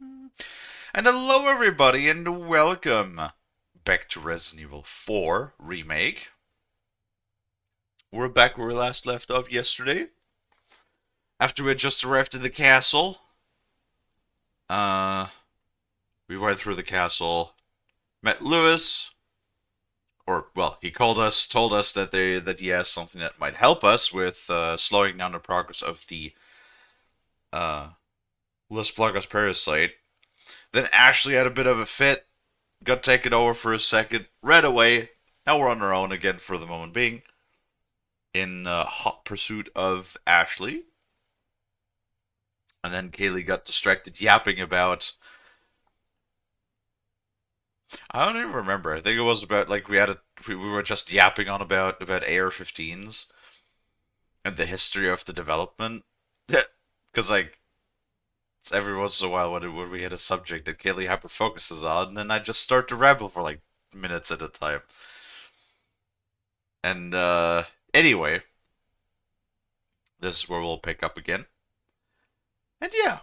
And hello, everybody, and welcome back to Resident Evil 4 Remake. We're back where we last left off yesterday. After we had just arrived at the castle, uh, we went through the castle, met Lewis, or well, he called us, told us that he has something that might help us with slowing down the progress of the uh, Las Plagas parasite. Then Ashley had a bit of a fit, got taken over for a second, ran away. Now we're on our own again for the moment being, in hot pursuit of Ashley. And then Kalie got distracted yapping about. I don't even remember. I think it was about like we were just yapping on about AR-15s and the history of the development. Because like it's every once in a while when we hit a subject that Kalie hyper focuses on, and then I just start to ramble for like minutes at a time. And anyway, this is where we'll pick up again. And yeah,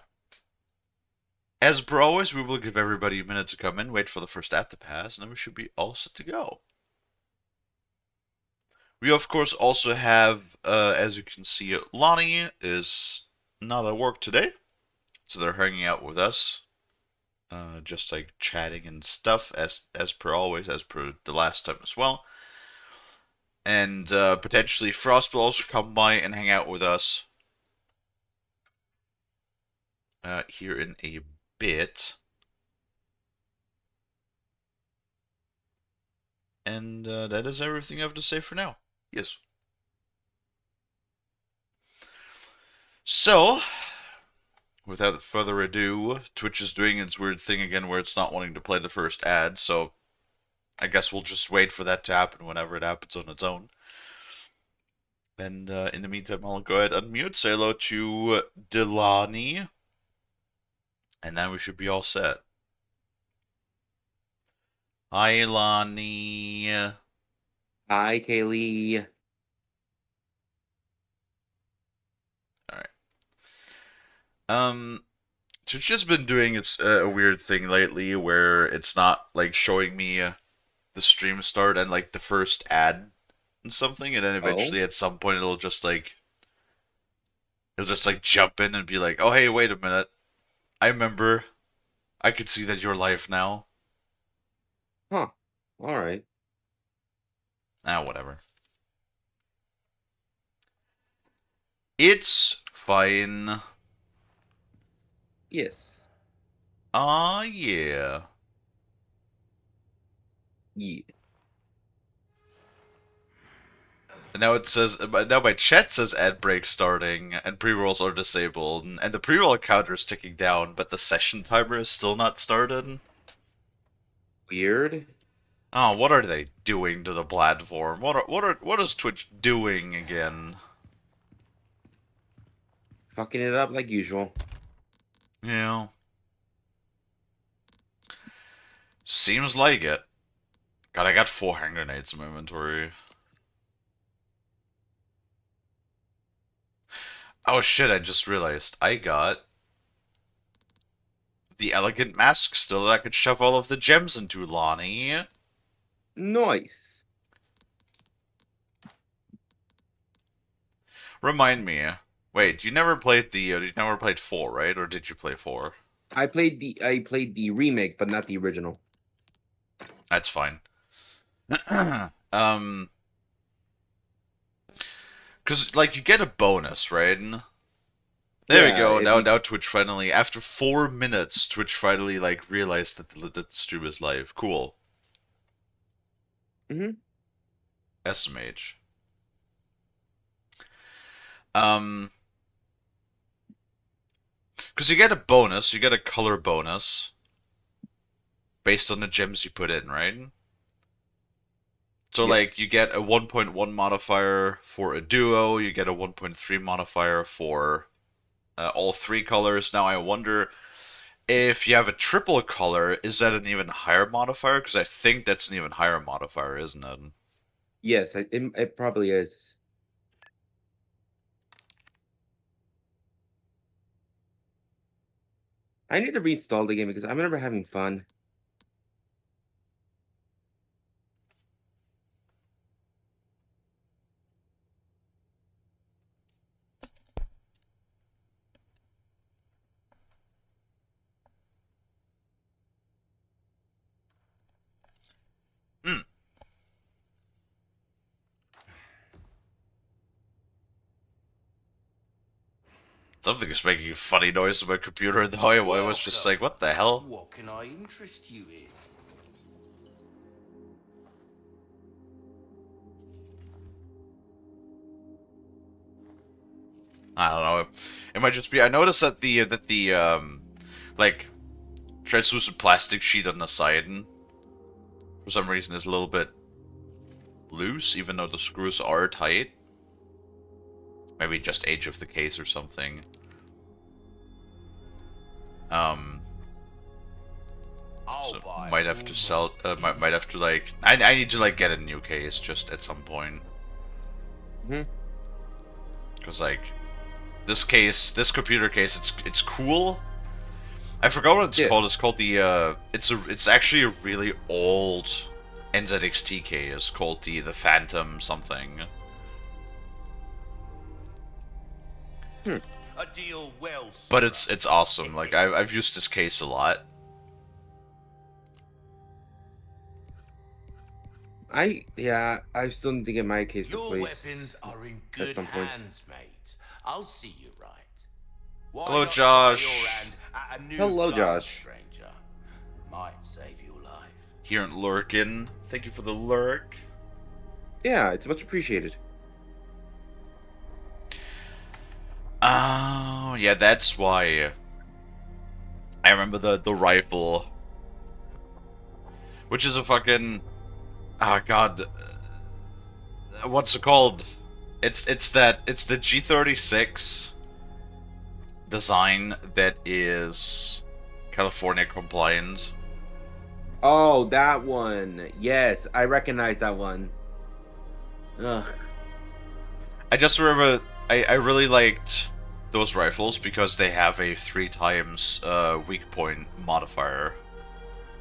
as per always, we will give everybody a minute to come in, wait for the first ad to pass, and then we should be all set to go. We, of course, also have, as you can see, Lonnie is not at work today, so they're hanging out with us, just like chatting and stuff, as per always, as per the last time as well. And potentially Frost will also come by and hang out with us here in a bit. And that is everything I have to say for now. Yes. So, without further ado, Twitch is doing its weird thing again where it's not wanting to play the first ad, so I guess we'll just wait for that to happen whenever it happens on its own. And in the meantime, I'll go ahead and unmute, say hello to Delani, and then we should be all set. Hi, Lonnie. Hi, Kalie. Alright. Um, Twitch has been doing its a weird thing lately where it's not like showing me the stream start and like the first ad and something, and then Oh, eventually at some point it'll just like jump in and be like, "Oh hey, wait a minute, I remember. I could see that you're live now." huh. All right. Ah, whatever. It's fine. Yes. Ah, yeah. Yeah. And now it says now my chat says ad break starting and pre-rolls are disabled and the pre-roll counter is ticking down, but the session timer is still not started. Weird. Oh, what are they doing to the platform? What is Twitch doing again? Fucking it up like usual. Yeah, seems like it. God, I got 4 hand grenades in my inventory. Oh shit, I just realized I got the elegant mask still that I could shove all of the gems into, Lonnie. Nice. Remind me. Wait, you never played 4, right? Or did you play 4? I played the remake, but not the original. That's fine. um, cause like you get a bonus, right? There we Yeah, go. if Now, you now Twitch finally, after 4 minutes, Twitch finally like realized that the stream is live. Cool. hmm SMH. Um, because you get a bonus, you get a color bonus based on the gems you put in, right? So like you yes. get a 1.1 modifier for a duo, you get a 1.3 modifier for all three colors. Now I wonder if you have a triple color, is that an even higher modifier? Because I think that's an even higher modifier, isn't it? Yes, it probably is. I need to reinstall the game because I remember having fun. Hmm. Something is making a funny noise on my computer, though. I was just like, what the hell? What can I interest you in? I don't know. It might just be. I noticed that the like translucent plastic sheet on the side, for some reason, is a little bit loose, even though the screws are tight. Maybe just age of the case or something. Um, I'll so buy might have to sell. almost Might have to like. I need to like get a new case just at some point. Hmm. Cause like this computer case, it's cool. I forgot what it's Yeah. called. It's called the it's actually a really old NZXT case called the Phantom something. Hmm. a deal well But struck. it's awesome. Like I've used this case a lot. I still need to get my case Your replaced weapons are in at good some point. hands, mate. I'll see you right. Why Hello, not try your Josh. hand at a new Hello, gun, Josh. stranger? Might save your life. Here in Lurkin. Thank you for the lurk. Yeah, it's much appreciated. Oh yeah, that's why. I remember the rifle, which is a fucking god. What's it called? It's the G36 design that is California compliant. Oh, that one. Yes, I recognize that one. Ugh. I just remember I really liked those rifles because they have a 3 times weak point modifier.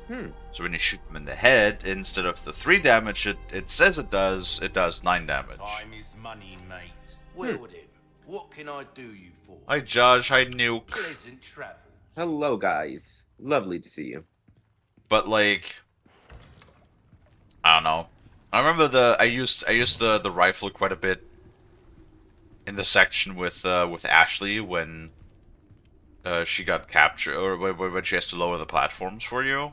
Hmm. So when you shoot them in the head, instead of the 3 damage it says it does 9 damage. Time is money, mate. Hmm. Well then, what can I do you for? Hi Josh, hi Nuke. Pleasant travels. Hello, guys. Lovely to see you. But like I don't know. I remember I used the rifle quite a bit in the section with Ashley when she got captured or when she has to lower the platforms for you.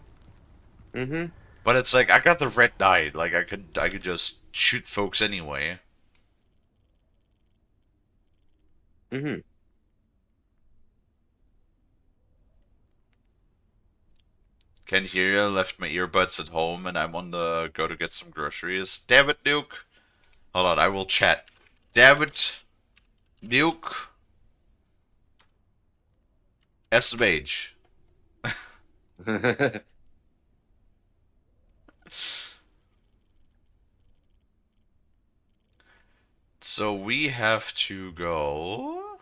Mm-hmm. But it's like I got the red dye, like I could just shoot folks anyway. Mm-hmm. Can't hear you. Left my earbuds at home and I'm on the go to get some groceries. Damn it, Nuke. Hold on, I will chat. Damn it, Nuke. SMH. So we have to go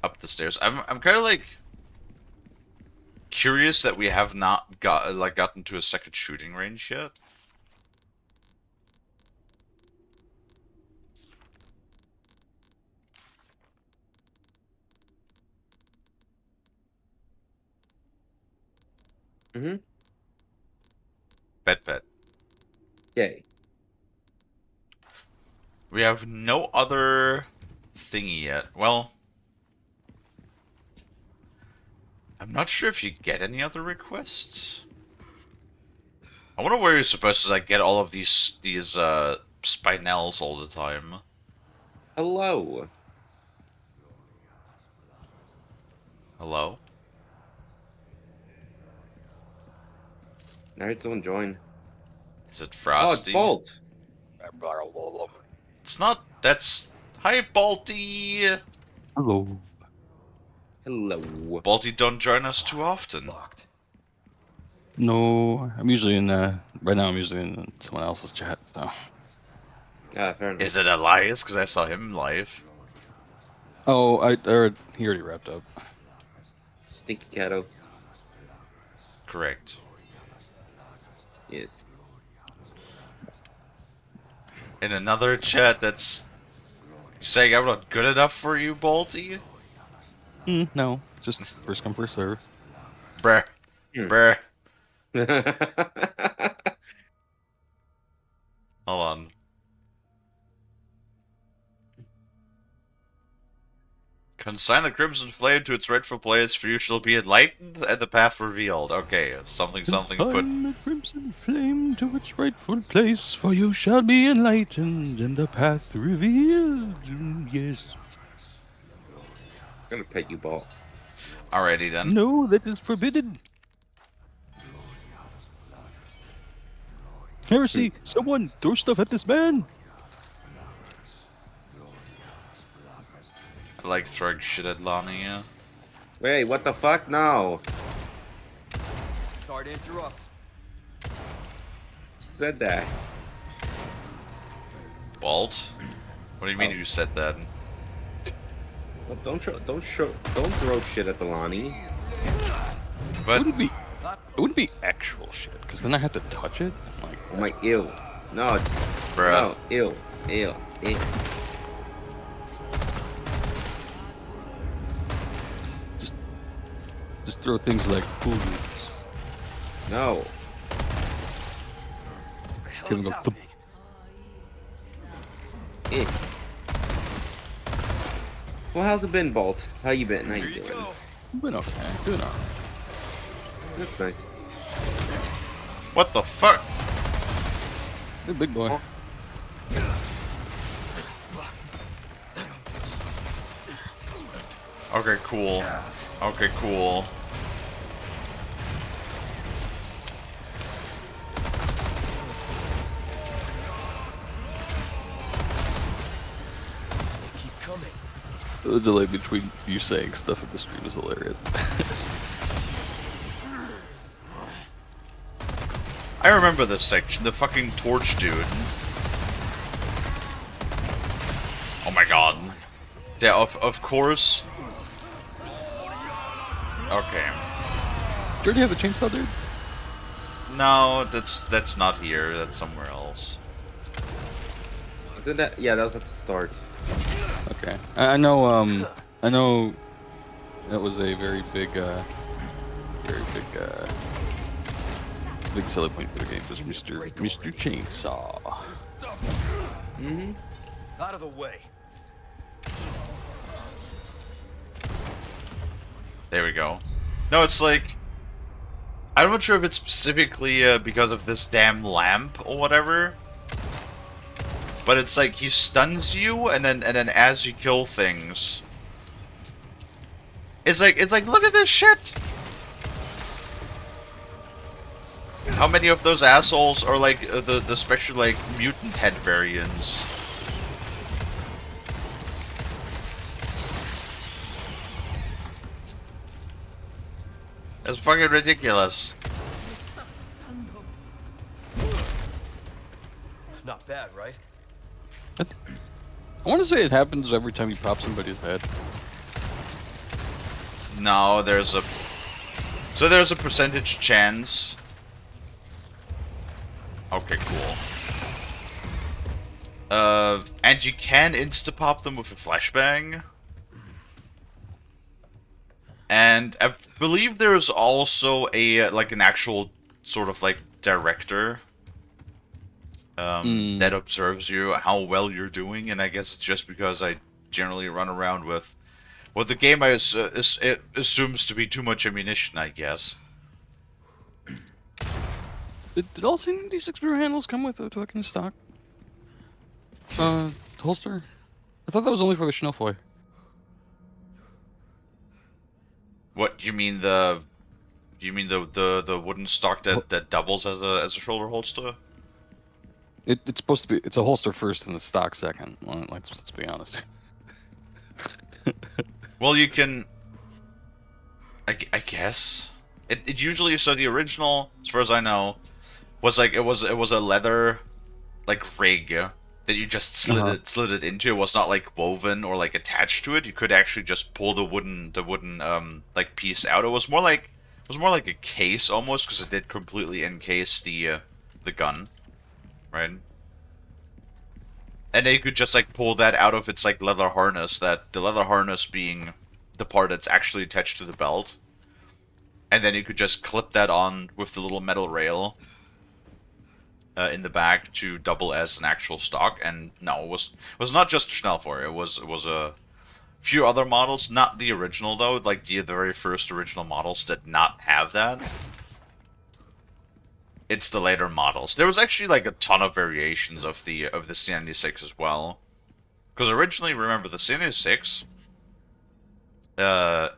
up the stairs. I'm kind of like curious that we have not gotten to a second shooting range yet. Mm-hmm. Bet. Yay. We have no other thingy yet. Well, I'm not sure if you get any other requests. I wonder where you're supposed to like get all of these spinels all the time. Hello. Hello? I heard someone join. Is it Oh, it's Frosty? Bolt. It's not. That's hi, Balti. Hello. Hello. Balti don't join us too often. Locked. No, I'm usually in right now I'm usually in someone else's chat, so. Ah, fair enough. Is it Elias? Because I saw him live. Oh, he already wrapped up. Stinky Catto. Correct. Yes. In another chat, that's saying I'm not good enough for you, Balti. No, just first come first serve. Bruh, Hmm. bruh. Hold on. Consign the Crimson Flame to its rightful place, for you shall be enlightened and the path revealed. Okay, something, put. Consign the crimson flame to its rightful place, for you shall be enlightened and the path revealed. Yes. I'm gonna pet you, Ball. Alrighty then. No, that is forbidden. Heresy! Someone throw stuff at this man! I like throwing shit at Lonnie, yeah. Wait, what the fuck? No. Sorry to interrupt. Who said that? Walt? What do you mean Oh. you said that? Well, don't throw shit at the Lonnie. It But wouldn't be actual shit, because then I have to touch it. I'm like, Oh my, ew. No, bruh. no, ew, ew, ew. just throw things like pool noodles. No. Give him go thump. Eh. Well, how's it been, Bolt? How you been? How you doing? Doing okay. Doing alright. That's nice. What the fuck? Hey, big boy. Oh. Okay, cool. Okay, cool. Keep coming. The delay between you saying stuff in the stream is hilarious. I remember this section, the fucking torch dude. Oh my god. Yeah, of course. Okay. Do you already have a chainsaw, dude? No, that's not here. That's somewhere else. Wasn't that? Yeah, that was at the start. Okay. I know. I know. That was a very big, big selling point for the game. Was Mr. Chainsaw. Mm-hmm. Out of the way. There we go. No, it's like I'm not sure if it's specifically because of this damn lamp or whatever. But it's like he stuns you, and then as you kill things, it's like look at this shit. How many of those assholes are like the special like mutant head variants? That's fucking ridiculous. Not bad, right? I want to say it happens every time you pop somebody's head. No, there's a percentage chance. Okay, cool. And you can insta-pop them with a flashbang. And I believe there's also a like an actual sort of like director that observes you, how well you're doing, and I guess it's just because I generally run around with what the game it assumes to be too much ammunition, I guess. Did all C96 mirror handles come with a fucking stock? Holster? I thought that was only for the Schnellfoy. What you mean the? You mean the wooden stock that doubles as a shoulder holster? It's supposed to be. It's a holster first and the stock second. Well, let's be honest. Well, you can. I guess it usually so the original, as far as I know, was like it was a leather like rig that you just Uh-huh. slid it into. It was not like woven or like attached to it. You could actually just pull the wooden like piece out. It was more like a case almost, because it did completely encase the gun, right? And then you could just like pull that out of its like leather harness. That the leather harness being the part that's actually attached to the belt, and then you could just clip that on with the little metal rail in the back to double as an actual stock. And no, it was not just Schnellfor. It was a few other models, not the original though. Like the very first original models did not have that. It's the later models. There was actually like a ton of variations of the C96 as well. Because originally, remember the C96, uh,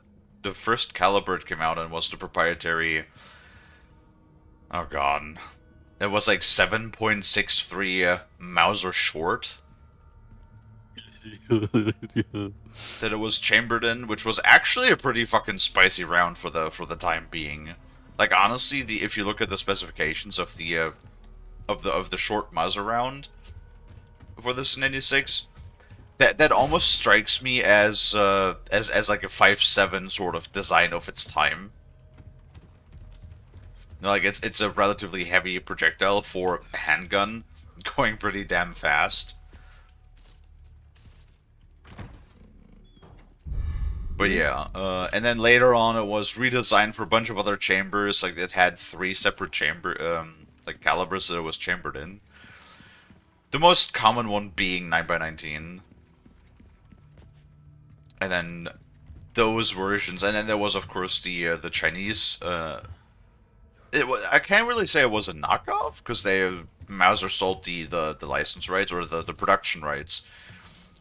the first caliber it came out in was the proprietary. Oh god, it was like 7.63 Mauser short that it was chambered in, which was actually a pretty fucking spicy round for the time being. Like honestly, the if you look at the specifications of the short Mauser round for this in 86, that almost strikes me as like a 5.7 sort of design of its time. Like it's a relatively heavy projectile for a handgun, going pretty damn fast. But yeah, and then later on it was redesigned for a bunch of other chambers. Like it had 3 separate like calibers that it was chambered in. The most common one being 9x19, and then those versions, and then there was of course the Chinese. I can't really say it was a knockoff because Mauser sold the license rights or the production rights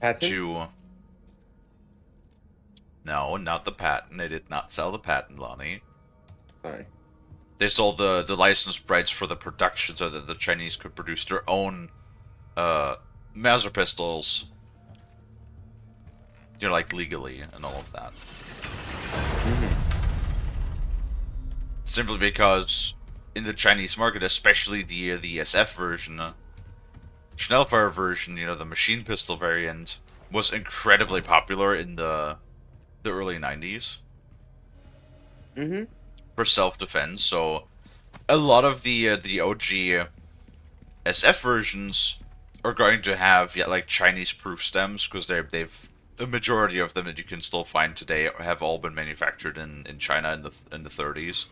Patent? to. No, not the patent. They did not sell the patent, Lonnie. Sorry. They sold the license rights for the production so that the Chinese could produce their own Mauser pistols, like legally and all of that. Simply because in the Chinese market, especially the SF version, Schnellfire version, the machine pistol variant, was incredibly popular in the early 90s Mm-hmm. for self-defense. So a lot of the OG SF versions are going to have like Chinese proof stems, because they've a majority of them that you can still find today have all been manufactured in China in the 30s,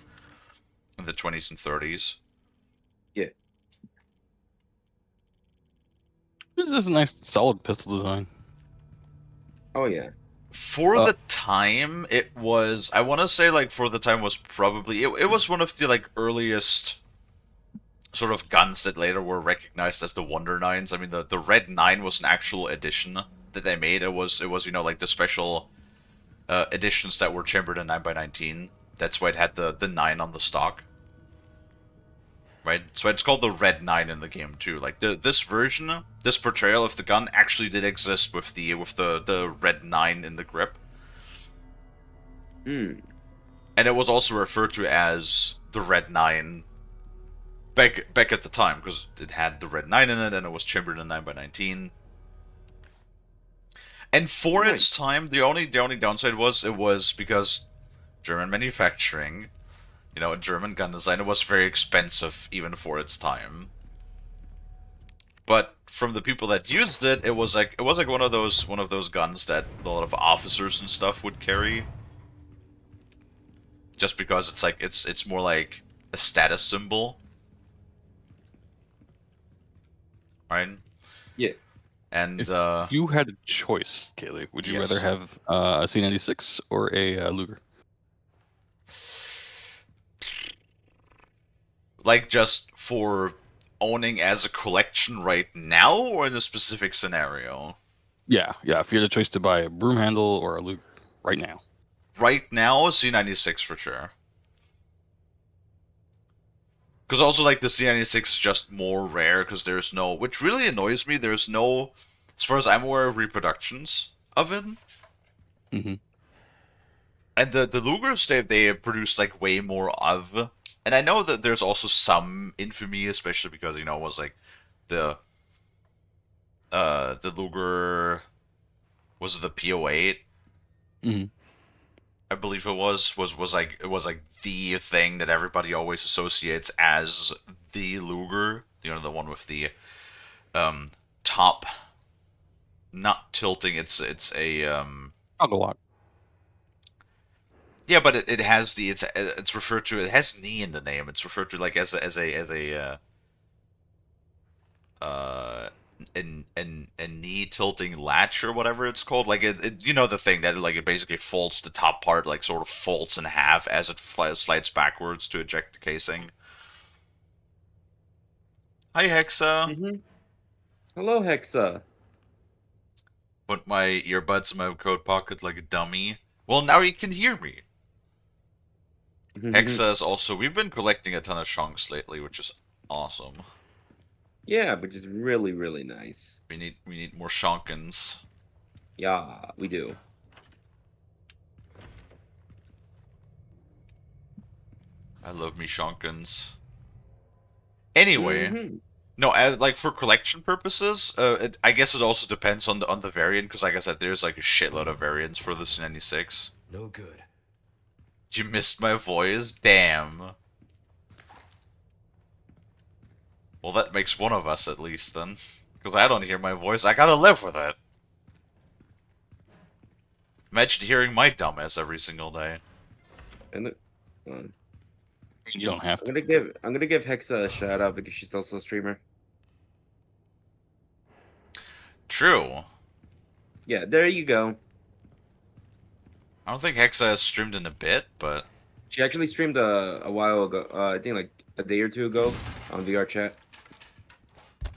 in the 20s and 30s. Yeah. This is a nice, solid pistol design. Oh yeah. For the time, it was, I want to say, like, for the time was probably, it was one of the, like, earliest sort of guns that later were recognized as the Wonder Nines. I mean, the Red 9 was an actual edition that they made. It was like, the special editions that were chambered in 9x19. That's why it had the 9 on the stock. Right? So it's called the Red 9 in the game, too. Like, this version, this portrayal of the gun actually did exist with the Red 9 in the grip. Hmm. And it was also referred to as the Red 9 back at the time, because it had the Red 9 in it, and it was chambered in 9x19. And for its time, the only downside was it was because German manufacturing, German gun design, it was very expensive even for its time. But from the people that used it, it was like one of those guns that a lot of officers and stuff would carry. Just because it's like it's more like a status symbol. Right? Yeah. And If you had a choice, Kalie, would you Yes. rather have a C96 or a Luger? like just for owning as a collection right now, or in a specific scenario? Yeah. If you had a choice to buy a broom handle or a Luger right now. Right now, C96 for sure. Because also, like, the C96 is just more rare, because there's no, which really annoys me, there's no, as far as I'm aware, reproductions of it. Mm-hmm. And the Lugers, they produced, like, way more of. And I know that there's also some infamy, especially because, it was, like, the the Luger, was it the PO8? Hmm. I believe it was like the thing that everybody always associates as the Luger. You know, the one with the um top not tilting. It's a Toggle lock. yeah, but it has it's referred to, it has knee in the name. It's referred to like uh a knee tilting latch or whatever it's called. Like you know, the thing that like it basically folds, the top part like sort of folds in half as it slides backwards to eject the casing. Hi Hexa. Mm-hmm. Hello, Hexa. Put my earbuds in my coat pocket like a dummy. Well, now you can hear me. Hexa is also, we've been collecting a ton of chunks lately, which is awesome. Yeah, which is really, really nice. We need more Shonkins. Yeah, we do. I love me Shonkins. Anyway, Mm-hmm. no, like for collection purposes, I guess it also depends on the variant, because like I said, there's like a shitload of variants for this 96. No good. You missed my voice? Damn. Well, that makes one of us at least then, because I don't hear my voice. I gotta live with it. Imagine hearing my dumbass every single day. And um, You don't have to. I'm gonna give Hexa a shout out because she's also a streamer. True. Yeah, there you go. I don't think Hexa has streamed in a bit, but She actually streamed a while ago. I think like a day or two ago on VR chat.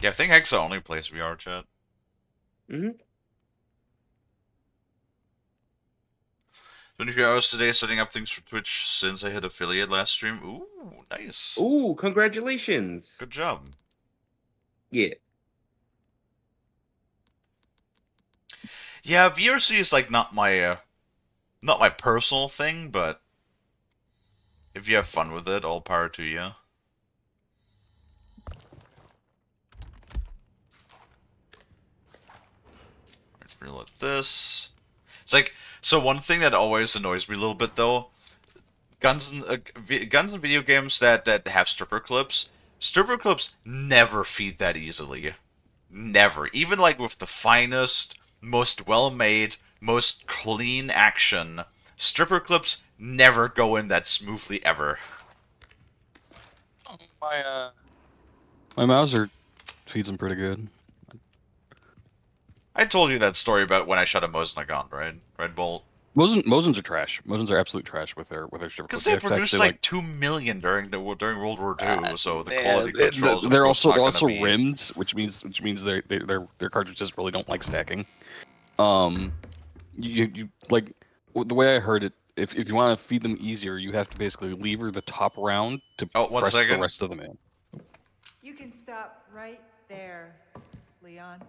yeah, I think Hexa only plays VR chat. Mm-hmm. 24 hours today setting up things for Twitch since I hit affiliate last stream. Ooh, nice. Ooh, congratulations. Good job. Yeah. Yeah, VRC is like not my personal thing, but if you have fun with it, all power to you. Reload this. It's like, so one thing that always annoys me a little bit though, guns and video games that have stripper clips. Stripper clips never feed that easily. Never. Even like with the finest, most well-made, most clean action, stripper clips never go in that smoothly ever. My Mauser feeds them pretty good. I told you that story about when I shot a Mosin gun, right? Red Bolt. Mosins are trash. Mosins are absolute trash with their stripper Because clips. they You have to produced actually, like 2 million during World War II, so the yeah, quality control is of they're course also not they're going to also be. rimmed, which means their cartridges really don't like stacking. You like the way I heard it. If you want to feed them easier, you have to basically lever the top round to Oh, one press the second. rest of them in. You can stop right there, Leon.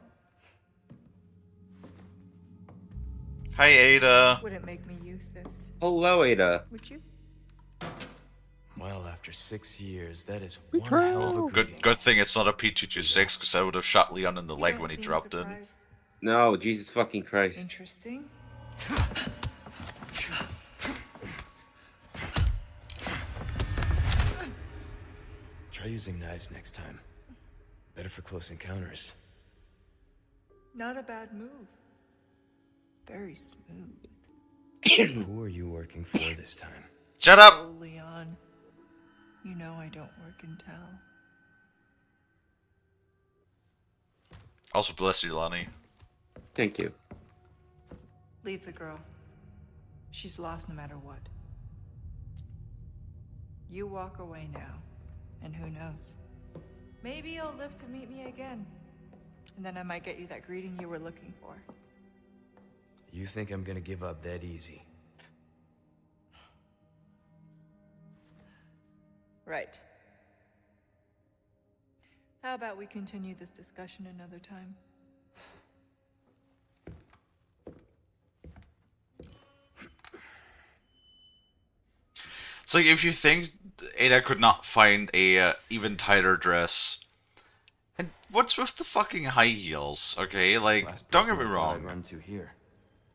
Hi, Ada. Wouldn't make me use this, Hello, Ada. would you? Well, after 6 years, that is one Betrayal. hell of a greeting. Good thing it's not a P226, because I would have shot Leon in the You leg don't when he seem dropped it. surprised. No, Jesus fucking Christ. Interesting. Try using knives next time. Better for close encounters. Not a bad move. Very smooth. Who are you working for this time? Shut up! Oh, Leon. You know I don't work in tell. Also, bless you, Lonnie. Thank you. Leave the girl. She's lost no matter what. You walk away now, and who knows? Maybe you'll live to meet me again. And then I might get you that greeting you were looking for. You think I'm gonna give up that easy? Right. How about we continue this discussion another time? It's like if you think Ada could not find a even tighter dress, and what's with the fucking high heels? Okay, like Last don't get person me I thought I'd wrong. run to here.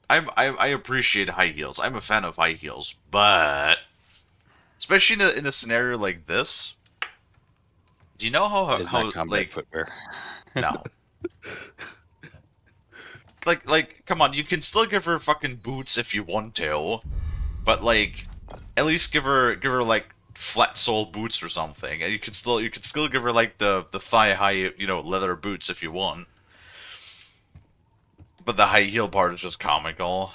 I appreciate high heels. I'm a fan of high heels, but especially in a scenario like this, do you know It is not how combat like footwear. no. Like, come on, you can still give her fucking boots if you want to, but like, at least give her like flat sole boots or something, and you can still give her like the thigh high leather boots if you want. But the high heel part is just comical.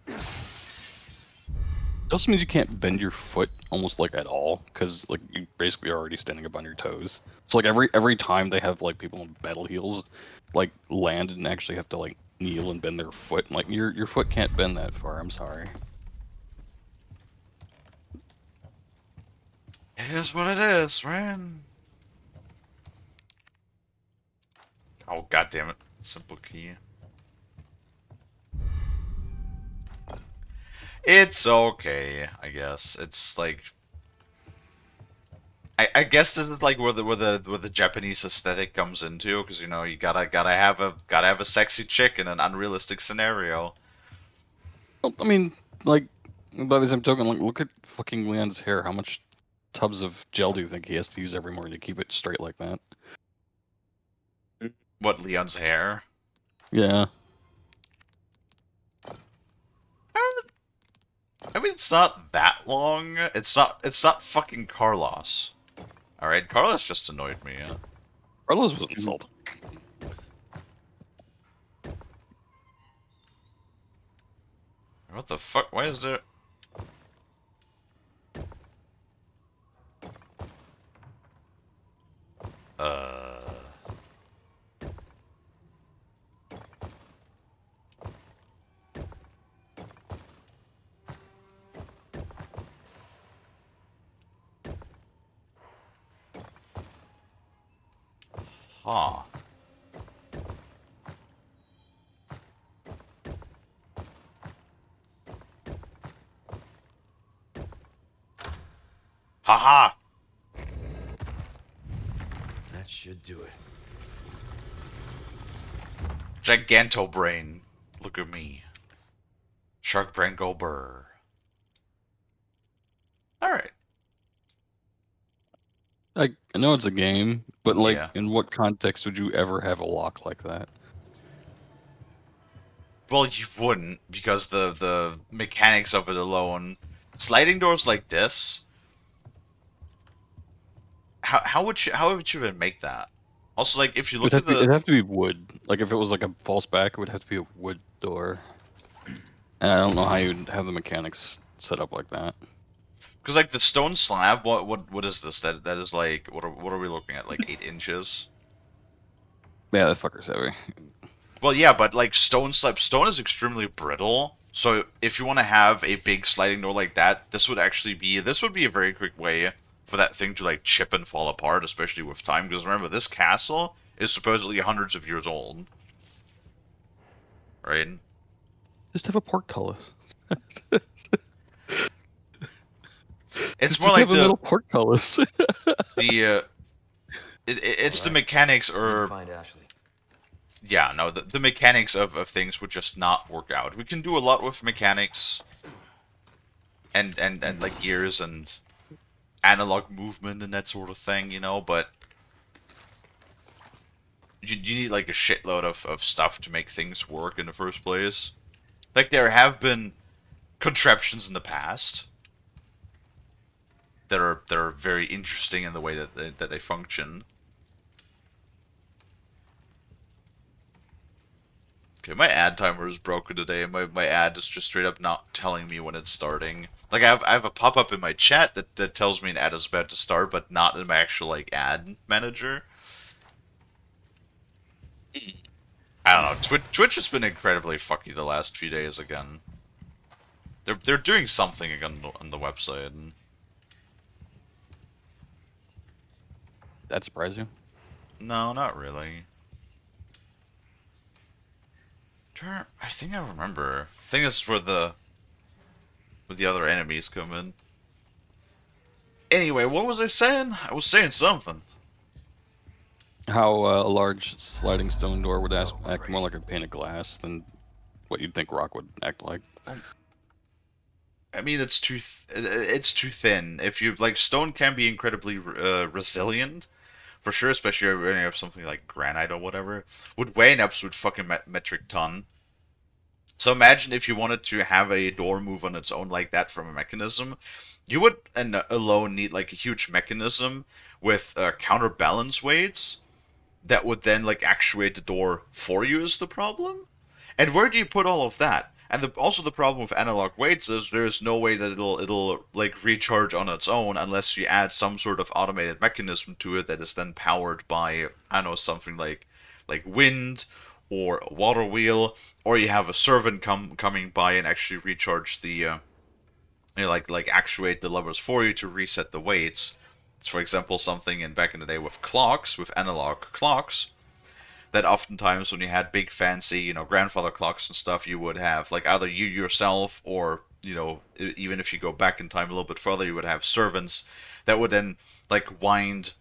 It also means you can't bend your foot almost like at all, because like you basically are already standing up on your toes. So like every time they have like people in battle heels, like land and actually have to like kneel and bend their foot. Like your foot can't bend that far. I'm sorry. It is what it is, man. Oh god damn it! Simple key. It's okay, I guess. It's like I guess this is like where the Japanese aesthetic comes into, because you gotta have a sexy chick in an unrealistic scenario. Well, I mean, like by the same token, like look at fucking Leon's hair. How much tubs of gel do you think he has to use every morning to keep it straight like that? What, Leon's hair? Yeah. I mean, it's not that long. It's not fucking Carlos. All right, Carlos just annoyed me. Carlos was insulting. What the fuck? Why is there? Uh. Huh. Haha. That should do it. Giganto brain. Look at me. Shark brain go burr. Alright. I know it's a game, but like, Yeah. in what context would you ever have a lock like that? Well, you wouldn't, because the mechanics of it alone. Sliding doors like this. How would you even make that? Also, like, if you look at It'd the have to be wood. Like if it was like a false back, it would have to be a wood door. And I don't know how you'd have the mechanics set up like that. because like the stone slab, what is this? That is like what are we looking at? Like 8 inches? Yeah, that fucker's heavy. Well, yeah, but like stone is extremely brittle. So if you want to have a big sliding door like that, this would be a very quick way for that thing to like chip and fall apart, especially with time. Because remember, this castle is supposedly hundreds of years old, right? Just have a portcullis. It's Just more like have a metal portcullis. the it's the Alright. mechanics Need to or find Ashley. yeah, no, the mechanics of things would just not work out. We can do a lot with mechanics and like gears and analog movement and that sort of thing, but you need like a shitload of stuff to make things work in the first place. Like there have been contraptions in the past that are very interesting in the way that they function. Okay, my ad timer is broken today, and my ad is just straight up not telling me when it's starting. Like I have a pop up in my chat that tells me an ad is about to start, but not in my actual like ad manager. I don't know. Twitch has been incredibly fucky the last few days again. They're doing something again on the website. And That surprise you? no, not really. I think I remember. I think this is where the other enemies come in. Anyway, what was I saying? I was saying something. how a large sliding stone door would act more like a pane of glass than what you'd think rock would act like. I mean, it's too thin. If you like, stone can be incredibly resilient, for sure, especially when you have something like granite or whatever. Would weigh an absolute fucking metric ton. So imagine if you wanted to have a door move on its own like that from a mechanism, you would alone need like a huge mechanism with counterbalance weights that would then like actuate the door for you is the problem. And where do you put all of that? And also the problem with analog weights is there's no way that it'll like recharge on its own unless you add some sort of automated mechanism to it that is then powered by, I don't know, something like wind or a water wheel, or you have a servant coming by and actually recharge the like actuate the levers for you to reset the weights. It's, for example, something in back in the day with clocks, with analog clocks, that oftentimes when you had big fancy, grandfather clocks and stuff, you would have like either you yourself or, even if you go back in time a little bit further, you would have servants that would then like wind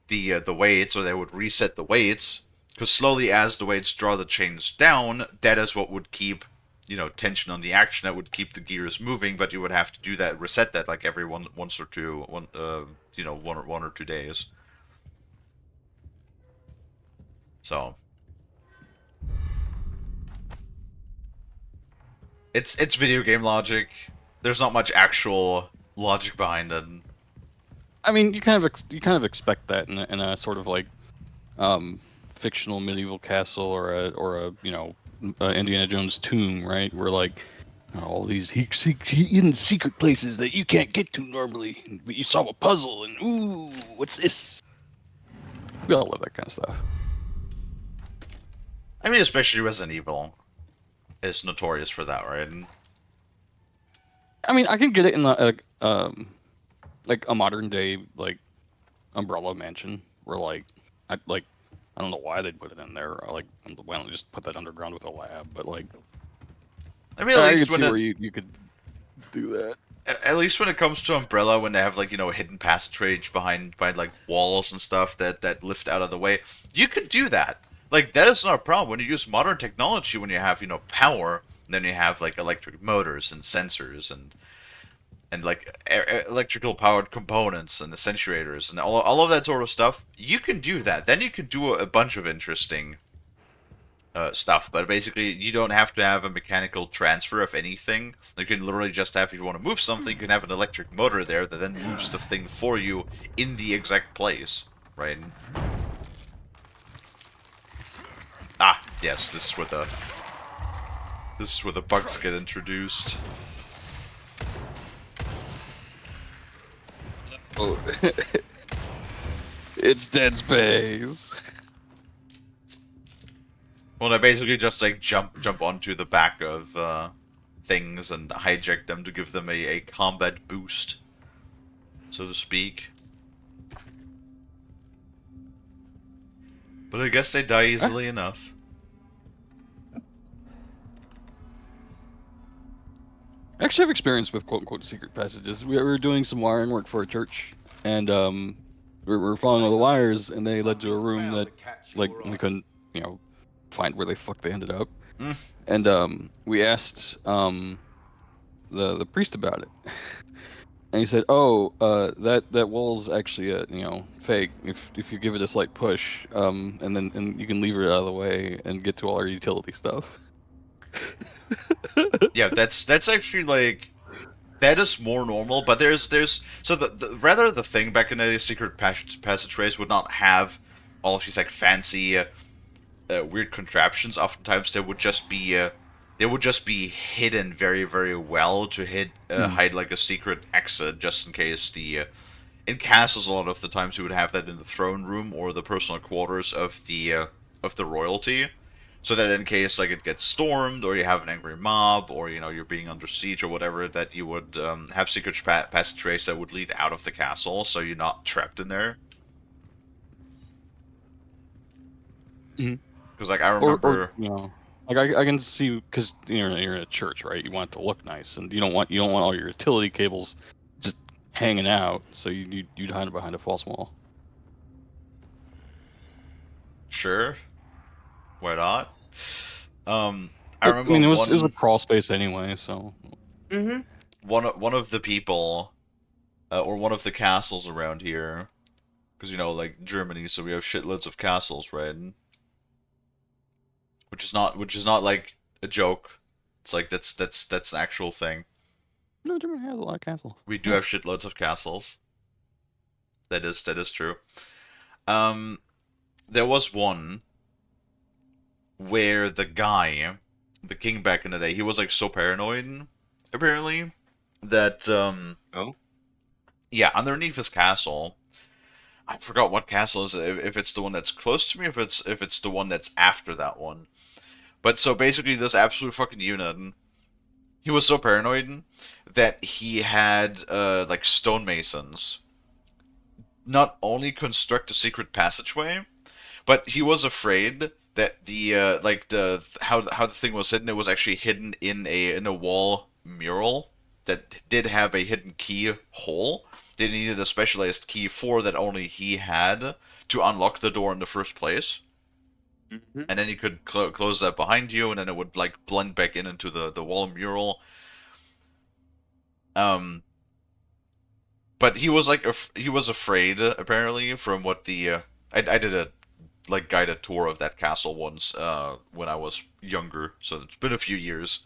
the weights, or they would reset the weights, because slowly as the weights draw the chains down, that is what would keep tension on the action, that would keep the gears moving. But you would have to do that, reset that like every once or two, 1 or 2 days. So it's video game logic. There's not much actual logic behind it. I mean, you kind of expect that in a sort of like fictional medieval castle or a Indiana Jones tomb, right? Where like all these hidden secret places that you can't get to normally, but you solve a puzzle and ooh, what's this? We all love that kind of stuff. I mean, especially Resident Evil is notorious for that, right? I mean, I can get it in like a modern day like Umbrella Mansion where I don't know why they'd put it in there. Like, why don't they just put that underground with a lab? But like, I mean, at I least could when see where you could do that. at least when it comes to Umbrella, when they have like hidden passage behind like walls and stuff that lift out of the way, you could do that. Like that is not a problem when you use modern technology. When you have power, then you have like electric motors and sensors and like electrical powered components and accentuators and all of that sort of stuff. You can do that. Then you can do a bunch of interesting stuff. But basically, you don't have to have a mechanical transfer of anything. You can literally just have, if you want to move something, you can have an electric motor there that then moves the thing for you in the exact place, right? Ah, yes, this is where the bugs get introduced. Oh, it's Dead Space. Well, they basically just like jump onto the back of things and hijack them to give them a combat boost, so to speak. But I guess they die easily enough. I actually have experience with quote-unquote secret passages. We were doing some wiring work for a church, and we were following all the wires, and they led to a room that, like, we couldn't, find where the fuck they ended up. Mm. And we asked the priest about it, and he said, "Oh, that wall's actually fake. If you give it a slight push, and you can lever it out of the way and get to all our utility stuff." Yeah, that's actually like that is more normal. But there's so rather the thing back in the secret passageways would not have all of these like fancy weird contraptions. Oftentimes they would just be hidden very very well to hide like a secret exit just in case in castles a lot of the times you would have that in the throne room or the personal quarters of the royalty, so that in case like it gets stormed or you have an angry mob or you're being under siege or whatever, that you would have secret passageways that would lead out of the castle, so you're not trapped in there. Mm-hmm. Because like I remember, like I can see, because you're in a church, right? You want it to look nice, and you don't want all your utility cables just hanging out, so you'd hide it behind a false wall. Sure, why not? I I remember mean, it was a crawl space anyway, so Mm-hmm. one of the people, or one of the castles around here, because you know, like Germany, so we have shitloads of castles, right? Which is not like a joke. It's like that's an actual thing. no, Germany has a lot of castles. We do Yeah. have shitloads of castles. That is true. Um, there was one where the king back in the day, he was like so paranoid, apparently, that Oh. yeah, underneath his castle, I forgot what castle is it, if it's the one that's close to me, if it's the one that's after that one. But so basically, this absolute fucking unit, he was so paranoid that he had like stonemasons not only construct a secret passageway, but he was afraid that the like the how the thing was hidden. It was actually hidden in a wall mural that did have a hidden key hole. They needed a specialized key for that only he had to unlock the door in the first place. Mm-hmm. And then you could close that behind you, and then it would like blend back in into the wall mural. Um, but he was like he was afraid apparently from what the I did a like guided tour of that castle once when I was younger, so it's been a few years.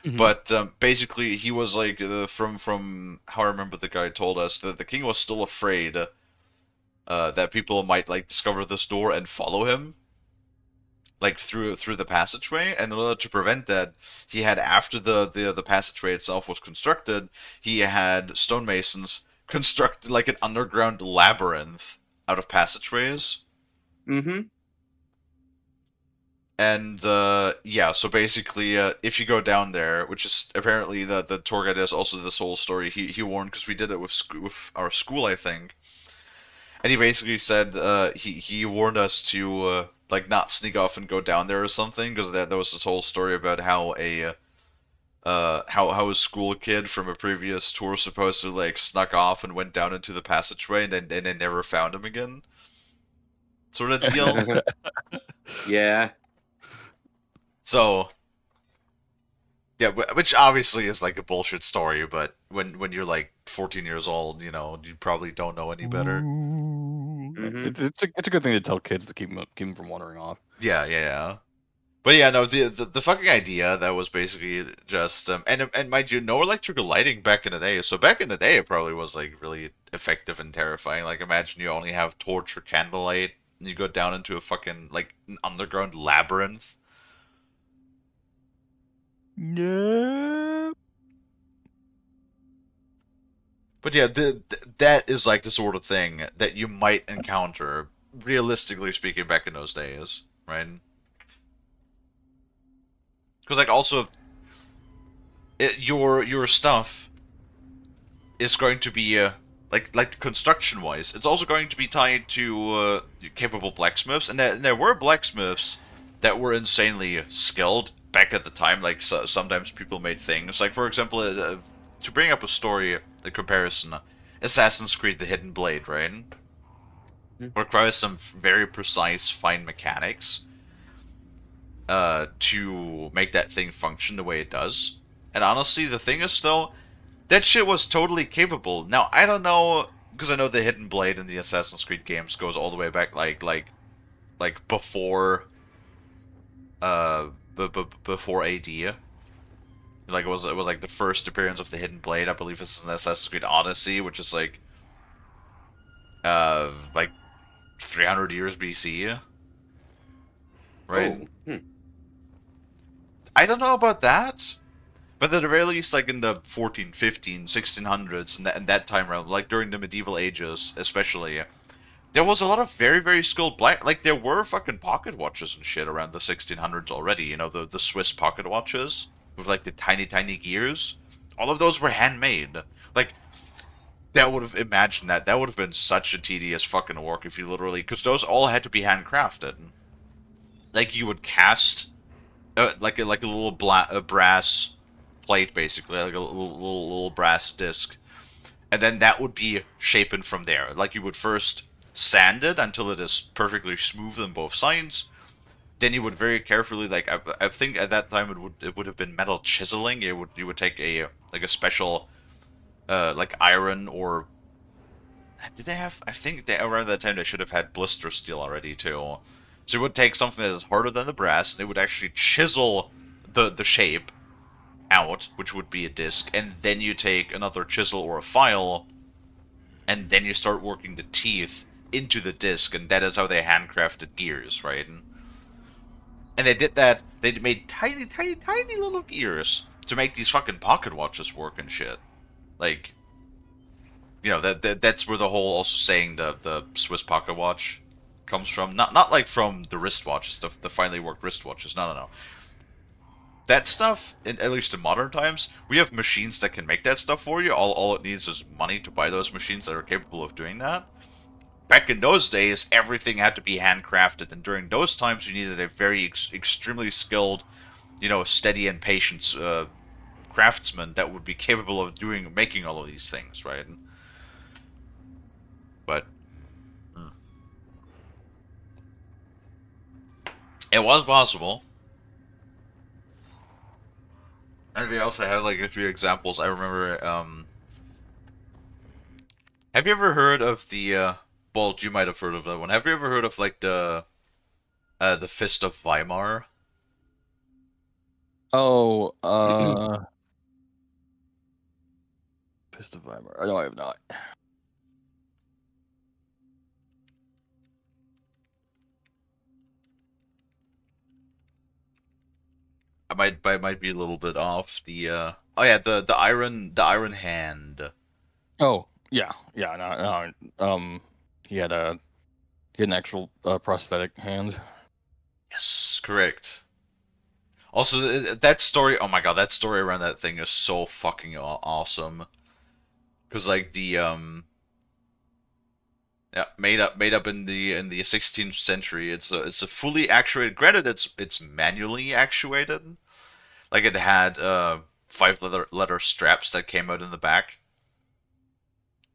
Mhm. But basically, he was like from how I remember the guy told us that the king was still afraid that people might like discover this door and follow him like through the passageway, and in order to prevent that, he had after the passageway itself was constructed, he had stonemasons construct like an underground labyrinth out of passageways. Mm-hmm. And yeah, so basically, if you go down there, which is apparently the tour guide has also this whole story. He warned because we did it with our school, I think, and he basically said he warned us to like not sneak off and go down there or something because there was this whole story about how how a school kid from a previous tour supposedly like snuck off and went down into the passageway and then they never found him again, sort of deal. Yeah. So yeah, which obviously is like a bullshit story, but when you're like 14 years old, you know, you probably don't know any better. Ooh. Mhm. It's a good thing to tell kids to keep them from wandering off. Yeah, yeah, yeah. But yeah, no, the fucking idea that was basically just and mind you, no electrical lighting back in the day. So back in the day, it probably was like really effective and terrifying. Like imagine you only have torch or candlelight, and you go down into a fucking like an underground labyrinth. No. But yeah, that is like the sort of thing that you might encounter, realistically speaking, back in those days, right? Because like also, your stuff is going to be like construction wise, it's also going to be tied to capable blacksmiths, and there were blacksmiths that were insanely skilled back at the time. Like sometimes people made things like, for example, to bring up a story, a comparison, Assassin's Creed: The Hidden Blade, right? Requires some very precise, fine mechanics to make that thing function the way it does. And honestly, the thing is, though, that shit was totally capable. Now, I don't know, because I know the Hidden Blade in the Assassin's Creed games goes all the way back, like before, before AD. Like it was like the first appearance of the Hidden Blade. I believe this is in Assassin's Creed Odyssey, which is like 300 years BC, right? Oh. Hmm. I don't know about that. But at the very least, like in the 14, 15, 1600s, and that time around, like during the medieval ages, especially, there was a lot of very, very skilled black. Like there were fucking pocket watches and shit around the 1600s already. You know, the Swiss pocket watches with like the tiny, tiny gears. All of those were handmade. Like that would have imagined that would have been such a tedious fucking work if you literally, because those all had to be handcrafted. Like you would cast like a little a brass plate, basically, like a little brass disc, and then that would be shapen from there. Like you would first sanded until it is perfectly smooth on both sides. Then you would very carefully, like I think at that time it would have been metal chiseling. You would take a like a special like iron, or did they have? I think they, around that time they should have had blister steel already too. So it would take something that is harder than the brass, and it would actually chisel the shape out, which would be a disc, and then you take another chisel or a file, and then you start working the teeth into the disc, and that is how they handcrafted gears, right? And they did that. They made tiny, tiny, tiny little gears to make these fucking pocket watches work and shit. Like, you know, that's where the whole also saying the Swiss pocket watch comes from. Not like from the wristwatches, the finely worked wristwatches. No, no, no. That stuff, at least in modern times, we have machines that can make that stuff for you. All it needs is money to buy those machines that are capable of doing that. Back in those days, everything had to be handcrafted, and during those times, you needed a very extremely skilled, you know, steady and patient craftsman that would be capable of making all of these things, right? But it was possible. And we also had like a few examples. I remember. Have you ever heard of the? Bolt, you might have heard of that one. Have you ever heard of like the Fist of Weimar? Oh, Fist of Weimar. No, I have not. I might be a little bit off. Oh yeah, the Iron Hand. Oh, yeah, yeah. No, no. He had an actual prosthetic hand. Yes, correct. Also, that story. Oh my god, that story around that thing is so fucking awesome. Cause like yeah, made up in the 16th century. It's a fully actuated. Granted, it's manually actuated. Like it had five letter straps that came out in the back,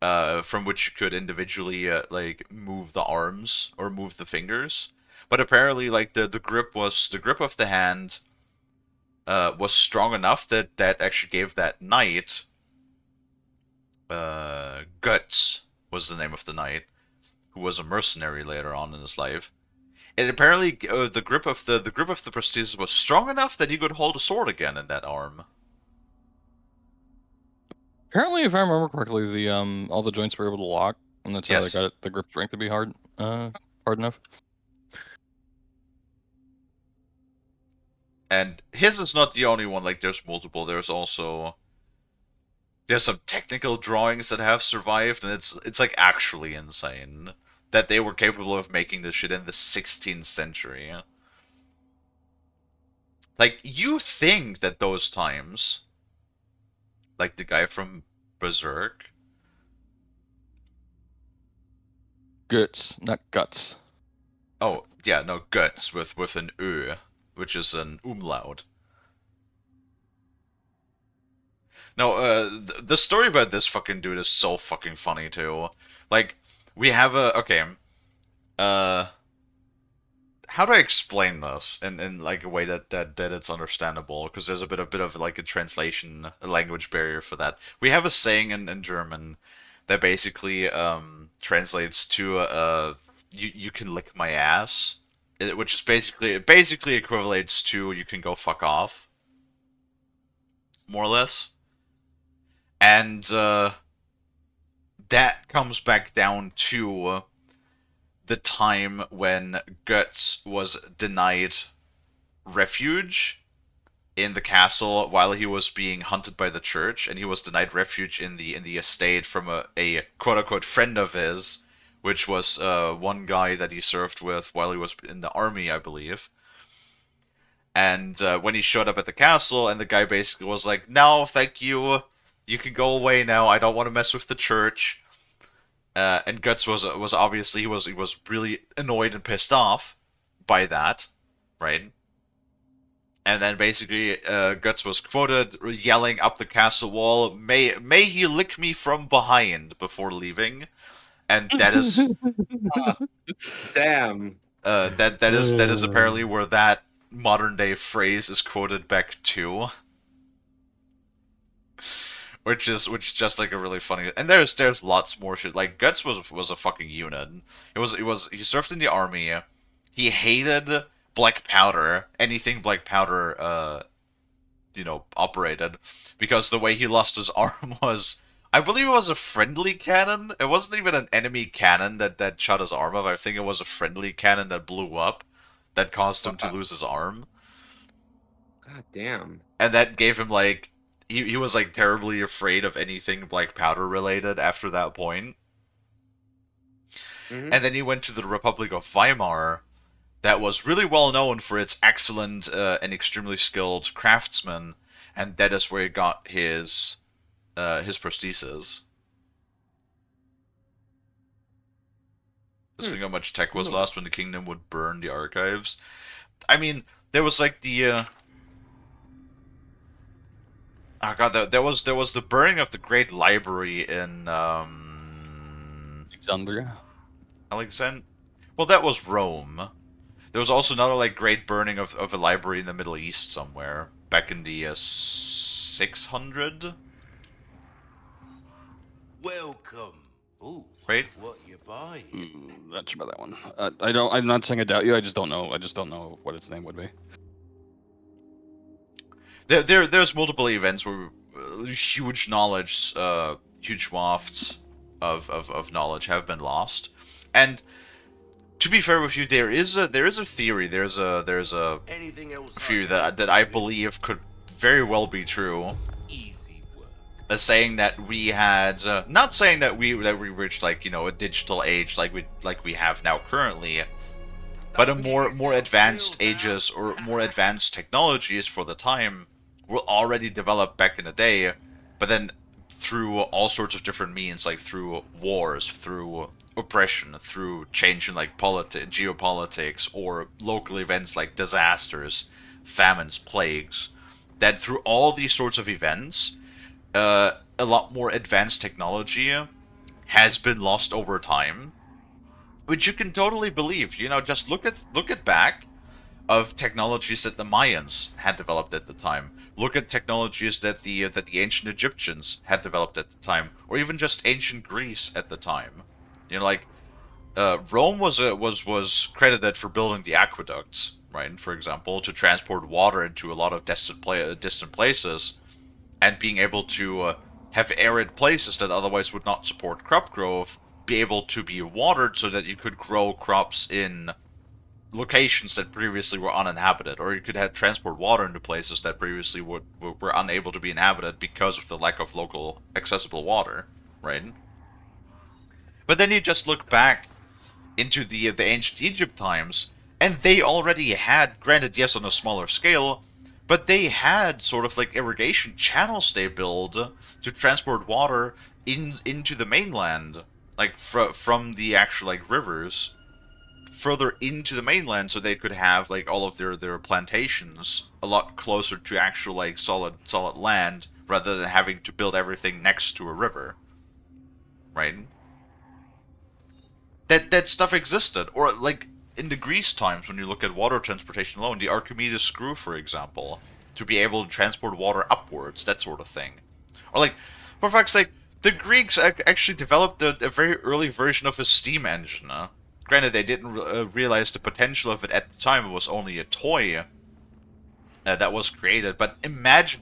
from which you could individually like move the arms or move the fingers. But apparently, like the grip of the hand was strong enough that that actually gave that knight Guts was the name of the knight, who was a mercenary later on in his life. And apparently, the grip of the prosthesis was strong enough that he could hold a sword again in that arm. Apparently, if I remember correctly, the all the joints were able to lock, and that's how they Yes. got the grip strength to be hard enough. And his is not the only one. Like there's multiple. There's some technical drawings that have survived, and it's like actually insane that they were capable of making this shit in the 16th century. Like you think that those times, like the guy from Berserk. Guts, not guts. Oh yeah, no, Guts with an Ö, which is an umlaut. No, the story about this fucking dude is so fucking funny too. Like, we have a okay. Uh, how do I explain this in like a way that it's understandable? Because there's a bit of like a translation, a language barrier for that. We have a saying in German that basically translates to you can lick my ass, which is basically equivalates to you can go fuck off, more or less. And that comes back down to the time when Guts was denied refuge in the castle while he was being hunted by the church, and he was denied refuge in the estate from a quote unquote friend of his, which was one guy that he served with while he was in the army, I believe. And when he showed up at the castle, and the guy basically was like, "No, thank you. You can go away now. I don't want to mess with the church." And Guts was obviously he was really annoyed and pissed off by that, right? And then basically, Guts was quoted yelling up the castle wall, "May he lick me from behind" before leaving. and that is Damn. that is apparently where that modern day phrase is quoted back to. Which is just like a really funny, and there's lots more shit. Like Guts was a fucking unit. He served in the army. He hated black powder, anything black powder, operated, because the way he lost his arm was, I believe it was a friendly cannon. It wasn't even an enemy cannon that shot his arm off. I think it was a friendly cannon that blew up, that caused him to lose his arm, God damn. and that gave him like. He was like terribly afraid of anything black powder related after that point. Mhm. And then he went to the Republic of Weimar, that was really well known for its excellent and extremely skilled craftsmen, and that is where he got his prosthesis. Just think how much tech was lost when the kingdom would burn the archives. I mean, there was like the oh god, there was the burning of the Great Library in Alexandria. Alexand. Well, that was Rome. There was also another like great burning of a library in the Middle East somewhere back in the 600. Welcome. Ooh, Right? what you buying? Not sure about that one. I don't. I'm not saying I doubt you. I just don't know. I just don't know what its name would be. There's multiple events where huge knowledge, huge wafts of knowledge have been lost, and to be fair with you, there is a theory, there's a Anything else? theory that I believe could very well be true, Easy work. saying that we had not saying that we reached like a digital age like we have now currently, but a more advanced ages or more advanced technologies for the time were already developed back in the day, but then through all sorts of different means, like through wars, through oppression, through change in like geopolitics, or local events like disasters, famines, plagues, that through all these sorts of events, a lot more advanced technology has been lost over time, which you can totally believe. Just look at back of technologies that the Mayans had developed at the time. Look at technologies that the ancient Egyptians had developed at the time, or even just ancient Greece at the time. Rome was credited for building the aqueducts, right? For example, to transport water into a lot of distant places, and being able to have arid places that otherwise would not support crop growth be able to be watered so that you could grow crops in locations that previously were uninhabited, or you could have transport water into places that previously were unable to be inhabited because of the lack of local accessible water, right? But then you just look back into the ancient Egypt times, and they already had, granted yes on a smaller scale, but they had sort of like irrigation channels they built to transport water into the mainland, like from the actual like rivers further into the mainland, so they could have like all of their plantations a lot closer to actual like solid land, rather than having to build everything next to a river, right? That stuff existed. Or like in the Greece times, when you look at water transportation alone, the Archimedes screw, for example, to be able to transport water upwards, that sort of thing. Or like, for fuck's sake, the Greeks actually developed a very early version of a steam engine. Granted, they didn't realize the potential of it at the time. It was only a toy that was created. But imagine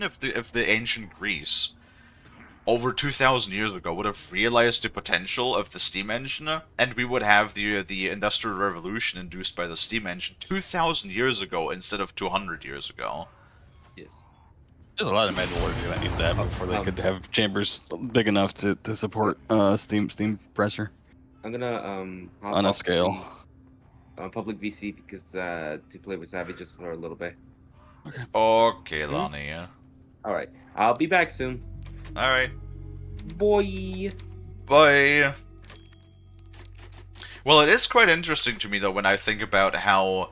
if the ancient Greece, over 2,000 years ago, would have realized the potential of the steam engine, and we would have the Industrial Revolution induced by the steam engine 2,000 years ago instead of 200 years ago. Yes. There's a lot of metallurgy that needs that before they could have chambers big enough to support steam pressure I'm gonna hop on a off scale. on public VC because to play with Savvy just for a little bit. Okay, Lonnie. All right, I'll be back soon. Alright. Boy. Bye. Well, it is quite interesting to me, though, when I think about how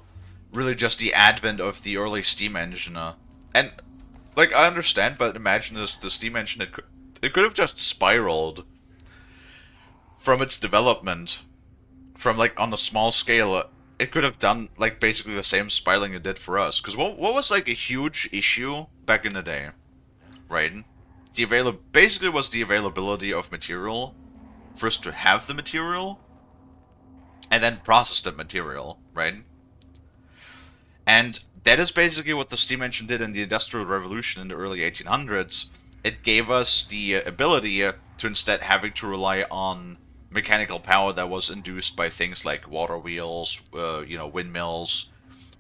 really just the advent of the early steam engine, and, like, I understand, but imagine the steam engine, it could have just spiraled from its development, from like on a small scale, it could have done like basically the same spiraling it did for us. Because what was like a huge issue back in the day, right? Basically was the availability of material. First to have the material, and then process the material, right? And that is basically what the steam engine did in the Industrial Revolution in the early 1800s. It gave us the ability to instead having to rely on mechanical power that was induced by things like water wheels, windmills,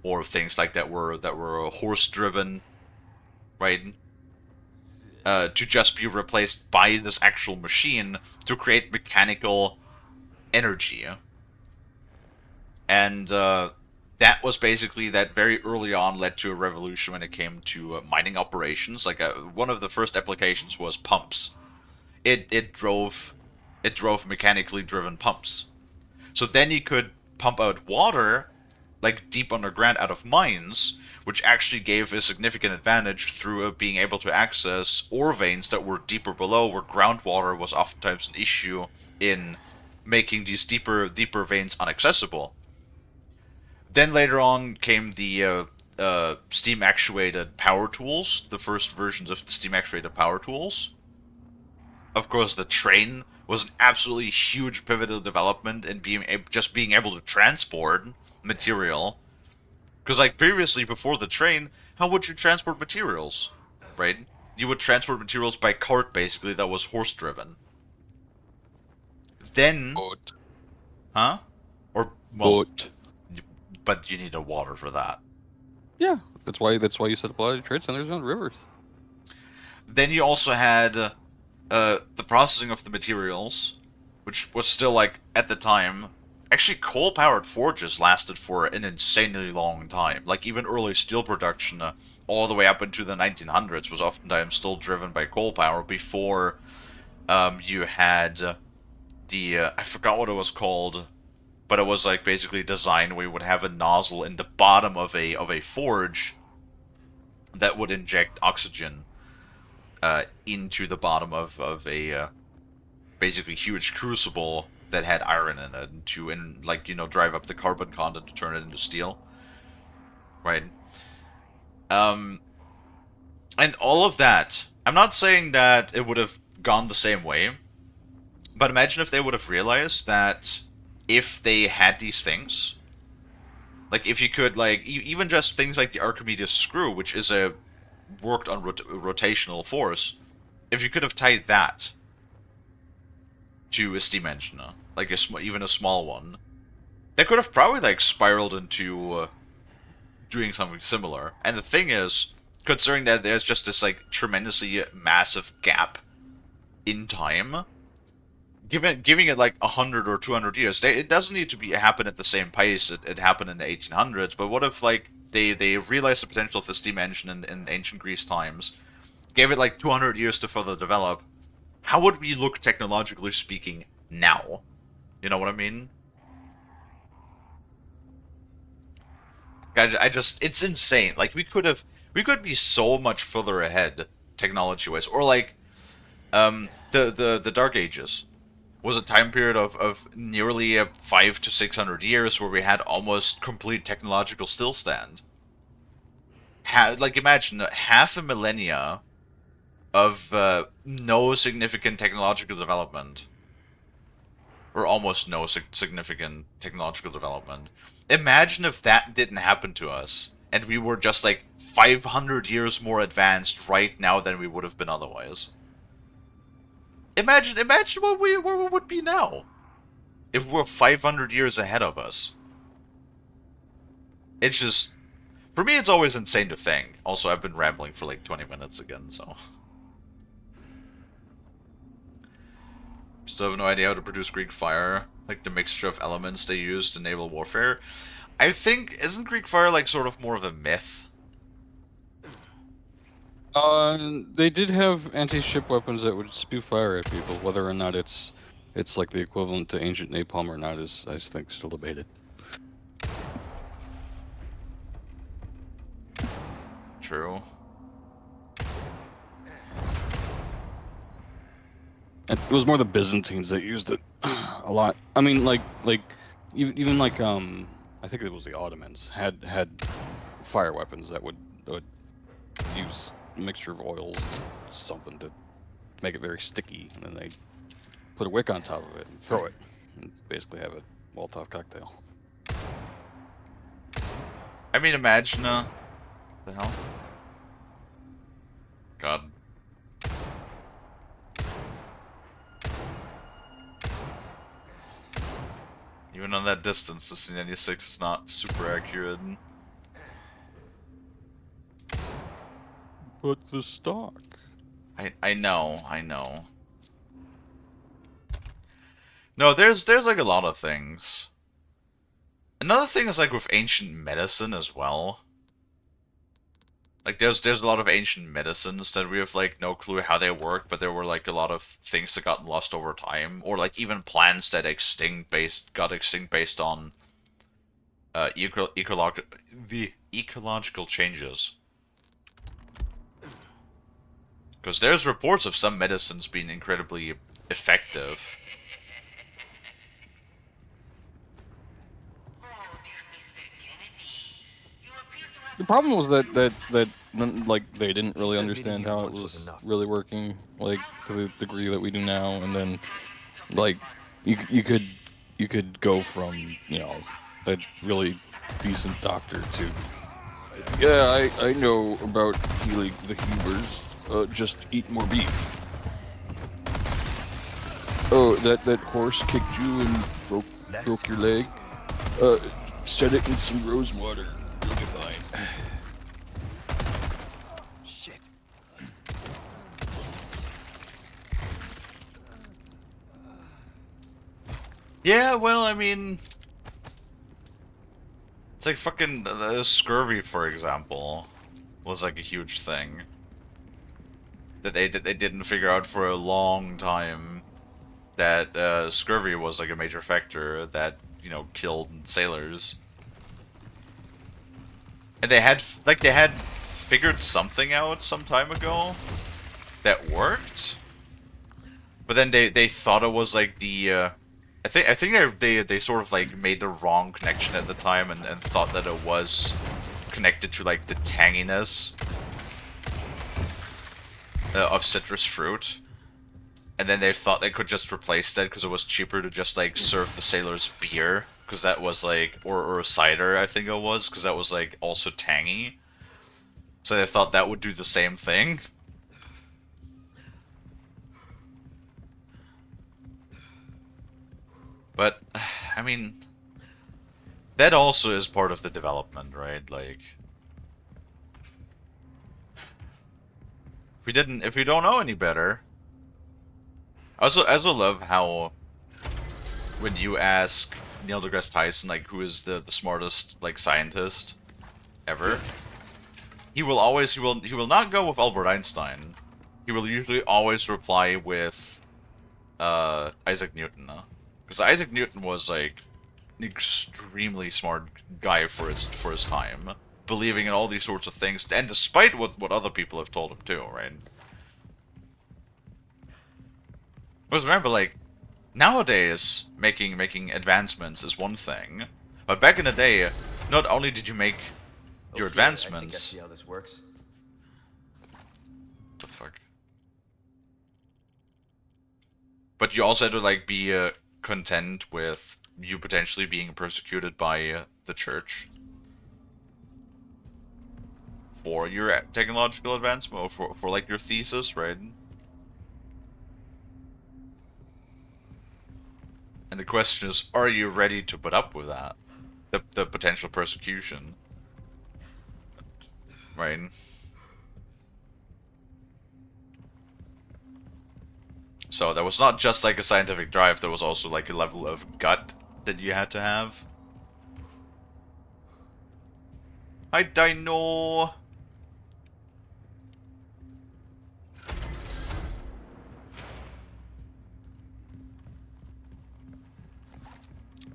or things like that were horse-driven, right? To just be replaced by this actual machine to create mechanical energy. And that was basically that very early on led to a revolution when it came to mining operations. Like one of the first applications was pumps. It drove mechanically driven pumps. So then you could pump out water like deep underground out of mines, which actually gave a significant advantage through being able to access ore veins that were deeper below, where groundwater was oftentimes an issue in making these deeper veins inaccessible. Then later on came the steam actuated power tools, the first versions of the steam actuated power tools. Of course, the train was an absolutely huge pivotal development in being able to transport material. Because like previously, before the train, how would you transport materials? Right? You would transport materials by cart, basically, that was horse driven. Then, Boat. huh? Or well, Boat. but you need a water for that. Yeah, that's why you set up a lot of trade centers on rivers. Then you also had the processing of the materials, which was still like at the time. Actually, coal-powered forges lasted for an insanely long time. Like even early steel production, all the way up into the 1900s, was oftentimes still driven by coal power. Before you had the I forgot what it was called, but it was like basically designed where you would have a nozzle in the bottom of a forge that would inject oxygen into the bottom of a basically huge crucible that had iron in it to drive up the carbon content to turn it into steel, right? Um, and all of that. I'm not saying that it would have gone the same way, but imagine if they would have realized that if they had these things, like if you could even just things like the Archimedes screw, which is a worked on rotational force, if you could have tied that to a steam engine, like even a small one, that could have probably like spiraled into doing something similar. And the thing is, considering that there's just this like tremendously massive gap in time, giving it like 100 or 200 years, it doesn't need to happen at the same pace it happened in the 1800s. But what if like they realized the potential of the steam engine in ancient Greece times, gave it like 200 years to further develop? How would we look technologically speaking now? You know what I mean? It's insane. Like we could be so much further ahead technology-wise, or like the Dark Ages was a time period of nearly 500 to 600 years where we had almost complete technological stillstand. Like imagine half a millennia of no significant technological development, or almost no significant technological development. Imagine if that didn't happen to us, and we were just like 500 years more advanced right now than we would have been otherwise. Imagine where we would be now if we're 500 years ahead of us. It's just, for me, it's always insane to think. Also, I've been rambling for like 20 minutes again, so. Still have no idea how to produce Greek fire. Like the mixture of elements they used in naval warfare. I think, isn't Greek fire like sort of more of a myth? They did have anti-ship weapons that would spew fire at people. Whether or not it's like the equivalent to ancient napalm or not is, I think, still debated. True. It was more the Byzantines that used it. a lot. I mean, even like I think it was the Ottomans had fire weapons that would use a mixture of oils, something to make it very sticky, and then they put a wick on top of it and throw it, and basically have a Molotov cocktail. I mean, imagine, the hell? God. Even on that distance, the C96 is not super accurate. But the stock. I know. No, there's like a lot of things. Another thing is like with ancient medicine as well. Like there's a lot of ancient medicines that we have like no clue how they work, but there were like a lot of things that got lost over time, or like even plants that got extinct based on the ecological changes. Because there's reports of some medicines being incredibly effective. The problem was that like they didn't really understand how it was really working, like to the degree that we do now, and then like you could go from, you know, a really decent doctor to, yeah, I know about healing the humors. Just eat more beef. Oh, that horse kicked you and broke your leg. Set it in some rose water. You'll be fine. Shit. Yeah, well, I mean, it's like fucking scurvy, for example, was like a huge thing that they didn't figure out for a long time. That scurvy was like a major factor that, you know, killed sailors. And they had figured something out some time ago that worked, but then they thought it was like the I think they sort of like made the wrong connection at the time and thought that it was connected to like the tanginess of citrus fruit. And then they thought they could just replace that because it was cheaper to just like serve the sailors beer, because that was like, or cider, I think it was, because that was like also tangy. So they thought that would do the same thing. But I mean, that also is part of the development, right? Like, if we don't know any better. I also love how when you ask Neil deGrasse Tyson like who is the smartest like scientist ever, he will not go with Albert Einstein. He will usually always reply with Isaac Newton, because Isaac Newton was like an extremely smart guy for his time, believing in all these sorts of things, and despite what other people have told him too, right? Because remember, like, nowadays, making advancements is one thing, but back in the day, not only did you make your Okay, I think I advancements... see how this works. What the fuck? But you also had to, like, be content with you potentially being persecuted by the church for your technological advancement, or for like, your thesis, right? And the question is, are you ready to put up with that? The potential persecution. Right? So there was not just like a scientific drive, there was also like a level of gut that you had to have. Hi, Dino!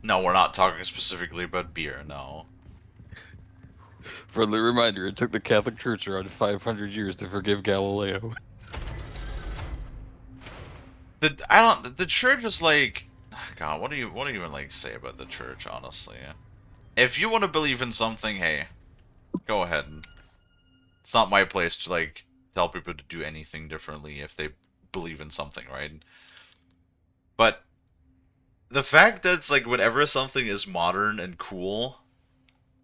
No, we're not talking specifically about beer, no. Friendly reminder, it took the Catholic Church around 500 years to forgive Galileo. The church is like... God, what do you even like say about the church? Honestly, if you want to believe in something, hey, go ahead. It's not my place to like tell people to do anything differently if they believe in something, right? But the fact that it's like whenever something is modern and cool,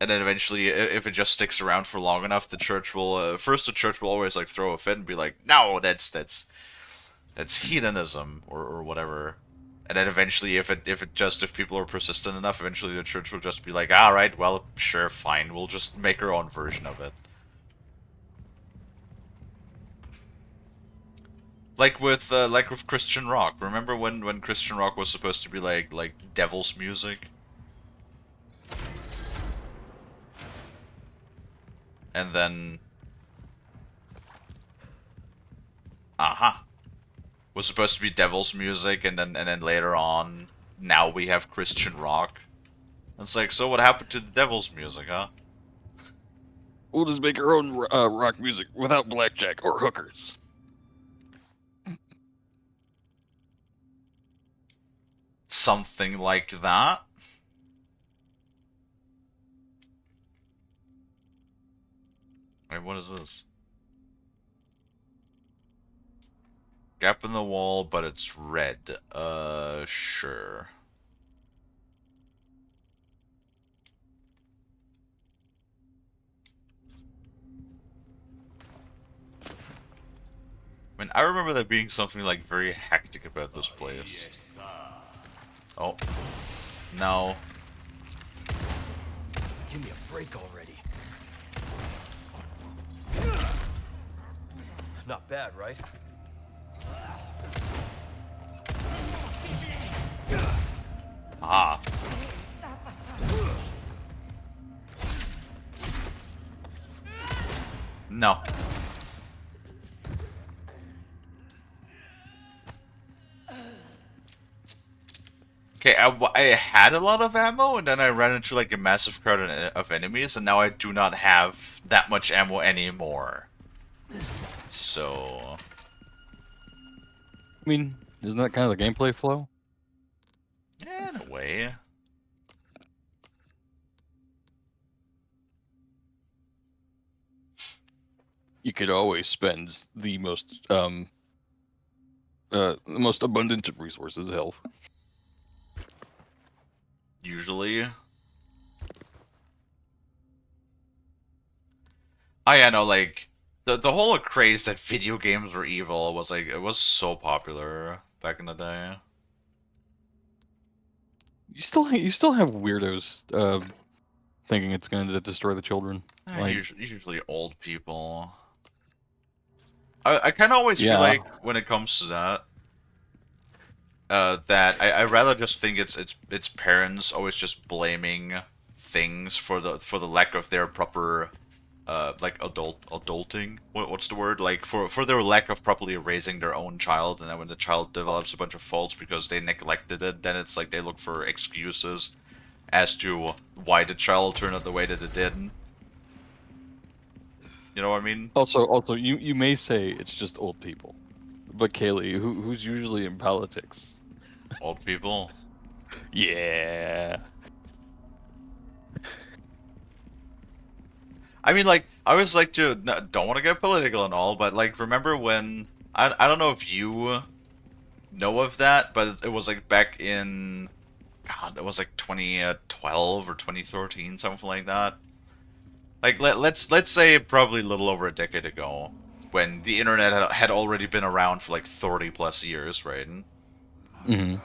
and then eventually, if it just sticks around for long enough, the church will first the church will always like throw a fit and be like, no, that's heathenism or whatever. And then eventually, if people are persistent enough, eventually the church will just be like, all right, well, sure, fine, we'll just make our own version of it. Like with Christian rock. Remember when Christian rock was supposed to be like devil's music? And then aha. Was supposed to be devil's music, and then later on now we have Christian rock. It's like, so what happened to the devil's music, huh? We'll just make our own rock music without blackjack or hookers. Something like that. Wait, what is this? Gap in the wall, but it's red. Sure. I mean, I remember there being something like very hectic about this place. Oh. No. Give me a break already. Not bad, right? Ah. No. Okay, I had a lot of ammo, and then I ran into like a massive crowd of enemies, and now I do not have that much ammo anymore. So... I mean, isn't that kind of the gameplay flow? in a way. You could always spend the most abundant of resources, health. Usually. Oh yeah, no, like the whole craze that video games were evil was like it was so popular back in the day. You still have weirdos thinking it's going to destroy the children. Like, Usually old people. I kind of always feel yeah, like when it comes to that, that I rather just think it's parents always just blaming things for the lack of their proper like adulting. What's the word? Like for their lack of properly raising their own child, and then when the child develops a bunch of faults because they neglected it, then it's like they look for excuses as to why the child turned out the way that it did. You know what I mean? Also, you may say it's just old people, but Kalie, who's usually in politics? Old people. Yeah. I mean, like, I always like to don't want to get political and all, but like, remember when I don't know if you know of that, but it was like back in God, it was like 2012 or 2013, something like that. Like, let's say probably a little over a decade ago, when the internet had already been around for like 30 plus years, right? Mm-hmm.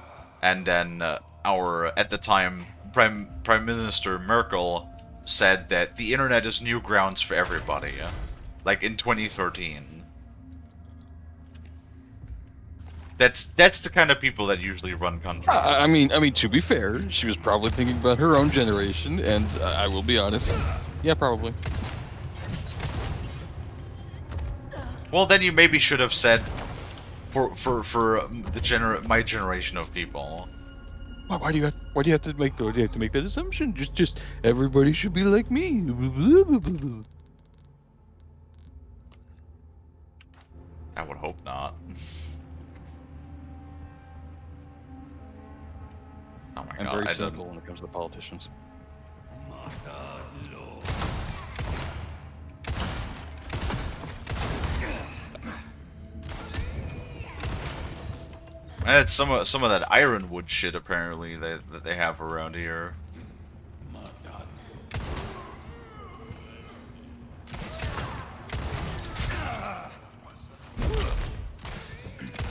And then our at the time Prime Minister Merkel said that the internet is new grounds for everybody, like in 2013. That's the kind of people that usually run countries. I mean, to be fair, she was probably thinking about her own generation, and I will be honest, yeah, probably. Well, then you maybe should have said for my generation of people. Why do you have to make that assumption? Just everybody should be like me. I would hope not. Oh my I'm god, very I cynical don't. when it comes to politicians. It's some of that ironwood shit apparently that they have around here.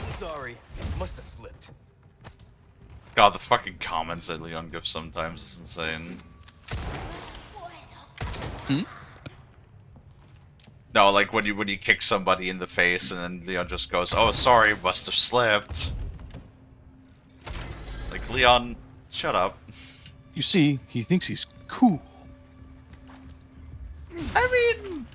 Sorry, must have slipped. God, the fucking comments that Leon gives sometimes is insane. Hmm? No, like when you kick somebody in the face and then Leon just goes, "Oh, sorry, must have slipped." Like Leon, shut up. You see, he thinks he's cool. I mean,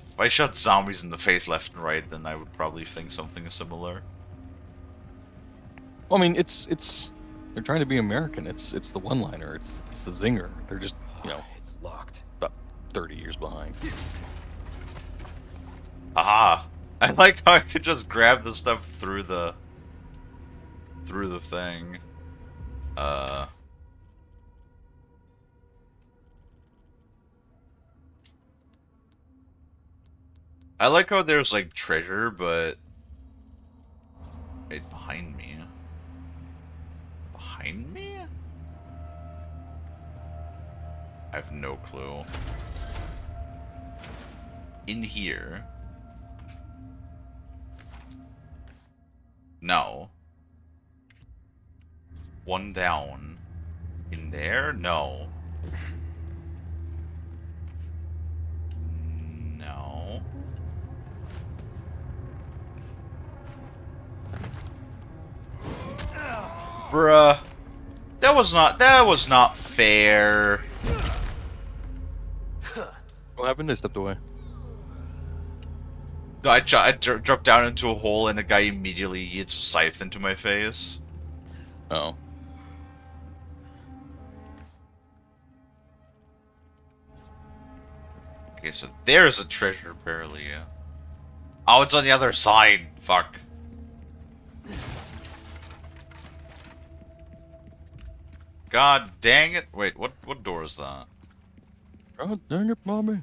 if I shot zombies in the face left and right, then I would probably think something similar. Well, I mean, they're trying to be American. It's the one-liner. It's the zinger. They're just It's locked. about 30 years behind. Aha! I like how I could just grab the stuff through the thing. I like how there's like treasure, but right behind me. Behind me? I have no clue. In here? No. One down. In there? No. No. Bruh. That was not fair. What happened? I stepped away. I dropped down into a hole and a guy immediately yeets a scythe into my face. Oh. Okay, so there's a treasure apparently, yeah. Oh, it's on the other side. Fuck. God dang it. Wait, what door is that? God dang it, mommy.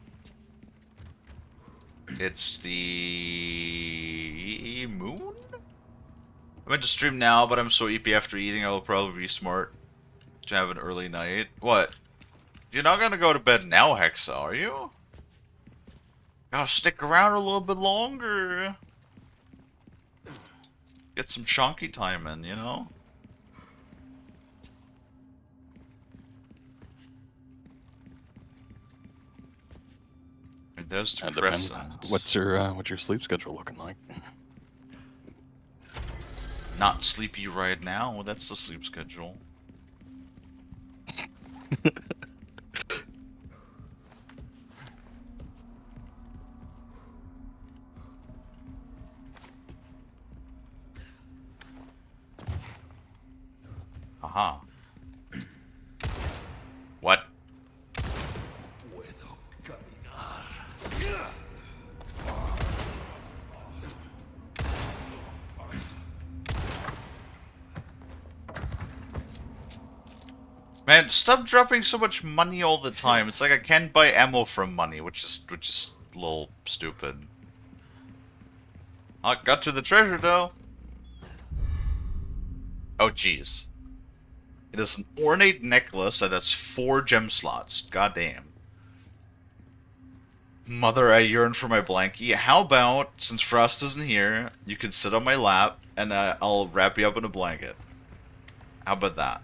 It's the moon? I meant to stream now, but I'm so EP after eating, I'll probably be smart to have an early night. What? You're not gonna go to bed now, Hexa, are you? Gotta stick around a little bit longer. Get some chunky time in, you know? It does That depends. depressant. What's your sleep schedule looking like? Not sleepy right now, that's the sleep schedule. Aha. What? Man, stop dropping so much money all the time. It's like I can't buy ammo from money, which is a little stupid. I got to the treasure though. Oh jeez. It is an ornate necklace that has 4 gem slots. Goddamn. Mother, I yearn for my blankie. How about, since Frost isn't here, you can sit on my lap and I'll wrap you up in a blanket. How about that?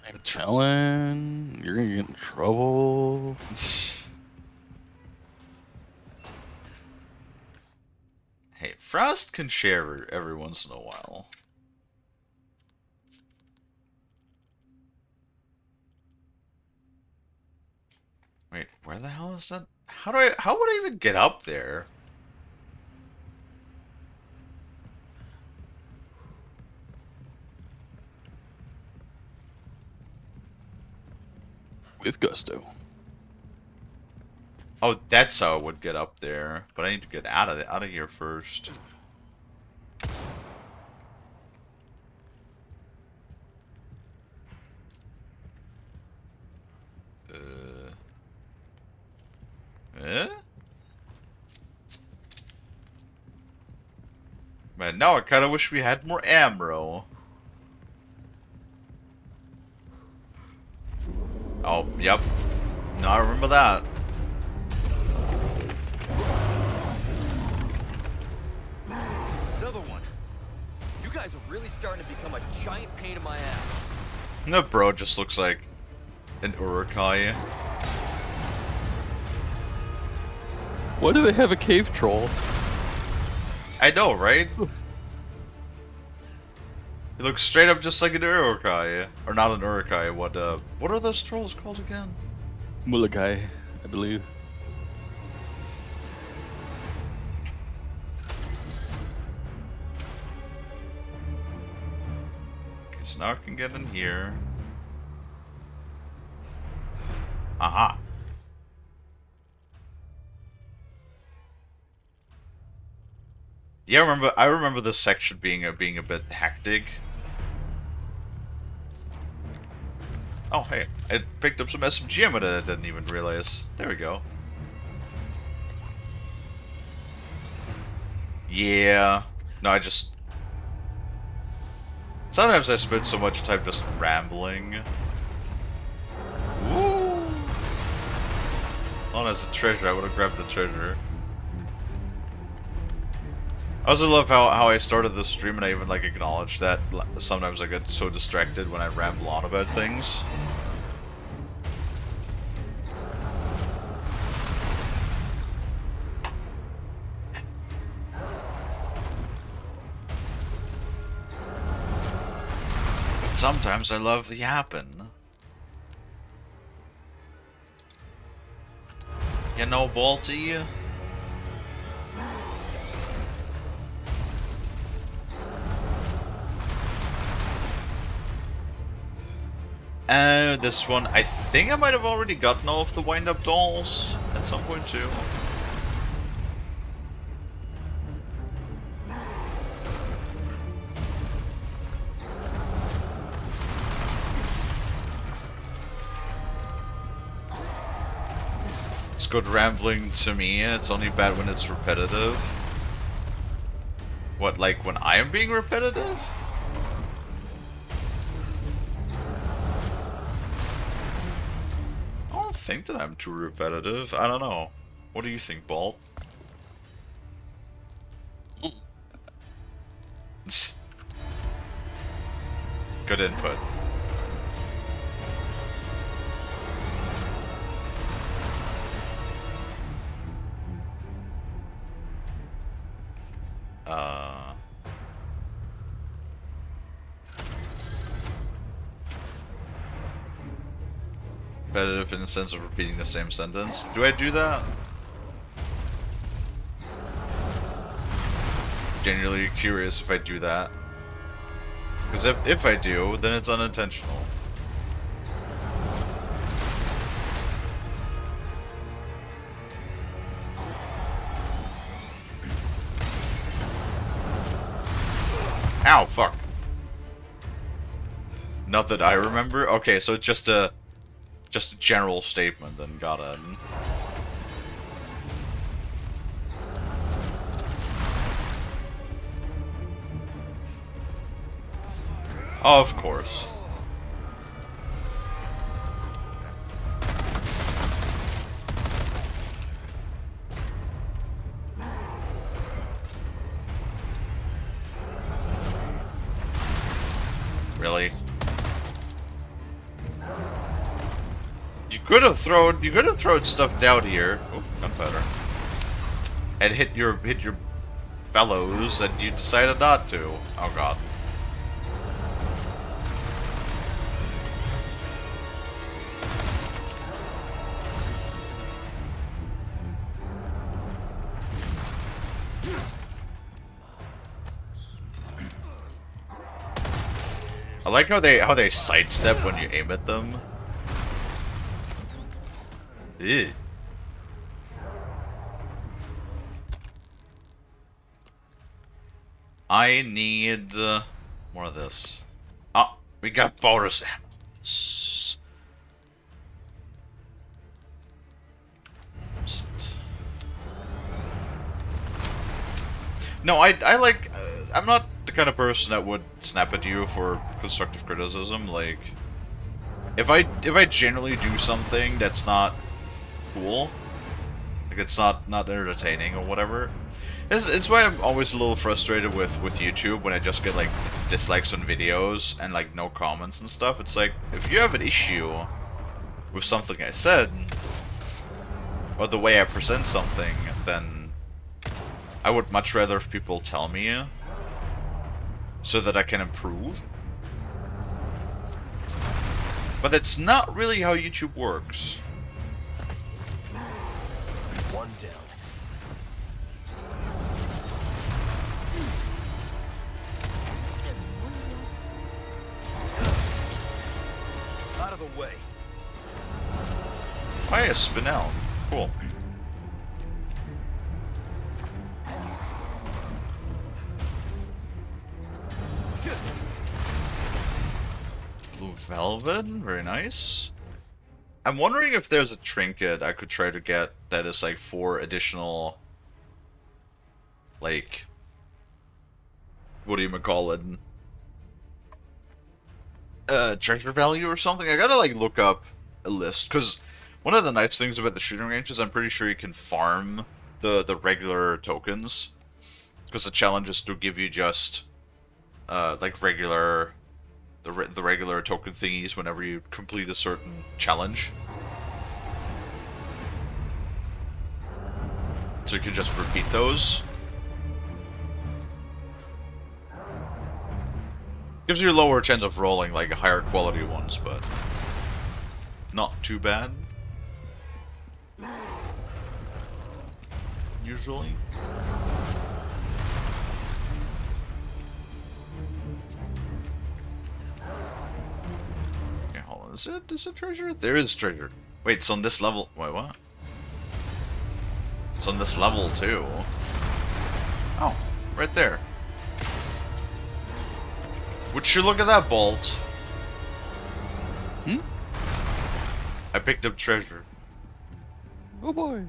I'm telling you're gonna get in trouble. Hey, Frost can share every once in a while. Wait, where the hell is that? How would I even get up there? With gusto. Oh, that's how it would get up there. But I need to get out of here first. Eh? Man, now I kind of wish we had more ammo. Oh, yep. No, I remember that. Another one. You guys are really starting to become a giant pain in my ass. The bro just looks like an Urukai. Why do they have a cave troll? I know, right? He looks straight up just like an Urukai. Or not an Urukai, what are those trolls called again? Mulakai, I believe. Okay, so now I can get in here. Aha. Yeah, I remember this section being a bit hectic. Oh, hey, I picked up some SMG ammo that I didn't even realize. There we go. Yeah. No, I just... Sometimes I spend so much time just rambling. Woo! Oh, there's a treasure. I would have grabbed the treasure. I also love how I started the stream and I even like acknowledged that sometimes I get so distracted when I ramble on about things. But sometimes I love yapping. You know, Balti? This one, I think I might have already gotten all of the wind-up dolls at some point too. It's good rambling to me, it's only bad when it's repetitive. What, like when I am being repetitive? I don't think that I'm too repetitive. I don't know. What do you think, Balt? Good input. Repetitive in the sense of repeating the same sentence. Do I do that? Genuinely curious if I do that. Because if I do, then it's unintentional. Ow, fuck. Not that I remember. Okay, so it's just a general statement, then got it. Oh, of course. Really? You could have thrown stuff down here. Oh, gunpowder. And hit your fellows, and you decided not to. Oh god. I like how they sidestep when you aim at them. Ew. I need more of this. Oh, we got bonus ammo. No, I like. I'm not the kind of person that would snap at you for constructive criticism. Like, if I generally do something that's not cool, like it's not entertaining or whatever, it's why I'm always a little frustrated with YouTube when I just get like dislikes on videos and like no comments and stuff. It's like, if you have an issue with something I said or the way I present something, then I would much rather if people tell me so that I can improve. But that's not really how YouTube works. One down. Out of the way. Why a spinel? Cool. Blue velvet, very nice. I'm wondering if there's a trinket I could try to get that is like 4 additional, like, what do you call it? Treasure value or something. I gotta like look up a list, because one of the nice things about the shooting range is I'm pretty sure you can farm the regular tokens, because the challenge is to give you just like regular the regular token thingies whenever you complete a certain challenge. So you can just repeat those. Gives you a lower chance of rolling like higher quality ones, but not too bad. Usually. Okay, hold on. Is it treasure? There is treasure. Wait, it's on this level. Wait, what? It's on this level too. Oh, right there. Would you look at that bolt? Hmm? I picked up treasure. Oh boy.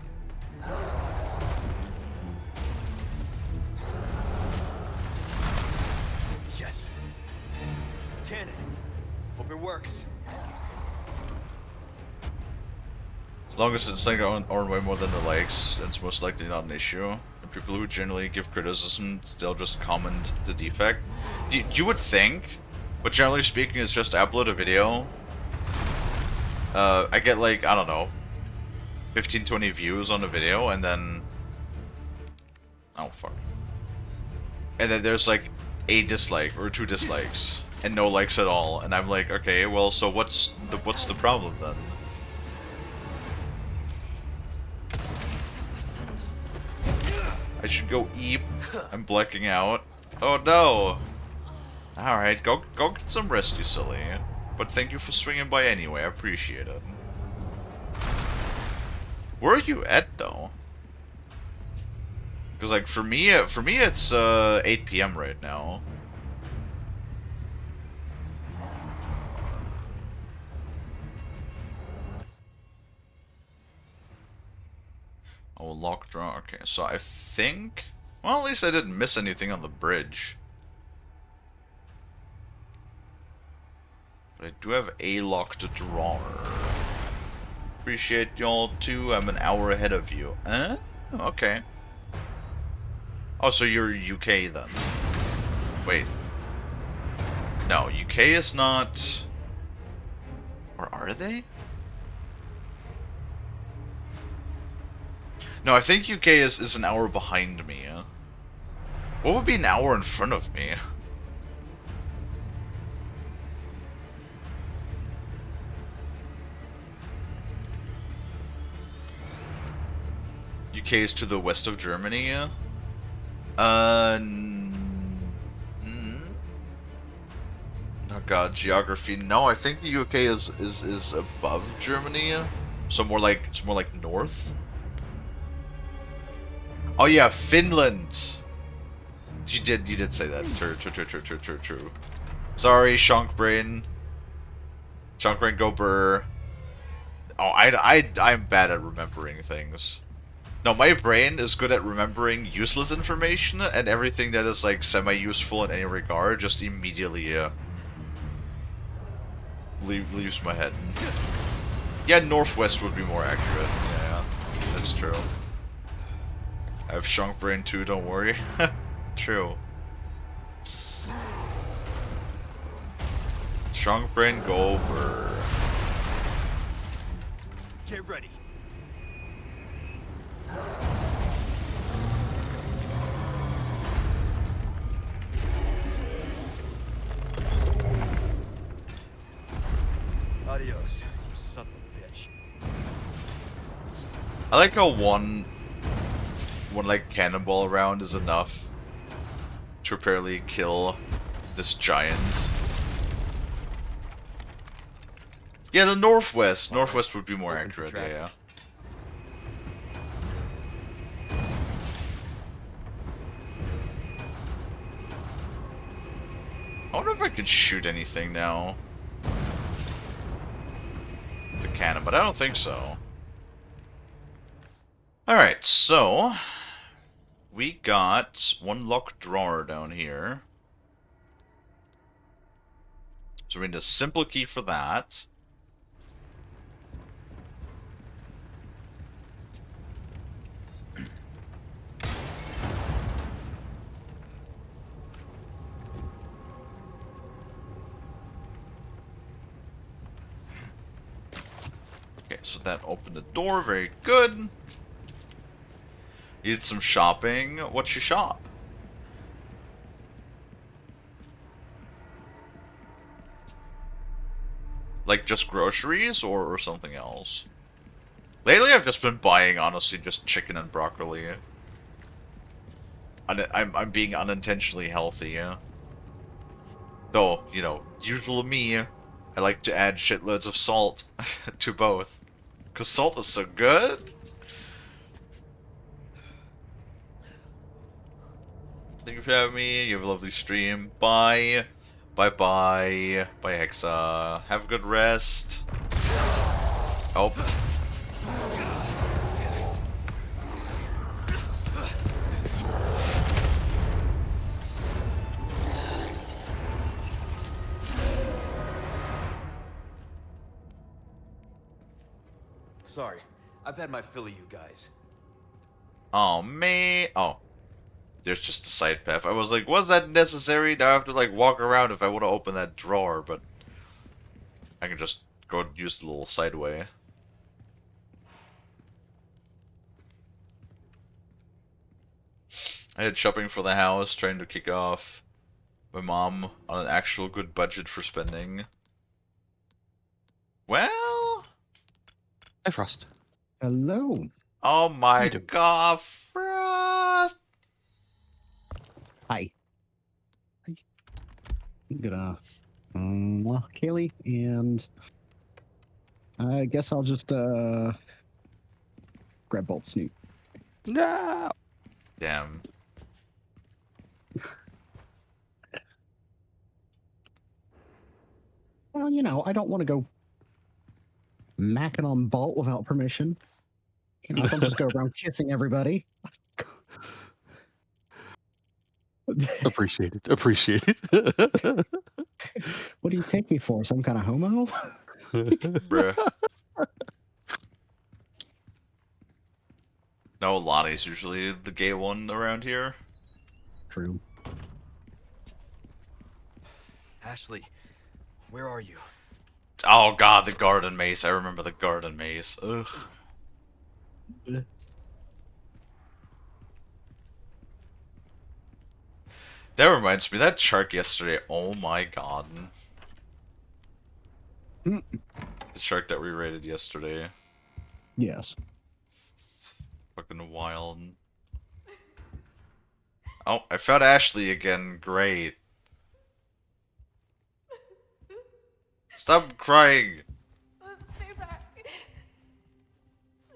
Yes. Cannon. Hope it works. As long as it's like on way more than the likes, it's most likely not an issue. And people who generally give criticism still just comment the defect. You would think, but generally speaking, it's just upload a video. I get like, I don't know, 15-20 views on the video, and then... Oh, fuck. And then there's like a dislike or 2 dislikes, and no likes at all. And I'm like, okay, well, so what's the problem then? I should go eat. I'm blacking out. Oh no! Alright, go get some rest, you silly. But thank you for swinging by anyway, I appreciate it. Where are you at, though? Because, like, for me it's 8 PM right now. Oh, lock draw. Okay, so I think... Well, at least I didn't miss anything on the bridge. But I do have a locked drawer. Appreciate y'all too. I'm an hour ahead of you. Okay. Oh, so you're UK then. Wait. No, UK is not... Or are they? No, I think UK is an hour behind me. What would be an hour in front of me? UK is to the west of Germany. Oh god, geography. No, I think the UK is above Germany. So it's more like north. Oh yeah, Finland. You did say that. True. Sorry, Shunk Brain. Shunk Brain, go burr. Oh, I'm bad at remembering things. No, my brain is good at remembering useless information, and everything that is, like, semi-useful in any regard just immediately, leaves my head. Yeah, Northwest would be more accurate. Yeah, that's true. I have Shunk Brain too, don't worry. True. Shunk Brain, go over. Get ready. Adios, you son of a bitch. I like how one like cannonball round is enough to apparently kill this giant. Yeah, the Northwest. Northwest would be more Open for accurate, yeah. traffic. I wonder if I can shoot anything now. The cannon, but I don't think so. Alright, so we got one locked drawer down here. So we need a simple key for that. Okay, so that opened the door, very good. You did some shopping. What's your shop? Like just groceries or something else? Lately I've just been buying, honestly, just chicken and broccoli. I'm being unintentionally healthy, yeah. Though, you know, usual me, I like to add shitloads of salt to both. Because salt is so good. Thank you for having me. You have a lovely stream. Bye. Bye-bye. Bye, Hexa. Have a good rest. Oh. Sorry, I've had my fill of you guys. Oh, man. Oh. There's just a side path. I was like, was that necessary? Now I have to, like, walk around if I want to open that drawer, but I can just go use the little sideway. I did shopping for the house, trying to kick off my mom on an actual good budget for spending. Well... Hi, Frost. Hello. Oh my you doing? god, Frost! Hi. I'm gonna unlock Kalie, and I guess I'll just grab Bolt Snoot. No. Damn. Well, you know, I don't want to go macking on Bolt without permission. You know, I don't just go around kissing everybody. Appreciate it. Appreciate it. What do you take me for? Some kind of homo? Bruh. No, Lonnie's usually the gay one around here. True. Ashley, where are you? Oh god, the garden maze. I remember the garden maze. Ugh. That reminds me, that shark yesterday, oh my god. Mm. The shark that we raided yesterday. Yes. It's fucking wild. Oh, I found Ashley again. Great. Stop crying. Let's stay back.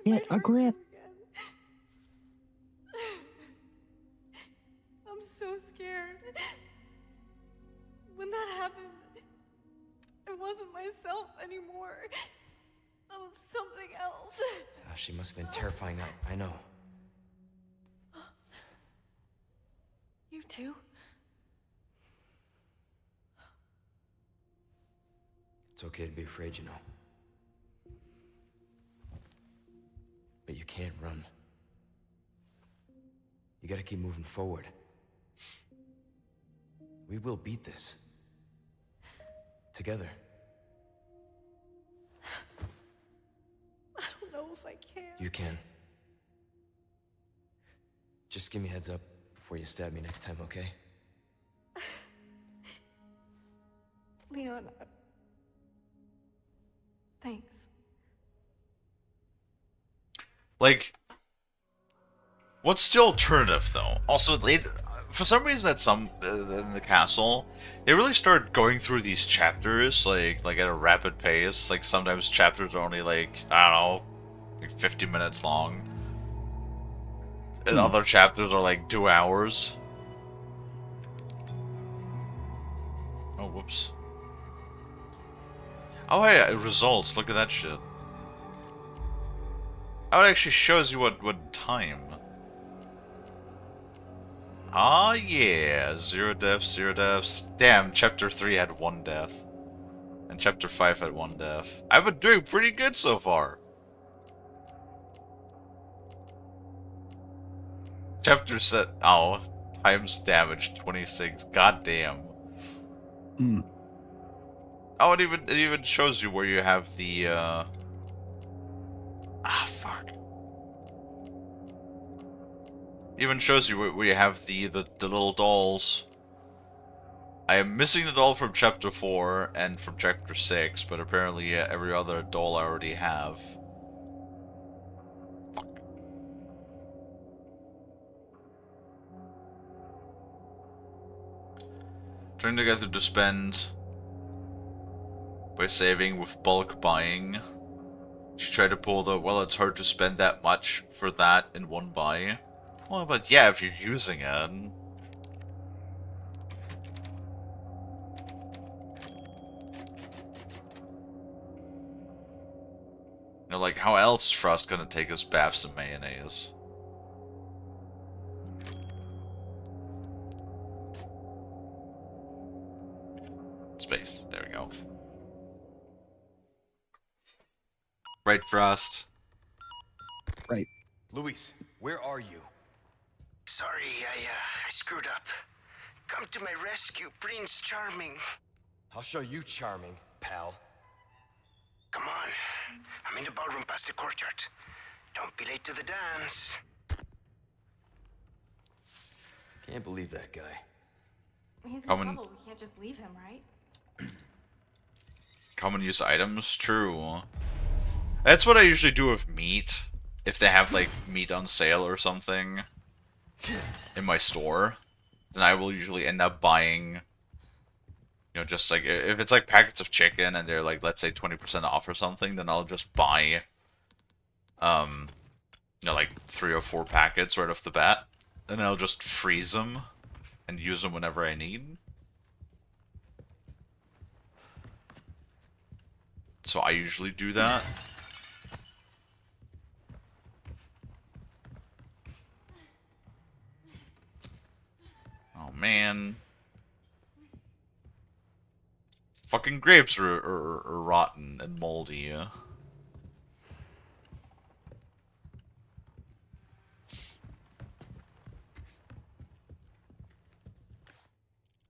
Yeah, a grip. I'm so scared. that happened, I wasn't myself anymore. I was something else. She must have been terrifying. I know. You too? It's okay to be afraid, you know. But you can't run. You gotta keep moving forward. We will beat this. Together. I don't know if I can. You can. Just give me a heads up before you stab me next time, okay? Leon, thanks. Like, what's the alternative, though? Also, for some reason at some in the castle, they really started going through these chapters like at a rapid pace. Like sometimes chapters are only like, I don't know, like 50 minutes long, and other chapters are like 2 hours. Oh, whoops. Oh yeah, results. Look at that shit. Oh, it actually shows you what time. Ah, yeah. 0 deaths, 0 deaths. Damn, Chapter 3 had 1 death. And Chapter 5 had 1 death. I've been doing pretty good so far. Chapter set. Oh, times damage 26. God damn. Hmm. Oh, it even shows you where you have the, fuck. Even shows you where you have the little dolls. I am missing the doll from Chapter 4 and from Chapter 6, but apparently every other doll I already have. Fuck. Trying to get through to spend by saving with bulk buying. She tried to pull the, well, it's hard to spend that much for that in one buy. Well, but yeah, if you're using it. You know, like, how else is Frost gonna take his baths in mayonnaise? Space. There we go. Right, Frost? Right. Luis, where are you? Sorry, I screwed up. Come to my rescue, Prince Charming. I'll show you charming, pal. Come on. I'm in the ballroom past the courtyard. Don't be late to the dance. Can't believe that guy. He's in Common- trouble. We can't just leave him, right? Common use items? True. That's what I usually do with meat. If they have, like, meat on sale or something in my store, then I will usually end up buying, you know, just like, if it's like packets of chicken and they're like, let's say 20% off or something, then I'll just buy, you know, like 3 or 4 packets right off the bat, and I'll just freeze them and use them whenever I need. So I usually do that. Oh man. Fucking grapes are rotten and moldy.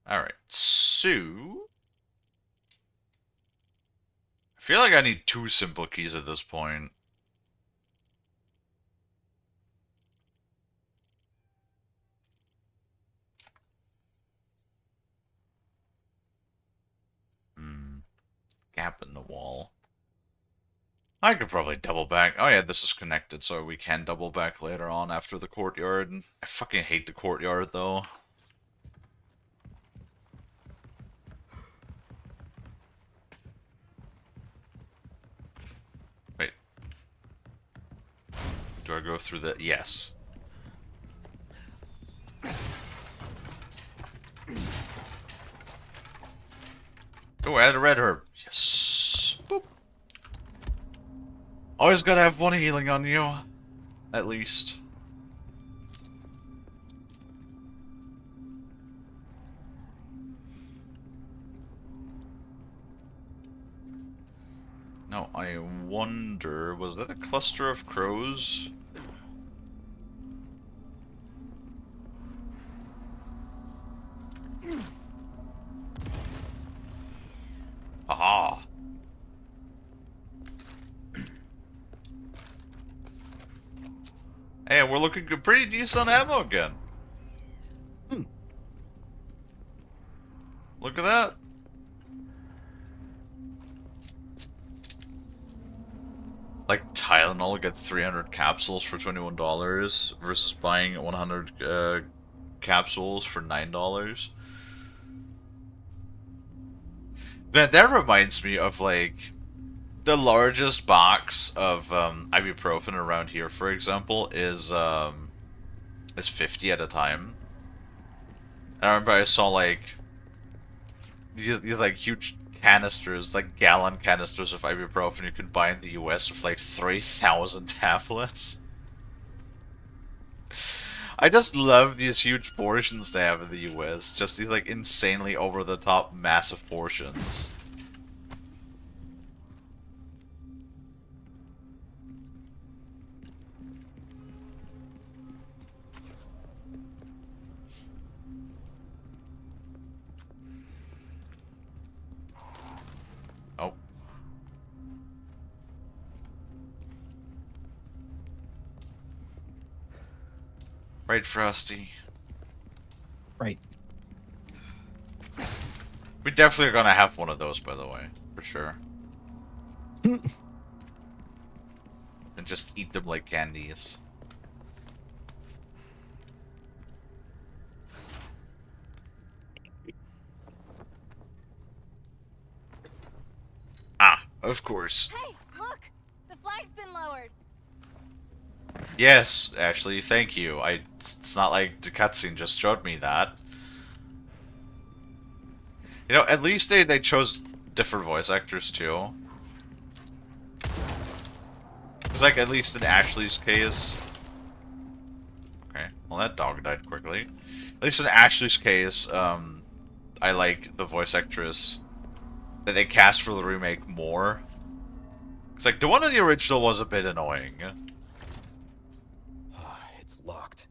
Alright, so... I feel like I need 2 simple keys at this point. Gap in the wall. I could probably double back. Oh yeah, this is connected, so we can double back later on after the courtyard. I fucking hate the courtyard, though. Wait. Do I go through the... Yes. Oh, I had a red herb. Yes. Boop. Always gotta have one healing on you. At least. Now, I wonder, was that a cluster of crows? Aha! Hey, we're looking good, pretty decent on ammo again. Look at that. Like Tylenol, get 300 capsules for $21 versus buying 100 capsules for $9. Man, that reminds me of like the largest box of ibuprofen around here, for example, is 50 at a time. I remember I saw like these like huge canisters, like gallon canisters of ibuprofen you can buy in the US with like 3,000 tablets. I just love these huge portions they have in the US. Just these like insanely over the top massive portions. Oh. Right, Frosty. Right. We definitely are gonna have one of those, by the way. For sure. And just eat them like candies. Ah, of course. Hey, look! The flag's been lowered. Yes, Ashley, thank you. It's not like the cutscene just showed me that. You know, at least they chose different voice actors too. It's like at least in Ashley's case. Okay, well that dog died quickly. At least in Ashley's case, I like the voice actress that they cast for the remake more. It's like the one in the original was a bit annoying. It's locked.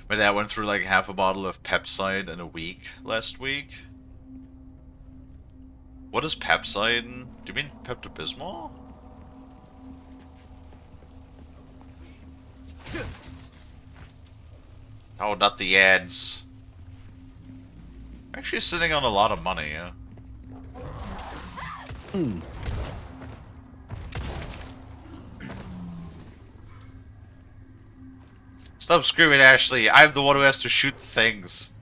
My dad went through like half a bottle of Pepside in a week last week. What is Pepside? Do you mean Pepto-Bismol? Oh, not the ads. Actually sitting on a lot of money, yeah. Stop screaming, Ashley. I'm the one who has to shoot things.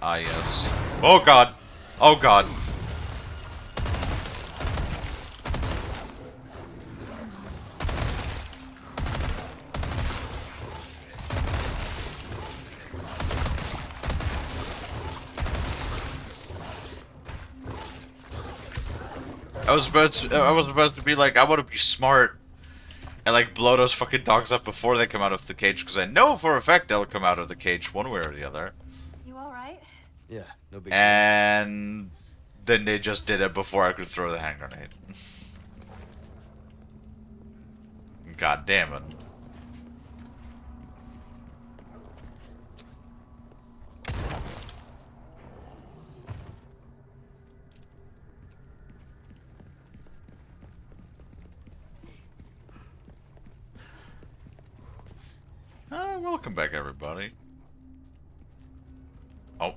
Ah, yes. Oh, God. Oh, God. I was about to be like, I want to be smart and like blow those fucking dogs up before they come out of the cage, because I know for a fact they'll come out of the cage one way or the other. You alright? Yeah, no big deal. And then they just did it before I could throw the hand grenade. God damn it. Welcome back, everybody. Oh.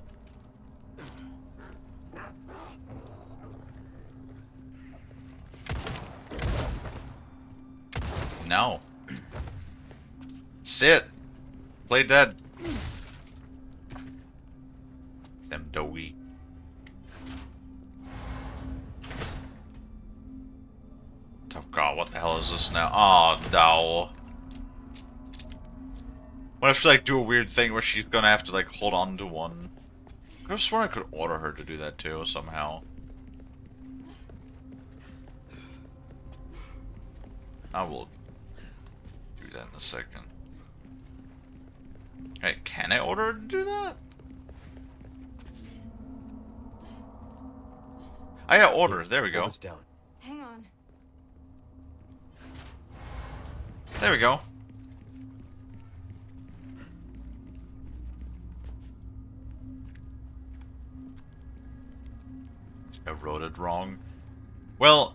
No. Sit. Play dead. Them doughy. what the hell is this now? Oh, no. What if she, like, do a weird thing where she's gonna have to, like, hold on to one? I was sworn I could order her to do that, too, somehow. I will do that in a second. Hey, can I order her to do that? Oh yeah, order. There we go. Hold this down. Hang on. There we go. I wrote it wrong. Well,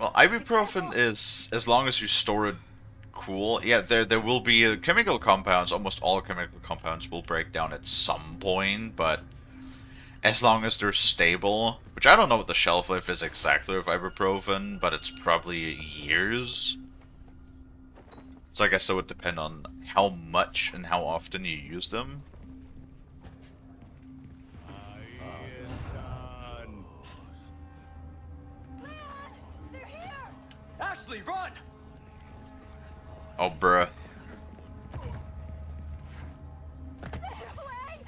ibuprofen is, as long as you store it cool. Yeah, there will be chemical compounds. Almost all chemical compounds will break down at some point, but as long as they're stable, which I don't know what the shelf life is exactly of ibuprofen, but it's probably years. So I guess it would depend on how much and how often you use them. They're here! Ashley, run! Oh, bruh. Get away!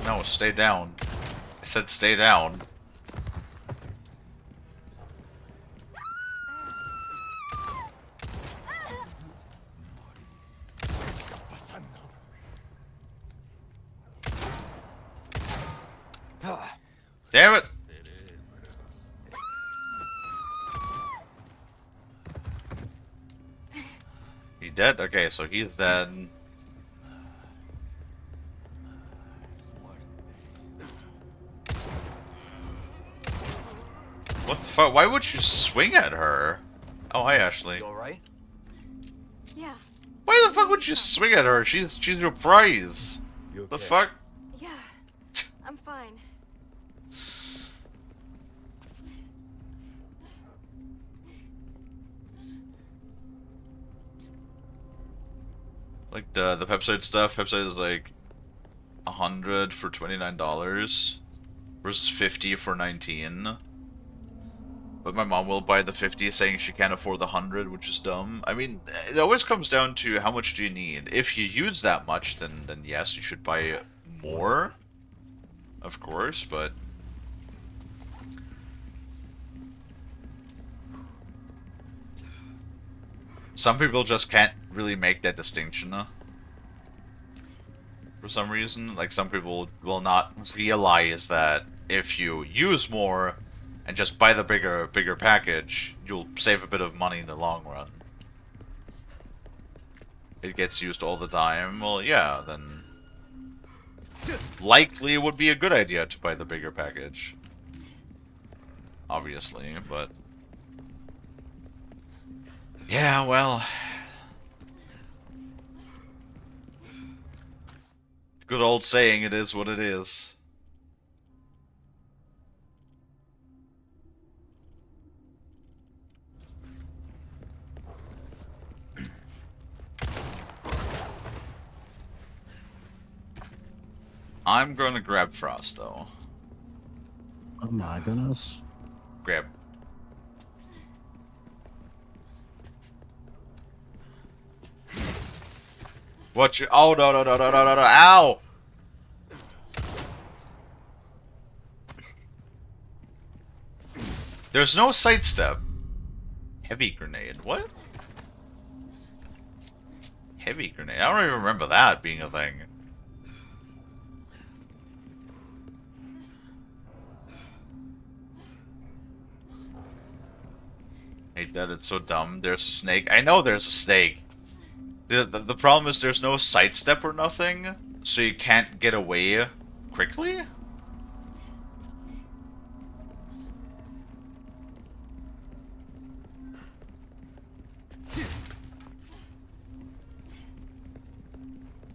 No, stay down. I said stay down. Damn it! He dead? Okay, so he's dead. What the fuck? Why would you swing at her? Oh, hi, Ashley. You alright? Yeah, Why the fuck would you swing at her? She's your prize. You The okay? fuck? yeah. I'm fine. Like the Pepside stuff. Pepside is like 100 for $29 versus 50 for 19. But my mom will buy the 50, saying she can't afford the 100, which is dumb. I mean, it always comes down to how much do you need. If you use that much, then yes, you should buy more. Of course, but some people just can't really make that distinction. For some reason, like some people will not realize that if you use more and just buy the bigger package, you'll save a bit of money in the long run. It gets used all the time. Well, yeah, then likely it would be a good idea to buy the bigger package. Obviously, but yeah, well, good old saying, it is what it is. I'm gonna grab Frost, though. Oh my goodness. Grab. What you... Oh, no, no, no, no, no, no, no. Ow! There's no sidestep. Heavy grenade. What? Heavy grenade. I don't even remember that being a thing. I hate that it's so dumb. There's a snake. I know there's a snake. The problem is there's no sidestep or nothing, so you can't get away quickly?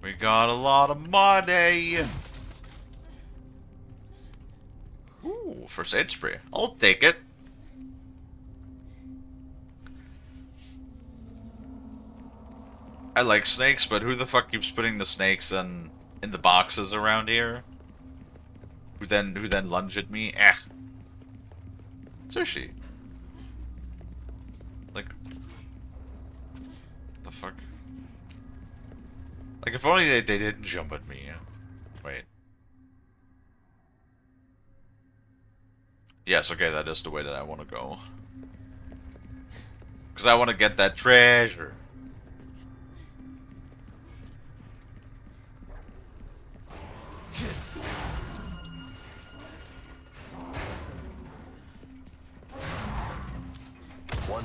We got a lot of money! Ooh, first aid spray. I'll take it. I like snakes, but who the fuck keeps putting the snakes in the boxes around here? Who then lunge at me? Eh. Sushi. Like, the fuck? Like, if only they didn't jump at me. Wait. Yes, okay, that is the way that I want to go. Because I want to get that treasure. One.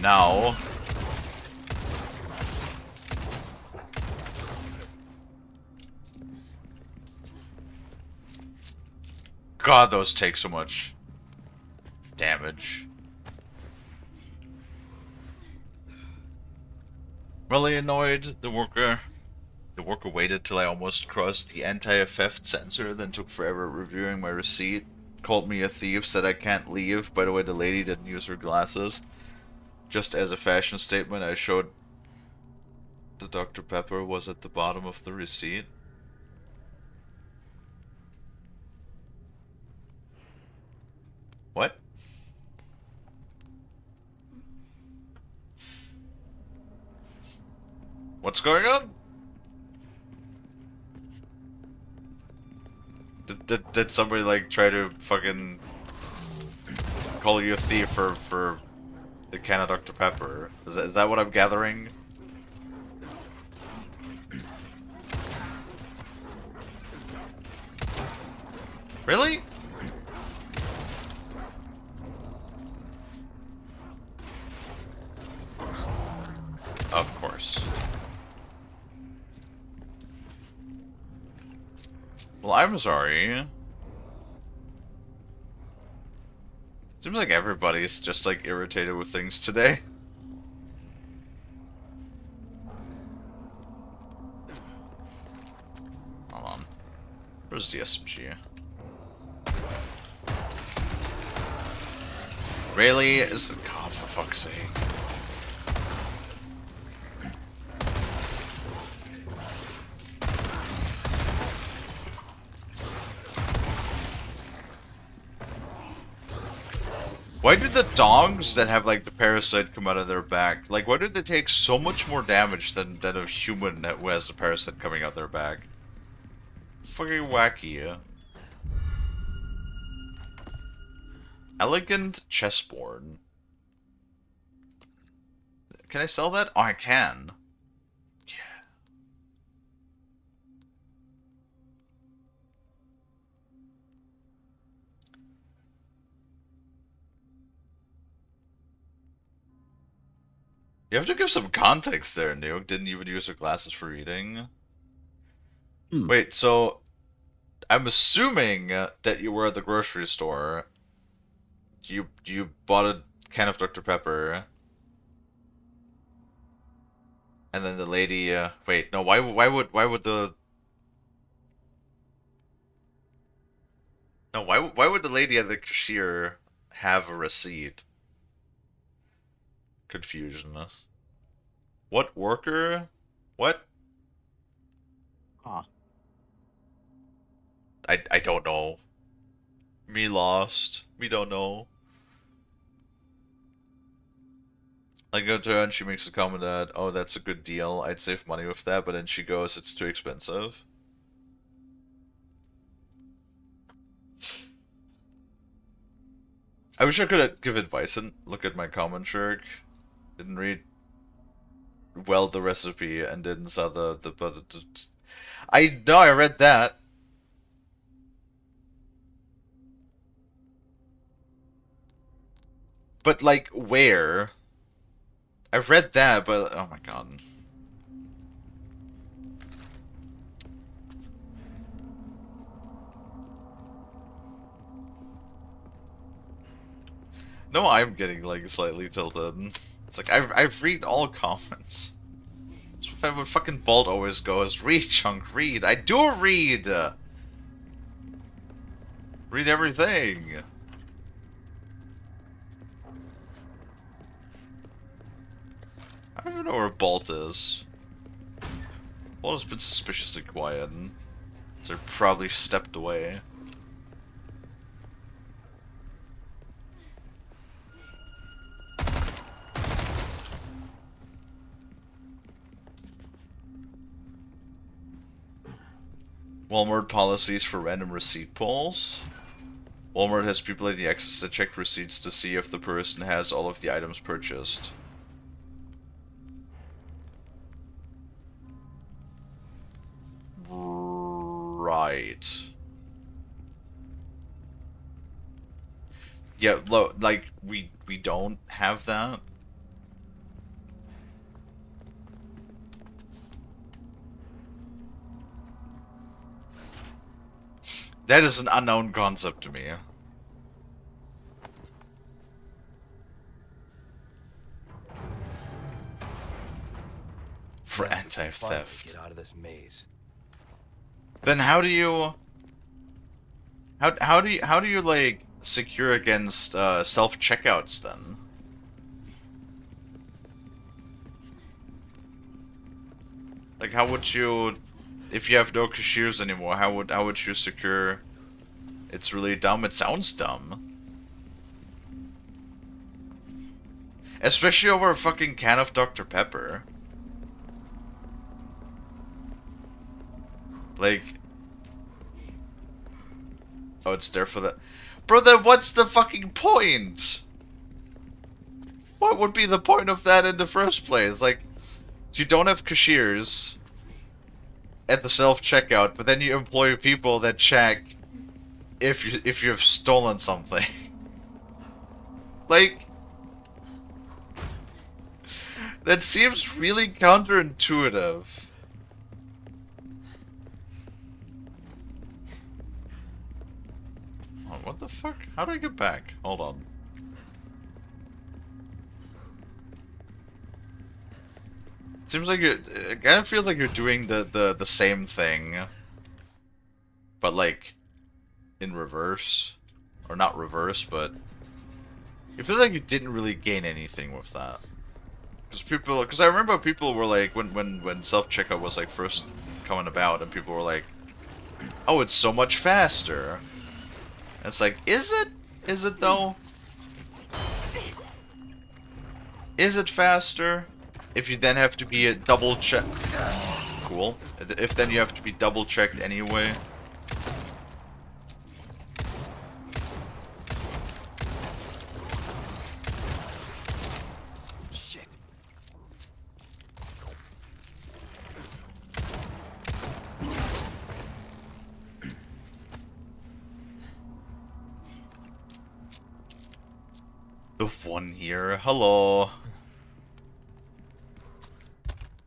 Now. God, those take so much damage. Really annoyed, the worker waited till I almost crossed the anti-theft sensor, then took forever reviewing my receipt. Called me a thief, said I can't leave. By the way, the lady didn't use her glasses. Just as a fashion statement, I showed the Dr. Pepper was at the bottom of the receipt. What? What's going on? Did somebody like try to fucking call you a thief for the can of Dr. Pepper? Is that what I'm gathering? Really? Of course. Well, I'm sorry. Seems like everybody's just like irritated with things today. Hold on. Where's the SMG? Really? Is God, for fuck's sake. Why do the dogs that have like the parasite come out of their back? Like, why did they take so much more damage than a human who has the parasite coming out their back? Fucking wacky. Elegant chessboard. Can I sell that? Oh, I can. Yeah. You have to give some context there, Nuke. Didn't even use her glasses for reading. Wait, so I'm assuming that you were at the grocery store. You bought a can of Dr. Pepper. And then the lady, wait, no, why would the... No, why would the lady at the cashier have a receipt? Confusion. What worker? What? Ah. I don't know. Me lost. Me don't know. I go to her and she makes a comment that, oh, that's a good deal. I'd save money with that, but then she goes, it's too expensive. I wish I could give advice and look at my comment, Shirk. Didn't read well the recipe and didn't saw the I know I read that. But like where? I've read that, but oh my god. No, I'm getting like slightly tilted. It's like I've read all comments. That's what fucking Bolt always goes. Read, Chunk, read. I do read. Read everything. I don't even know where Bolt is. Bolt has been suspiciously quiet. So they're probably stepped away. Walmart policies for random receipt pulls. Walmart has people at the access to check receipts to see if the person has all of the items purchased. Right. Yeah, like we don't have that. That is an unknown concept to me. For Finally anti-theft. get out of this maze. Then how do you like secure against self checkouts then? Like how would you, if you have no cashiers anymore, how would you secure? It's really dumb. It sounds dumb. Especially over a fucking can of Dr. Pepper. Like, oh, it's there for the... Bro, then what's the fucking point? What would be the point of that in the first place? Like, you don't have cashiers at the self-checkout, but then you employ people that check if you've stolen something. Like, that seems really counterintuitive. Oh, what the fuck? How do I get back? Hold on. Seems like it kind of feels like you're doing the same thing, but like in reverse, or not reverse, but it feels like you didn't really gain anything with that. Because I remember people were like, when self checkout was like first coming about, and people were like, "Oh, it's so much faster." And it's like, is it? Is it though? Is it faster? If you then have to be a double check, cool. If then you have to be double checked anyway. Shit. The one here, hello.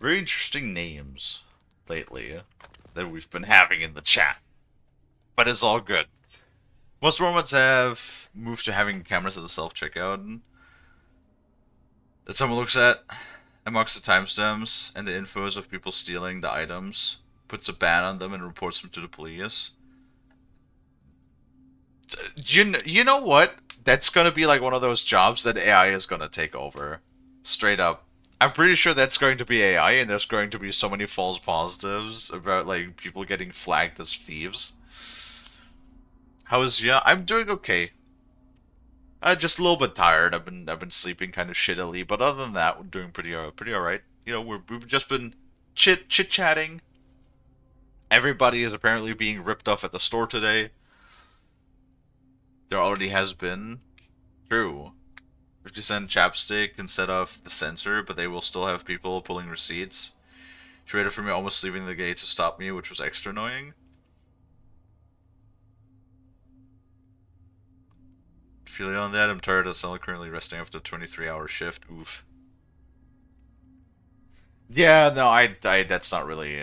Very interesting names lately that we've been having in the chat. But it's all good. Most robots have moved to having cameras at the self-checkout that someone looks at amongst the timestamps and the infos of people stealing the items, puts a ban on them and reports them to the police. You know what? That's gonna be like one of those jobs that AI is gonna take over. Straight up. I'm pretty sure that's going to be AI, and there's going to be so many false positives about like people getting flagged as thieves. Yeah? I'm doing okay. Just a little bit tired. I've been sleeping kind of shittily, but other than that, we're doing pretty alright. You know, we've just been chit chatting. Everybody is apparently being ripped off at the store today. There already has been. True. 50-cent chapstick instead of the sensor, but they will still have people pulling receipts. She waited for me almost leaving the gate to stop me, which was extra annoying. Feeling on that, I'm tired of selling, currently resting after a 23-hour shift. Oof. Yeah, no, I that's not really...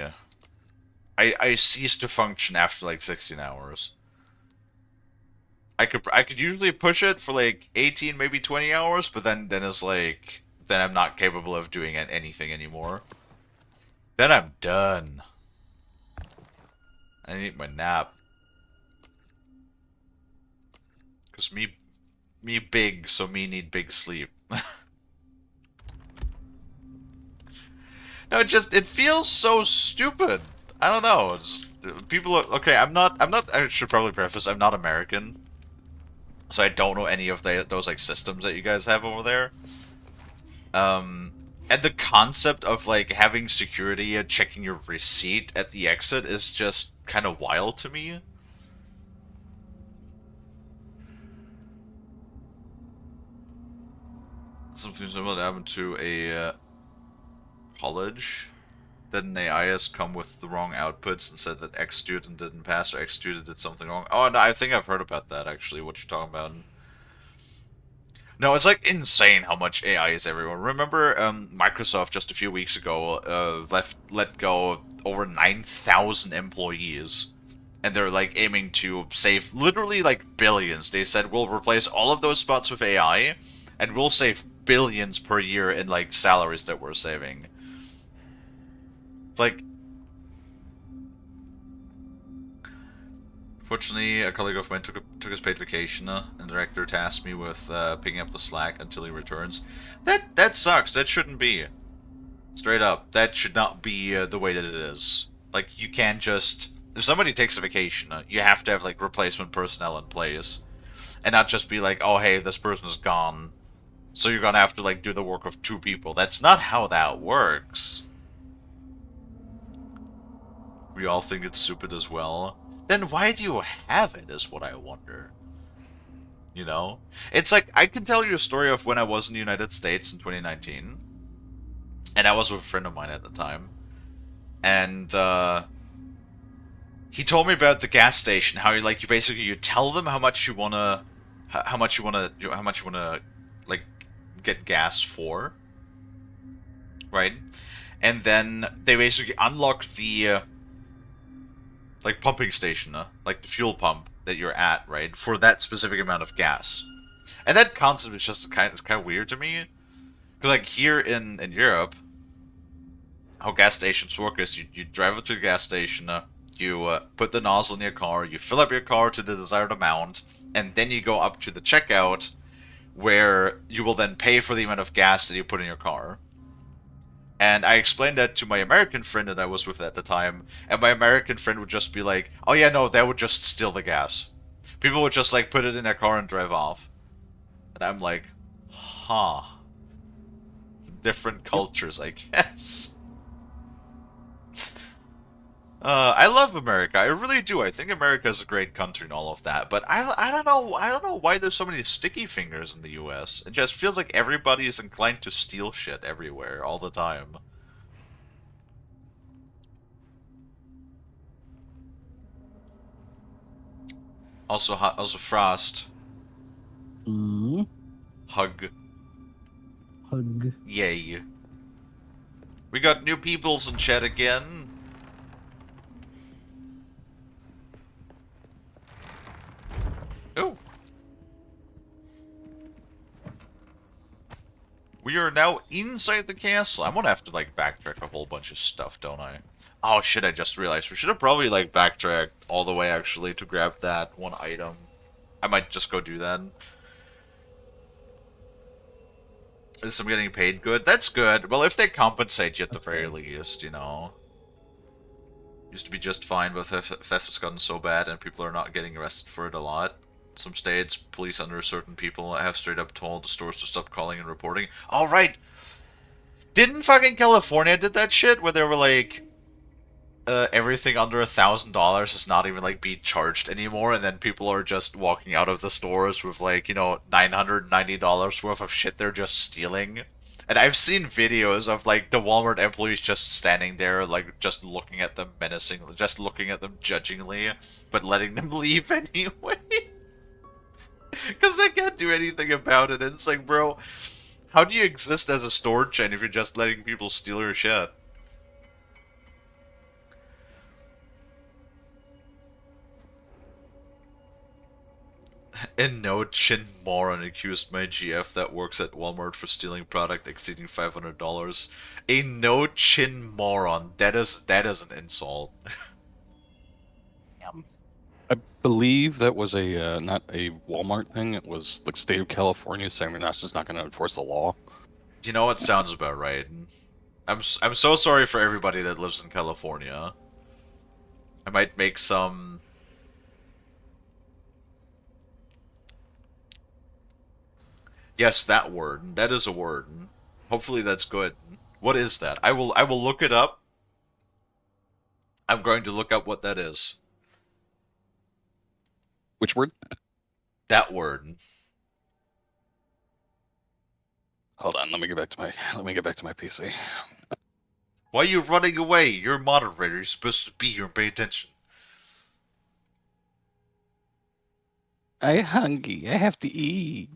I cease to function after like 16 hours. I could usually push it for like 18, maybe 20 hours, but then it's like, then I'm not capable of doing anything anymore. Then I'm done. I need my nap. Cause me big, so me need big sleep. No, it feels so stupid. I don't know. People are okay. I should probably preface. I'm not American, so I don't know any of those like systems that you guys have over there. And the concept of like having security and checking your receipt at the exit is just kind of wild to me. Something similar happened to a college. That an AI has come with the wrong outputs and said that X student didn't pass or X student did something wrong. Oh, no, I think I've heard about that actually. What you're talking about? No, it's like insane how much AI is everywhere. Remember, Microsoft just a few weeks ago let go over 9,000 employees, and they're like aiming to save literally like billions. They said we'll replace all of those spots with AI, and we'll save billions per year in like salaries that we're saving. It's like, fortunately, a colleague of mine took his paid vacation, and the director tasked me with picking up the slack until he returns. That sucks. That shouldn't be. Straight up, that should not be the way that it is. Like, you can't just... If somebody takes a vacation, you have to have, like, replacement personnel in place. And not just be like, oh, hey, this person is gone, so you're gonna have to, like, do the work of 2 people. That's not how that works. We all think it's stupid as well. Then why do you have it, is what I wonder. You know? It's like, I can tell you a story of when I was in the United States in 2019. And I was with a friend of mine at the time. And, he told me about the gas station, how you, like, you tell them how much you wanna, like, get gas for. Right? And then they basically unlock the, like, pumping station, like the fuel pump that you're at, right, for that specific amount of gas. And that concept is just kind of weird to me, because like here in Europe, how gas stations work is you drive up to the gas station, you put the nozzle in your car, you fill up your car to the desired amount, and then you go up to the checkout, where you will then pay for the amount of gas that you put in your car. And I explained that to my American friend that I was with at the time, and my American friend would just be like, oh yeah, no, that would just steal the gas. People would just like put it in their car and drive off. And I'm like, huh. Different cultures, I guess. I love America. I really do. I think America is a great country and all of that. But I don't know why there's so many sticky fingers in the U.S. It just feels like everybody is inclined to steal shit everywhere all the time. Also, Frost. Mm. Hug. Hug. Yay. We got new peoples in chat again. Oh. We are now inside the castle. I'm gonna have to, like, backtrack a whole bunch of stuff, don't I? Oh, shit, I just realized. We should have probably, like, backtracked all the way, actually, to grab that one item. I might just go do that. Is I'm getting paid good? That's good. Well, if they compensate you at the very least, you know. Used to be just fine, but theft has gotten so bad and people are not getting arrested for it a lot. Some states, police under certain people have straight up told the stores to stop calling and reporting. All right. Didn't fucking California did that shit where they were like, everything under $1,000 is not even like be charged anymore, and then people are just walking out of the stores with like, you know, $990 worth of shit they're just stealing. And I've seen videos of like the Walmart employees just standing there, like just looking at them menacingly, just looking at them judgingly, but letting them leave anyway. Because they can't do anything about it. And it's like, bro, how do you exist as a store chain if you're just letting people steal your shit? And no chin moron accused my GF that works at Walmart for stealing product exceeding $500. A no chin moron. That is an insult. I believe that was a not a Walmart thing. It was the state of California saying they're not just not going to enforce the law. You know what sounds about right. I'm so sorry for everybody that lives in California. I might make some. Yes, that word. That is a word. Hopefully that's good. What is that? I will look it up. I'm going to look up what that is. Which word? That word. Hold on, let me get back to my PC. Why are you running away? You're a moderator. You're supposed to be here and pay attention. I hungry. I have to eat.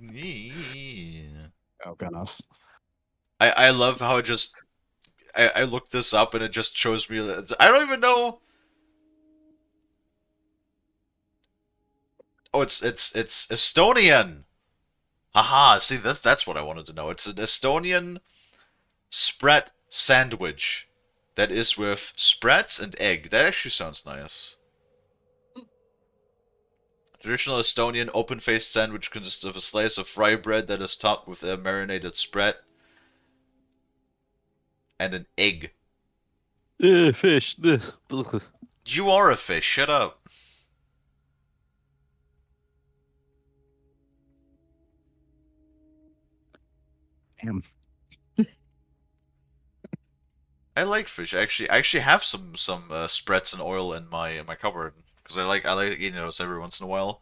Oh goodness. I love how it just I looked this up and it just shows me. I don't even know. Oh, it's Estonian. Haha. See, that's what I wanted to know. It's an Estonian spread sandwich that is with spreads and egg. That actually sounds nice. Traditional Estonian open-faced sandwich consists of a slice of fry bread that is topped with a marinated spread and an egg. Fish. You are a fish. Shut up. Damn. I like fish. I actually have some spreads and oil in my cupboard because I like eating those every once in a while.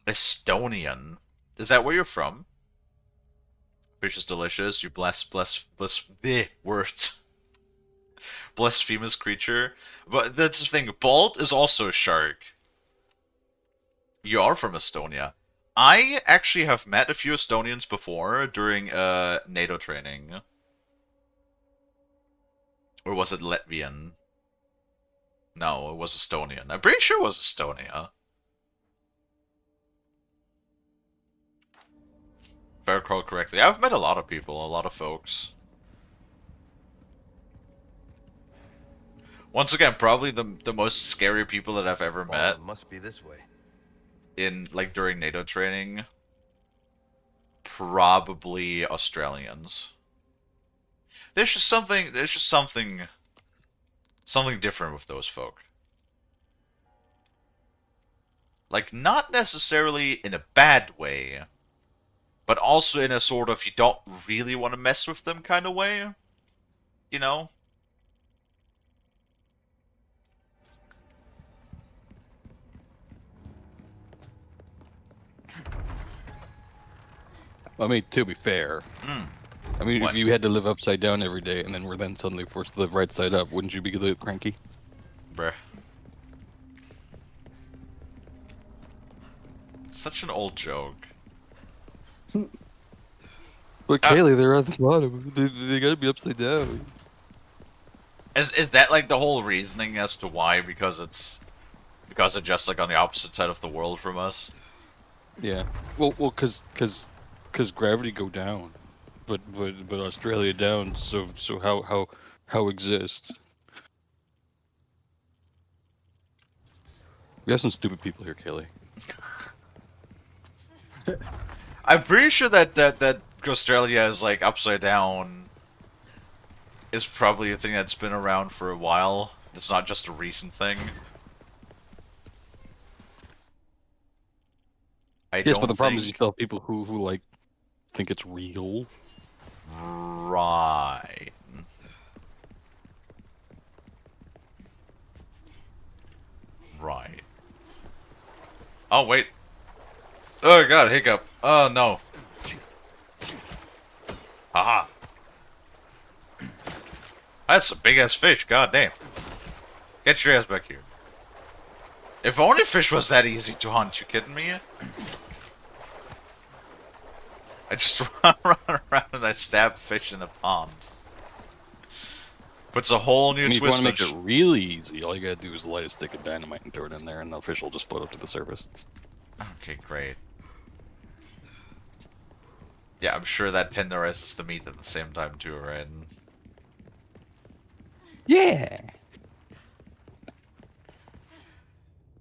Estonian. Is that where you're from? Fish is delicious. You bleh, words. Blasphemous creature. But that's the thing. Bald is also a shark. You are from Estonia. I actually have met a few Estonians before during NATO training. Or was it Latvian? No, it was Estonian. I'm pretty sure it was Estonia. If I recall correctly. I've met a lot of people, a lot of folks. Once again, probably the most scary people that I've ever met. Must be this way. In, like, during NATO training. Probably Australians. There's just something different with those folk. Like, not necessarily in a bad way, but also in a sort of you don't really want to mess with them kind of way. You know? I mean, to be fair, I mean, What? if you had to live upside down every day and then were then suddenly forced to live right side up, wouldn't you be a little cranky? Bruh. Such an old joke. But Kalie, they're at the bottom. They gotta be upside down. Is that like the whole reasoning as to why? Because they're just like on the opposite side of the world from us. Yeah. Well, cause gravity go down, but Australia down. So how exist? We have some stupid people here, Kalie. I'm pretty sure that Australia is like upside down is probably a thing that's been around for a while. It's not just a recent thing. Yes, but the problem is you still have people who like think it's real. Right. Right. Oh, wait. Oh, God, hiccup. Oh, no. Haha. That's a big-ass fish, god damn. Get your ass back here. If only fish was that easy to hunt, you kidding me? I just run around and I stab fish in a pond. Puts a whole new I mean, if you twist want to on make it really easy, all you gotta do is light a stick of dynamite and throw it in there, and the fish will just float up to the surface. Okay, great. Yeah, I'm sure that tenderizes the meat at the same time too, right? Yeah.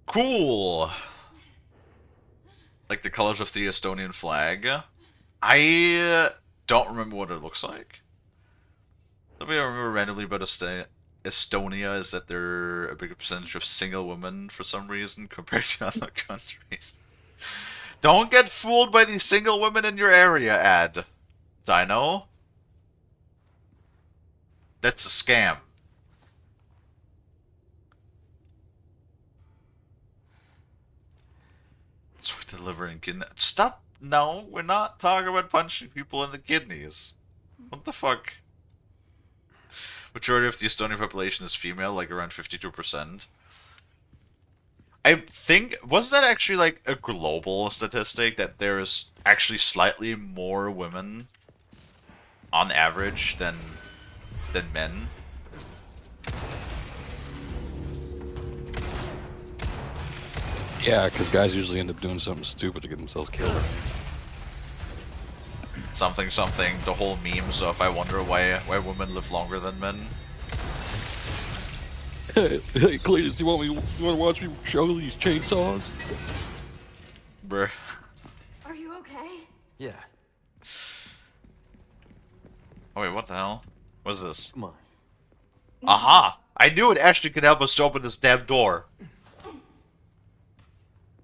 Cool. Like the colors of the Estonian flag. I don't remember what it looks like. Something I remember randomly about Estonia is that they're a bigger percentage of single women for some reason compared to other countries. Don't get fooled by these single women in your area ad. Dino. That's a scam. It's for delivering kidney. Stop. No, we're not talking about punching people in the kidneys. What the fuck? Majority of the Estonian population is female, like around 52%. I think, was that actually like a global statistic that there's actually slightly more women on average than men? Yeah, because guys usually end up doing something stupid to get themselves killed. Something, the whole memes of I wonder why women live longer than men. Hey, Cletus, you want to watch me show these chainsaws? Bruh. Are you okay? Yeah, Oh wait, what the hell? What's this? come on. Aha! I knew it actually could help us to open this damn door.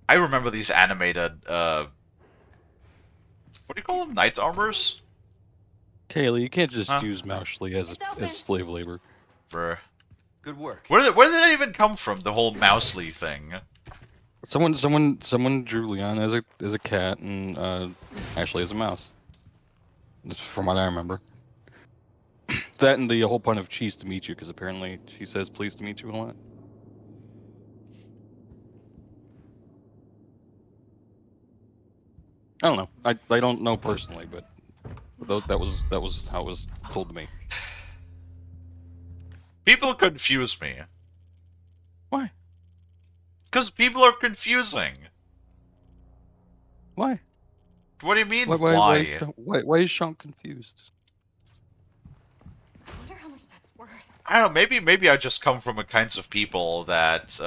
I remember these animated, what do you call them? Knights armors? Kaylee, you can't just Huh? use Mousely as slave labor. Bruh. Good work. Where did that even come from? The whole Mousely thing. Someone drew Leon as a cat and Ashley as a mouse. That's from what I remember. That and the whole point of cheese to meet you, because apparently she says pleased to meet you a lot. I don't know. I don't know personally, but that was how it was told to me. People confuse me. Why? Because people are confusing. Why? What do you mean, Why is Sean confused? I wonder how much that's worth. I don't know, maybe I just come from a kinds of people that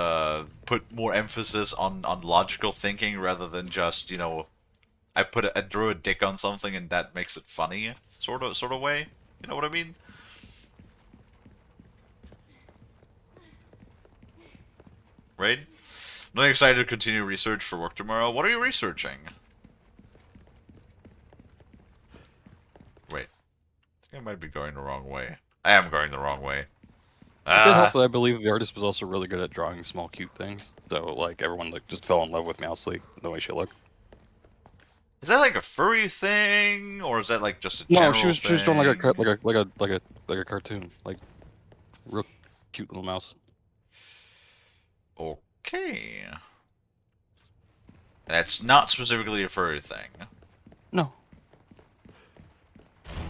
put more emphasis on logical thinking rather than just, you know, I drew a dick on something and that makes it funny, sort of way. You know what I mean? Right? I'm really excited to continue research for work tomorrow. What are you researching? Wait. I think I might be going the wrong way. I am going the wrong way. It did help that I believe the artist was also really good at drawing small, cute things. So, like, everyone like just fell in love with Mousely, the way she looked. Is that like a furry thing, or is that like just a general No, she was drawing thing? like a cartoon, like real cute little mouse. Okay. And it's not specifically a furry thing. No.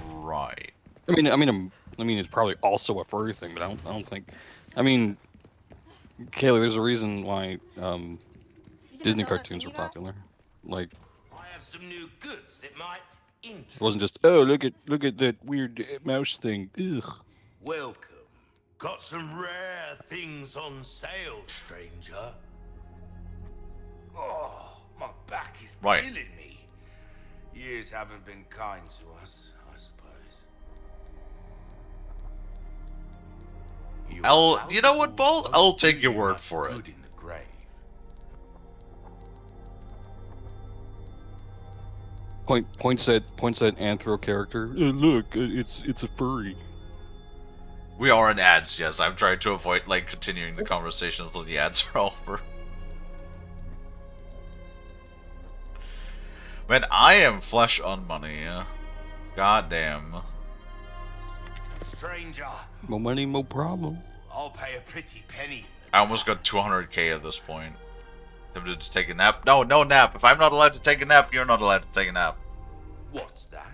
Right. I mean, it's probably also a furry thing, but I don't think. I mean, Kaylee, there's a reason why Disney cartoons were popular. Like, I have some new goods that might interest. it wasn't just look at that weird mouse thing. Ugh. Welcome. Got some rare things on sale, stranger. Oh, my back is Right. killing me. Years haven't been kind to us, I suppose. You know what, Bolt? I'll take your word for it. Good in the grave. Points at anthro character. Look, it's a furry. We are in ads, yes. I'm trying to avoid like continuing the conversation until the ads are over. Man, I am flush on money. God damn. Stranger, More money, more problem. I'll pay a pretty penny. I almost got 200k at this point. Tempted to take a nap? No, no nap. If I'm not allowed to take a nap, you're not allowed to take a nap. What's that?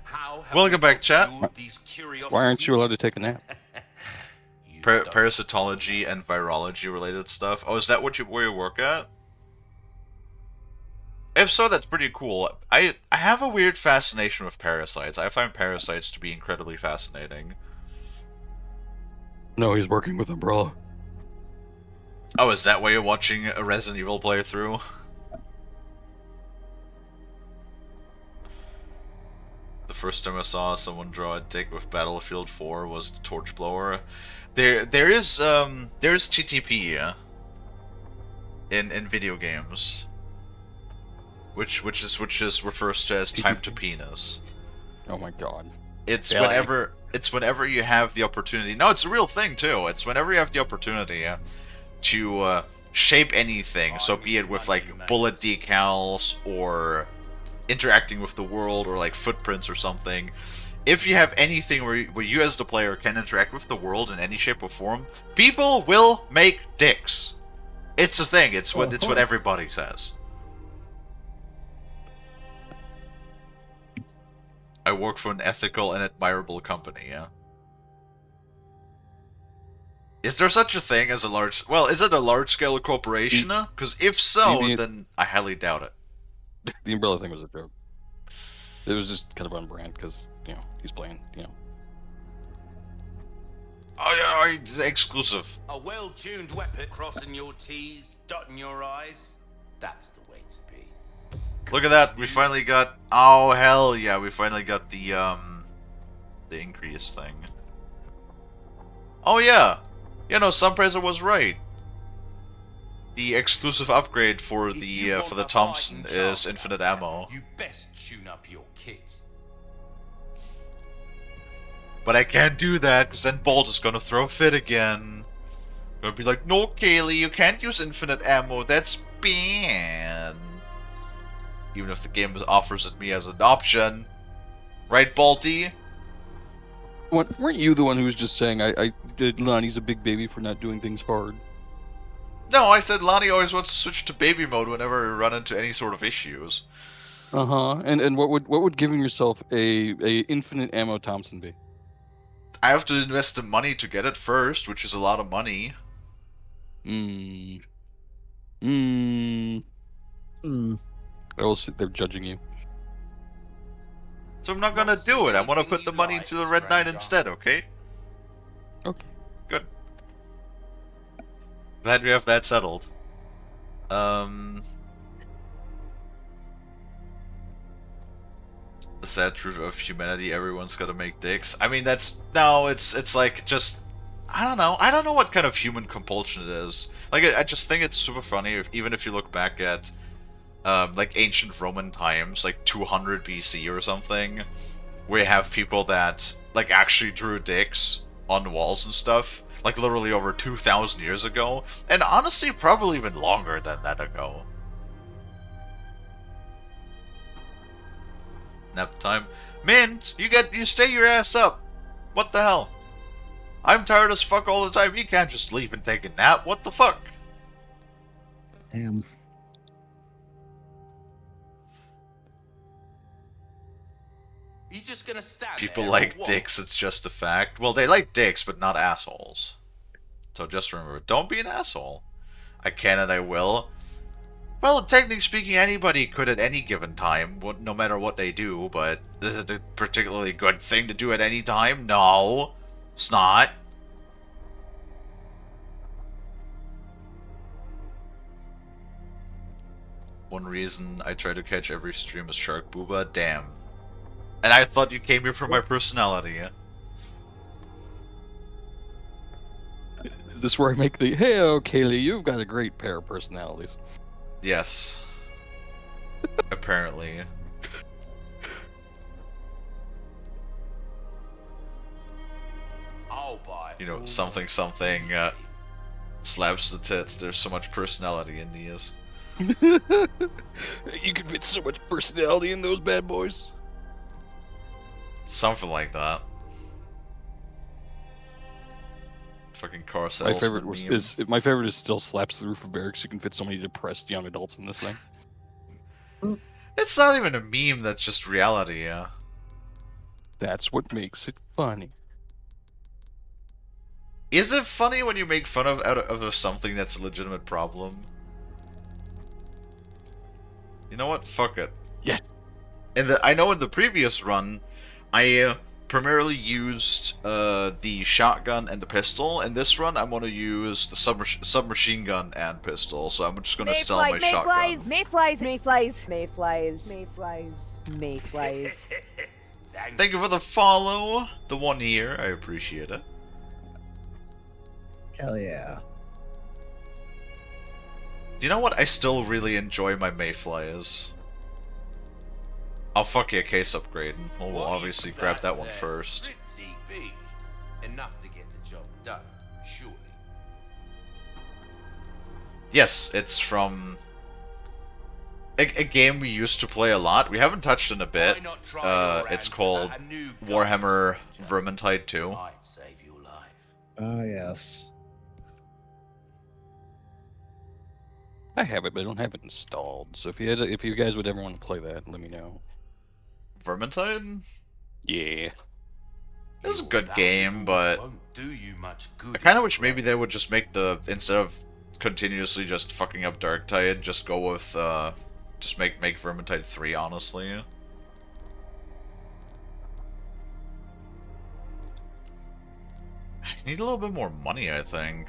How have Welcome we back, chat. fueled these curiosities? Why aren't you allowed to take a nap? You don't. Parasitology and virology related stuff. Oh, is that where you work at? If so, that's pretty cool. I have a weird fascination with parasites. I find parasites to be incredibly fascinating. No, he's working with Umbrella. Oh, is that why you're watching a Resident Evil playthrough? The first time I saw someone draw a dick with Battlefield 4 was the torch blower. There's TTP, yeah, in video games, which refers to as time to penis. Oh my god. It's Really? whenever you have the opportunity. No, it's a real thing too. It's whenever you have the opportunity to shape anything. So be it with like bullet decals or interacting with the world or like footprints or something. If you have anything where you as the player can interact with the world in any shape or form, people will make dicks. It's a thing. It's what everybody says. I work for an ethical and admirable company, yeah. Is there such a thing as a large... Well, is it a large-scale corporation? Because if so, then I highly doubt it. The umbrella thing was a joke. It was just kind of on brand because, you know, he's playing, you know. Oh, yeah, it's exclusive. A well-tuned weapon, crossing your T's, dotting your I's. That's the way to be. Look at that, we finally got... Oh, hell yeah, we finally got the increase thing. Oh, yeah. You know, Sunpraiser was right. The exclusive upgrade for the Thompson is infinite ammo. You best tune up your kit. But I can't do that, because then Bolt is gonna throw a fit again. Gonna be like, no, Kalie, you can't use infinite ammo, that's bad. Even if the game offers it me as an option. Right, Balty? Weren't you the one who was just saying I did Lonnie's a big baby for not doing things hard? No, I said Lonnie always wants to switch to baby mode whenever we run into any sort of issues. And what would giving yourself a infinite ammo Thompson be? I have to invest the money to get it first, which is a lot of money. I will sit there judging you. So I'm not gonna do it. I want to put the money into the Red Knight instead, okay? Okay. Good. Glad we have that settled. The sad truth of humanity, everyone's gotta make dicks. I mean, it's like, just... I don't know what kind of human compulsion it is. Like, I just think it's super funny, even if you look back at, like, ancient Roman times, like 200 BC or something, where you have people that, like, actually drew dicks on walls and stuff, like, literally over 2,000 years ago, and honestly, probably even longer than that ago. Nap time. Mint, you stay your ass up. What the hell? I'm tired as fuck all the time. You can't just leave and take a nap. What the fuck? Damn. You just gonna stand People there like or what? dicks, it's just a fact. Well, they like dicks, but not assholes. So just remember, don't be an asshole. I can and I will. Well, technically speaking, anybody could at any given time, no matter what they do, but is it a particularly good thing to do at any time? No, it's not. One reason I try to catch every stream is Shark Booba, damn. And I thought you came here for my personality, yeah? Is this where I make the, hey, oh, Kalie, you've got a great pair of personalities? Yes. Apparently. I'll buy You know, all something, slaps the tits. There's so much personality in these. You can fit so much personality in those bad boys. Something like that. Fucking car My salesman favorite meme. my favorite is still slaps the roof of barracks. You can fit so many depressed young adults in this thing. It's not even a meme, that's just reality, yeah. That's what makes it funny. Is it funny when you make fun of something that's a legitimate problem? You know what? Fuck it. Yeah. I know in the previous run, I primarily used the shotgun and the pistol. In this run, I'm going to use the submachine gun and pistol, so I'm just going to sell my shotgun. Mayflies. Thank you for the follow. The 1 year. I appreciate it. Hell yeah. Do you know what? I still really enjoy my Mayflies. I'll fuck you a case upgrade, and we'll obviously grab that one first. Pretty big. Enough to get the job done, surely. Yes, it's from a game we used to play a lot. We haven't touched in a bit. Why not try your It's hand called without a new gun, Warhammer stranger? Vermintide 2. Might save your life. Ah, yes. I have it, but I don't have it installed. So if you guys would ever want to play that, let me know. Vermintide? Yeah. It's a Your good game, but won't do you much good I kind of in wish maybe play. they would just make instead of continuously just fucking up Darktide, just go with, just make Vermintide 3, honestly. I need a little bit more money, I think.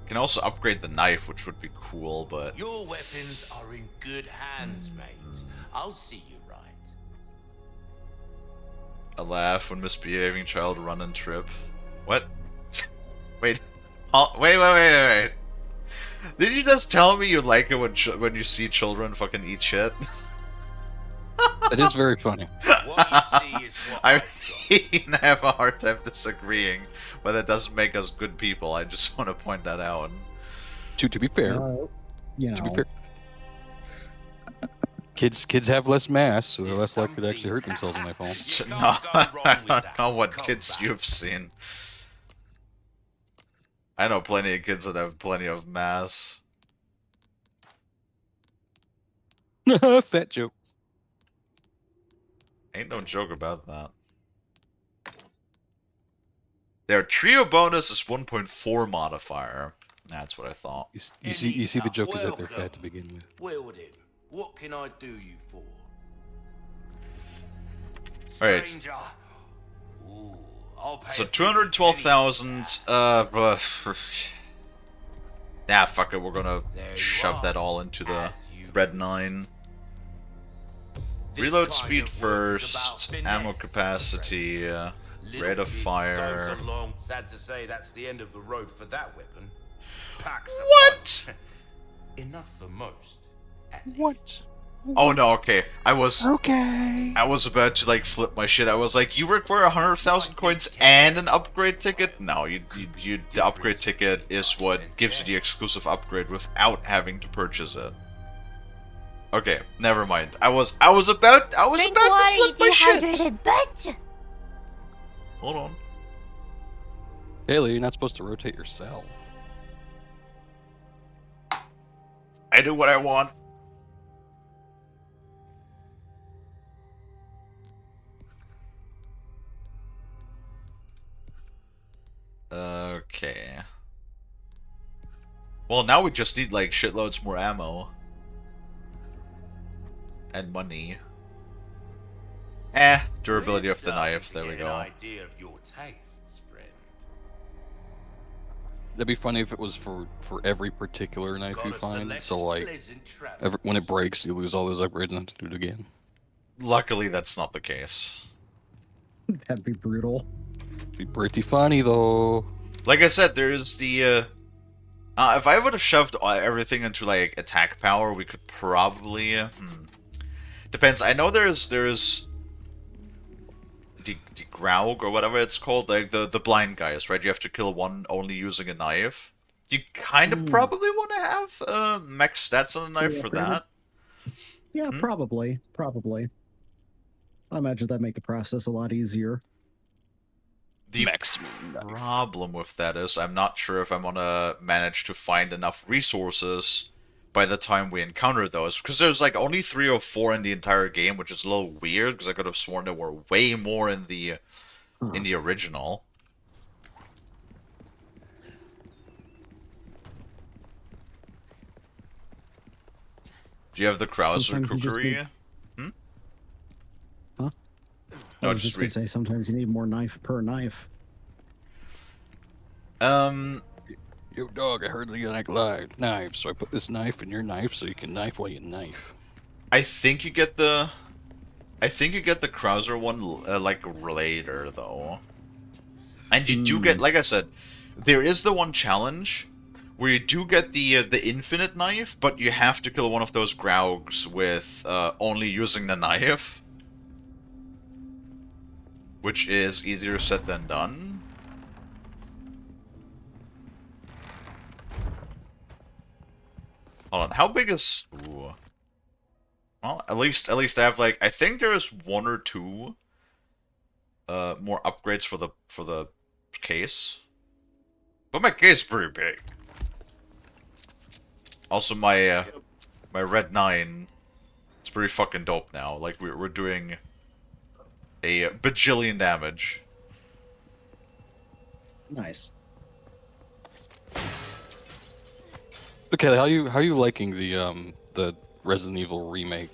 Can also upgrade the knife, which would be cool, but... Your weapons are in good hands, mate. I'll see you right. A laugh when misbehaving child run and trip. What? Wait. Wait. Did you just tell me you like it when you see children fucking eat shit? It is very funny. What you see is what I I've got. mean, I have a hard time disagreeing, but that doesn't make us good people. I just want to point that out. To be fair, You to be know, fair, kids have less mass, so they're It's less likely to actually something- hurt themselves when they fall. You No, can't go I wrong with don't that. know what Come kids back. you've seen. I know plenty of kids that have plenty of mass. Fat joke. Ain't no joke about that. Their trio bonus is 1.4 modifier. That's what I thought. You see the joke is that they're Welcome. fat to begin with. Well then, what can I do you for? Alright. Stranger. Ooh, I'll pay So a pretty 212,000. Yeah, fuck it. We're gonna There you shove are, that all into the as you red 9. This Reload kind speed of work is about first. finesse, Ammo my friend. capacity. Little Rate of bit fire. goes along. Sad to say, that's the end of the road for that weapon. Packs a What? punch. Enough for most. At least. What? Oh no. Okay. I was Okay. about to like flip my shit. I was like, you require 100,000 coins and an upgrade ticket? No, the upgrade ticket is what gives you the exclusive upgrade without having to purchase it. Okay, never mind. I was about to flip my shit. bitch! Hold on. Haley, you're not supposed to rotate yourself. I do what I want. Okay. Well, now we just need like shitloads more ammo. And money. Durability We're of the knife, starting there to we get an go. idea of your tastes, friend. That'd be funny if it was for every particular knife you Gotta find. select So like, pleasant travel. when it breaks, you lose all those upgrades and have to do it again. Luckily, that's not the case. that'd be brutal. Be pretty funny though. Like I said, there's the, if I would have shoved everything into, like, attack power, we could probably, Depends. I know there's the Graug, or whatever it's called, like, the blind guys, right? You have to kill one only using a knife. You kind of probably want to have, max stats on a knife for that. Yeah, probably. I imagine that'd make the process a lot easier. The Maximum knife. problem with that is I'm not sure if I'm gonna manage to find enough resources by the time we encounter those, because there's like only 3 or 4 in the entire game, which is a little weird because I could have sworn there were way more in the original. Do you have the Krauser Sometimes you just cookery? need- Huh? No, I was just just gonna say sometimes you need more knife per knife. Yo, dog, I heard you like knives, so I put this knife in your knife so you can knife while you knife. I think you get the Krauser one like later though, and you do get, like I said, there is the one challenge where you do get the infinite knife, but you have to kill one of those Graugs with only using the knife, which is easier said than done. Hold on, how big is? Ooh. Well, at least I have like, I think there's one or two more upgrades for the case. But my case is pretty big. Also my red 9, it's pretty fucking dope now. Like we're doing a bajillion damage. Nice. Okay, how are you liking the Resident Evil remake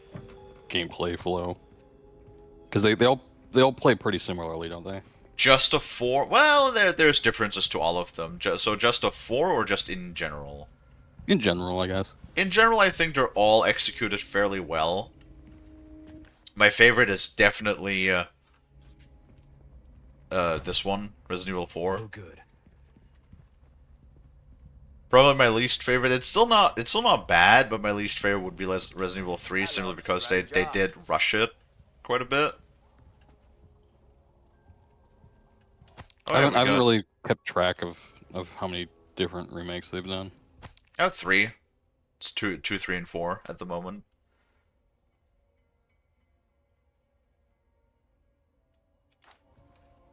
gameplay flow? Because they all play pretty similarly, don't they? Just a 4? Well, there's differences to all of them. So just a 4 or just in general? In general, I guess. In general, I think they're all executed fairly well. My favorite is definitely this one, Resident Evil 4. Oh, good. Probably my least favorite. It's still not bad, but my least favorite would be Resident Evil 3, simply because they did rush it quite a bit. Oh, I haven't really kept track of how many different remakes they've done. 3. It's 2, 3, and 4 at the moment.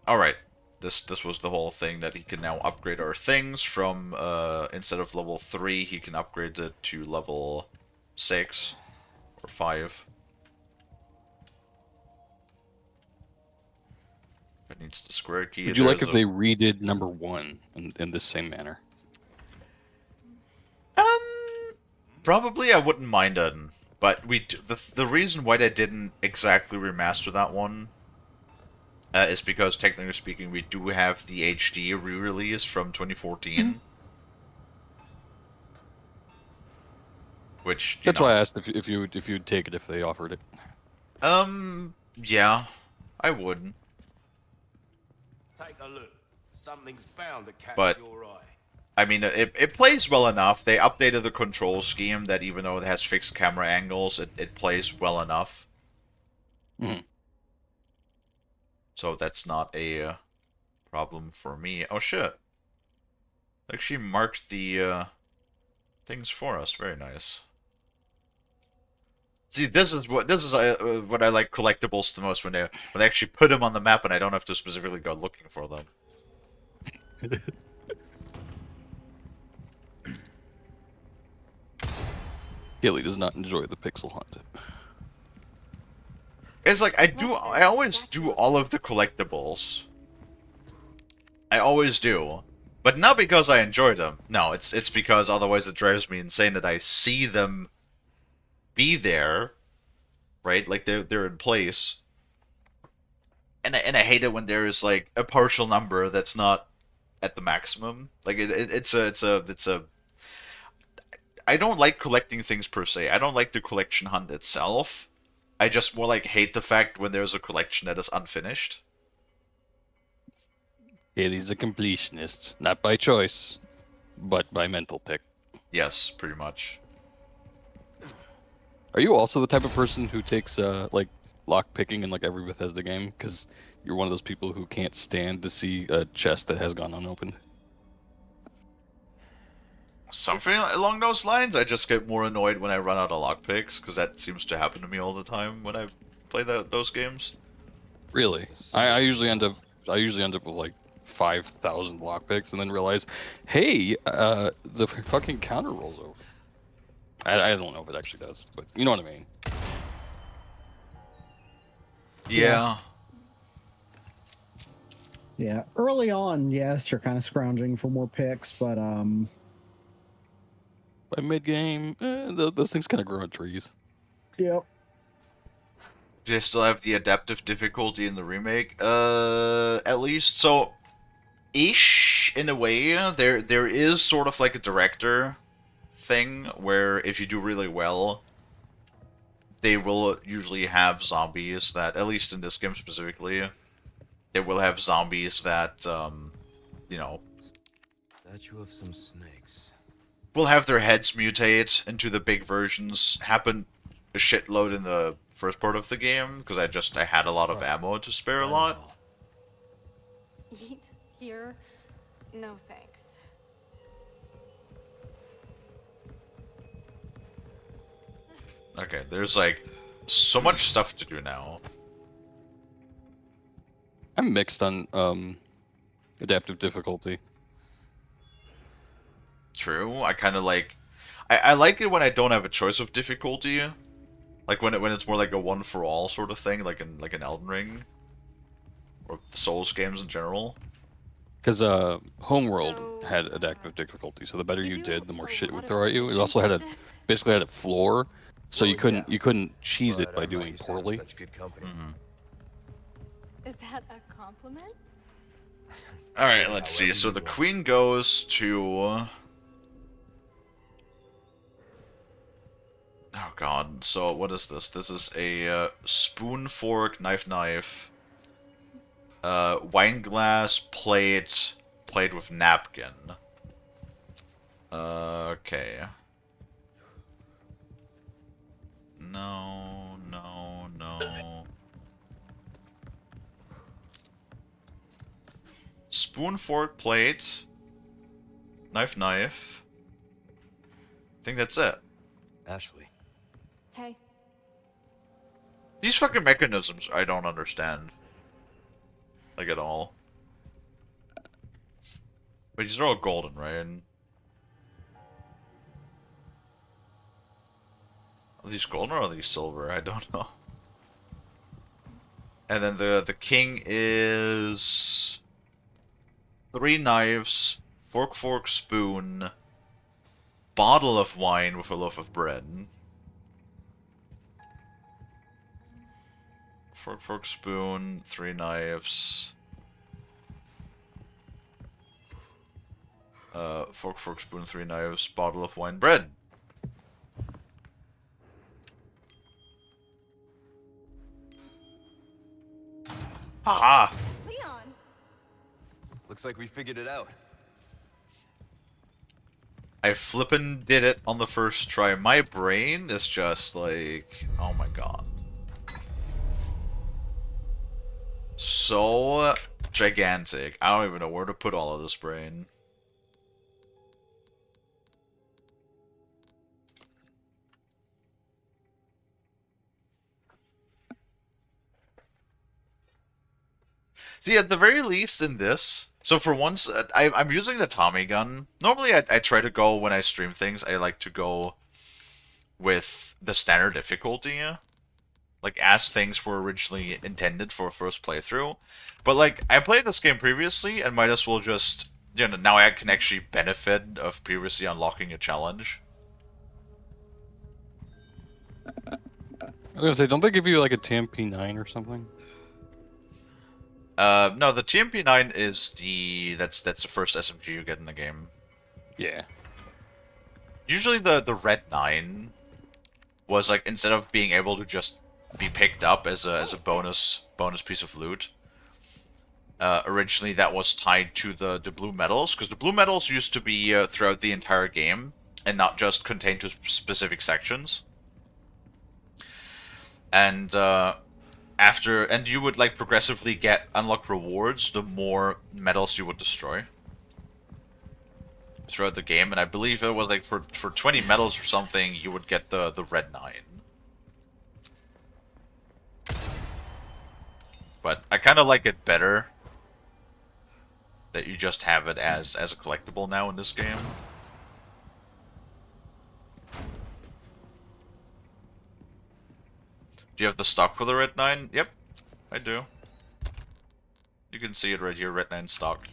Alright. This was the whole thing, that he can now upgrade our things from, instead of level 3, he can upgrade it to level 6 or 5. It needs the square key. Would you like if they redid number 1 in this same manner? Probably I wouldn't mind it, but the reason why they didn't exactly remaster that one is because, technically speaking, we do have the HD re-release from 2014. Which, That's why I asked if you'd take it if they offered it. Yeah, I would. Take a look. Something's bound to catch But your eye. I mean, it plays well enough. They updated the control scheme that even though it has fixed camera angles, it plays well enough. Mm. So that's not a problem for me. Oh shit! Like, she marked the things for us. Very nice. See, this is what I like collectibles the most, when they actually put them on the map and I don't have to specifically go looking for them. Kalie does not enjoy the pixel hunt. It's like, I always do all of the collectibles. I always do. But not because I enjoy them. No, it's because otherwise it drives me insane that I see them be there, right? Like they're in place. And I hate it when there is like a partial number that's not at the maximum. Like it's a I don't like collecting things per se. I don't like the collection hunt itself. I just more like hate the fact when there's a collection that is unfinished. Kalie's a completionist, not by choice, but by mental pick. Yes, pretty much. Are you also the type of person who takes like lock picking in like every Bethesda game? Because you're one of those people who can't stand to see a chest that has gone unopened. Something along those lines. I just get more annoyed when I run out of lockpicks, because that seems to happen to me all the time when I play those games. Really? I usually end up with like 5,000 lockpicks and then realize, hey, the fucking counter rolls over. I don't know if it actually does, but you know what I mean. Yeah. Yeah, early on, yes, you're kind of scrounging for more picks, but By mid game, those things kind of grow on trees. Yep. Do they still have the adaptive difficulty in the remake? At least so, ish in a way. There is sort of like a director thing where if you do really well, they will usually have zombies that, at least in this game specifically, they will have zombies that, you know, Statue of some snakes. will have their heads mutate into the big versions. Happened a shitload in the first part of the game, because I had a lot of ammo to spare a lot. Eat here? No thanks. Okay, there's like so much stuff to do now. I'm mixed on adaptive difficulty. True, I kind of like... I like it when I don't have a choice of difficulty. Like when it's more like a one-for-all sort of thing, like an Elden Ring. Or the Souls games in general. Because Homeworld So, had adaptive difficulty, so the better you do did, the more a shit it lot would of throw at you. It missions also had like a this? basically had a floor, so Well, you couldn't cheese it But by I'm not doing used to having poorly. Such good company. Is that a compliment? Alright, let's see. However So you the want. queen goes to... Oh god, so what is this? This is a spoon, fork, knife, wine glass, plate with napkin. Okay. No. Spoon, fork, plate, knife. I think that's it. Ashley. Hey. These fucking mechanisms I don't understand. Like at all. But these are all golden, right? Are these golden or are these silver? I don't know. And then the king is 3 knives, fork, spoon, bottle of wine with a loaf of bread. Fork, spoon, 3 knives. Fork, spoon, 3 knives, bottle of wine, bread. Haha! Leon! Looks like we figured it out. I flippin' did it on the first try. My brain is just like, oh my god. So gigantic. I don't even know where to put all of this brain. See, at the very least in this, so for once, I'm using the Tommy gun. Normally, I try to go, when I stream things, I like to go with the standard difficulty, like as things were originally intended for a first playthrough. But like, I played this game previously, and might as well just, you know, now I can actually benefit of previously unlocking a challenge. I was gonna say, don't they give you like a TMP9 or something? No, the TMP9 is that's the first SMG you get in the game. Yeah. Usually the Red 9 was like, instead of being able to just be picked up as a bonus piece of loot, originally that was tied to the blue medals, because the blue medals used to be throughout the entire game and not just contained to specific sections. And and you would like progressively unlock rewards the more medals you would destroy throughout the game, and I believe it was like for 20 medals or something you would get the Red 9. But I kind of like it better that you just have it as a collectible now in this game. Do you have the stock for the Red 9? Yep, I do. You can see it right here, Red 9 stock.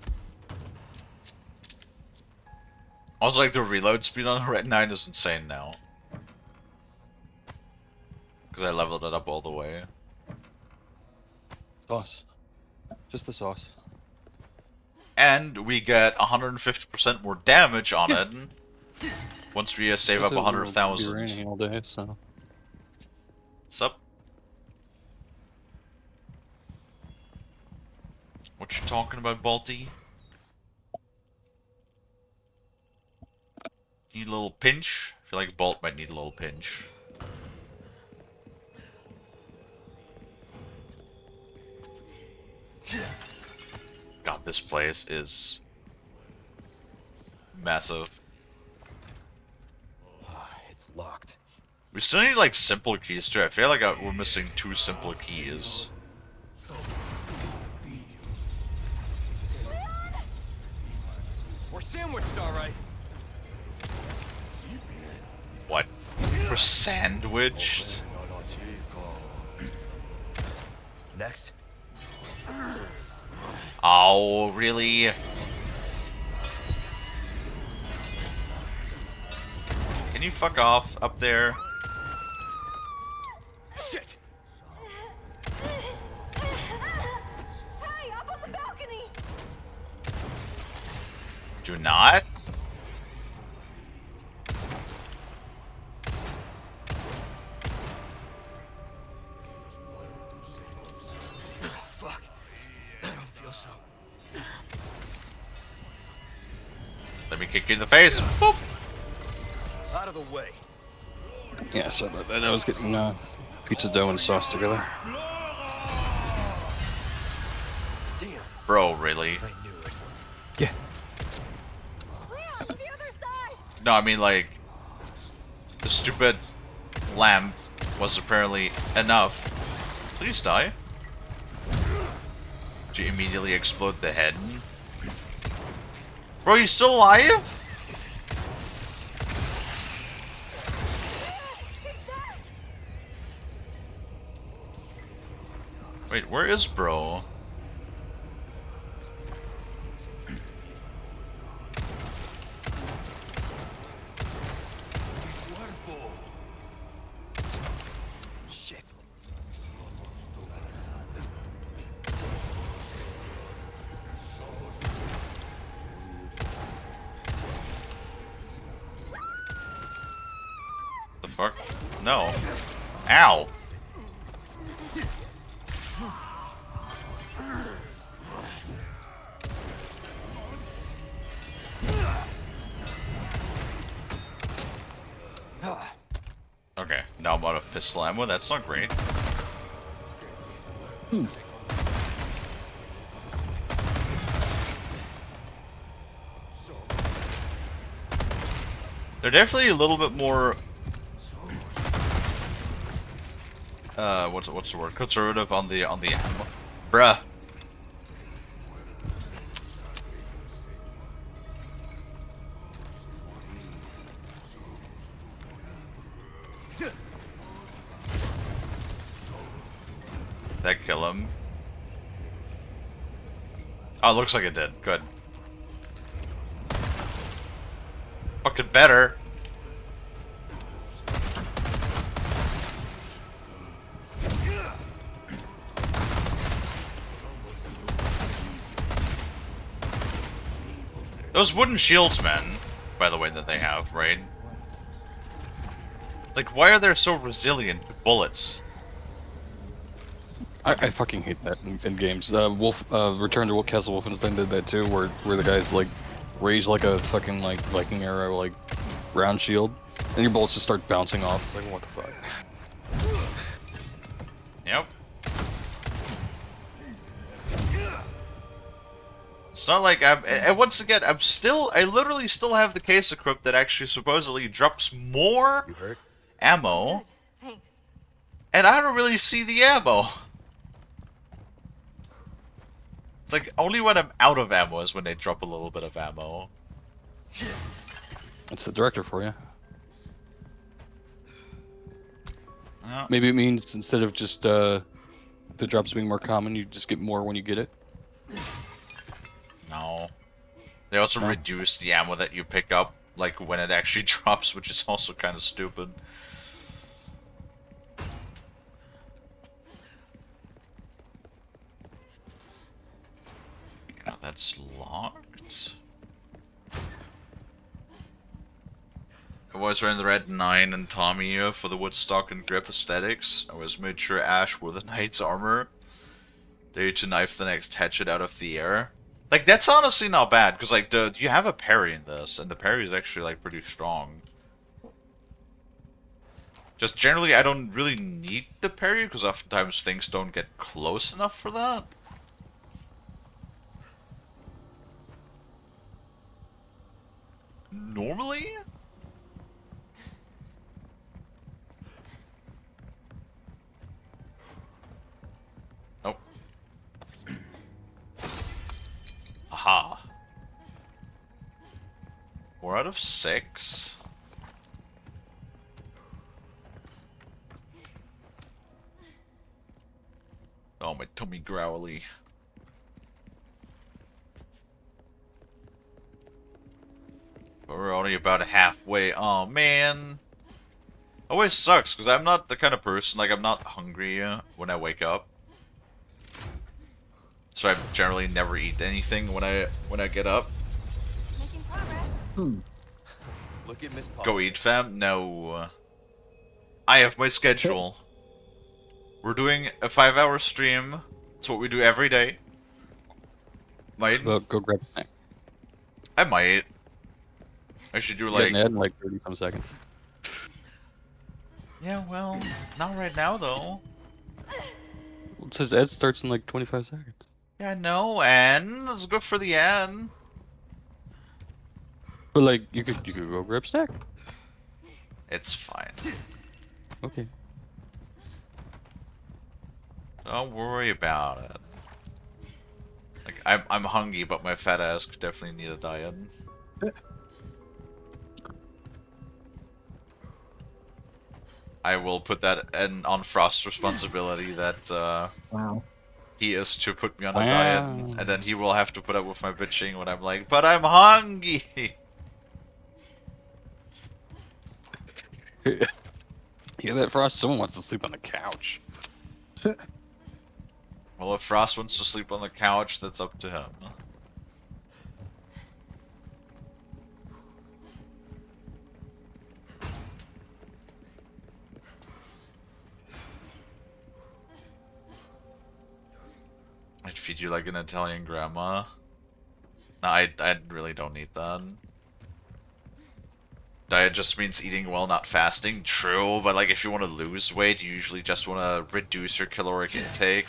Also, like, the reload speed on the Red 9 is insane now. Because I leveled it up all the way. Sauce. Just the sauce. And we get 150% more damage on it once we save up It's a little 100,000. raining all day, so. Sup? What you talking about, Balti? Need a little pinch? I feel like Bolt might need a little pinch. God, this place is massive. It's locked. We still need like simple keys too. I feel like we're missing 2 simple keys. We're sandwiched, all right. What? We're sandwiched? Next. Oh, really? Can you fuck off up there? Shit. Hey, up on the balcony! Do not? Fuck. I don't feel so. Let me kick you in the face. Boop. Out of the way. Yeah, sorry about that. I was getting pizza dough and sauce together. Damn. Bro, really? I knew it. Yeah. Leon, the other side! No, I mean like the stupid lamp was apparently enough. Please die. Did you immediately explode the head? Bro, you still alive? Wait, where is bro? Shit. The fuck? No. Ow. Okay, now I'm out of pistol ammo. That's not great. They're definitely a little bit more what's the word? Conservative on the ammo. Bruh. That kill him? Oh, it looks like it did. Good. Fucking better. Those wooden shields, man, by the way, that they have, right? Like, why are they so resilient to bullets? I fucking hate that in games. Return to Castle Wolfenstein did that too, where the guys like raise like a fucking like Viking era like round shield, and your bullets just start bouncing off. It's like what the fuck. Yep. It's not like and once again, I literally still have the case equipped that actually supposedly drops more You hurt? ammo, Thanks. and I don't really see the ammo. It's like only when I'm out of ammo is when they drop a little bit of ammo. That's the director for you. Yeah. Maybe it means instead of just the drops being more common, you just get more when you get it. No. They also reduce the ammo that you pick up, like when it actually drops, which is also kind of stupid. Now that's locked. I was running the Red 9 and Tommy for the Woodstock and Grip aesthetics. I was made sure Ash wore the Knight's armor. Ready to knife the next hatchet out of the air. Like, that's honestly not bad, because, like, you have a parry in this, and the parry is actually, like, pretty strong. Just generally, I don't really need the parry, because oftentimes things don't get close enough for that. Normally? Oh. Aha. 4 out of 6. Oh, my tummy growly. But we're only about halfway. Oh, man. Always sucks, because I'm not the kind of person, like, I'm not hungry when I wake up. So I generally never eat anything when I get up. Making progress. Look at Miss Go eat, fam? No. I have my schedule. We're doing a 5-hour stream. It's what we do every day. Might. Go grab a snack. I might. I should do Get like. an ad in like 30 some seconds. Yeah, well, not right now though. It says ad starts in like 25 seconds. Yeah, I know, and it's good for the ad. But like, you could go grab a snack. It's fine. Okay. Don't worry about it. Like, I'm hungry, but my fat ass could definitely need a diet. I will put that on Frost's responsibility that Wow. he is to put me on a Wow. diet, and then he will have to put up with my bitching when I'm like, but I'm hungry. Hear that, Frost? Someone wants to sleep on the couch. Well, if Frost wants to sleep on the couch, that's up to him. I'd feed you like an Italian grandma. No, I really don't need that. Diet just means eating well, not fasting. True, but like if you want to lose weight, you usually just want to reduce your caloric intake.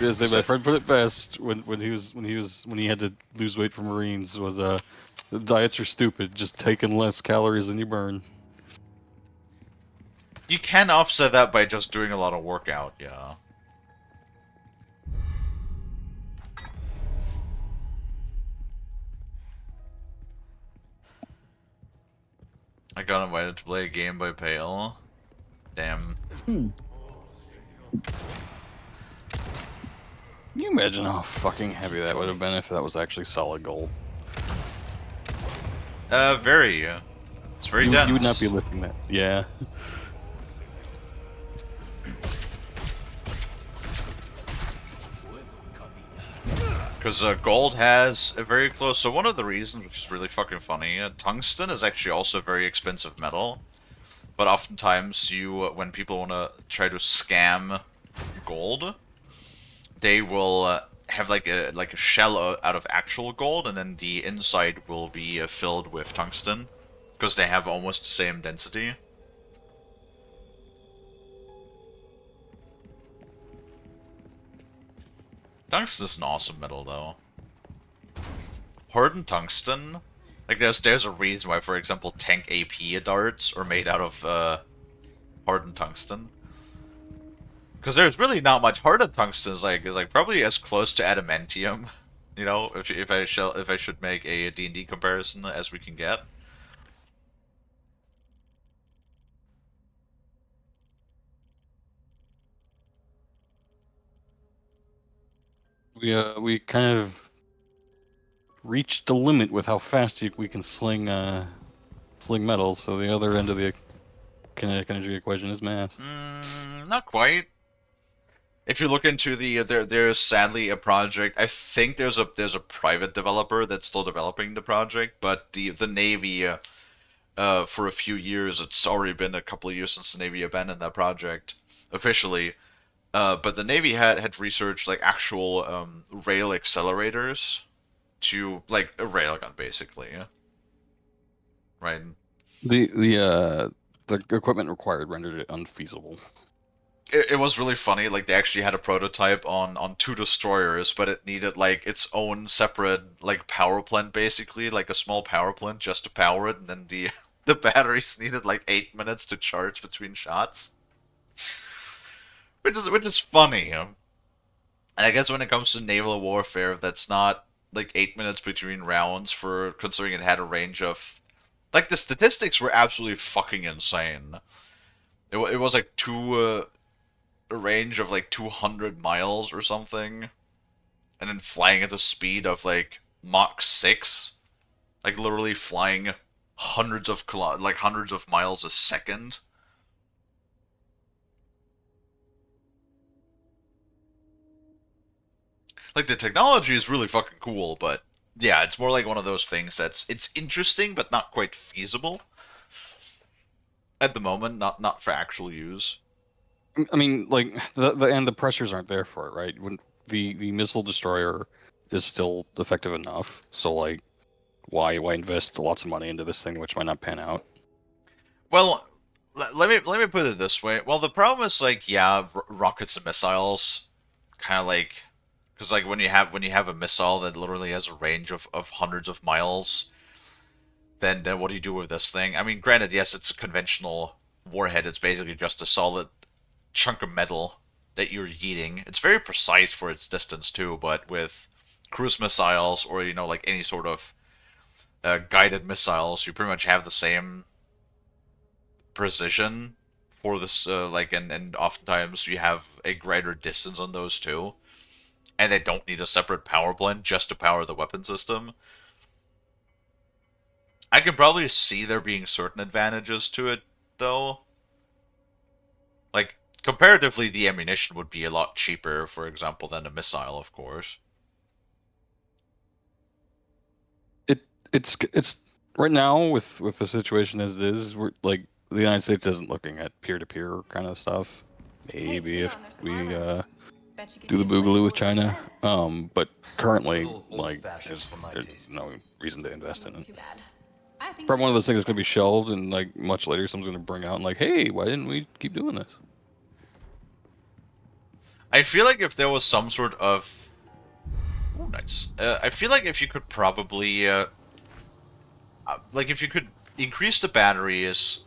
Yes, my friend put it best when he had to lose weight for Marines was the diets are stupid, just taking less calories than you burn. You can offset that by just doing a lot of workout, yeah. I got invited to play a game by Pale. Damn. Can you imagine how fucking heavy that would have been if that was actually solid gold? Very. It's very dense. You would not be lifting that. Yeah. Because gold has a very close... So one of the reasons, which is really fucking funny, tungsten is actually also a very expensive metal. But oftentimes, when people want to try to scam gold, they will have like a shell out of actual gold, and then the inside will be filled with tungsten, because they have almost the same density. Tungsten is an awesome metal, though. Hardened tungsten, like there's a reason why, for example, tank AP darts are made out of hardened tungsten. Because there's really not much. Hardened tungsten is like probably as close to adamantium, you know, if I should make a D&D comparison as we can get. We kind of reached the limit with how fast we can sling metals. So the other end of the kinetic energy equation is math. Not quite. If you look into there's sadly a project. I think there's a private developer that's still developing the project, but the Navy, for a few years, it's already been a couple of years since the Navy abandoned that project officially. But the Navy had researched like actual rail accelerators to like a railgun basically, right? The equipment required rendered it unfeasible. It was really funny. Like they actually had a prototype on two destroyers, but it needed like its own separate like power plant, basically like a small power plant just to power it, and then the the batteries needed like 8 minutes to charge between shots, which is funny. And I guess when it comes to naval warfare, that's not like 8 minutes between rounds for considering it had a range of like the statistics were absolutely fucking insane. It was like a range of like 200 miles or something, and then flying at the speed of like Mach 6, like literally flying hundreds of miles a second. Like the technology is really fucking cool, but yeah, it's more like one of those things it's interesting but not quite feasible at the moment, not for actual use. I mean, like the pressures aren't there for it, right? When the missile destroyer is still effective enough, so like, why invest lots of money into this thing which might not pan out? Well, let me put it this way. Well, the problem is like yeah, rockets and missiles, kind of like, because like when you have a missile that literally has a range of hundreds of miles, then what do you do with this thing? I mean, granted, yes, it's a conventional warhead. It's basically just a solid chunk of metal that you're yeeting. It's very precise for its distance too, but with cruise missiles or like any sort of guided missiles, you pretty much have the same precision for this. And oftentimes you have a greater distance on those too, and they don't need a separate power plant just to power the weapon system. I can probably see there being certain advantages to it, though. Like, comparatively, the ammunition would be a lot cheaper, for example, than a missile, of course. It's right now with the situation as it is, we're like the United States isn't looking at peer-to-peer kind of stuff. Maybe if we do the boogaloo with China, but currently like there's no reason to invest in it. Probably one of those things that's gonna be shelved, and like much later, someone's gonna bring out and like, hey, why didn't we keep doing this? I feel like if there was some sort of... Oh, nice. I feel like if you could probably... like, if you could increase the batteries,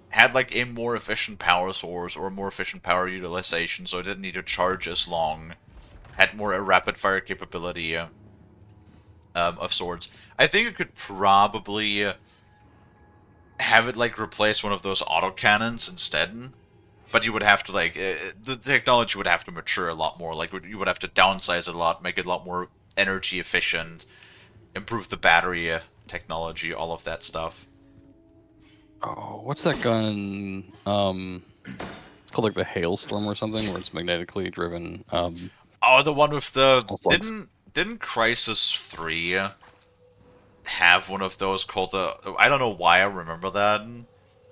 had, like, a more efficient power source or more efficient power utilization so it didn't need to charge as long, had more rapid-fire capability of sorts, I think it could probably have it, like, replace one of those autocannons instead. But you would have to, like, the technology would have to mature a lot more. Like, you would have to downsize it a lot, make it a lot more energy efficient, improve the battery technology, all of that stuff. Oh, what's that gun? It's called like the Hailstorm or something, where it's magnetically driven. Oh, the one with the... Like... Didn't Crisis 3 have one of those called the... I don't know why I remember that,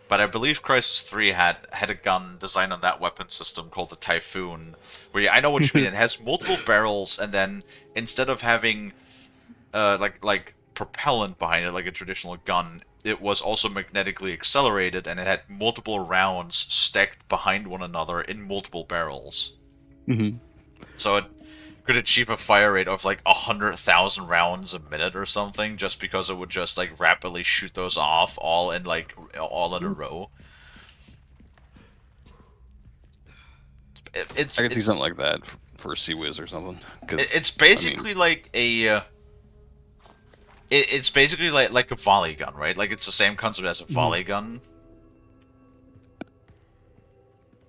but I believe Crisis 3 had a gun designed on that weapon system called the Typhoon, where I know what you mean. It has multiple barrels, and then instead of having like propellant behind it like a traditional gun, it was also magnetically accelerated, and it had multiple rounds stacked behind one another in multiple barrels. Mm-hmm. So it could achieve a fire rate of like 100,000 rounds a minute or something, just because it would just like rapidly shoot those off all in a row. I could see something like that for Sea Whiz or something. It's basically like a. It's basically like a volley gun, right? Like it's the same concept as a volley gun,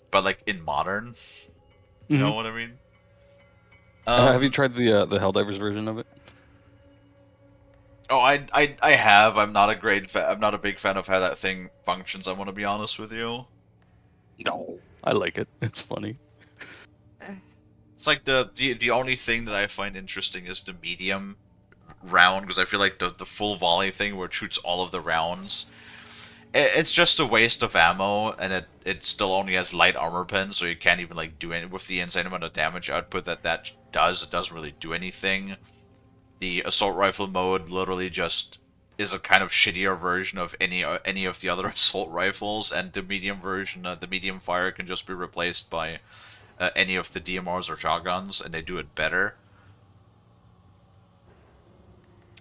but like in modern. You know what I mean? Have you tried the Helldivers version of it? Oh, I have. I'm not a big fan of how that thing functions. I want to be honest with you. No, I like it. It's funny. It's like the only thing that I find interesting is the medium round, because I feel like the full volley thing where it shoots all of the rounds, it's just a waste of ammo, and it still only has light armor pen, so you can't even like do any with the insane amount of damage output that does. It doesn't really do anything. The assault rifle mode literally just is a kind of shittier version of any of the other assault rifles, and the medium version, the medium fire, can just be replaced by any of the DMRs or shotguns, and they do it better.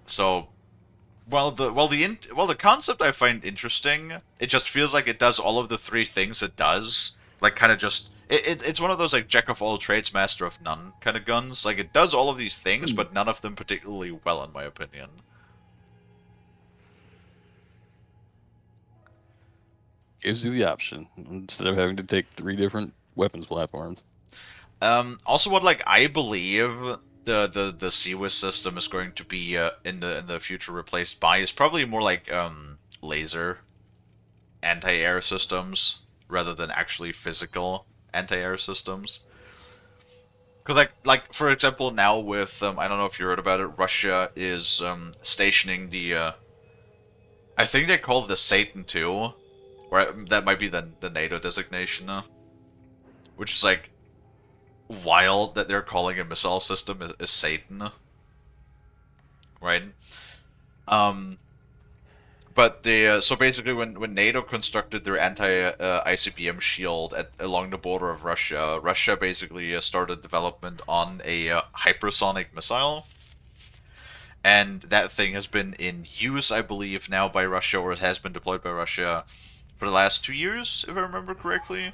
So, the concept I find interesting, it just feels like it does all of the three things it does. Like, kind of just it's one of those like jack of all trades, master of none kind of guns. Like, it does all of these things, but none of them particularly well, in my opinion. Gives you the option instead of having to take 3 different weapons platforms. Also, what like I believe the CWIS system is going to be in the future replaced by is probably more like laser anti-air systems rather than actually physical anti-air systems. Because like for example, now with I don't know if you heard about it, Russia is stationing the I think they call it the Satan 2, or that might be the NATO designation, which is like wild that they're calling a missile system is Satan, right? But they so basically when NATO constructed their anti-ICBM shield along the border of Russia, Russia basically started development on a hypersonic missile, and that thing has been in use, I believe, now by Russia, or it has been deployed by Russia for the last 2 years, if I remember correctly.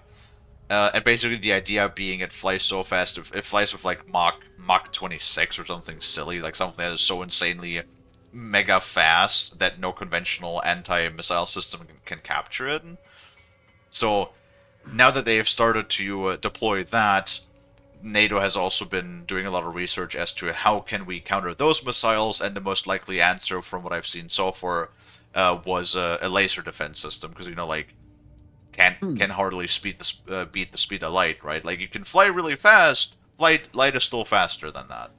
And basically the idea being it flies so fast, it flies with like Mach 26 or something silly, like something that is so insanely mega fast that no conventional anti-missile system can capture it. So now that they've started to deploy that, NATO has also been doing a lot of research as to how can we counter those missiles, and the most likely answer from what I've seen so far was a laser defense system, because like can hardly beat the speed of light, right? Like, you can fly really fast, light is still faster than that.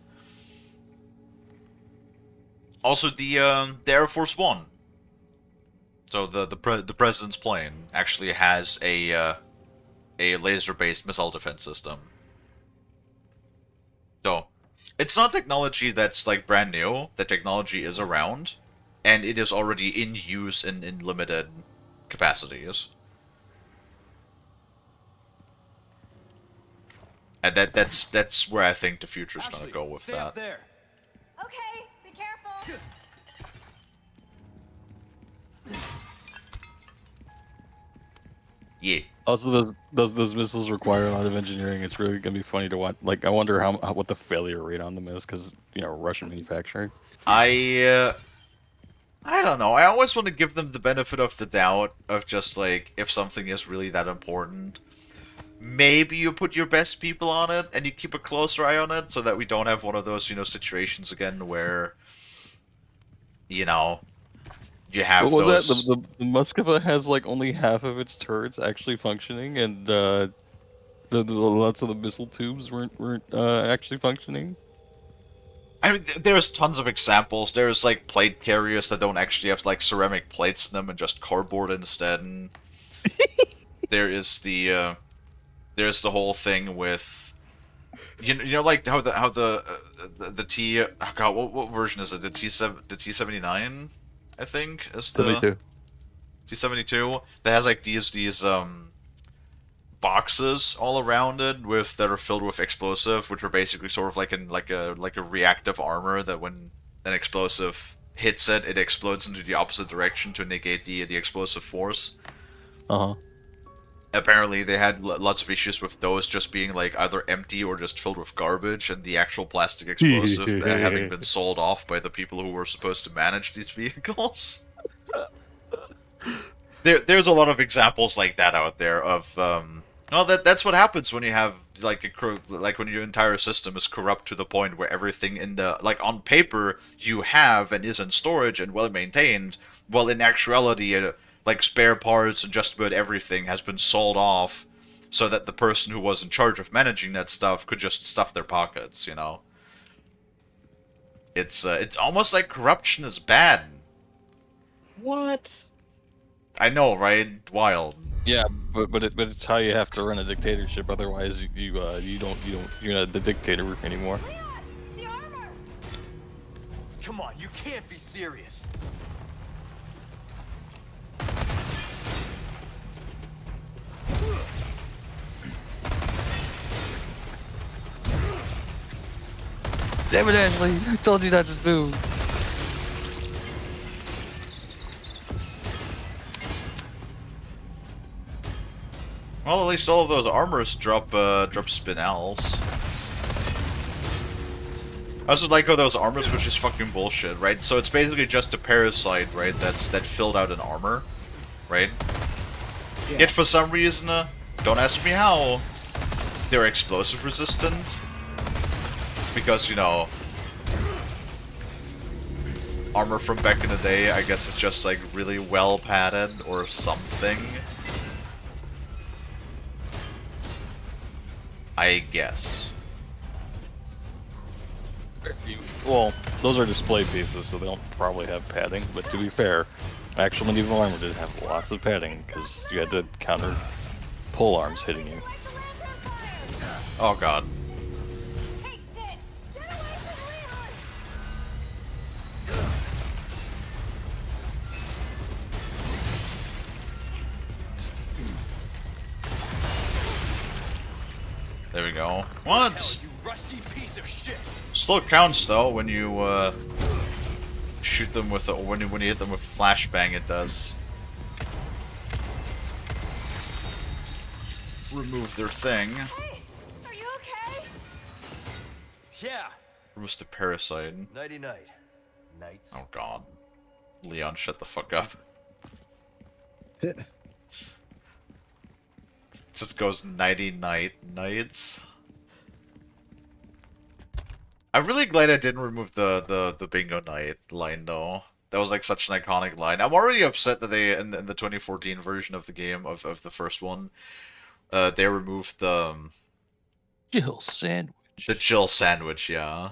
Also, the Air Force One, so the president's plane actually has a laser-based missile defense system. So it's not technology that's like brand new. The technology is around, and it is already in use in limited capacities. And that's where I think the future's gonna go with stay that. up there. Okay, be careful. Yeah. Also, those missiles require a lot of engineering. It's really gonna be funny to watch. Like, I wonder what the failure rate on them is, because Russian manufacturing. I don't know. I always want to give them the benefit of the doubt of just like, if something is really that important, maybe you put your best people on it and you keep a closer eye on it, so that we don't have one of those situations again where you have What was those. that? The Moskva has like only half of its turrets actually functioning, and the lots of the missile tubes weren't actually functioning. I mean, there's tons of examples. There's like plate carriers that don't actually have like ceramic plates in them and just cardboard instead. And there is there's the whole thing with like how the T oh God, what version is it? The T79, I think, is the 72. T72 that has like these boxes all around it that are filled with explosive, which are basically sort of like a reactive armor that when an explosive hits it, it explodes into the opposite direction to negate the explosive force. Uh-huh. Apparently, they had lots of issues with those just being like either empty or just filled with garbage, and the actual plastic explosive having been sold off by the people who were supposed to manage these vehicles. There's a lot of examples like that out there of that's what happens when you have like when your entire system is corrupt to the point where everything in the on paper you have and is in storage and well maintained, while in actuality like spare parts and just about everything has been sold off so that the person who was in charge of managing that stuff could just stuff their pockets, you know? It's almost like corruption is bad. What? I know, right? Wild. Yeah, but it's how you have to run a dictatorship. Otherwise, you're not the dictator anymore. Leon, the armor! Come on, you can't be serious. Damn it, Ashley! I told you not to move. Well, at least all of those armors drop spinels. I also like how those armors were just fucking bullshit, right? So it's basically just a parasite, right? That filled out an armor, right? Yeah. Yet for some reason, don't ask me how, they're explosive resistant. Because, you know, armor from back in the day, I guess it's just like really well padded or something. I guess. Well, those are display pieces, so they don't probably have padding. But to be fair, actual medieval armor did have lots of padding because you had to counter pole arms hitting you. Like the lantern fire! Oh god. Take this! Get away from Leon! There we go. Well, it's You rusty piece of shit. still counts though when you shoot them with when you hit them with flashbang. It does remove their thing. Hey, are you okay? Yeah. Removes the parasite. Nighty night. Nights. Oh god. Leon, shut the fuck up. Just goes nighty night nights. I'm really glad I didn't remove the bingo night line though. That was like such an iconic line. I'm already upset that they in the 2014 version of the game of the first one, they removed Jill sandwich. the Jill sandwich. Yeah.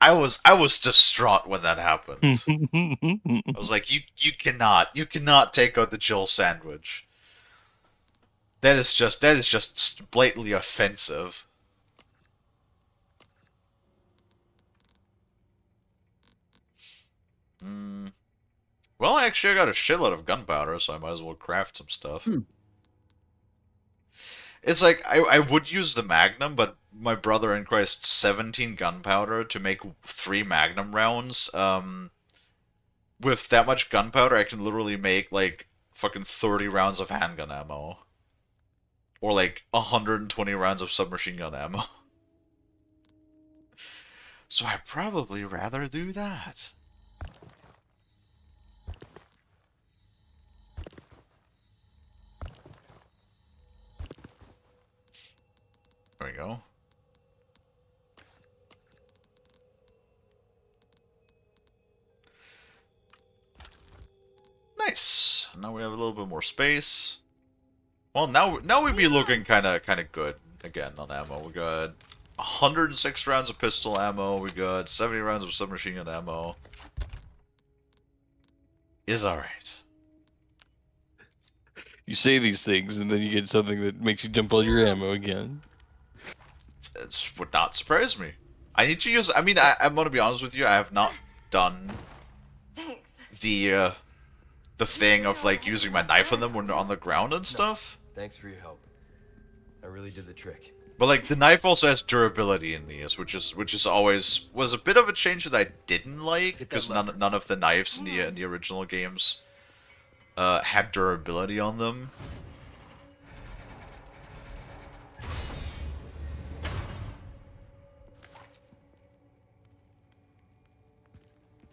I was distraught when that happened. I was like, you cannot take out the Jill sandwich. That is just blatantly offensive. Well, actually, I got a shitload of gunpowder, so I might as well craft some stuff. It's like, I would use the Magnum, but my brother increased 17 gunpowder to make 3 Magnum rounds. With that much gunpowder, I can literally make, like, fucking 30 rounds of handgun ammo. Or, like, 120 rounds of submachine gun ammo. So I'd probably rather do that. There we go. Nice. Now we have a little bit more space. Well, now we'd be looking kind of good again on ammo. We got 106 rounds of pistol ammo. We got 70 rounds of submachine gun ammo. Is all right. You say these things, and then you get something that makes you dump all your ammo again. It would not surprise me. I need to use. I mean, I'm gonna be honest with you. I have not done Thanks. the thing of like using my knife on them when they're on the ground and stuff. Thanks for your help. I really did the trick. But like the knife also has durability in these, which is always was a bit of a change that I didn't like because none of the knives in the original games had durability on them.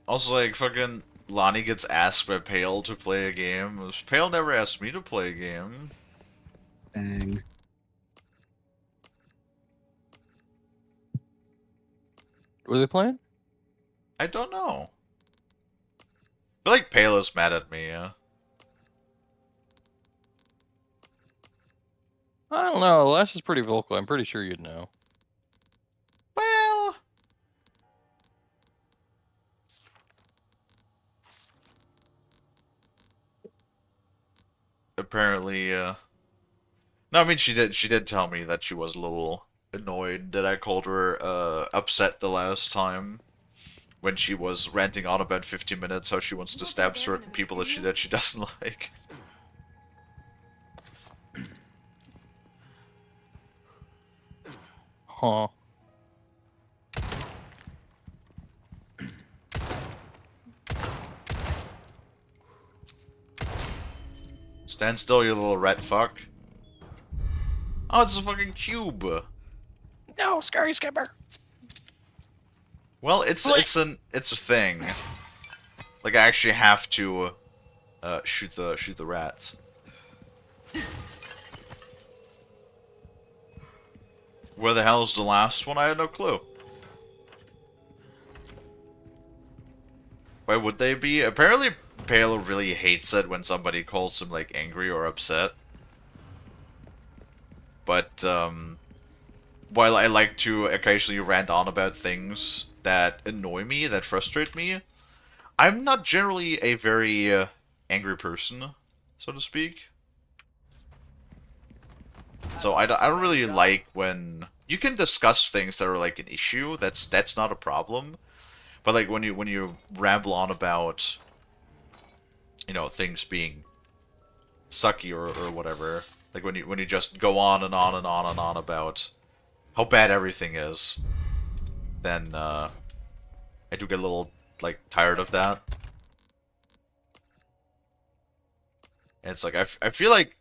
Also, like fucking Lonnie gets asked by Pale to play a game. Pale never asked me to play a game. Dang. What are they playing? I don't know. I feel like Pale is mad at me, yeah. I don't know. Les is pretty vocal. I'm pretty sure you'd know. Well, apparently, no, I mean she did tell me that she was a little annoyed that I called her upset the last time when she was ranting on about 50 minutes how she wants to stab certain people that she doesn't like. Huh. Stand still, you little rat fuck. Oh, it's a fucking cube. No, scary skipper. Well, it's a thing. Like I actually have to shoot the rats. Where the hell's the last one? I had no clue. Why would they be? Apparently, Palo really hates it when somebody calls him like angry or upset. But while I like to occasionally rant on about things that annoy me, that frustrate me, I'm not generally a very angry person, so to speak. So I don't really like when you can discuss things that are like an issue. That's not a problem. But like when you ramble on about, you know, things being sucky or whatever, like when you just go on and on and on and on about how bad everything is, then I do get a little like tired of that. And it's like I feel like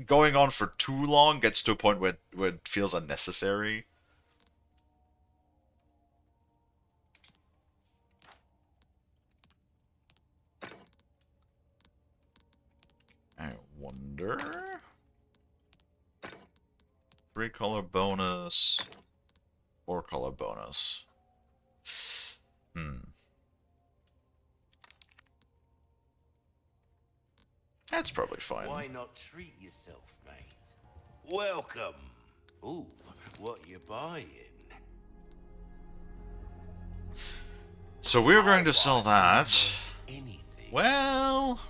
going on for too long gets to a point where it feels unnecessary. I wonder. 3-color bonus. 4-color bonus. That's probably fine. Why not treat yourself, mate? Welcome. Ooh, what you buying? So we're going to sell that. Anything. Well,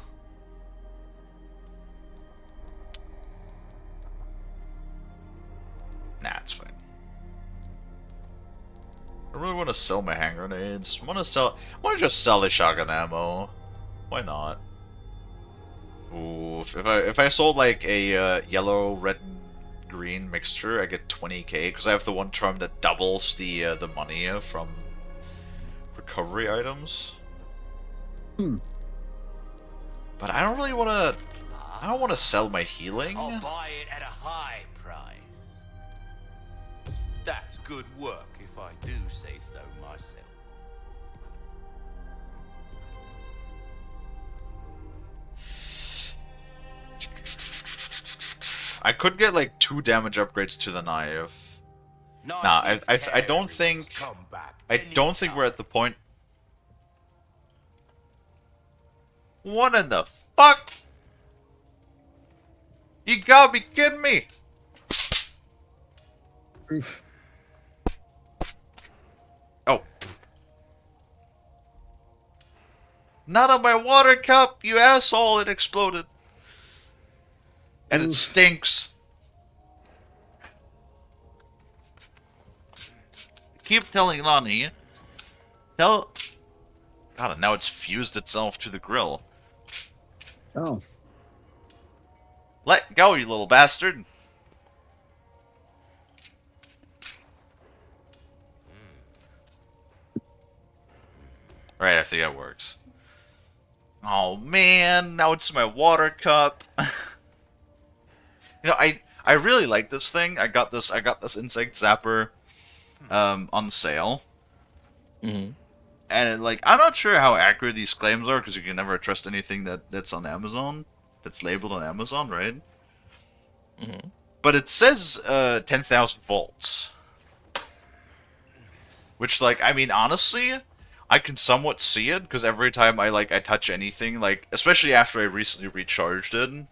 nah, it's fine. I really want to sell my hand grenades. I want to just sell the shotgun ammo. Why not? Ooh, if I sold like a yellow, red, and green mixture, I get 20k because I have the one charm that doubles the money from recovery items. But I don't really want to. I don't want to sell my healing. I'll buy it at a high price. That's good work, if I do say so myself. I could get like 2 damage upgrades to the knife. Nah, I don't think we're at the point. What in the fuck? You gotta be kidding me! Oof. Oh. Not on my water cup, you asshole! It exploded. And it stinks. Keep telling Lonnie. God, and now it's fused itself to the grill. Oh. Let go, you little bastard. Right, I think that works. Oh man, now it's my water cup. You know, I really like this thing. I got this insect zapper on sale. And like I'm not sure how accurate these claims are because you can never trust anything that's on Amazon, that's labeled on Amazon, right? But it says 10,000 volts. Which like I mean honestly, I can somewhat see it because every time I touch anything, like especially after I recently recharged it. Okay.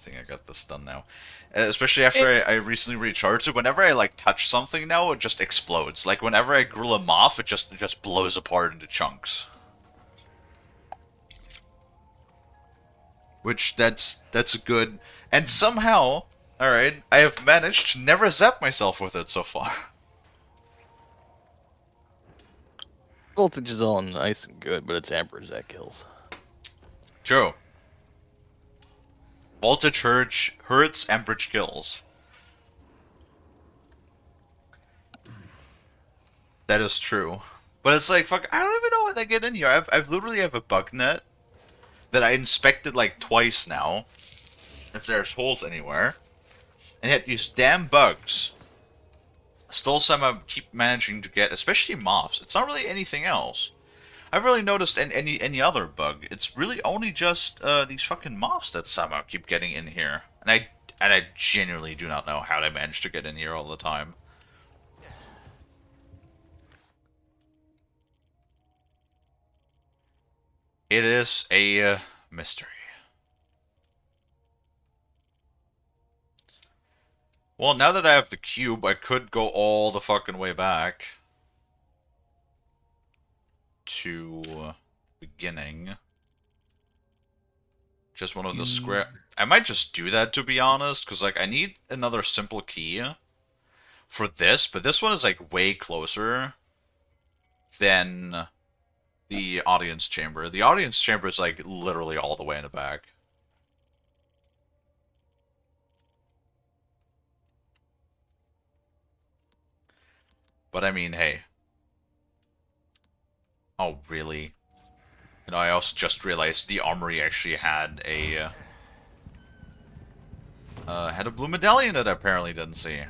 think I got this done now. Especially after I recently recharged it. Whenever I like touch something now, it just explodes. Like whenever I grill a moth, it just blows apart into chunks. Which that's good. And somehow, all right, I have managed to never zap myself with it so far. Voltage is all nice and good, but it's Amber's that kills. True. Voltage hurts, amperage kills. That is true. But it's like, fuck, I don't even know how they get in here. I've literally have a bug net that I inspected like twice now. If there's holes anywhere. And yet these damn bugs still somehow keep managing to get, especially moths. It's not really anything else. I've really noticed any other bug. It's really only just these fucking moths that somehow keep getting in here. And I genuinely do not know how they manage to get in here all the time. It is a mystery. Well, now that I have the cube, I could go all the fucking way back to beginning. Just one of the square. I might just do that, to be honest, because like I need another simple key for this, but this one is like way closer than the audience chamber. The audience chamber is like literally all the way in the back. But I mean, hey. Oh, really? You know, I also just realized the armory actually had a blue medallion that I apparently didn't see.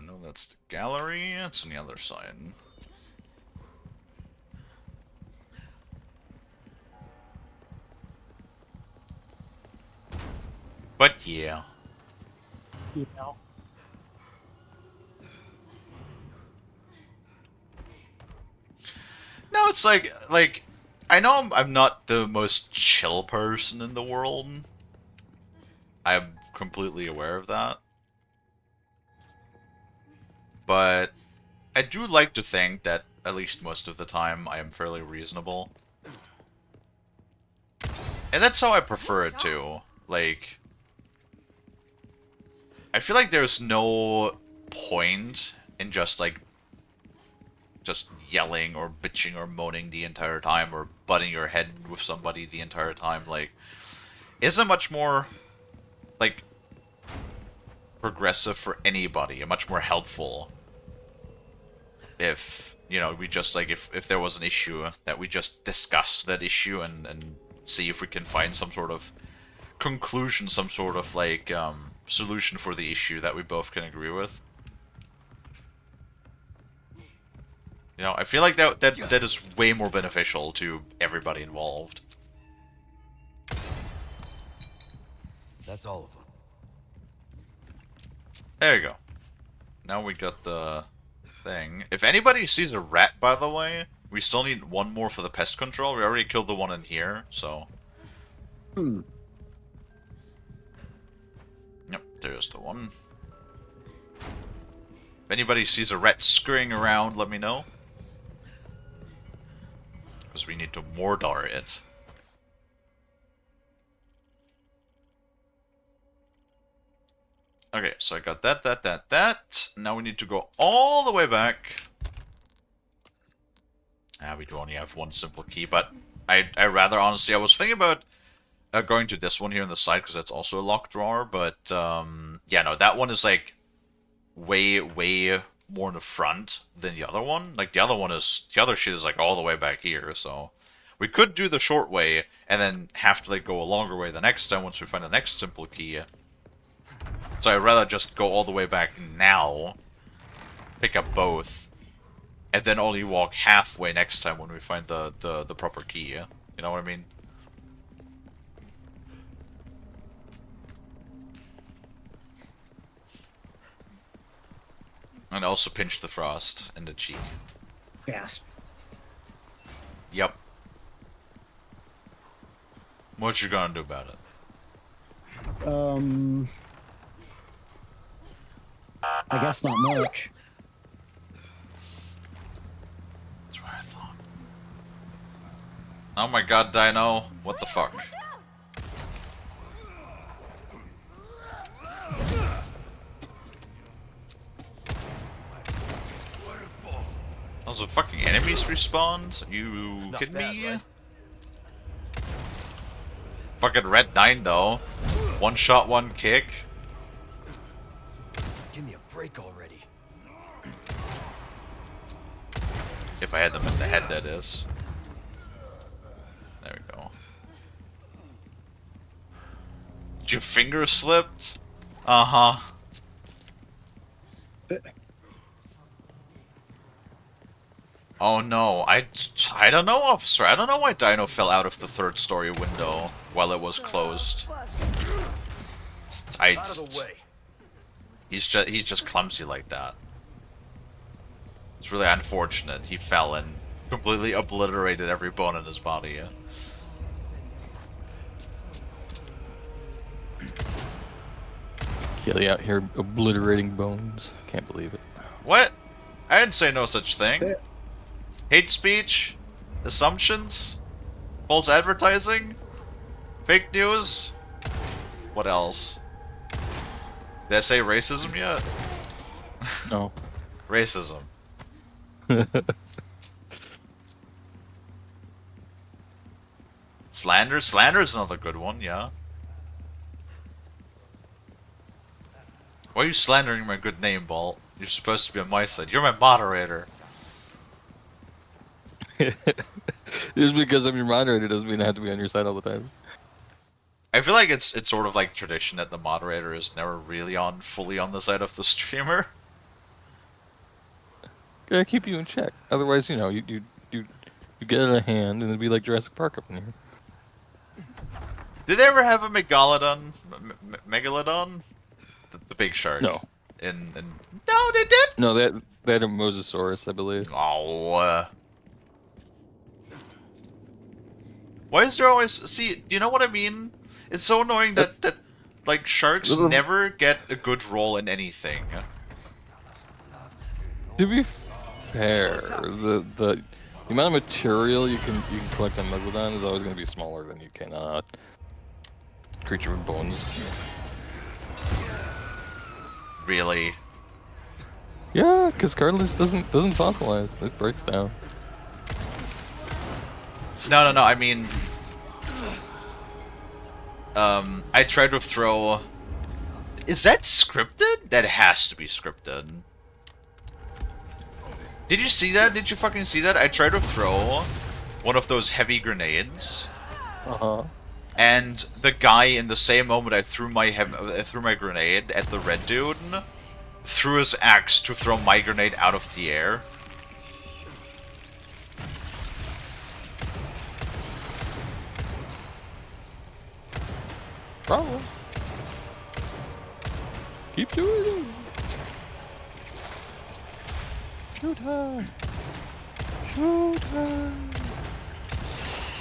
No, that's the gallery. It's on the other side. But yeah. You know. No, it's like I know I'm not the most chill person in the world. I'm completely aware of that. But I do like to think that at least most of the time I am fairly reasonable. And that's how I prefer it too. Like, I feel like there's no point in just yelling or bitching or moaning the entire time or butting your head with somebody the entire time. Like, isn't much more like progressive for anybody and much more helpful if, you know, we just like if there was an issue that we just discuss that issue and see if we can find some sort of conclusion, some sort of like solution for the issue that we both can agree with. You know, I feel like that is way more beneficial to everybody involved. That's all of them. There you go. Now we got the thing. If anybody sees a rat, by the way, we still need one more for the pest control. We already killed the one in here, so... Yep, there's the one. If anybody sees a rat scurrying around, let me know. Because we need to Mordor it. Okay, so I got that. Now we need to go all the way back. We do only have one simple key, but I rather honestly, I was thinking about going to this one here on the side because that's also a locked drawer, but yeah, no, that one is like way more in the front than the other one. Like the other shit is like all the way back here, so we could do the short way and then have to like go a longer way the next time once we find the next simple key. So I'd rather just go all the way back now, pick up both, and then only walk halfway next time when we find the proper key. You know what I mean? And also pinch the frost in the cheek. Yes. Yep. What you gonna do about it? I guess not much. That's what I thought. Oh my god, Dino. What the fuck? Those are fucking enemies respawned? You Not kidding bad, me? right? Fucking Red 9 though. One shot, one kick. Give me a break already. If I had them in the head, that is. There we go. Did your finger slipped? Uh-huh. Oh no, I don't know, officer. I don't know why Dino fell out of the third story window while it was closed. Out of the way. He's just clumsy like that. It's really unfortunate. He fell and completely obliterated every bone in his body. Kalie out here obliterating bones. Can't believe it. What? I didn't say no such thing. Hate speech? Assumptions? False advertising? Fake news? What else? Did I say racism yet? No. Racism. Slander? Slander is another good one, yeah. Why are you slandering my good name, Bolt? You're supposed to be on my side. You're my moderator. Just because I'm your moderator doesn't mean I have to be on your side all the time. I feel like it's sort of like tradition that the moderator is never really fully on the side of the streamer. Gotta keep you in check. Otherwise, you know, you get out of hand and it'd be like Jurassic Park up in here. Did they ever have a megalodon? The big shark. No. No, they did. No, they had a Mosasaurus, I believe. Oh. Why is there always... See, do you know what I mean? It's so annoying that like, sharks never get a good role in anything. To be fair, the amount of material you can collect on Megalodon is always going to be smaller than you can creature with bones. Really? Yeah, because cartilage doesn't fossilize. It breaks down. No, I mean... I tried to throw... Is that scripted? That has to be scripted. Did you see that? Did you fucking see that? I tried to throw one of those heavy grenades. Uh-huh. And the guy, in the same moment I threw my grenade at the red dude, threw his axe to throw my grenade out of the air. Problem. Keep doing it. Shoot her. Shoot her.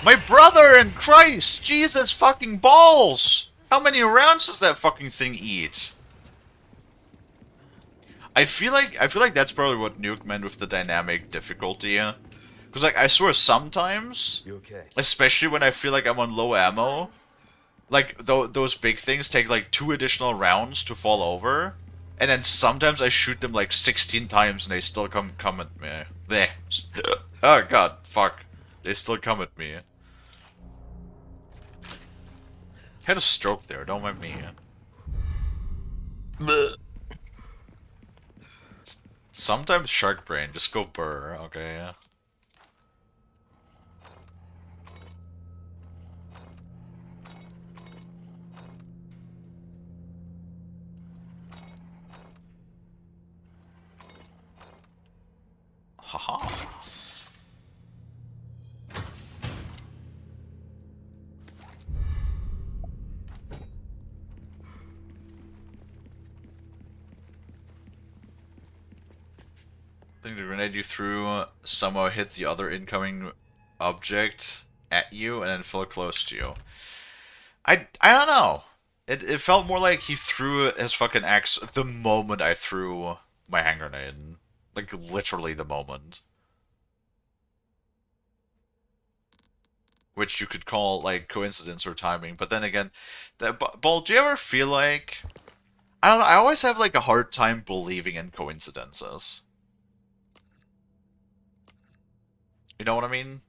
My brother in Christ! Jesus fucking balls! How many rounds does that fucking thing eat? I feel like that's probably what Nuke meant with the dynamic difficulty. Because like I swear sometimes, especially when I feel like I'm on low ammo, like those big things take like 2 additional rounds to fall over, and then sometimes I shoot them like 16 times and they still come at me. There. Oh god, fuck. They still come at me. Had a stroke there, don't mind me. Bleh. Sometimes shark brain, just go burr, okay? Haha. I think the grenade you threw somehow hit the other incoming object at you and then feel close to you. I don't know. It felt more like he threw his fucking axe the moment I threw my hand grenade. Like, literally the moment. Which you could call, like, coincidence or timing. But then again, Ball, do you ever feel like... I don't know, I always have, like, a hard time believing in coincidences. You know what I mean?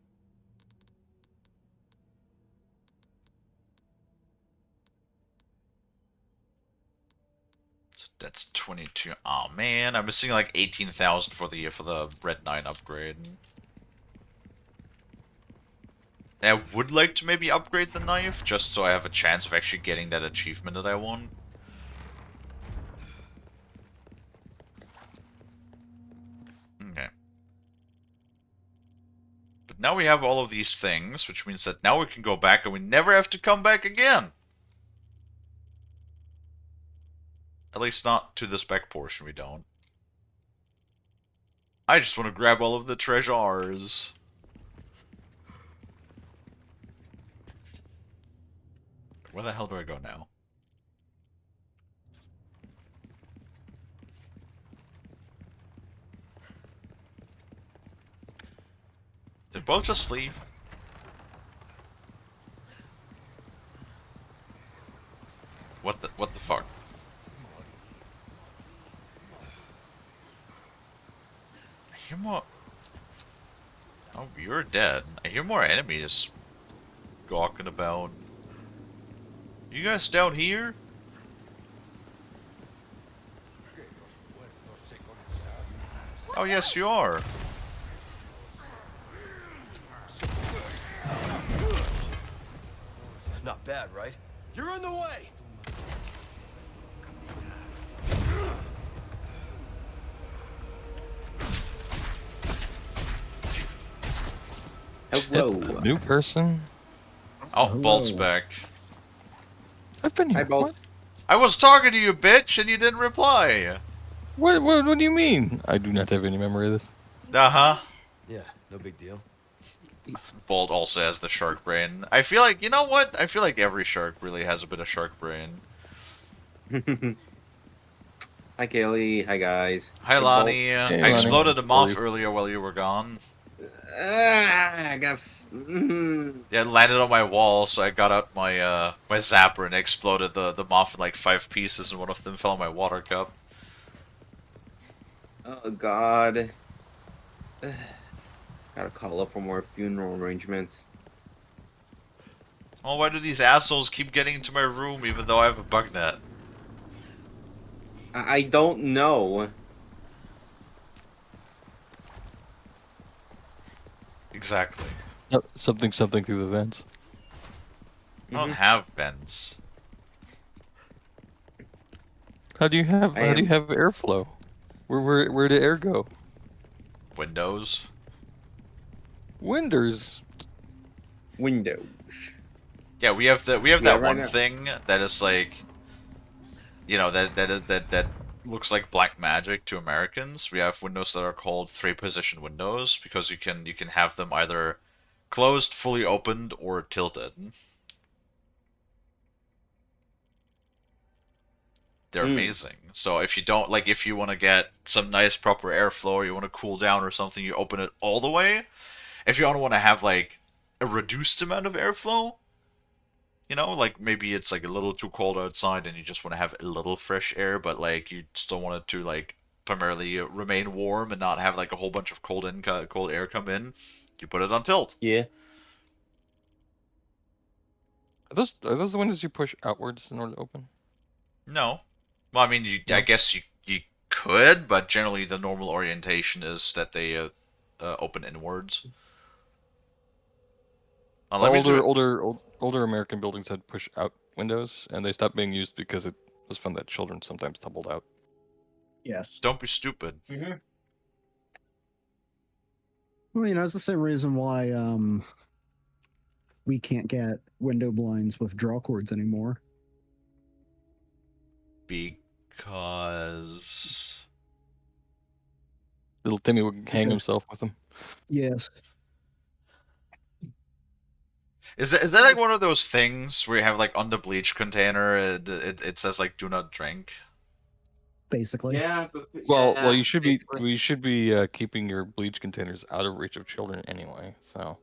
So that's 22. Oh man, I'm missing like 18,000 for the Red 9 upgrade. And I would like to maybe upgrade the knife, just so I have a chance of actually getting that achievement that I want. Okay. But now we have all of these things, which means that now we can go back and we never have to come back again! At least not to this back portion, we don't. I just want to grab all of the treasures. Where the hell do I go now? Did both just leave? What the fuck? I hear more... Oh, you're dead. I hear more enemies gawking about. You guys down here? Oh, yes, you are. Not bad, right? You're in the way! Hello. It's a new person. Oh, Hello. Bolt's back. I've been Hi, here. Bolt. I was talking to you, bitch, and you didn't reply. What do you mean? I do not have any memory of this. Uh-huh. Yeah, no big deal. Bolt also has the shark brain. I feel like, you know what? I feel like every shark really has a bit of shark brain. Hi, Kalie. Hi, guys. Hi, Hey, Lonnie. Hey, I Lonnie. exploded a moth Sorry. earlier while you were gone. I got. Yeah, it landed on my wall, so I got out my my zapper and exploded the moth in like 5 pieces, and one of them fell in my water cup. Oh God. Gotta call up for more funeral arrangements. Oh, why do these assholes keep getting into my room even though I have a bug net? I don't know. Exactly. Something through the vents. I don't have vents. How do you have airflow? Where did air go? Windows. Windows. Windows. Yeah, we have that right one now. thing that is like, you know, that looks like black magic to Americans. We have windows that are called 3-position windows because you can have them either closed, fully opened, or tilted. They're amazing. So if you don't like, if you want to get some nice proper airflow, or you want to cool down or something, you open it all the way. If you don't want to have like a reduced amount of airflow, you know, like maybe it's like a little too cold outside and you just want to have a little fresh air, but like you still want it to like primarily remain warm and not have like a whole bunch of cold air come in. You put it on tilt. Yeah. Are those the windows you push outwards in order to open? No, well, I mean, I guess you could, but generally the normal orientation is that they open inwards. Let me zoom. Older American buildings had push out windows, and they stopped being used because it was found that children sometimes tumbled out. Yes. Don't be stupid. Well, it's the same reason why we can't get window blinds with draw cords anymore. Because Little Timmy would hang himself with them. Yes. Is that like one of those things where you have like on the bleach container it says like do not drink? Basically. Yeah, Well, you should be basically. we should be keeping your bleach containers out of reach of children anyway. So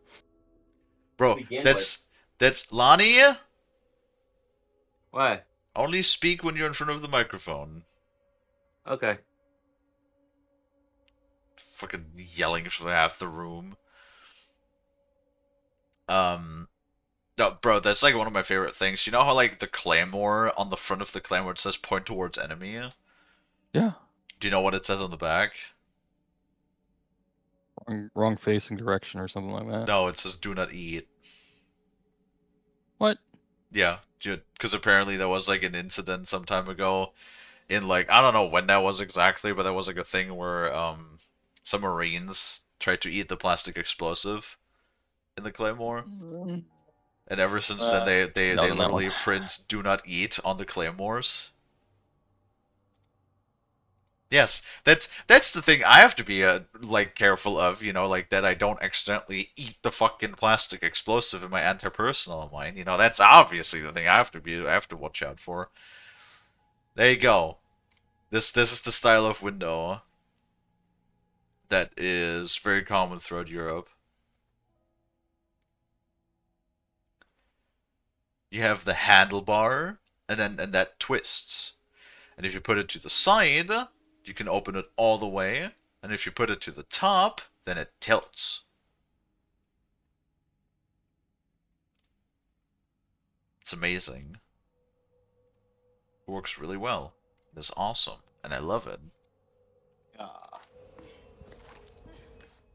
Bro, Begin with. that's Lonnie. What? Only speak when you're in front of the microphone. Okay. Fucking yelling for half the room. Um, no, bro, that's like one of my favorite things. You know how like the claymore on the front of the claymore it says point towards enemy? yeah, Do you know what it says on the back? wrong facing direction or something like that. No, it says do not eat. What? Yeah, because apparently there was like an incident some time ago in like I don't know when that was exactly, but there was like a thing where some Marines tried to eat the plastic explosive in the claymore, and ever since then No, they no, no. literally print "do not eat" on the claymores. Yes, that's the thing I have to be like careful of, you know, like that I don't accidentally eat the fucking plastic explosive in my anti-personnel mine. You know, that's obviously the thing I have to watch out for. There you go. This is the style of window that is very common throughout Europe. You have the handlebar, and that twists. And if you put it to the side, you can open it all the way. And if you put it to the top, then it tilts. It's amazing. It works really well. It's awesome, and I love it.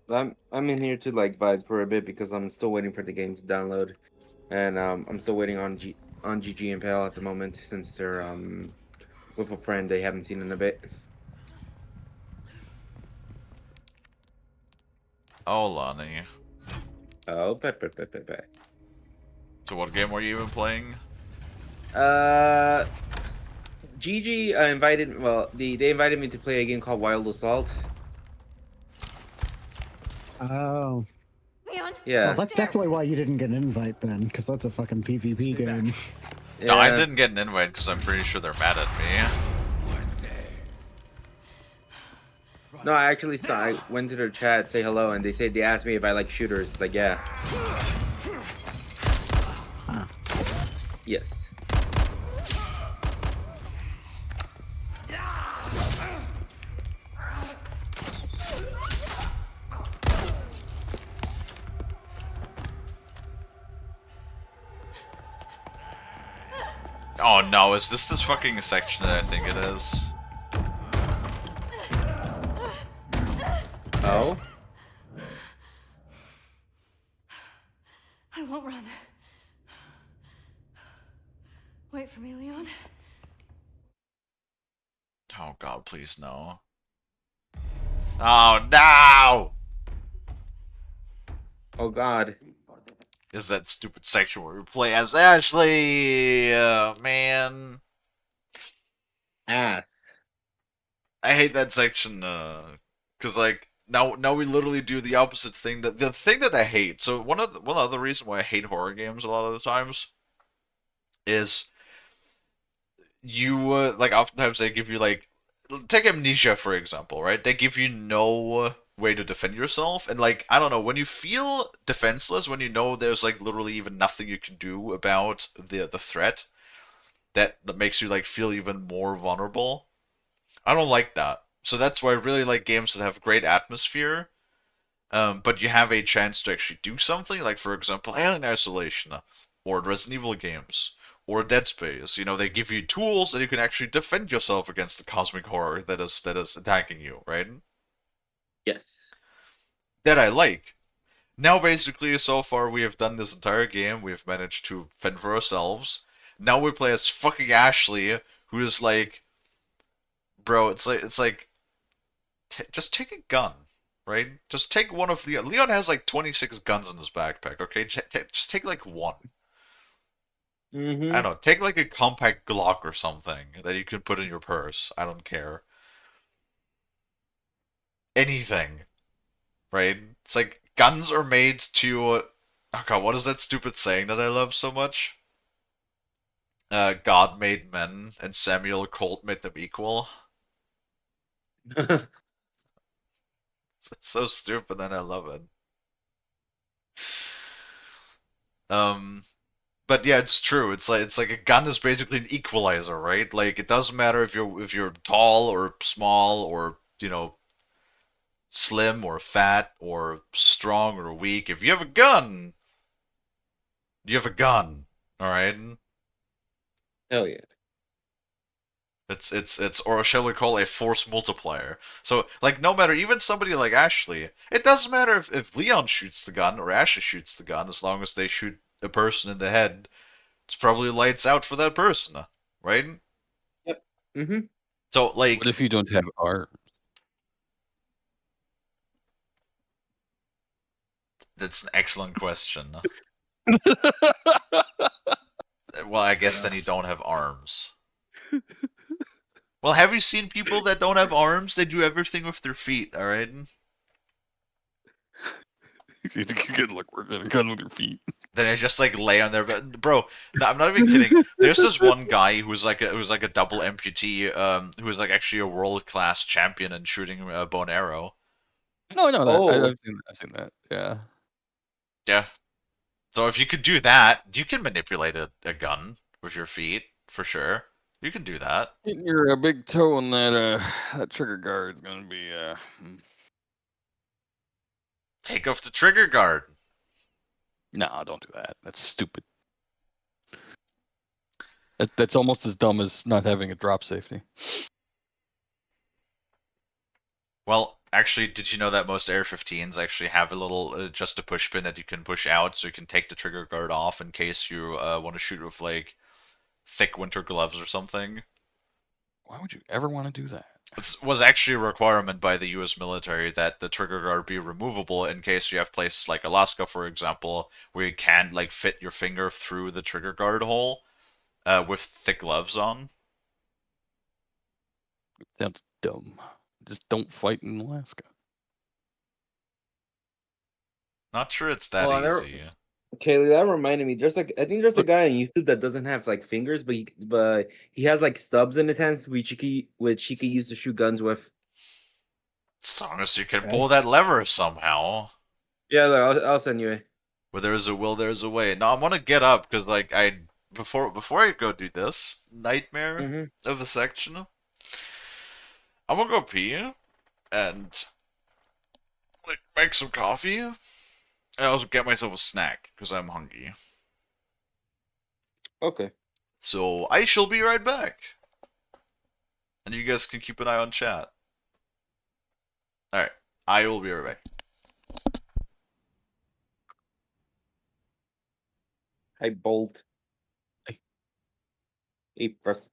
I'm in here to like vibe for a bit because I'm still waiting for the game to download, and I'm still waiting on GG and Pale at the moment since they're with a friend they haven't seen in a bit. Oh, Lonnie. Oh, So what game were you even playing? Gigi invited. Well, they invited me to play a game called Wild Assault. Oh. Leon. Yeah. Well, that's definitely why you didn't get an invite then, because that's a fucking PvP game. Yeah. No, I didn't get an invite because I'm pretty sure they're mad at me. No, I actually I went to their chat, say hello, and they asked me if I like shooters. Like, yeah. Yes. Oh no, is this fucking section that I think it is? Oh? I won't run. Wait for me, Leon. Oh god, please no. Oh no! Oh god. Is that stupid section where we play as Ashley? Man. Ass. I hate that section, cause like now we literally do the opposite thing. The thing that I hate. So one of the reasons why I hate horror games a lot of the times is you like oftentimes they give you like take Amnesia for example, right? They give you no way to defend yourself, and like I don't know when you feel defenseless, when you know there's like literally even nothing you can do about the threat, that makes you like feel even more vulnerable. I don't like that. So that's why I really like games that have great atmosphere, but you have a chance to actually do something. Like for example, Alien Isolation, or Resident Evil games, or Dead Space. You know, they give you tools that you can actually defend yourself against the cosmic horror that is attacking you. Right? Yes. That I like. Now, basically, so far we have done this entire game. We have managed to fend for ourselves. Now we play as fucking Ashley, who is like, bro. It's like just take a gun, right? Just take one of the. Leon has like 26 guns in his backpack. Okay, just take like one. Mm-hmm. I don't know. Take like a compact Glock or something that you can put in your purse. I don't care. Anything, right? It's like guns are made to Oh god, what is that stupid saying that I love so much? God made men, and Samuel Colt made them equal. It's so stupid, and I love it. Um, but yeah, it's true. It's like a gun is basically an equalizer, right? Like it doesn't matter if you're tall or small or slim or fat or strong or weak. If you have a gun, you have a gun. All right. Hell yeah. It's or shall we call a force multiplier. So like no matter even somebody like Ashley, it doesn't matter if Leon shoots the gun or Ashley shoots the gun, as long as they shoot a person in the head, it's probably lights out for that person, right? Yep. Mm-hmm. So What like if you don't have arms? that's an excellent question. Well, I guess then you Yes. don't have arms. Well, have you seen people that don't have arms? They do everything with their feet, alright? You could look work at a gun with your feet. Then they just like lay on their bed. Bro, no, I'm not even kidding. There's this one guy who's like a double amputee, who was like actually a world class champion in shooting a bow and arrow. No, I know that. Oh. I've seen that. Yeah. Yeah. So if you could do that, you can manipulate a gun with your feet for sure. You can do that. Getting your big toe on that trigger guard is gonna be Take off the trigger guard. No, don't do that. That's stupid. That's almost as dumb as not having a drop safety. Well, actually, did you know that most AR-15s actually have a little just a push pin that you can push out, so you can take the trigger guard off in case you want to shoot with like thick winter gloves or something. Why would you ever want to do that? It was actually a requirement by the U.S. military that the trigger guard be removable in case you have places like Alaska, for example, where you can't like fit your finger through the trigger guard hole with thick gloves on. Sounds dumb. Just don't fight in Alaska. Not sure it's that Well, easy. Kalie, that reminded me. There's like I think there's a guy on YouTube that doesn't have like fingers, but he has like stubs in his hands, which he could use to shoot guns with. As long as you can Okay. pull that lever somehow. Yeah, look, I'll send you it. Where there's a will, there's a way. No, I want to get up because like before I go do this nightmare Mm-hmm. of a section, I'm gonna go pee and like make some coffee and also get myself a snack because I'm hungry. Okay. So I shall be right back, and you guys can keep an eye on chat. All right, I will be right back. Hi, Bolt. Hey. Hey, press.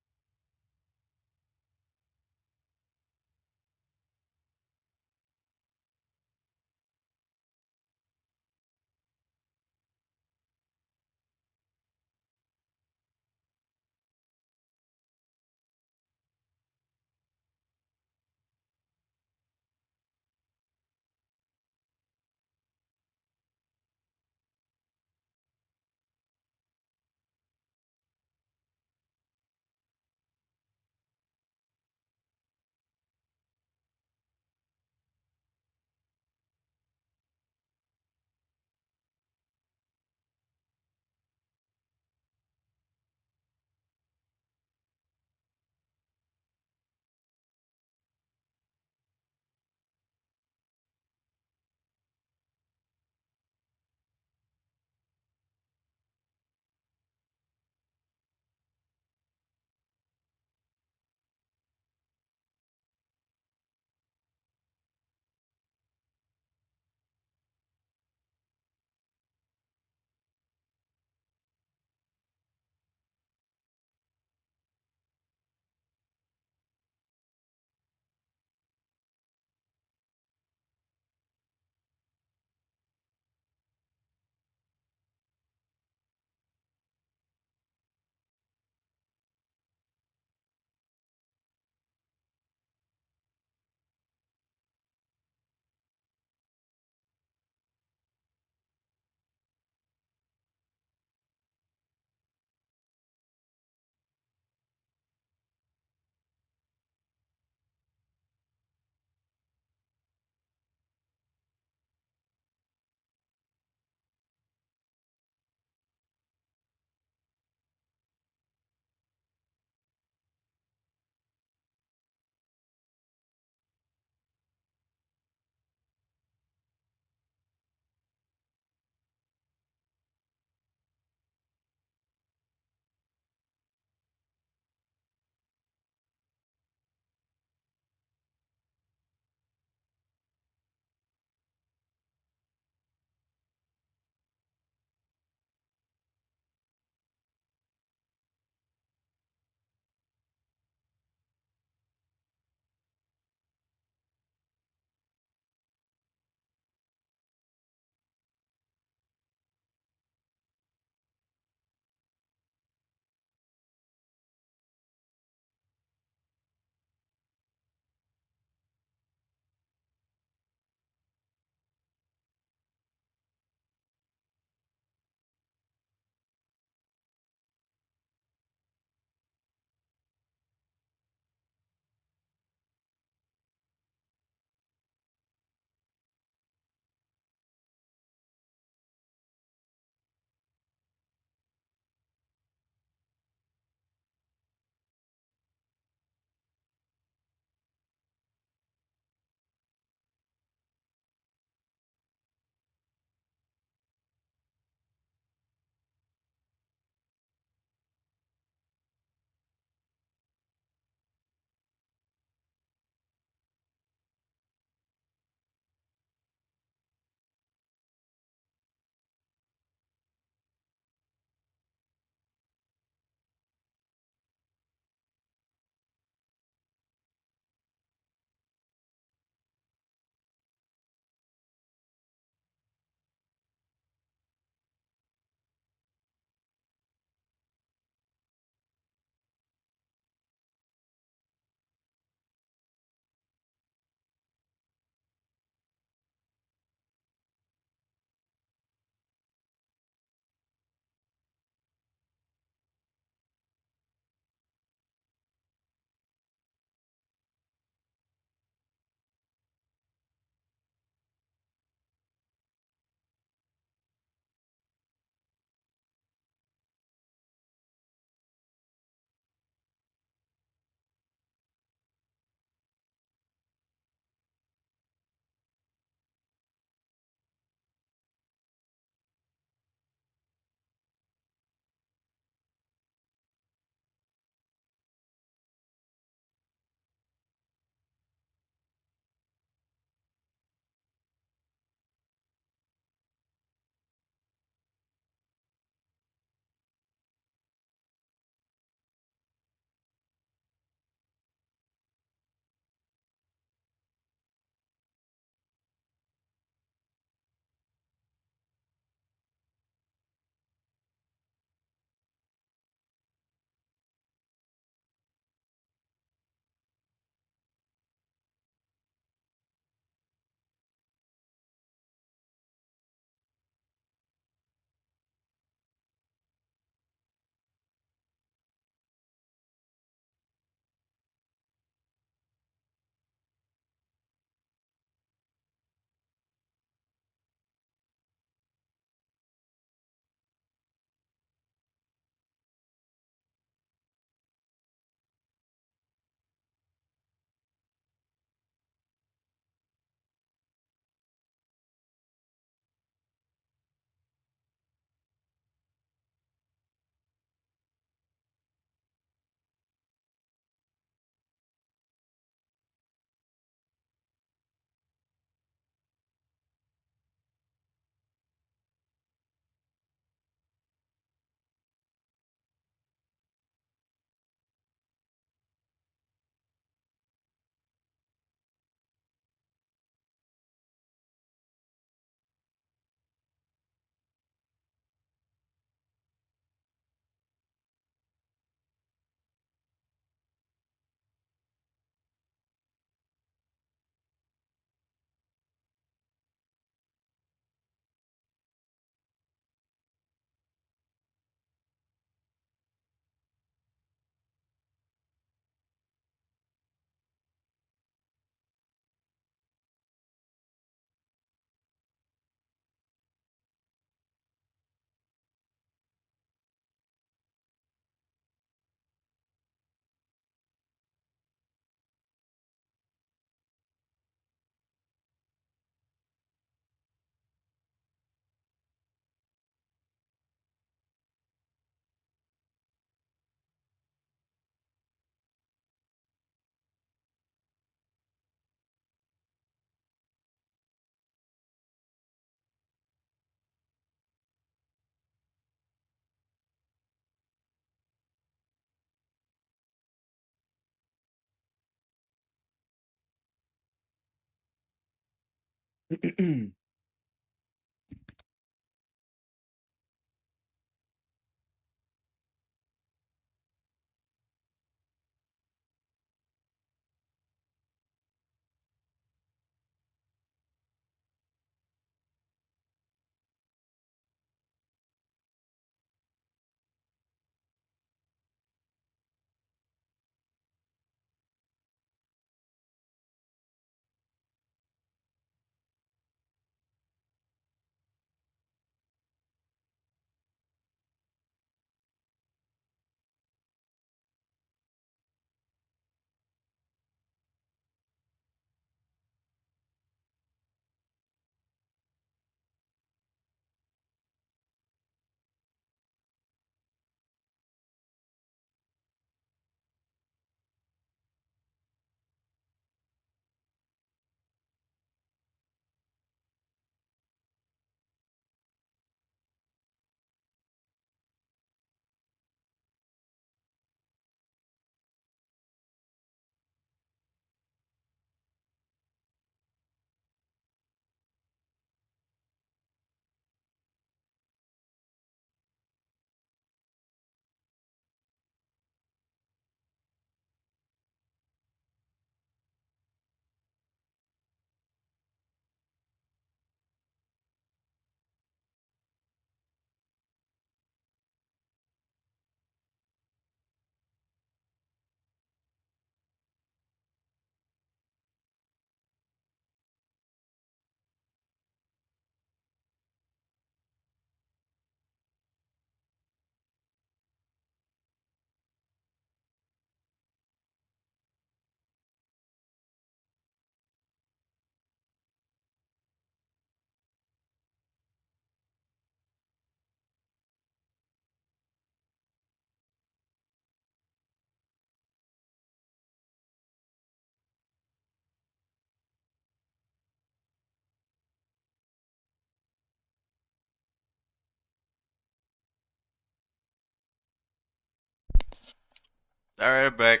All right, I'm back.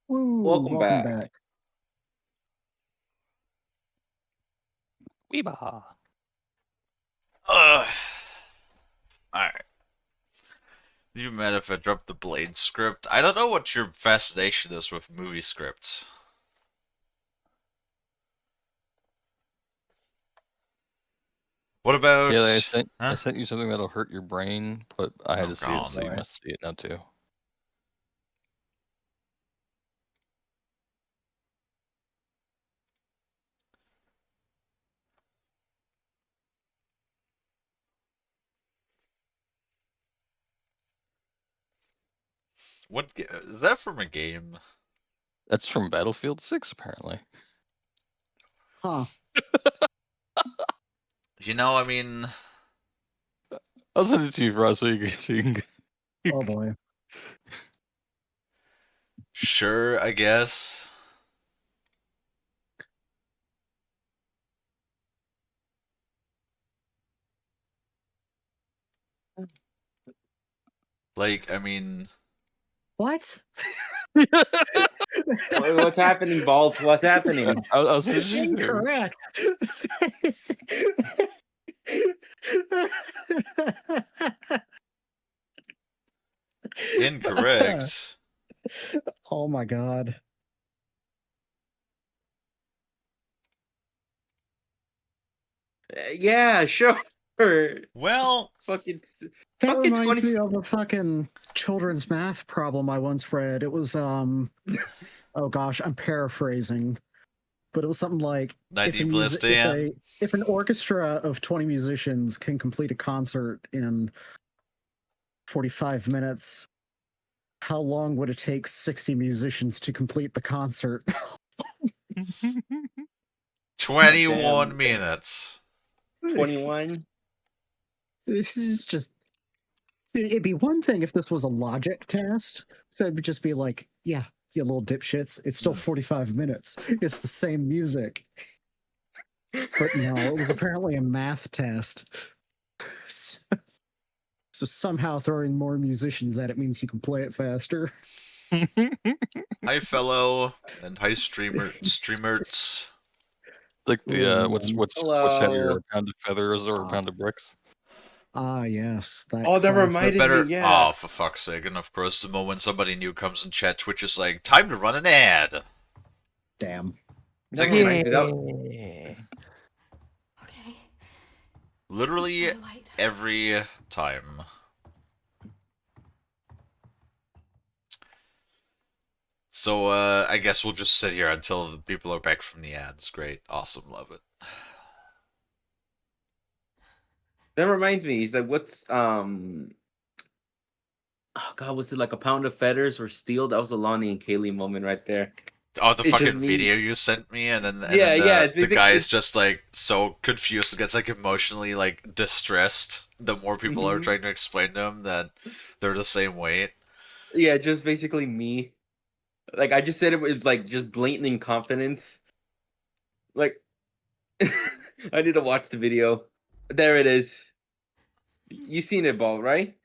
Woo, Welcome back. back. Weeba. Ugh. Alright. Do you mind if I drop the Blade script? I don't know what your fascination is with movie scripts. What about... Kalie, I Huh? sent you something that'll hurt your brain, but I had Oh, to see it, God. so you must see it now too. What is that from a game? That's from Battlefield 6, apparently. Huh. You know, I mean... I'll send it to you, Ross, so you can... Oh boy. Sure, I guess. Like, I mean... What? What's happening, Bolt? What's happening? I'll send it to you. Incorrect. Incorrect. Oh my god. Yeah, sure. Well... Fucking, That fucking reminds 20. me of a fucking children's math problem I once read. It was oh gosh, I'm paraphrasing, but it was something like if 90 a plus music 10. if an orchestra of 20 musicians can complete a concert in 45 minutes, how long would it take 60 musicians to complete the concert? 21 Damn. minutes. 21. This is just it'd be one thing if this was a logic test. So it'd just be like, yeah, you little dipshits, it's still 45 minutes. It's the same music. But no, it was apparently a math test. So somehow throwing more musicians at it means you can play it faster. Hi, fellow, and hi, streamers. Like the what's Mm. heavier, Hello. a pound of feathers or a pound of bricks? Ah, yes, that Oh, that classic. The reminded me. better. Yeah. Oh, for fuck's sake! And of course, the moment somebody new comes in chat, Twitch is like, "Time to run an ad." Damn. It's That like reminds me. That, Okay. literally Follow light. every time. So, I guess we'll just sit here until the people are back from the ads. Great, awesome, love it. that reminds me. He's like, what's Oh God, was it like a pound of feathers or steel? That was the Lonnie and Kalie moment right there. Oh, the It's just fucking me. video you sent me, and then Yeah, yeah. It's the guy is it's, just like so confused and gets like emotionally like distressed. The more people are Mhm. trying to explain to him that they're the same weight. Yeah, just basically me. Like I just said it was like just blatant incompetence. Like I need to watch the video. There it is. You seen it, Ball, right?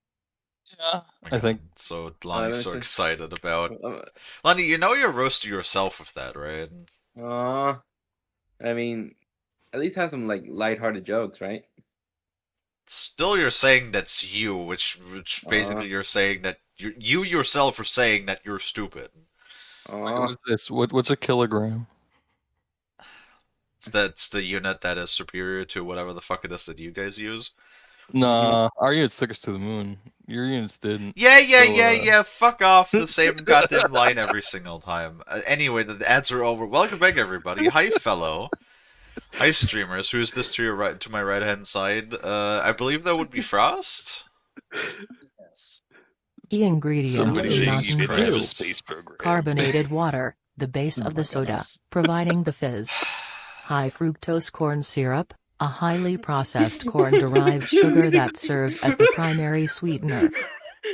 Yeah, Oh my I think. God, so Lonnie's so Listen. excited about. Lonnie, you know you're roasting yourself with that, right? I mean, at least have some like lighthearted jokes, right? Still, you're saying that's you, which Aw, basically you're saying that you yourself are saying that you're stupid. Wait, aw. what's this? What's a kilogram? That's the unit that is superior to whatever the fuck it is that you guys use. Nah, our units took us to the moon. Your units didn't. Yeah. Fuck off. The same goddamn line every single time. Anyway, the ads are over. Welcome back, everybody. Hi, fellow. Hi, streamers. Who's this to your right, to my right hand side? I believe that would be Frost. Yes. Key ingredients Somebody in shaking Mountain his Dew. fist. Space program. Carbonated water, the base Oh of the my soda, goodness. providing the fizz. High fructose corn syrup, a highly processed corn-derived sugar that serves as the primary sweetener.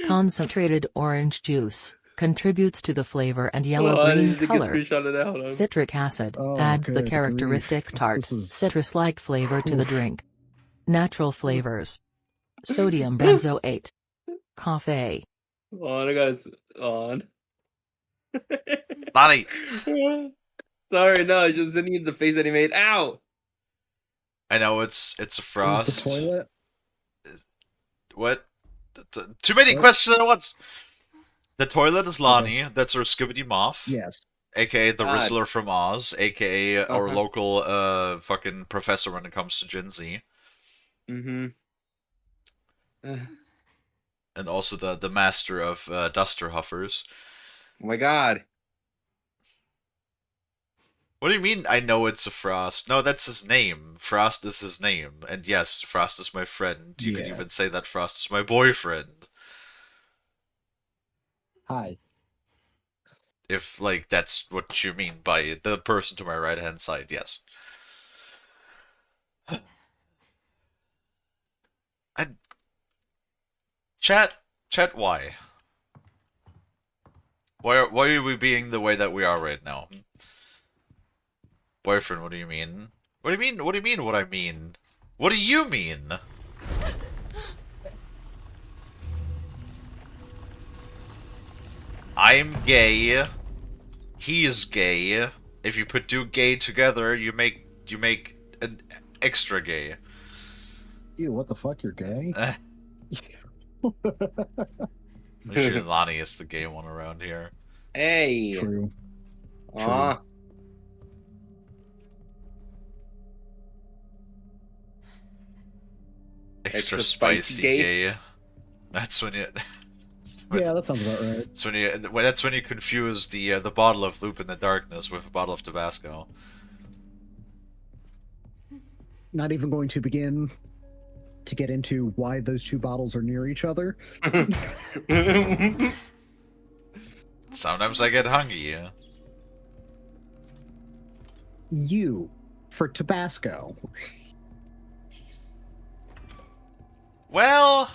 Concentrated orange juice, contributes to the flavor and I yellow-green need to get a color. screenshot of that. Hold on. Citric acid Oh, adds the good characteristic grief. tart, This is- citrus-like flavor to the Oof. drink. Natural flavors. Sodium benzoate. Coffee. On, I got it on. Lonnie, Sorry, no, I just sending you the face that he made. Ow! I know it's a It was Frost. the toilet. What? Too many What? questions at once. The toilet is Lonnie. That's our Skibbity Moth. Yes. AKA the God. Rizzler from Oz, AKA our Uh-huh. local fucking professor when it comes to Gen Z. Mm-hmm. And also the master of Duster Huffers. Oh my God. What do you mean I know it's a Frost? No, that's his name. Frost is his name. And yes, Frost is my friend. You could Yeah. even say that Frost is my boyfriend. Hi. If, like, that's what you mean by the person to my right hand side, yes. Chat, why? Why are we being the way that we are right now? Boyfriend, what do you mean? What do you mean? What do you mean? What I mean? What do you mean? I'm gay. He's gay. If you put two gay together, you make an extra gay. Ew, what the fuck? You're gay? I'm sure Lonnie is the gay one around here. Hey. True. Aw. Extra Extra spicy spicy gay. gay? That's when you. Yeah, that sounds about right. That's when you confuse the bottle of Loop in the Darkness with a bottle of Tabasco. Not even going to begin to get into why those two bottles are near each other. Sometimes I get hungry. You for Tabasco. Well,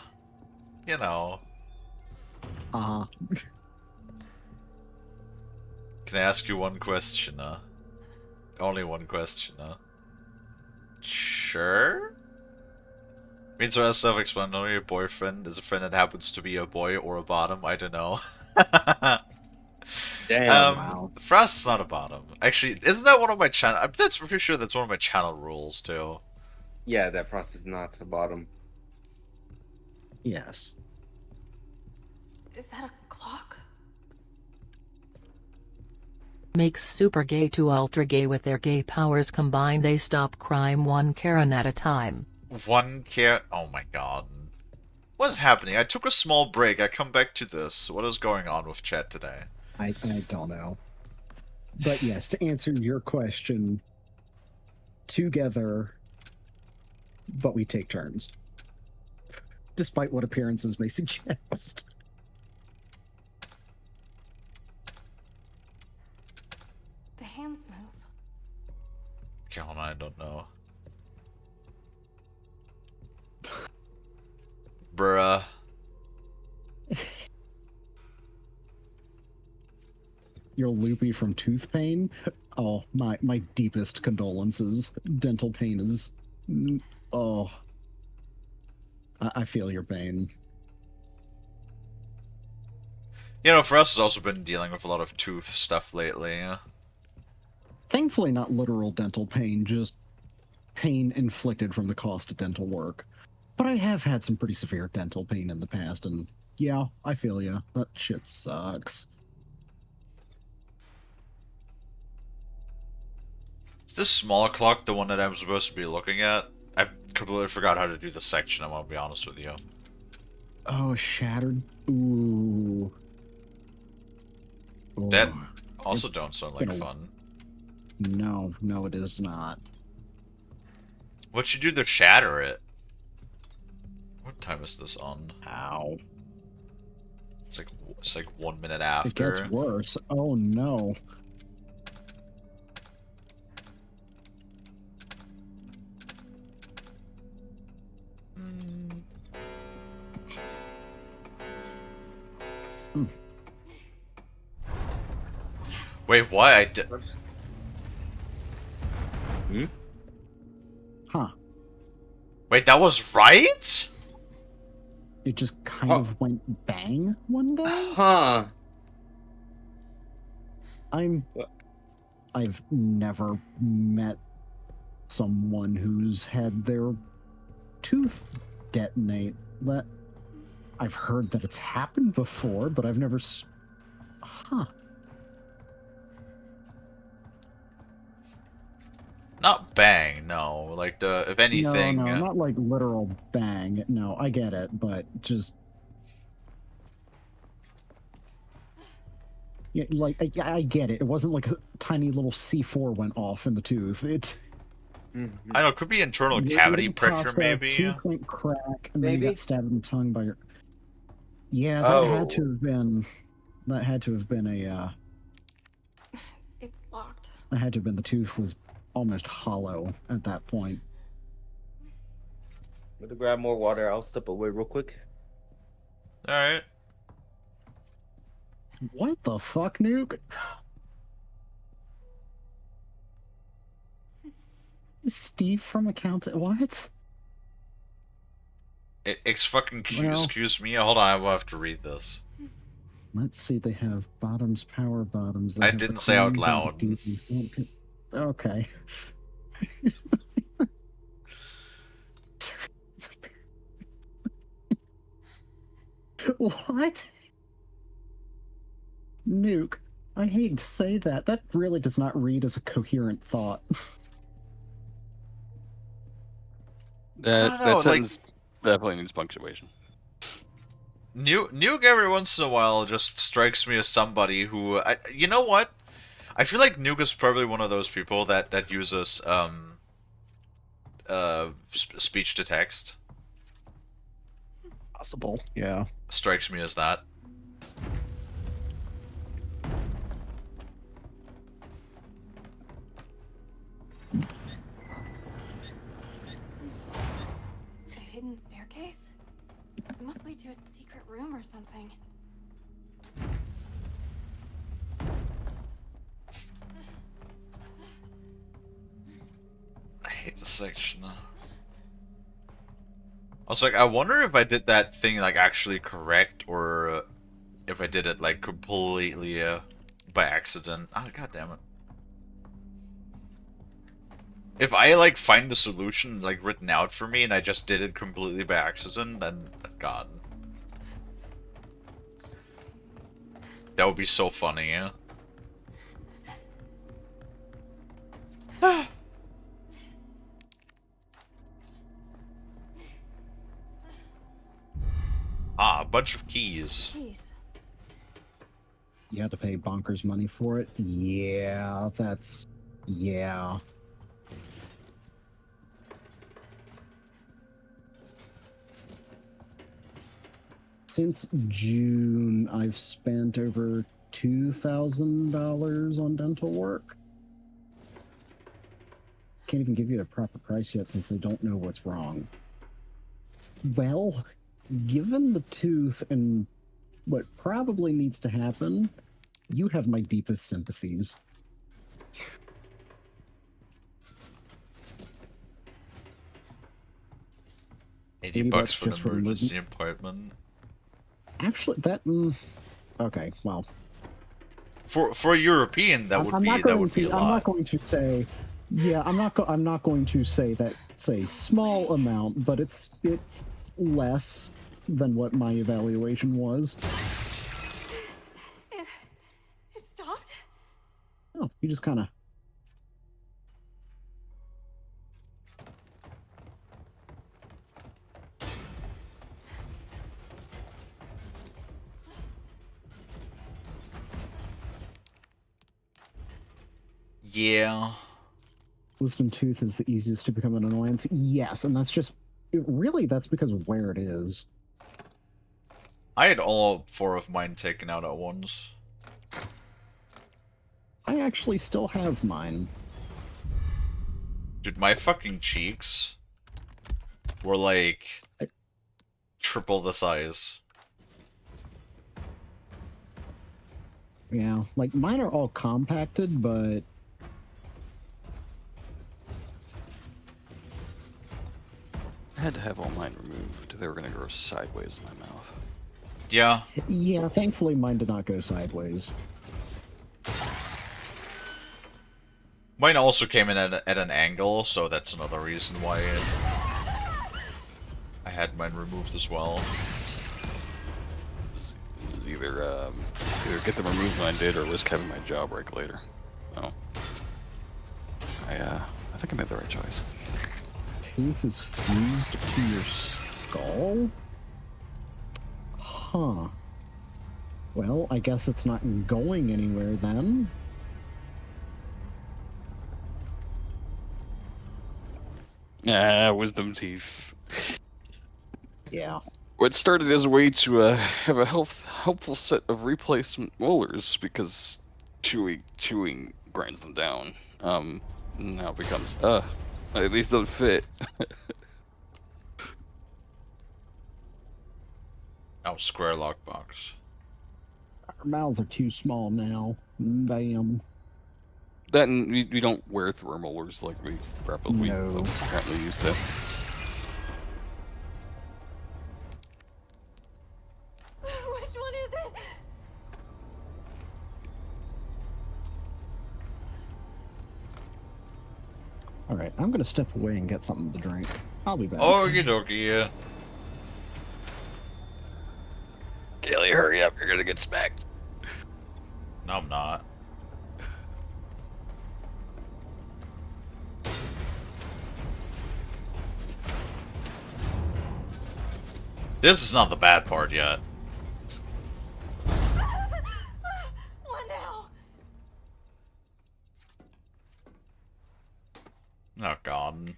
you know. Can I ask you one question, Only one question, Sure? Means sort of self-explanatory. Your boyfriend is a friend that happens to be a boy or a bottom. I don't know. Damn. Wow. Frost's not a bottom. Actually, isn't that one of my channel? That's pretty sure that's one of my channel rules too. Yeah, that Frost is not a bottom. Yes. Is that a clock? Makes super gay to ultra gay with their gay powers combined. They stop crime one Karen at a time. One care. Oh my god. What is happening? I took a small break. I come back to this. What is going on with chat today? I don't know. But yes, to answer your question, together, but we take turns. Despite what appearances may suggest. The hands move. Come on, I don't know. Bruh. You're loopy from tooth pain? Oh, my deepest condolences. Dental pain is... Oh. I feel your pain. You know, for us, it's also been dealing with a lot of tooth stuff lately. Thankfully not literal dental pain, just pain inflicted from the cost of dental work. But I have had some pretty severe dental pain in the past, and yeah, I feel ya. That shit sucks. Is this small clock the one that I'm supposed to be looking at? I completely forgot how to do the section, I'm gonna be honest with you. Oh, shattered. Ooh. That Oh, also don't sound like gonna- fun. No, it is not. What you do to shatter it? What time is this on? Ow. It's like 1 minute It after. gets worse. Oh no. Wait, what? I did. Hmm? Huh. Wait, that was right? It just kind of went bang one day? Huh. I've never met someone who's had their tooth detonate. That I've heard that it's happened before, but I've never huh. Not bang, no. Like the if anything. No, not like literal bang. No, I get it, but just yeah, like I get it. It wasn't like a tiny little C4 went off in the tooth. It I don't know. It could be internal Little cavity pressure, pasta, maybe. 2-point crack, and then you Maybe? got stabbed in the tongue by your. Yeah, that had to Oh. have been. That had to have been a. It's locked. That had to have been the tooth was almost hollow at that point. I'm gonna grab more water. I'll step away real quick. Alright. What the fuck, Nuke? Steve from Accountant. What? It's fucking Well- excuse me. Hold on, I will have to read this. Let's see. They have bottoms, power bottoms. They I have the didn't say out cleanse and loud. the deep- Okay. What? Nuke, I hate to say that. That really does not read as a coherent thought. don't know, That like- sentence definitely needs punctuation. Nuke every once in a while just strikes me as somebody who, you know what? I feel like Nuke is probably one of those people that uses speech to text. Possible. Yeah. Strikes me as that. A hidden staircase? It must lead to a secret room or something. I hate this section. I was like, I wonder if I did that thing like actually correct, or if I did it like completely by accident. Oh, god damn it. If I, like, find the solution, like, written out for me and I just did it completely by accident, then, god. That would be so funny, yeah? Ah, a bunch of keys. You had to pay bonkers money for it? Yeah, that's... yeah. Since June, I've spent over $2,000 on dental work. Can't even give you a proper price yet since they don't know what's wrong. Well, given the tooth and what probably needs to happen, you have my deepest sympathies. $80 for just an for emergency appointment. Actually, that... okay, well... For a European, that would be a lot. I'm not going to say... Yeah, I'm not going to say that it's a small amount, but it's less than what my evaluation was. It stopped? Oh, you just kind of... Yeah. Wisdom tooth is the easiest to become an annoyance. Yes, and that's just... really, that's because of where it is. I had all 4 of mine taken out at once. I actually still have mine. Dude, my fucking cheeks were like triple the size. Yeah, like mine are all compacted, but I had to have all mine removed. They were gonna grow sideways in my mouth. Yeah. Yeah, thankfully mine did not go sideways. Mine also came in at an angle, so that's another reason why I had mine removed as well. It was either get them removed when I did, or risk having my jaw break later. Oh, I think I made the right choice. Tooth is fused to your skull? Huh. Well, I guess it's not going anywhere then. Wisdom teeth. Yeah. What started as a way to have a helpful set of replacement molars because chewing grinds them down. Now it becomes these don't fit. Oh, square lockbox. Our mouths are too small now. Damn. That and we don't wear through our molars like we rapidly apparently used to. Which one is it? Alright, I'm gonna step away and get something to drink. I'll be back. Okie dokie, yeah. Kalie, hurry up, you're gonna get smacked. No, I'm not. This is not the bad part yet. What now? Oh god.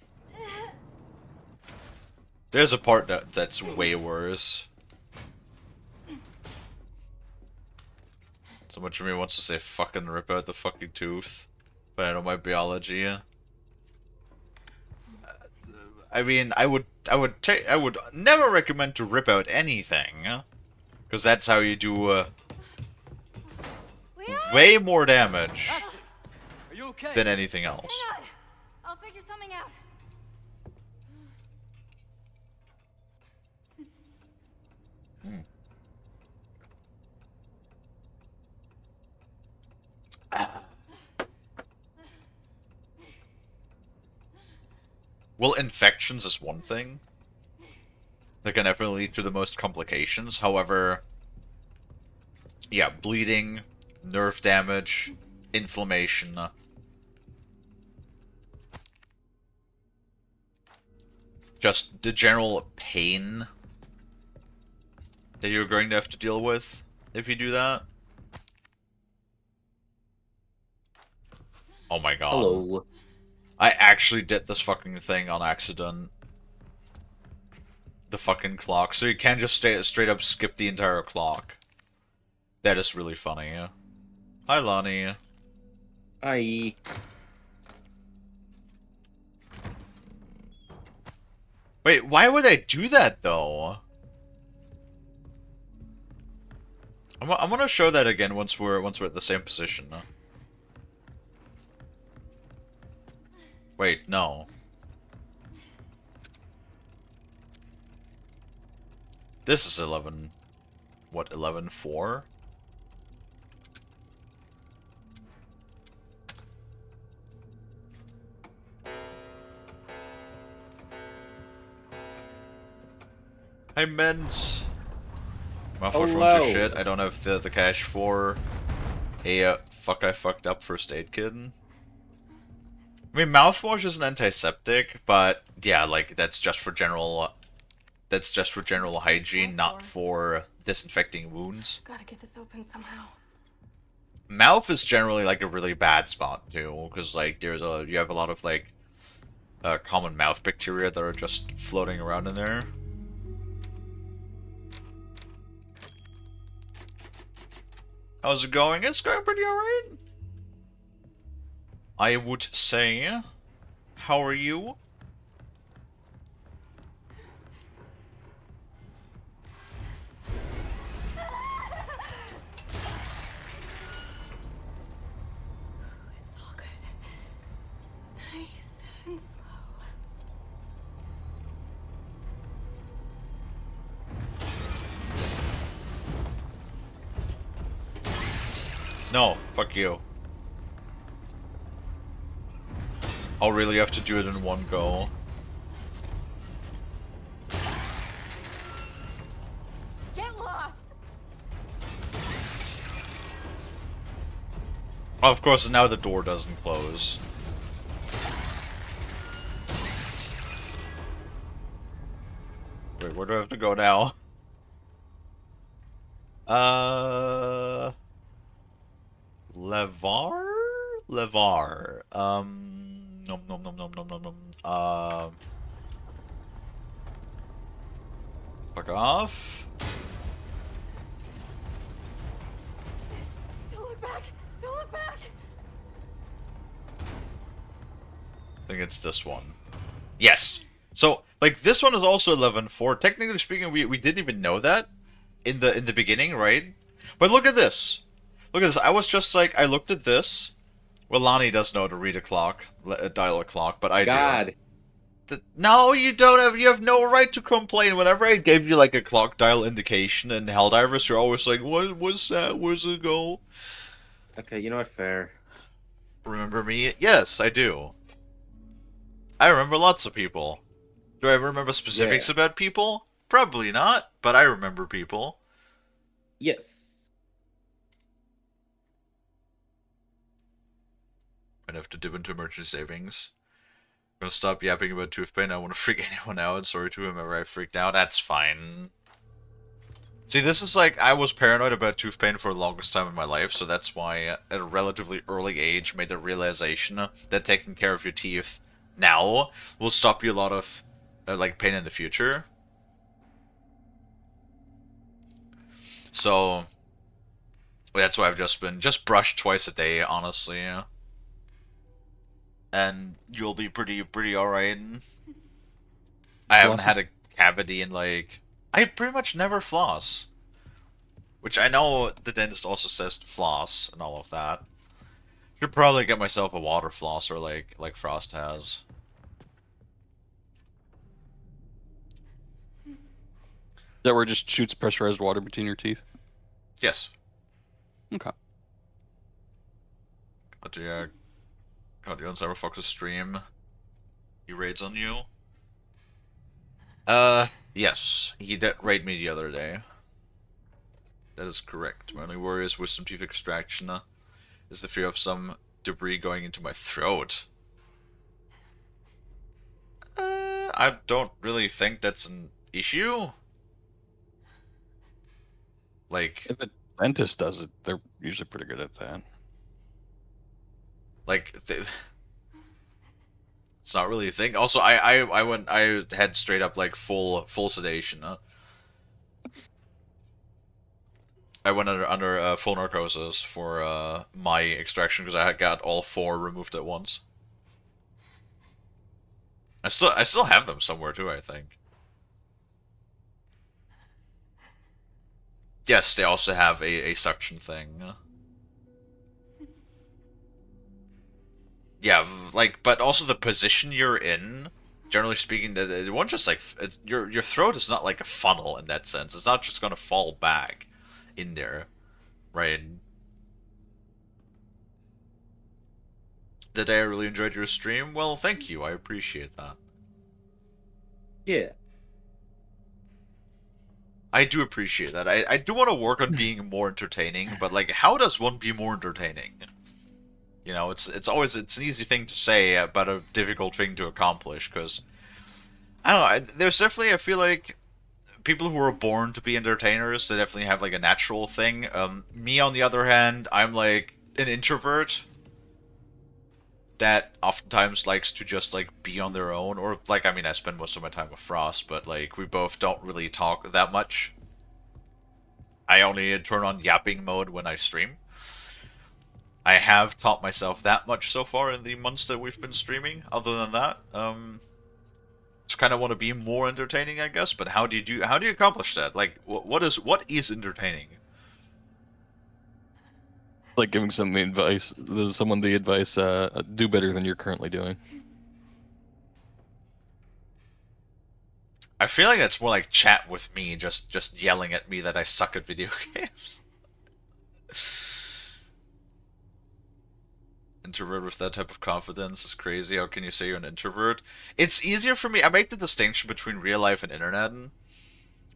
There's a part that's way worse. So much of me wants to say fucking rip out the fucking tooth, but I know my biology. I mean, I would never recommend to rip out anything, because that's how you do way more damage Are you okay? than anything else. Hang on. I'll figure something out. Well, infections is one thing that can definitely lead to the most complications. However, yeah, bleeding, nerve damage, inflammation. Just the general pain that you're going to have to deal with if you do that. Oh my god. Hello. I actually did this fucking thing on accident. The fucking clock. So you can't just straight up skip the entire clock. That is really funny. Hi, Lonnie. Hi. Wait, why would I do that, though? I'm gonna show that again once we're at the same position. Wait, no. This is 11... What, 11-4? Hi, Mens! Mouthwash runs to shit. I don't have the cash for a fuck I fucked up first aid kit. I mean, mouthwash is an antiseptic, but yeah, like that's just for general hygiene, not for disinfecting wounds. Gotta get this open somehow. Mouth is generally like a really bad spot too, because like you have a lot of like common mouth bacteria that are just floating around in there. How's it going? It's going pretty alright. I would say. How are you? It's all good. Nice and slow. No, fuck you. I'll really have to do it in one go. Get lost. Oh, of course, now the door doesn't close. Wait, where do I have to go now? Levar? Levar. Nom nom nom nom nom nom nom. Fuck off. Don't look back. Don't look back. I think it's this one. Yes! So, like, this one is also 11-4. Technically speaking, we didn't even know that in the beginning, right? But look at this. Look at this. I was just like, I looked at this. Well, Lonnie does know to read a clock, dial a clock, but I God. do. No, you don't have. You have no right to complain. Whenever I gave you like a clock dial indication in Helldivers, you're always like, "What was that? Where's it go?" Okay, you know what? Fair. Remember me? Yes, I do. I remember lots of people. Do I remember specifics about people? Probably not, but I remember people. Yes. I'd have to dip into emergency savings. I'm gonna stop yapping about tooth pain. I want to freak anyone out. Sorry to whomever I freaked out. That's fine. See, this is like, I was paranoid about tooth pain for the longest time in my life, so that's why at a relatively early age made the realization that taking care of your teeth now will stop you a lot of like pain in the future. So that's why I've just brushed twice a day, honestly. And you'll be pretty alright. I haven't had a cavity in like... I pretty much never floss. Which I know the dentist also says to floss and all of that. Should probably get myself a water flosser like Frost has. That where it just shoots pressurized water between your teeth? Yes. Okay. But yeah, God, you on Cyberfox's stream. He raids on you? Yes. He did raid me the other day. That is correct. My only worry is wisdom teeth extraction is the fear of some debris going into my throat. I don't really think that's an issue. Like, If a dentist does it, they're usually pretty good at that. like, it's not really a thing. Also, I had straight up like full sedation. I went under full narcosis for my extraction because I had got all 4 removed at once. I still have them somewhere too, I think. Yes, they also have a suction thing. Yeah, like, but also the position you're in, generally speaking, it won't just like your throat is not like a funnel in that sense. It's not just gonna fall back in there, right? The day I really enjoyed your stream. Well, thank you. I appreciate that. Yeah. I do appreciate that. I do want to work on being more entertaining, but like, how does one be more entertaining? You know, it's always an easy thing to say, but a difficult thing to accomplish. Because I don't know. There's definitely, I feel like people who are born to be entertainers, they definitely have like a natural thing. Me on the other hand, I'm like an introvert that oftentimes likes to just like be on their own, or like, I mean, I spend most of my time with Frost, but like we both don't really talk that much. I only turn on yapping mode when I stream. I have taught myself that much so far in the months that we've been streaming. Other than that, just kind of want to be more entertaining, I guess. But how do you accomplish that? Like, what is entertaining? Like giving someone the advice, do better than you're currently doing. I feel like that's more like chat with me, just yelling at me that I suck at video games. Introvert with that type of confidence is crazy. How can you say you're an introvert? It's easier for me. I make the distinction between real life and internet.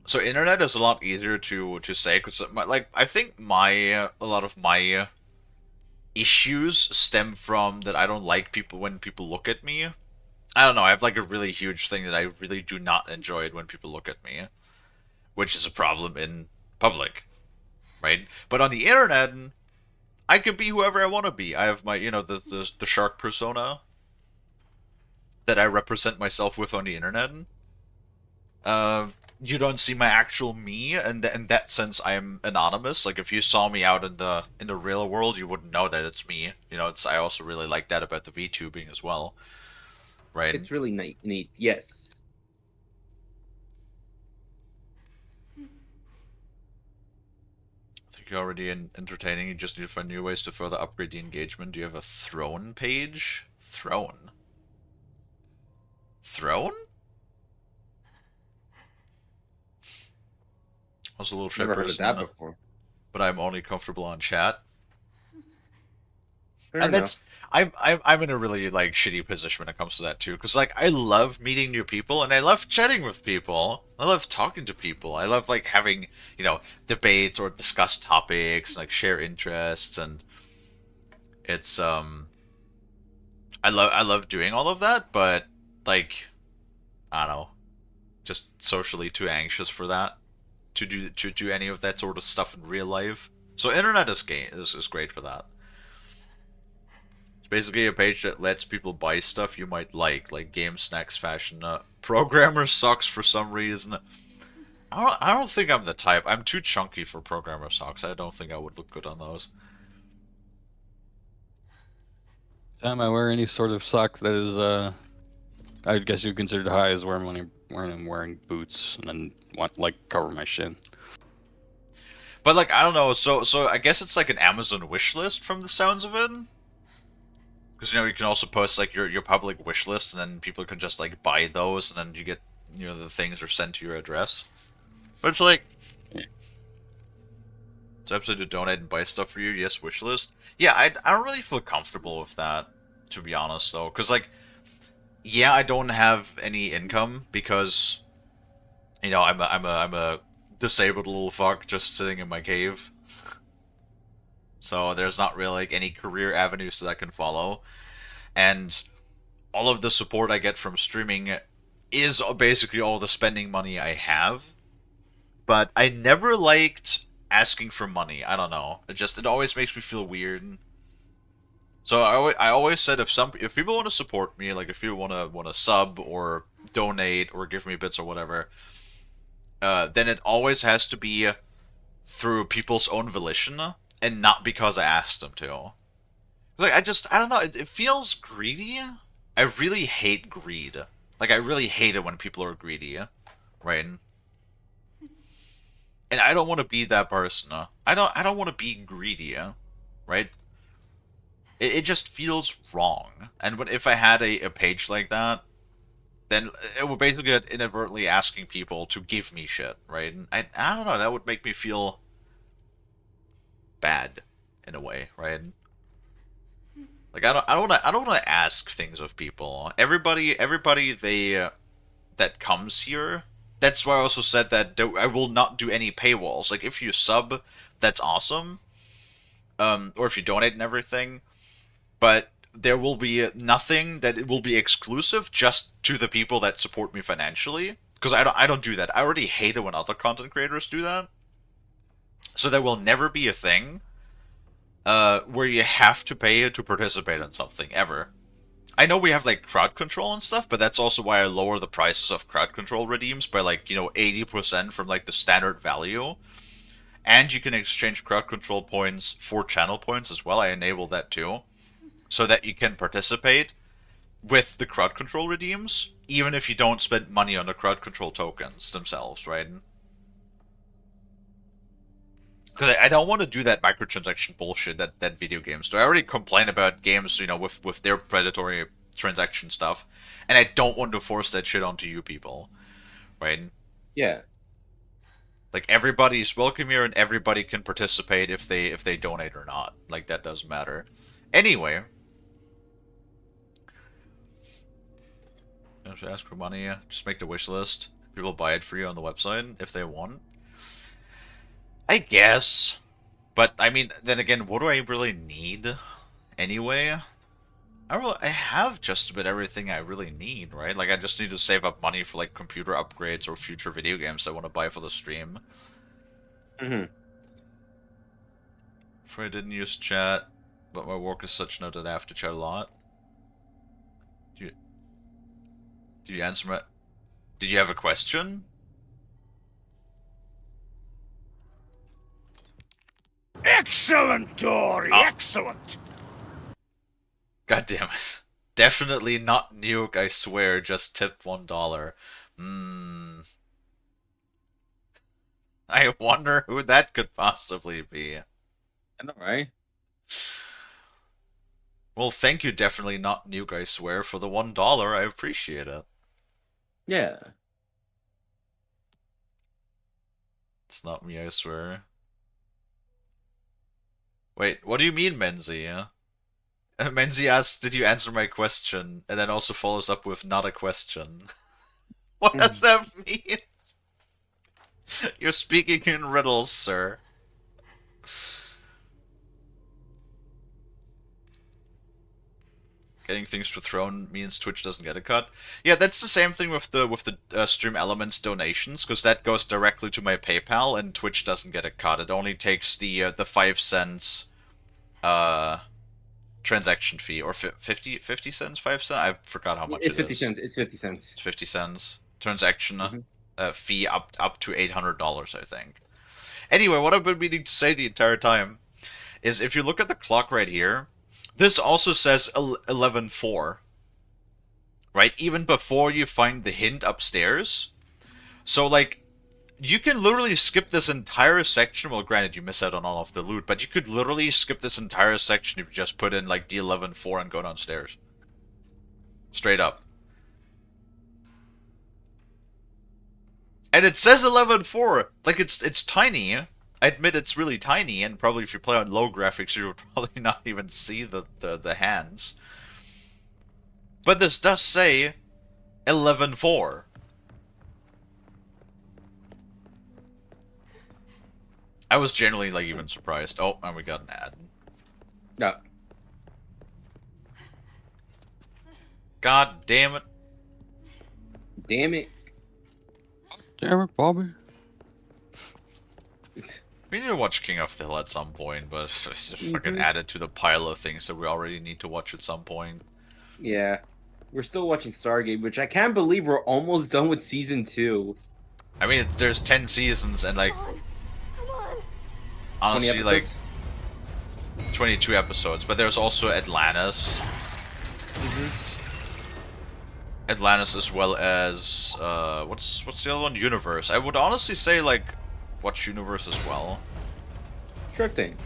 So internet is a lot easier to say because like I think a lot of my issues stem from that I don't like people when people look at me. I don't know. I have like a really huge thing that I really do not enjoy it when people look at me, which is a problem in public, right? But on the internet, I can be whoever I want to be. I have my, the shark persona that I represent myself with on the internet. You don't see my actual me, and in that sense, I am anonymous. Like if you saw me out in the real world, you wouldn't know that it's me. I also really like that about the VTubing as well, right? It's really neat. Yes. I think you're already entertaining. You just need to find new ways to further upgrade the engagement. Do you have a throne page? Throne? Throne? I was a little shy Never heard of person, that before. but I'm only comfortable on chat. Fair And enough. I'm in a really like shitty position when it comes to that too, because like I love meeting new people and I love chatting with people. I love talking to people. I love like having debates or discuss topics, like share interests, and it's I love doing all of that, but like I don't know, just socially too anxious for that to do any of that sort of stuff in real life. So internet is great for that. It's basically a page that lets people buy stuff you might like game snacks, fashion. Programmer socks for some reason. I don't think I'm the type. I'm too chunky for programmer socks. I don't think I would look good on those. Time I wear any sort of sock that is, I guess you consider high is when I'm wearing boots and then cover my shin. But like I don't know. So I guess it's like an Amazon wish list from the sounds of it. Because you can also post like your public wish list, and then people can just like buy those, and then you get the things are sent to your address. But it's like, it's episode to donate and buy stuff for you. Yes, wish list. Yeah, I don't really feel comfortable with that, to be honest though, because like yeah, I don't have any income because, you know, I'm a disabled little fuck just sitting in my cave. So there's not really like any career avenues that I can follow, and all of the support I get from streaming is basically all the spending money I have. But I never liked asking for money. I don't know. It always makes me feel weird. So I always said if people want to support me, like if people want to sub or donate or give me bits or whatever, then it always has to be through people's own volition and not because I asked them to. Like I don't know. It feels greedy. I really hate greed. Like I really hate it when people are greedy, right? And I don't want to be that person. I don't want to be greedy, right? It just feels wrong. And if I had a page like that, then it would basically be inadvertently asking people to give me shit, right? And I don't know, that would make me feel bad in a way, right? Like I don't want to ask things of people. Everybody that comes here. That's why I also said that I will not do any paywalls. Like if you sub, that's awesome. Or if you donate and everything, but there will be nothing that it will be exclusive just to the people that support me financially. Because I don't do that. I already hate it when other content creators do that. So there will never be a thing where you have to pay to participate in something ever. I know we have like crowd control and stuff, but that's also why I lower the prices of crowd control redeems by like, you know, 80% from like the standard value. And you can exchange crowd control points for channel points as well. I enable that too. So that you can participate with the crowd control redeems, even if you don't spend money on the crowd control tokens themselves, right? Because I don't want to do that microtransaction bullshit that video games do. I already complain about games, you know, with their predatory transaction stuff, and I don't want to force that shit onto you people, right? Yeah. Like everybody's welcome here, and everybody can participate if they donate or not. Like that doesn't matter. Anyway, don't ask for money. Just make the wish list. People buy it for you on the website if they want. I guess. But, I mean, then again, what do I really need anyway? I have just about everything I really need, right? Like, I just need to save up money for, like, computer upgrades or future video games I want to buy for the stream. Mm-hmm. If I didn't use chat, but my work is such now that I have to chat a lot. Did you answer my... Did you have a question? Excellent, Dory! Excellent! God damn it. Definitely not Nuke, I swear, just tipped $1. I wonder who that could possibly be. I know, right? Well, thank you, definitely not Nuke, I swear, for the $1. I appreciate it. Yeah. It's not me, I swear. Wait, what do you mean, Menzi? Menzi asks, did you answer my question? And then also follows up with not a question. What does that mean? You're speaking in riddles, sir. Getting things for Throne means Twitch doesn't get a cut. Yeah, that's the same thing with the Stream Elements donations, because that goes directly to my PayPal, and Twitch doesn't get a cut. It only takes the 5 cents transaction fee, or 50 cents, 5 cents. I forgot how much it's it 50 is. cents. It's 50 cents. It's 50 cents transaction fee up to $800, I think. Anyway, what I've been meaning to say the entire time is if you look at the clock right here, this also says 11:04, right? Even before you find the hint upstairs. So, like, you can literally skip this entire section. Well, granted, you miss out on all of the loot, but you could literally skip this entire section if you just put in, like, D11:04 and go downstairs. Straight up. And it says 11:04. Like, it's tiny. I admit it's really tiny, and probably if you play on low graphics, you would probably not even see the hands. But this does say 11-4. I was genuinely, like, even surprised. Oh, and we got an ad. No. God damn it. Damn it. Damn it, Bobby. We need to watch King of the Hill at some point, but it's just fucking added to the pile of things that we already need to watch at some point. Yeah. We're still watching Stargate, which I can't believe we're almost done with season 2. I mean, there's 10 seasons and, like, Come on. honestly, 20 like, episodes? 22 episodes, but there's also Atlantis. Atlantis as well as, what's the other one? Universe. I would honestly say, like, watch Universe as well. Sure thing.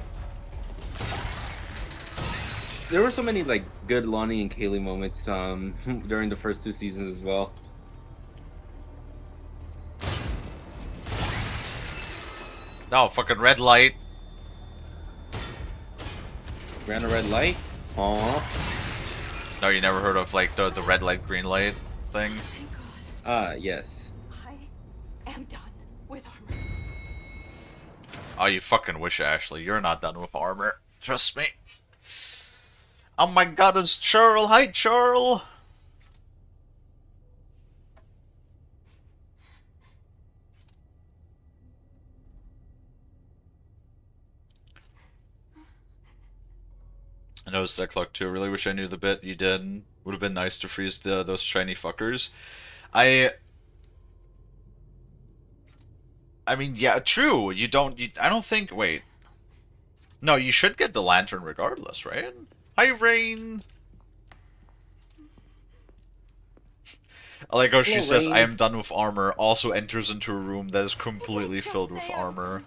There were so many, like, good Lonnie and Kalie moments, during the first 2 seasons as well. No, fucking red light. Ran a red light? Aww. No, you never heard of, like, the red light, green light thing? Thank God. Yes. I am done with armor. Oh, you fucking wish, Ashley. You're not done with armor. Trust me. Oh my god, it's Churl. Hi, Churl. I noticed that clock too. I really wish I knew the bit you did. Would have been nice to freeze those shiny fuckers. I mean, yeah, true. I don't think. Wait. No, you should get the lantern regardless, right? Hi, Rain. I like how she Hello, says, Rain. "I am done with armor." Also enters into a room that is completely just filled with say I was armor.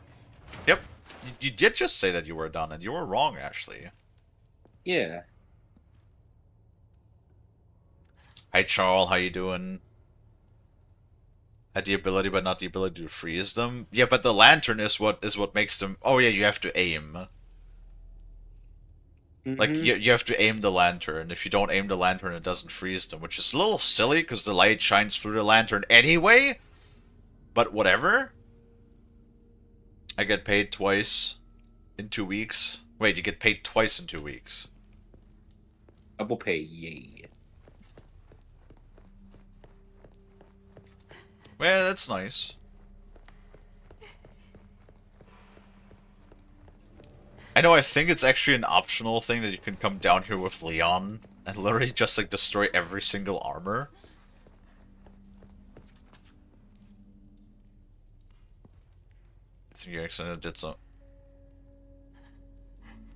Yep, you did just say that you were done, and you were wrong, Ashley. Yeah. Hi, Charles. How you doing? Had the ability, but not the ability to freeze them. Yeah, but the lantern is what makes them. Oh yeah, you have to aim. Like you have to aim the lantern. If you don't aim the lantern, it doesn't freeze them, which is a little silly because the light shines through the lantern anyway. But whatever. I get paid twice in 2 weeks. Wait, you get paid twice in 2 weeks. Double pay, yay. Well, that's nice. I know, I think it's actually an optional thing that you can come down here with Leon and literally just, like, destroy every single armor. I think you accidentally did some...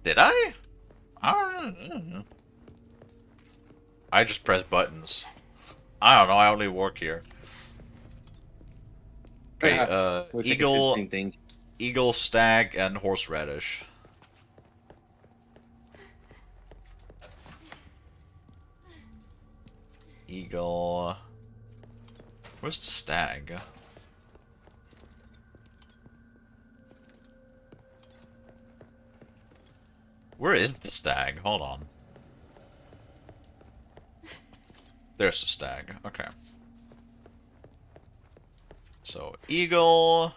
Did I? I don't know. I just press buttons. I don't know, I only work here. Okay, Looks like it's the eagle, same thing. eagle, stag, and horseradish. Eagle. Where's the stag? Where is the stag? Hold on. There's the stag. Okay. So, eagle.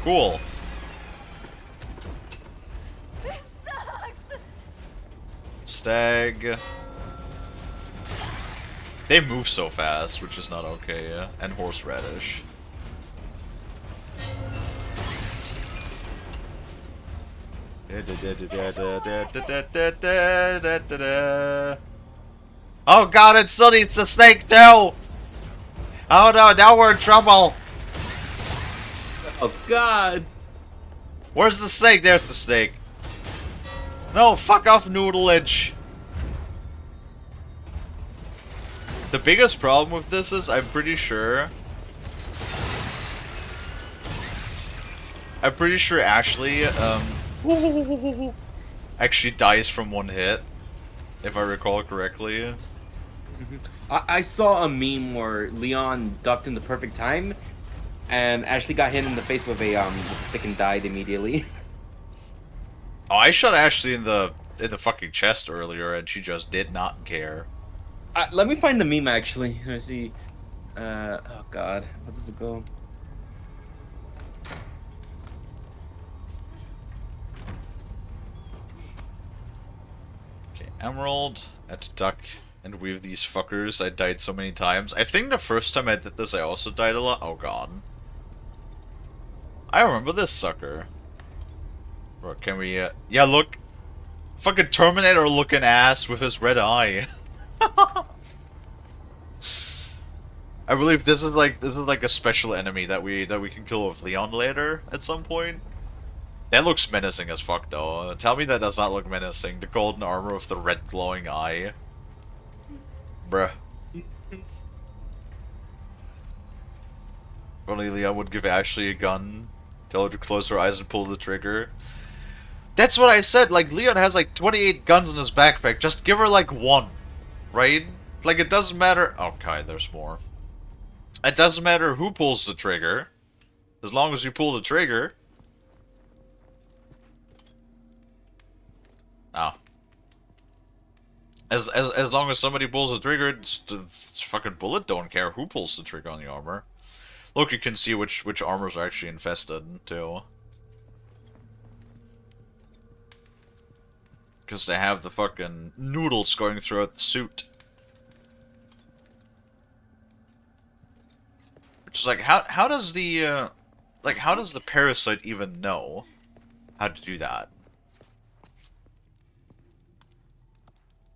Cool. This sucks. Stag. They move so fast, which is not okay, yeah. And horseradish. Oh god, it still needs the snake too! Oh no, now we're in trouble! Oh god! Where's the snake? There's the snake. No, fuck off, noodleage. The biggest problem with this is I'm pretty sure Ashley actually dies from one hit, if I recall correctly. I saw a meme where Leon ducked in the perfect time, and Ashley got hit in the face with a stick and died immediately. Oh, I shot Ashley in the in the fucking chest earlier, and she just did not care. Let me find the meme actually. Let me see. Oh god, what does it go? Okay, Emerald. I had to duck and weave these fuckers. I died so many times. I think the first time I did this, I also died a lot. Oh god. I remember this sucker. Bro, can we, yeah, look. Fucking Terminator looking ass with his red eye. I believe this is like a special enemy that we can kill with Leon later at some point. That looks menacing as fuck though. Tell me that does not look menacing. The golden armor with the red glowing eye. Bruh. Only Leon would give Ashley a gun. Tell her to close her eyes and pull the trigger. That's what I said, like, Leon has like 28 guns in his backpack, just give her like one. Right? Like, it doesn't matter. Okay, there's more. It doesn't matter who pulls the trigger. As long as you pull the trigger. Oh. As long as somebody pulls the trigger, it's fucking bullet don't care who pulls the trigger on the armor. Look, you can see which armors are actually infested, too. Because they have the fucking noodles going throughout the suit. Which is like, how does the, like, how does the parasite even know how to do that?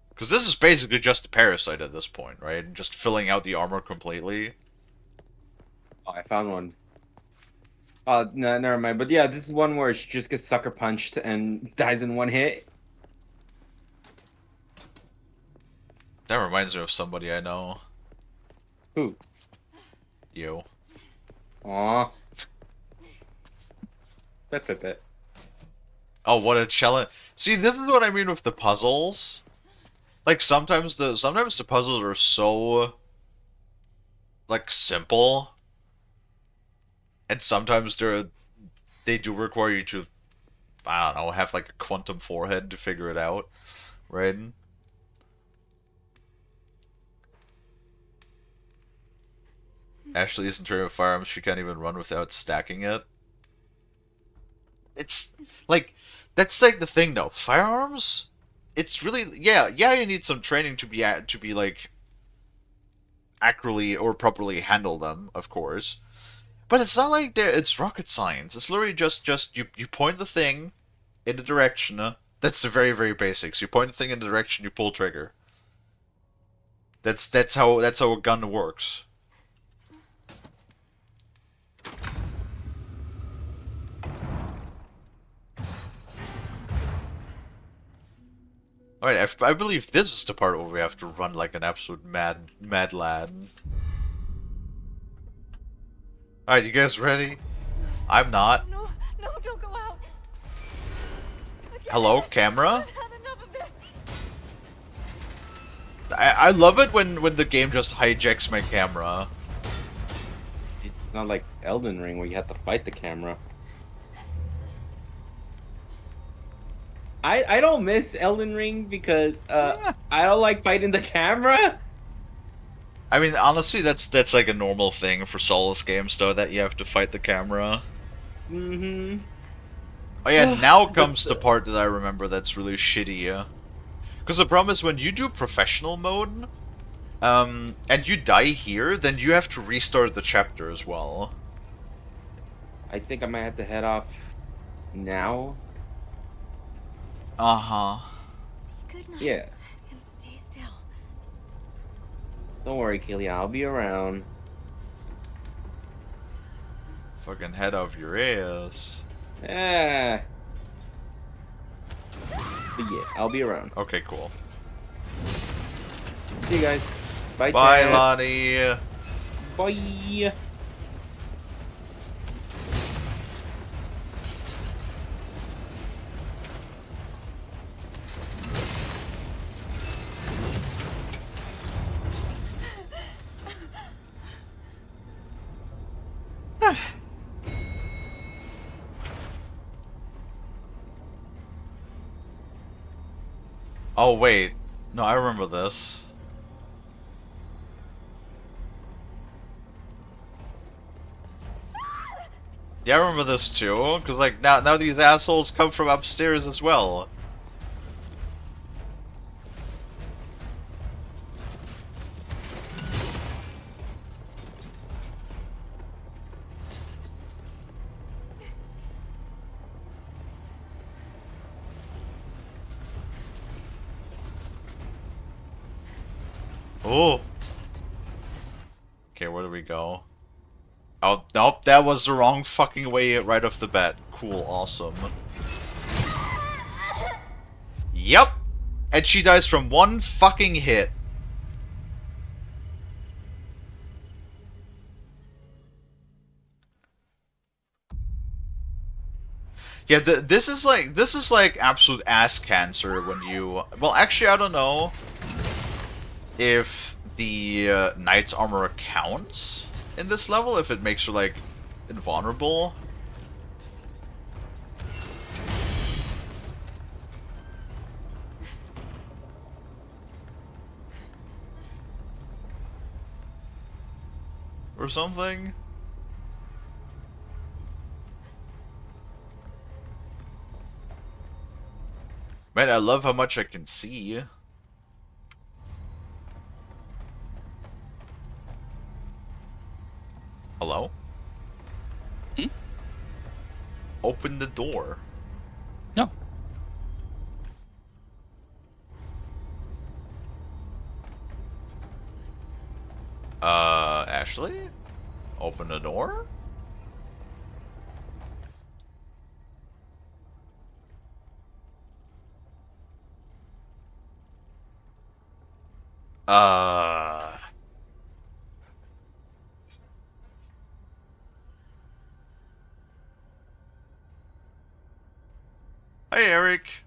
Because this is basically just a parasite at this point, right? Just filling out the armor completely. Oh, I found one. Oh, no, never mind. But yeah, this is one where she just gets sucker punched and dies in one hit. That reminds me of somebody I know. Who? You. Aw. Bet. Oh, what a challenge! See, this is what I mean with the puzzles. Like sometimes the puzzles are so like simple, and sometimes they do require you to, I don't know, have like a quantum forehead to figure it out, right? Ashley isn't trained with firearms, she can't even run without stacking it. It's, like, that's like the thing though, firearms? It's really, yeah, you need some training to be like, accurately or properly handle them, of course. But it's not like it's rocket science. It's literally just you point the thing in the direction, that's the very, very basics. You point the thing in the direction, you pull trigger. That's how a gun works. Alright, I believe this is the part where we have to run like an absolute mad lad. Alright, you guys ready? I'm not. No, don't go out. Hello, camera? I've had enough of this. I love it when the game just hijacks my camera. It's not like Elden Ring where you have to fight the camera. I don't miss Elden Ring because I don't like fighting the camera. I mean, honestly, that's like a normal thing for Souls games, though, that you have to fight the camera. Mm-hmm. Oh yeah, now comes the part that I remember that's really shitty, yeah. Because the problem is when you do professional mode, and you die here, then you have to restart the chapter as well. I think I might have to head off now. Uh-huh. Good night. Yeah. And stay still. Don't worry, Kalie, I'll be around. Fucking head off your ass. Ah. But yeah, I'll be around. Okay, cool. See you guys. Bye, Bye, chat. Lonnie. Bye. Oh, wait. No, I remember this. Yeah, I remember this too, because like now these assholes come from upstairs as well. Oh. Okay, where do we go? Oh, nope, that was the wrong fucking way right off the bat. Cool, awesome. Yep! And she dies from one fucking hit. Yeah, this is like absolute ass cancer when you... Well, actually, I don't know if the knight's armor counts in this level, if it makes her, like, invulnerable. Or something. Man, I love how much I can see. Hello? Hmm? Open the door. No. Ashley? Open the door? Hey, Eric.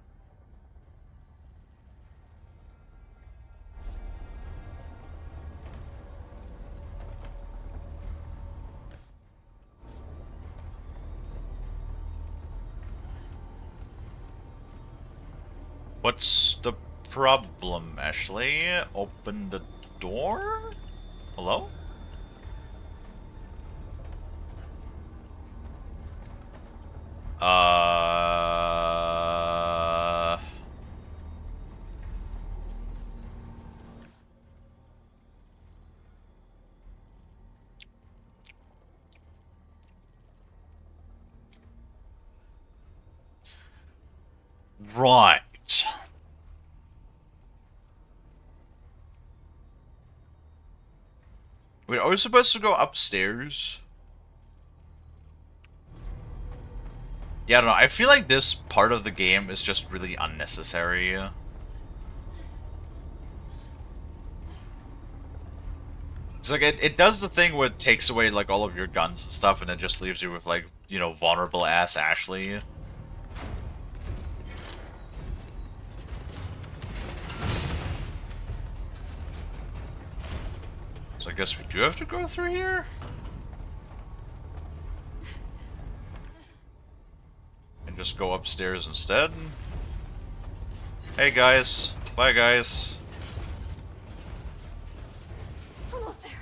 What's the problem, Ashley? Open the door? Hello? Right. Wait, are we supposed to go upstairs? Yeah, I don't know. I feel like this part of the game is just really unnecessary. It's like, it does the thing where it takes away, like, all of your guns and stuff, and it just leaves you with, like, you know, vulnerable-ass Ashley. So I guess we do have to go through here? And just go upstairs instead? Hey guys. Bye guys. Almost there.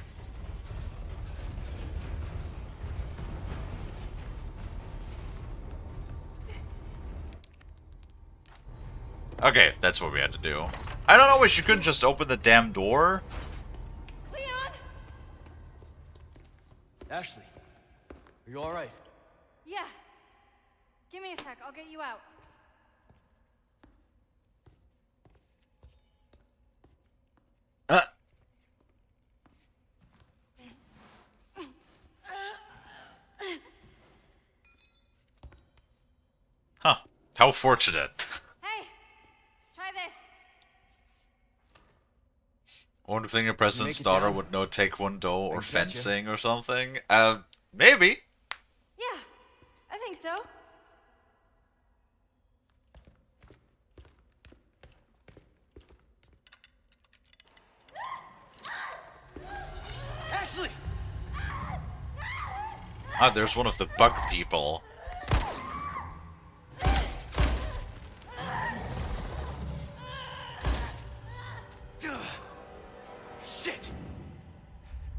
Okay, that's what we had to do. I don't know, wish you couldn't just open the damn door. Leon! Ashley, are you alright? Yeah. Give me a sec, I'll get you out. Huh. How fortunate. Hey! Try this. I wonder if the president's make it daughter down? would know Taekwondo or gotcha. fencing or something. Maybe. Yeah, I think so. Ashley! Ah, there's one of the bug people.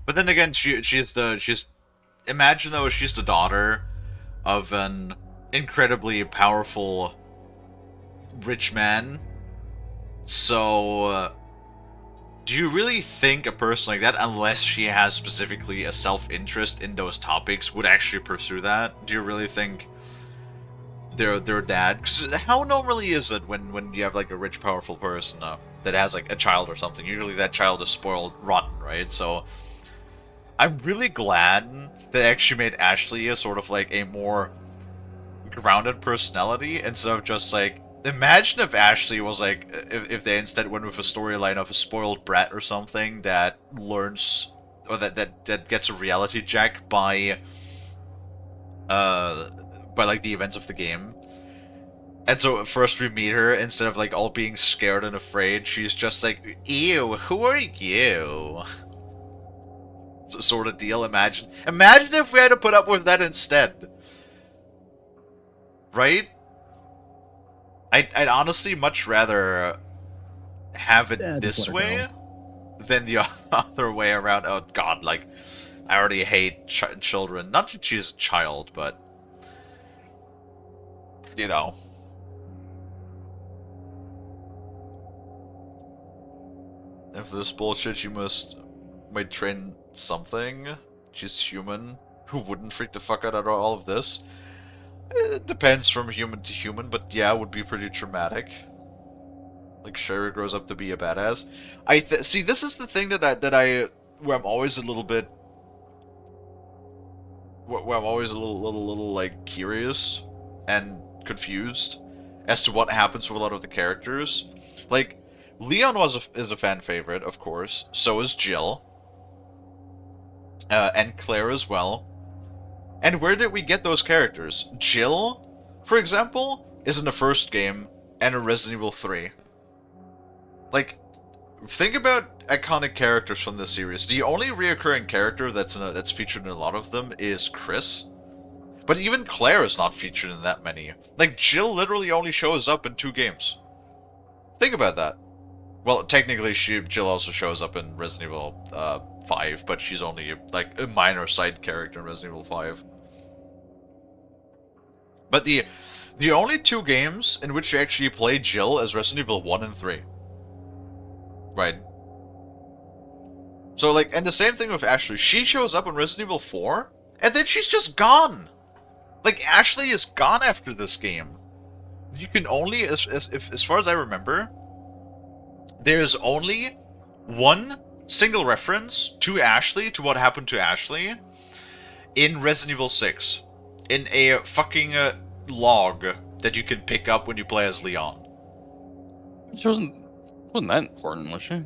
But then again, she's imagine though she's the daughter of an incredibly powerful rich man. So do you really think a person like that, unless she has specifically a self-interest in those topics, would actually pursue that? Do you really think their dad? 'Cause how normally is it when you have like a rich, powerful person that has like a child or something? Usually that child is spoiled rotten, right? So I'm really glad they actually made Ashley a sort of like a more grounded personality instead of just like. Imagine if Ashley was like, if they instead went with a storyline of a spoiled brat or something that learns, or that gets a reality check by like the events of the game. And so at first we meet her, instead of like all being scared and afraid, she's just like, ew, who are you? Sort of deal. Imagine if we had to put up with that instead. Right? I'd honestly much rather have it this way than the other way around. Oh god, like, I already hate children. Not that she's a child, but, you know. If this bullshit, you might train something. She's human. Who wouldn't freak the fuck out of all of this? It depends from human to human, but yeah, it would be pretty traumatic. Like, Sherry grows up to be a badass. See, this is the thing where I'm always a little bit, where I'm always a little like curious and confused as to what happens with a lot of the characters. Like, Leon is a fan favorite, of course. So is Jill, and Claire as well. And where did we get those characters? Jill, for example, is in the first game and in Resident Evil 3. Like, think about iconic characters from this series. The only reoccurring character that's featured in a lot of them is Chris. But even Claire is not featured in that many. Like, Jill literally only shows up in 2 games. Think about that. Well, technically, Jill also shows up in Resident Evil 5, but she's only like a minor side character in Resident Evil 5. But the only 2 games in which you actually play Jill is Resident Evil 1 and 3. Right. So, like, and the same thing with Ashley. She shows up in Resident Evil 4, and then she's just gone. Like, Ashley is gone after this game. You can only, as far as I remember, there's only one single reference to Ashley, to what happened to Ashley, in Resident Evil 6. In a fucking log that you can pick up when you play as Leon. She wasn't that important, was she?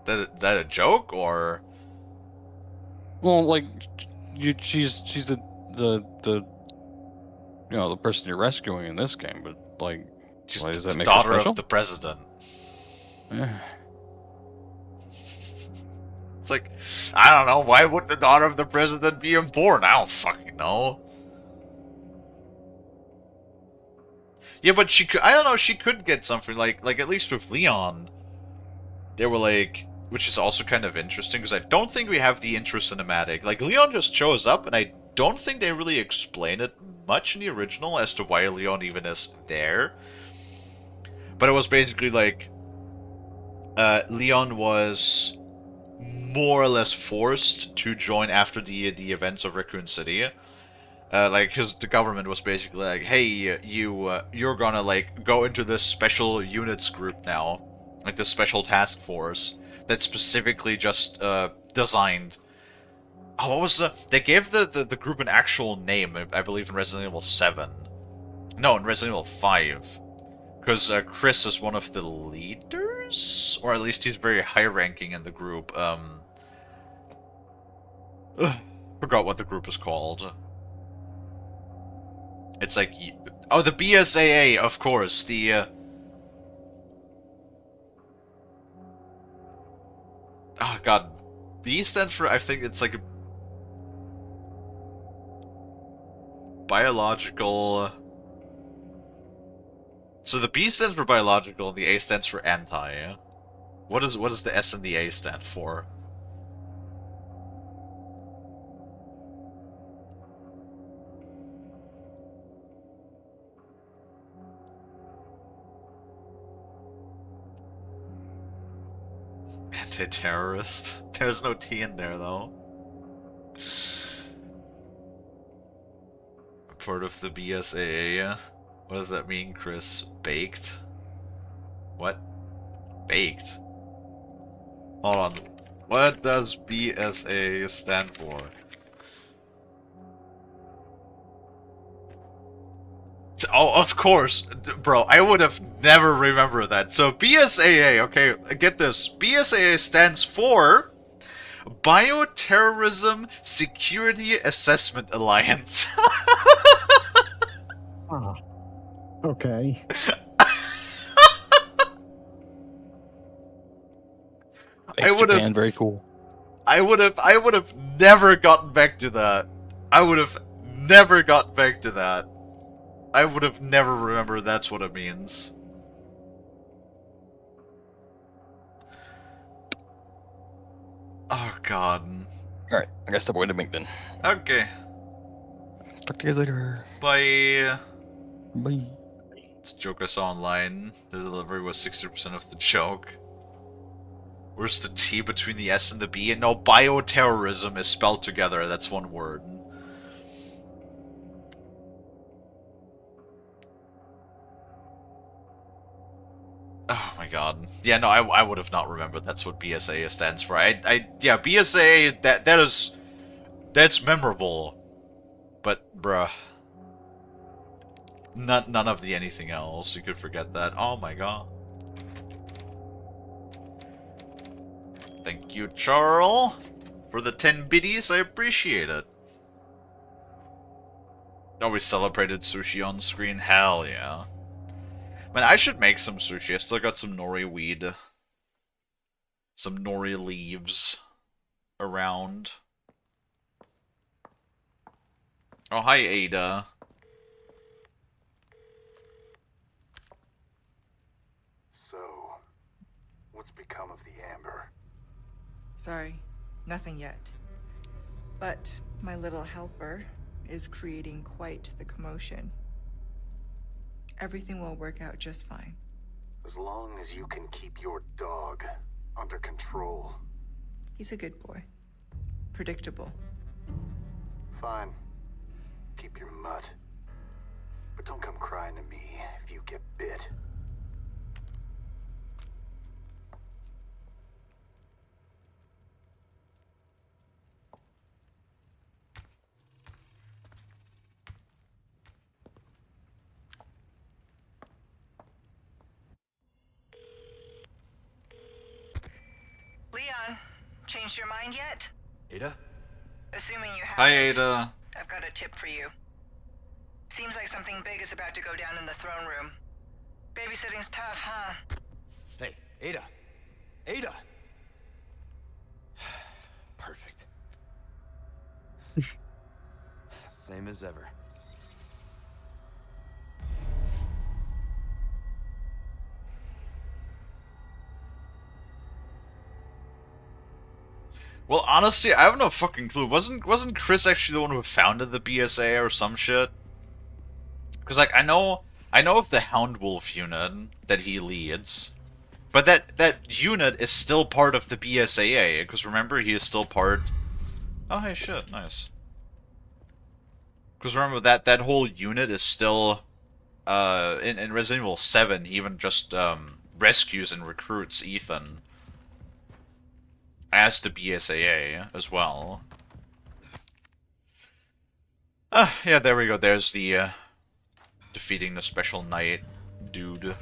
Is that a joke, or? Well, like, she's the you know, the person you're rescuing in this game, but like, she's why does that the make daughter her special? of the president. It's like, I don't know, why would the daughter of the president be important? I don't fucking know. Yeah, but she could, I don't know, she could get something, like at least with Leon, they were like, which is also kind of interesting, because I don't think we have the intro cinematic. Like, Leon just shows up, and I don't think they really explain it much in the original as to why Leon even is there. But it was basically like, Leon was more or less forced to join after the events of Raccoon City. Like, because the government was basically like, hey, you're gonna, like, go into this special units group now. Like, this special task force that's specifically just, designed. Oh, what was they gave the group an actual name, I believe, in Resident Evil 7. No, in Resident Evil 5. Because, Chris is one of the leaders? Or at least he's very high-ranking in the group. Forgot what the group is called. It's like, oh, the BSAA, of course, the, oh god, B stands for, I think it's like, biological, so the B stands for biological, and the A stands for anti. What does the S and the A stand for? Anti-terrorist. There's no T in there though. Part of the BSAA. What does that mean, Chris? Baked? What? Baked? Hold on. What does BSA stand for? Oh, of course. Bro, I would have never remembered that. So BSAA, okay, get this. BSAA stands for Bioterrorism Security Assessment Alliance. Ah. Okay. Makes Japan very cool. I would have never gotten back to that. I would have never gotten back to that. I would have never remembered that's what it means. Oh god. Alright, I gotta step away to make then. Okay. Talk to you guys later. Bye. Bye. It's a joke I saw online. The delivery was 60% of the joke. Where's the T between the S and the B? And no, bioterrorism is spelled together. That's one word. Oh my god. Yeah, no, I would have not remembered that's what BSA stands for. Yeah, BSA, that's memorable. But, bruh. None of the anything else. You could forget that. Oh my god. Thank you, Charles, for the 10 biddies. I appreciate it. Oh, we celebrated sushi on screen? Hell yeah. Man, I should make some sushi. I still got some nori weed. Some nori leaves around. Oh, hi, Ada. So, what's become of the amber? Sorry, nothing yet. But my little helper is creating quite the commotion. Everything will work out just fine. As long as you can keep your dog under control. He's a good boy. Predictable. Fine. Keep your mutt. But don't come crying to me if you get bit. Leon, changed your mind yet? Ada? Assuming you haven't. Hi, Ada. I've got a tip for you. Seems like something big is about to go down in the throne room. Babysitting's tough, huh? Hey, Ada! Ada! Perfect. Same as ever. Well, honestly, I have no fucking clue. Wasn't Chris actually the one who founded the BSA or some shit? Because, like, I know of the Hound Wolf unit that he leads, but that unit is still part of the BSAA. Because remember, he is still part. Oh, hey, shit, nice. Because remember that whole unit is still, in Resident Evil 7, he even just rescues and recruits Ethan as the BSAA as well. Yeah, there we go. There's the defeating the Special Knight dude.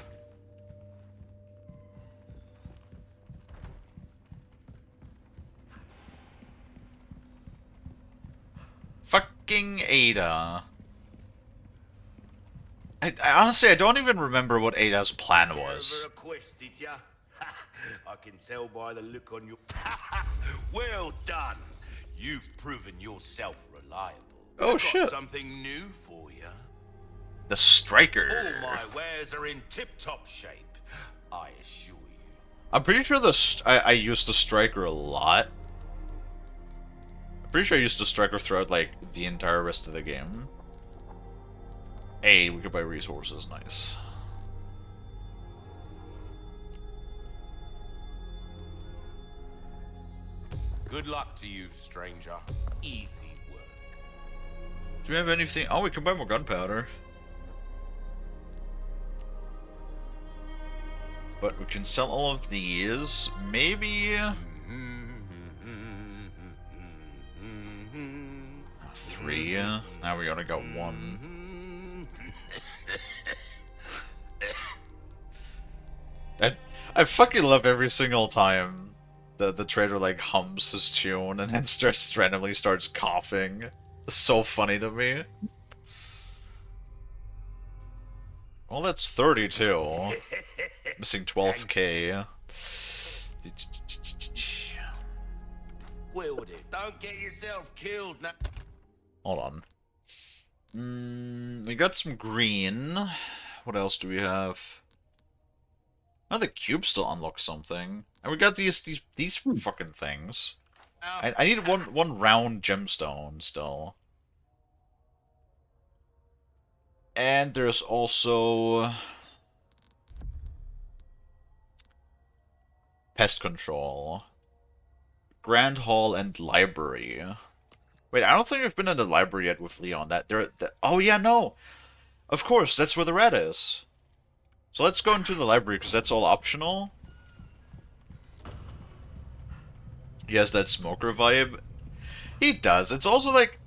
Fucking Ada. I honestly, I don't even remember what Ada's plan was. Ever a quest, did ya? I can tell by the look on your... Well done. You've proven yourself reliable. Oh, I've shit. Got something new for you. The Striker. All my wares are in tip-top shape, I assure you. I'm pretty sure I used the striker a lot. I'm pretty sure I used the striker throughout, like, the entire rest of the game. Hey, we could buy resources, nice. Good luck to you, stranger. Easy work. Do we have anything? Oh, we can buy more gunpowder. But we can sell all of these. Maybe... 3. Now we only got 1. I fucking love every single time the trader like hums his tune and then randomly starts coughing. It's so funny to me. Well, that's 32. Missing 12k. Wield it. Don't get yourself killed now. Hold on. We got some green. What else do we have? Oh, the cube still unlocks something. And we got these fucking things. I need one round gemstone still. And there's also pest control, Grand Hall, and library. Wait, I don't think I've been in the library yet with Leon. Oh yeah, no. Of course, that's where the rat is. So let's go into the library because that's all optional. He has that smoker vibe. He does. It's also like,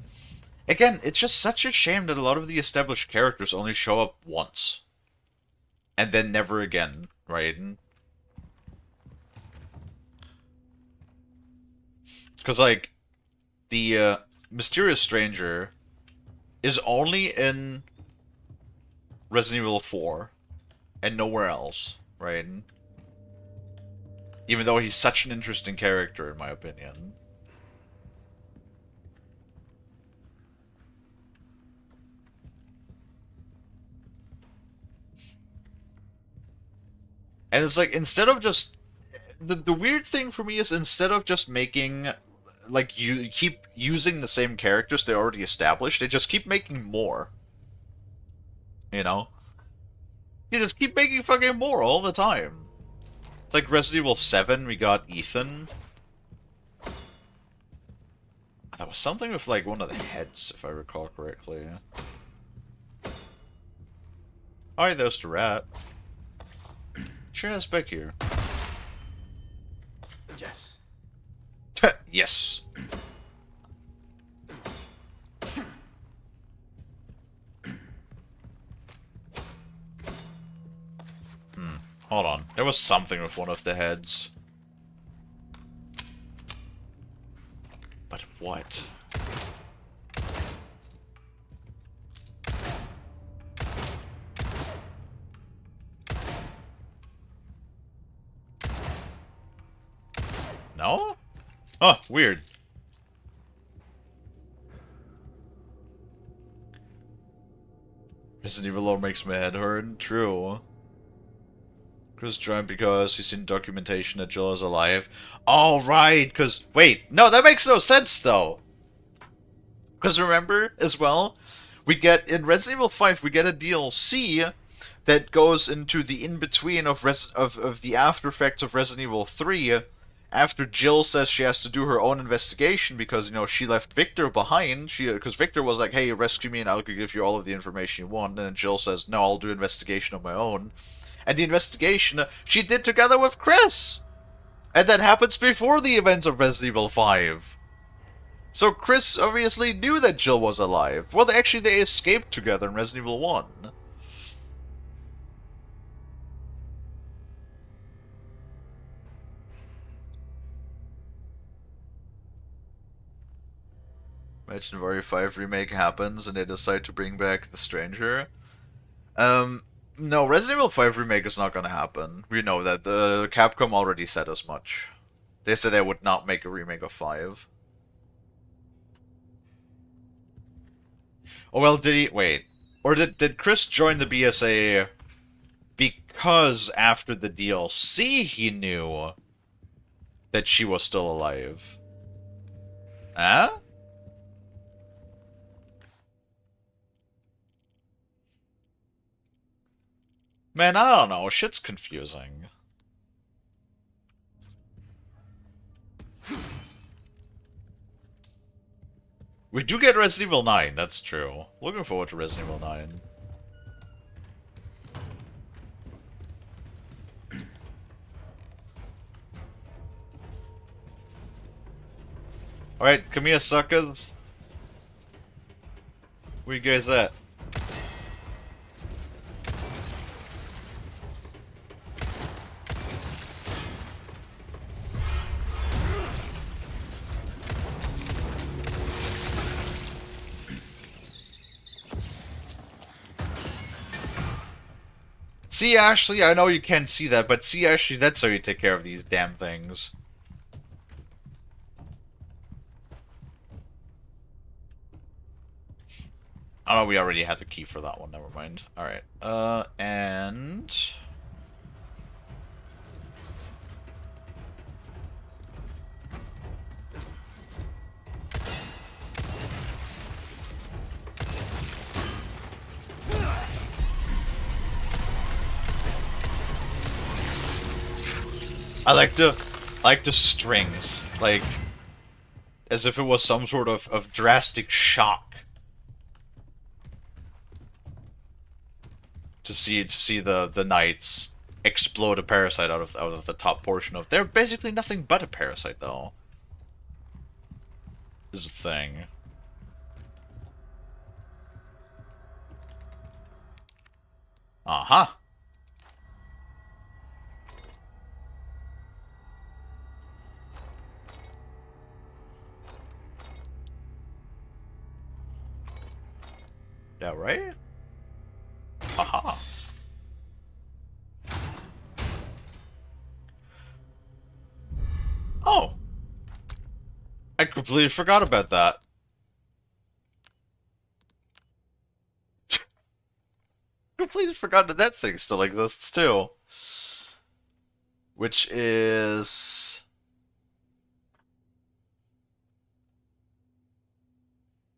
again, it's just such a shame that a lot of the established characters only show up once. And then never again, right? Because, like, the Mysterious Stranger is only in Resident Evil 4 and nowhere else, right? Even though he's such an interesting character, in my opinion. And it's like, instead of just... The weird thing for me is, instead of just making... Like, you keep using the same characters they already established, they just keep making more. You know? You just keep making fucking more all the time. It's like Resident Evil 7, we got Ethan. That was something with, like, one of the heads, if I recall correctly. Alright, there's the rat. Sure, that's back here. Yes. Yes. Hold on. There was something with one of the heads. But what? No? Oh, weird. Resident Evil lore makes my head hurt. True. Chris joined because he's seen documentation that Jill is alive. Oh, right, because... Wait, no, that makes no sense, though. Because remember, as well, we get... In Resident Evil 5, we get a DLC that goes into the in-between of the after effects of Resident Evil 3, after Jill says she has to do her own investigation because, you know, she left Victor behind. Because Victor was like, hey, rescue me and I'll give you all of the information you want. And then Jill says, no, I'll do investigation on my own. And the investigation she did together with Chris! And that happens before the events of Resident Evil 5. So Chris obviously knew that Jill was alive. Well, actually, they escaped together in Resident Evil 1. Imagine Warrior 5 Remake happens and they decide to bring back the Stranger. No, Resident Evil 5 Remake is not gonna happen. We know that. The Capcom already said as much. They said they would not make a remake of 5. Oh well, did he... Wait. Or did Chris join the BSA because after the DLC he knew that she was still alive. Huh? Man, I don't know. Shit's confusing. We do get Resident Evil 9, that's true. Looking forward to Resident Evil 9. Alright, come here, suckers. Where you guys at? See, Ashley, I know you can't see that, but see, Ashley, that's how you take care of these damn things. Oh, we already had the key for that one, never mind. Alright, and... I like the strings, like, as if it was some sort of drastic shock. To see the knights explode a parasite out of the top portion of... They're basically nothing but a parasite, though. This is a thing. Uh-huh. Yeah, right? Haha. Oh. I completely forgot about that. Completely forgot that thing still exists too. Which is...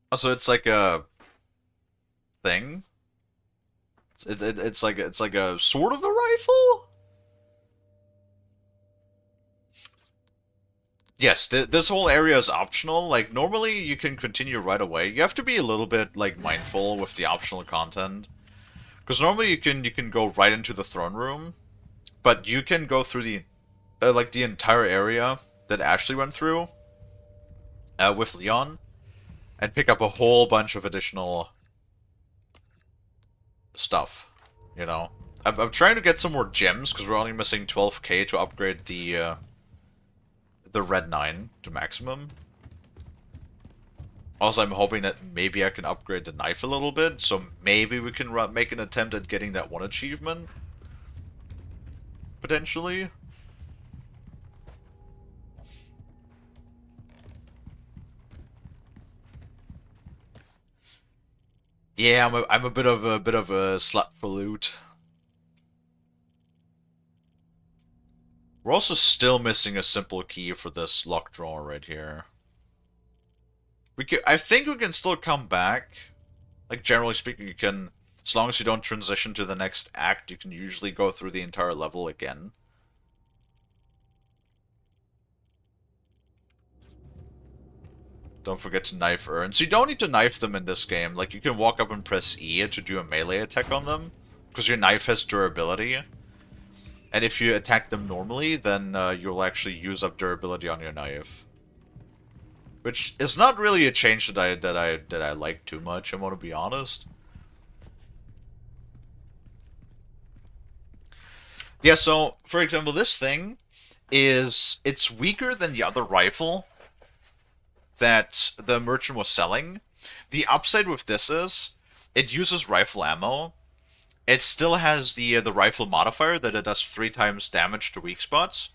Oh, so it's like a thing? It's like a sort of a rifle? Yes, this whole area is optional. Like, normally you can continue right away. You have to be a little bit, like, mindful with the optional content. Because normally you can go right into the throne room, but you can go through the, like, the entire area that Ashley went through with Leon, and pick up a whole bunch of additional stuff, you know? I'm trying to get some more gems, because we're only missing 12k to upgrade the Red 9 to maximum. Also, I'm hoping that maybe I can upgrade the knife a little bit, so maybe we can make an attempt at getting that one achievement. Potentially. Yeah, I'm a bit of a slut for loot. We're also still missing a simple key for this lock drawer right here. I think we can still come back. Like, generally speaking, you can, as long as you don't transition to the next act, you can usually go through the entire level again. Don't forget to knife urns. You don't need to knife them in this game. Like, you can walk up and press E to do a melee attack on them, because your knife has durability. And if you attack them normally, then you'll actually use up durability on your knife. Which is not really a change that I like too much, I want to be honest. Yeah, so, for example, this thing it's weaker than the other rifle that the merchant was selling. The upside with this is, it uses rifle ammo. It still has the rifle modifier that it does 3 times damage to weak spots,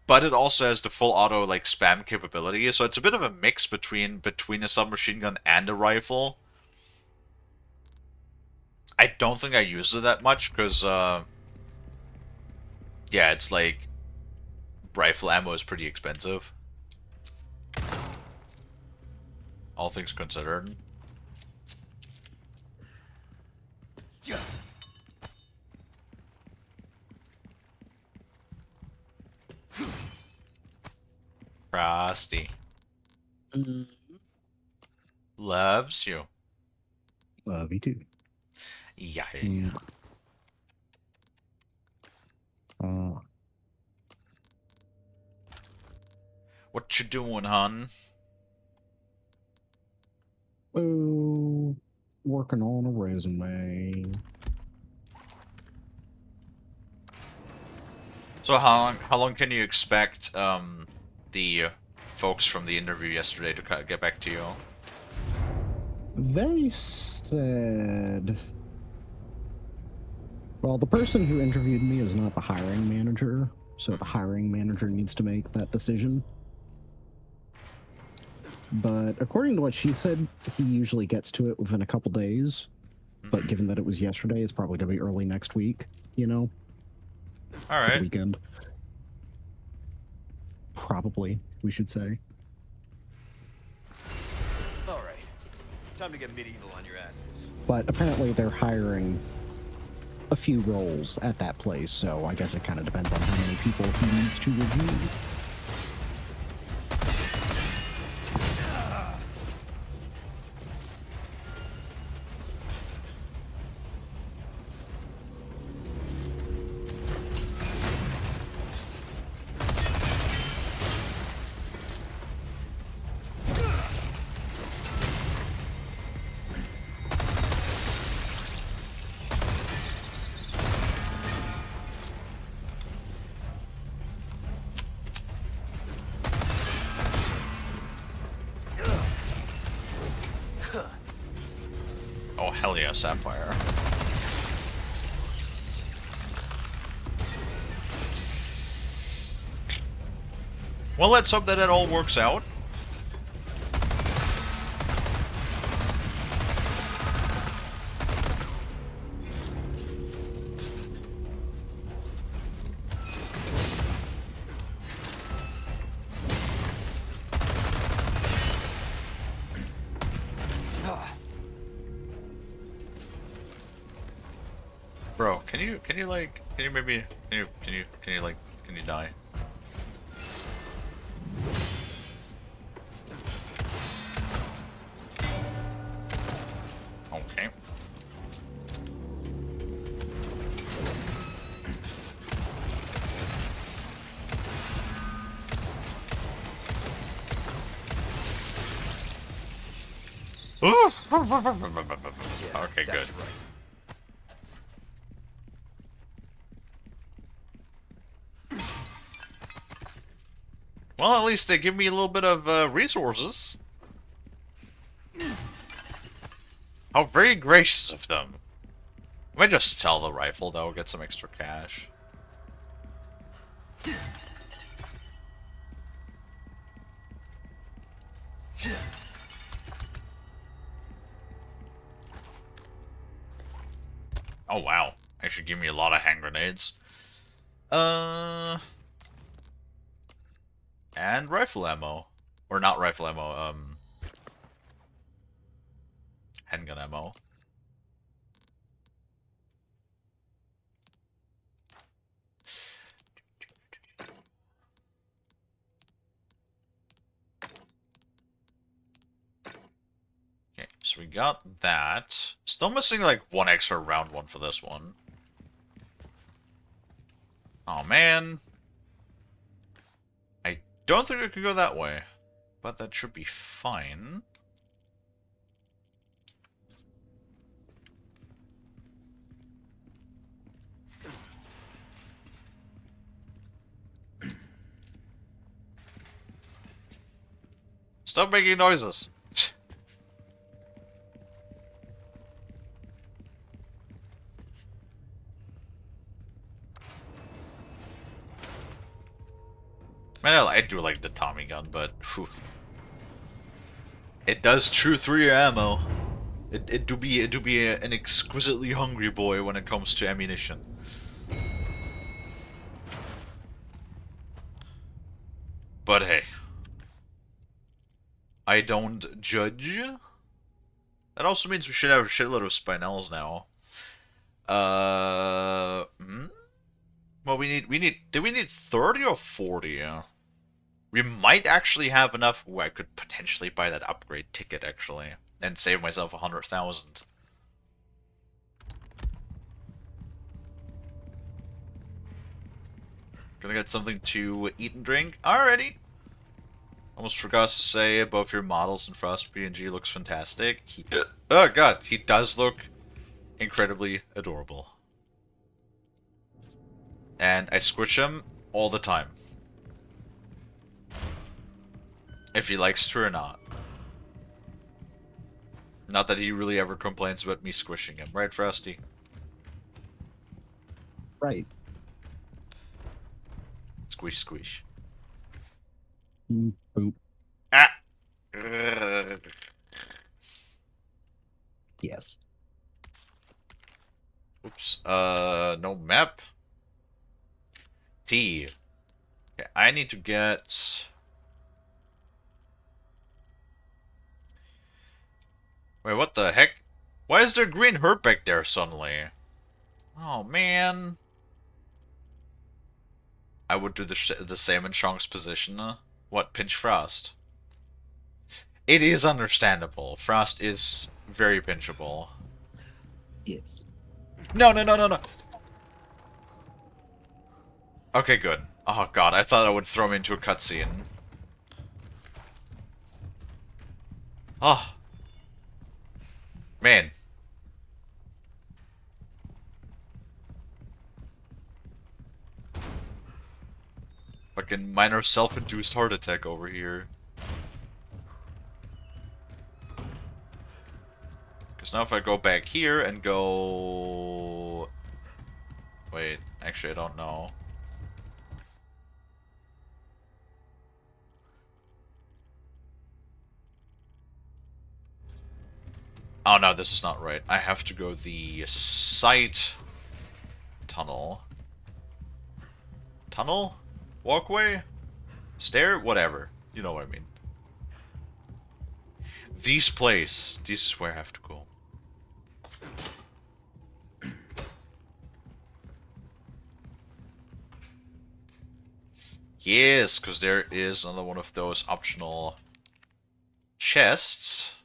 but it also has the full auto like spam capability. So it's a bit of a mix between a submachine gun and a rifle. I don't think I use it that much because Yeah, it's like rifle ammo is pretty expensive. All things considered. Frosty loves you. Love you too. Yeah. Yeah. Uh, What you doing, hon? oh, working on a resume. So how long can you expect the folks from the interview yesterday to get back to you? They said, well, the person who interviewed me is not the hiring manager, so the hiring manager needs to make that decision. But according to what she said, he usually gets to it within a couple days. But given that it was yesterday, it's probably going to be early next week, you know? All For the right. weekend. Probably, we should say. Alright. Time to get medieval on your asses. But apparently they're hiring a few roles at that place, so I guess it kind of depends on how many people he needs to review. Oh hell yeah, Sapphire. Well, let's hope that it all works out. Bro, can you die? Okay. Okay, good. Right. Well, at least they give me a little bit of resources. How very gracious of them. I might just sell the rifle, though, get some extra cash. Oh, wow. Actually, give me a lot of hand grenades. And rifle ammo. Or not rifle ammo, handgun ammo. Okay, so we got that. Still missing like one extra round one for this one. Oh man. I don't think I could go that way. But that should be fine. Stop making noises. Man, I do like the Tommy gun, but whew. It does chew through your ammo. It do be an exquisitely hungry boy when it comes to ammunition. But hey, I don't judge. That also means we should have a shitload of spinels now. Well, do we need 30 or 40? We might actually have enough. Ooh, I could potentially buy that upgrade ticket, actually, and save myself 100,000. Gonna get something to eat and drink. Alrighty. Almost forgot to say, both your models in Frost PNG looks fantastic. Oh god, he does look incredibly adorable. And I squish him all the time. If he likes to or not. Not that he really ever complains about me squishing him, right, Frosty? Right. Squish, squish. Boop. Ah! Yes. Oops. No map. T. Okay, I need to get... Wait, what the heck? Why is there green herb back there suddenly? Oh, man. I would do the same in Shang's position. What, pinch Frost? It is understandable. Frost is very pinchable. Yes. No, no, no, no, no! Okay, good. Oh god, I thought I would throw him into a cutscene. Oh. Man. Fucking minor self-induced heart attack over here. Because now if I go back here and go... Wait, actually I don't know. Oh no, this is not right. I have to go the site tunnel. Tunnel? Walkway? Stair? Whatever. You know what I mean. This place. This is where I have to go. Yes, because there is another one of those optional chests.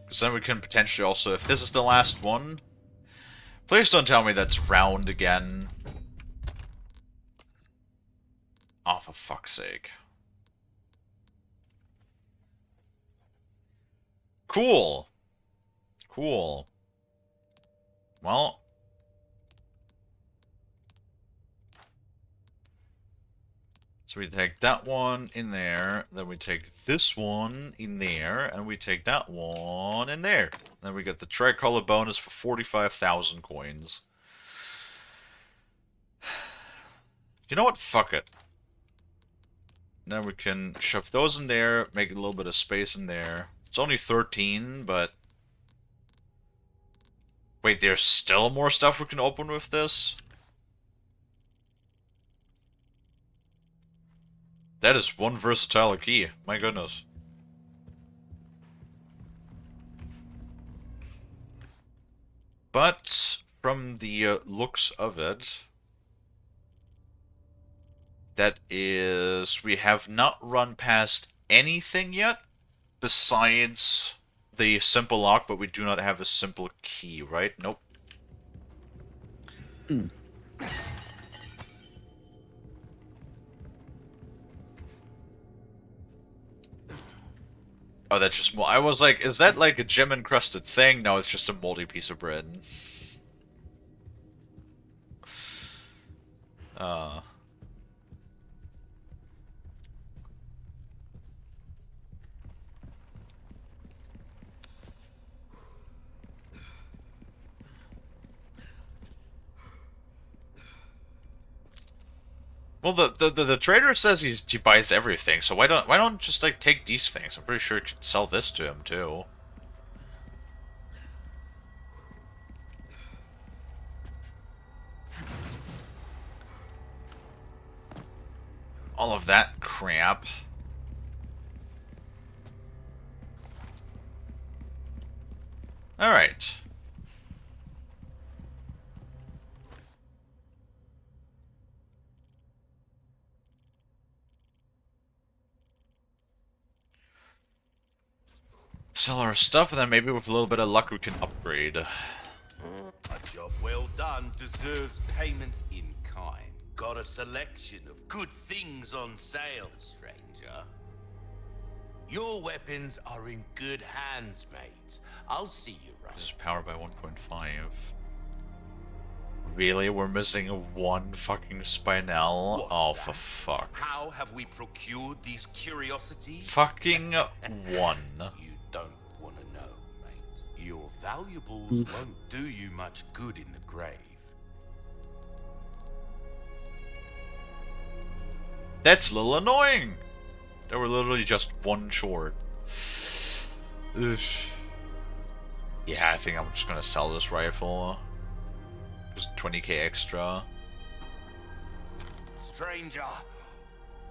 Because then we can potentially also, if this is the last one... Please don't tell me that's round again. Oh, for fuck's sake. Cool. Cool. Well... So we take that one in there, then we take this one in there, and we take that one in there. Then we get the tricolor bonus for 45,000 coins. You know what? Fuck it. Now we can shove those in there, make a little bit of space in there. It's only 13, but... Wait, there's still more stuff we can open with this? That is one versatile key. My goodness. But from the looks of it, that is, we have not run past anything yet besides the simple lock, but we do not have a simple key, right? Nope. Oh, that's just I was like, is that like a gem-encrusted thing? No, it's just a moldy piece of bread. Well, the trader says he buys everything, so why don't just like take these things? I'm pretty sure you could sell this to him too. all of that crap. Alright. Sell our stuff, and then maybe with a little bit of luck we can upgrade. A job well done deserves payment in kind. Got a selection of good things on sale, stranger. Your weapons are in good hands, mate. I'll see you right. This is powered by 1.5. Really? We're missing one fucking spinel? Oh, for fuck. How have we procured these curiosities? Fucking one. You don't want to know, mate. Your valuables won't do you much good in the grave. That's a little annoying. They were literally just one short. Ugh. Yeah, I think I'm just gonna sell this rifle. Just 20k extra. Stranger.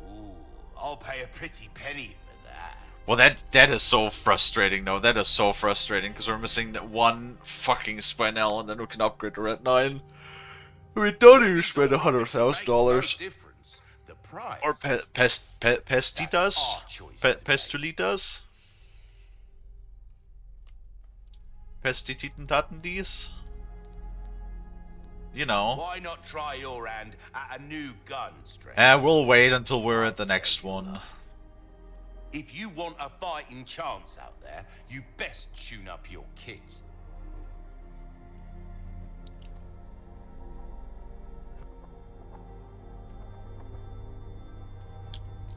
Ooh, I'll pay a pretty penny for that. Well, that is so frustrating, though. That is so frustrating, because we're missing that one fucking spinel, and then we can upgrade the Red 9. We don't even spend $100,000. Or pestitas? Pestulitas? Pestititatendies? You know. Why not try your hand at a new gun, stranger? We'll wait until we're at the next one. If you want a fighting chance out there, you best tune up your kit.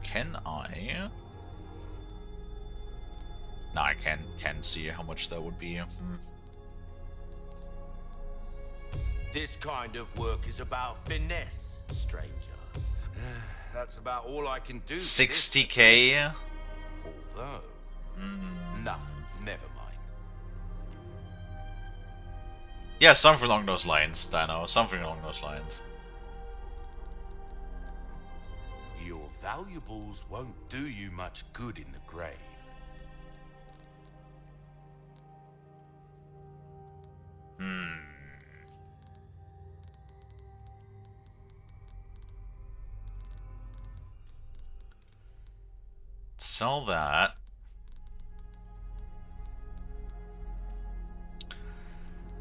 Can I? No, I can see how much that would be. This kind of work is about finesse, stranger. That's about all I can do. 60k? Although... No, never mind. Yeah, something along those lines, Dino. Something along those lines. Your valuables won't do you much good in the grave. Sell that.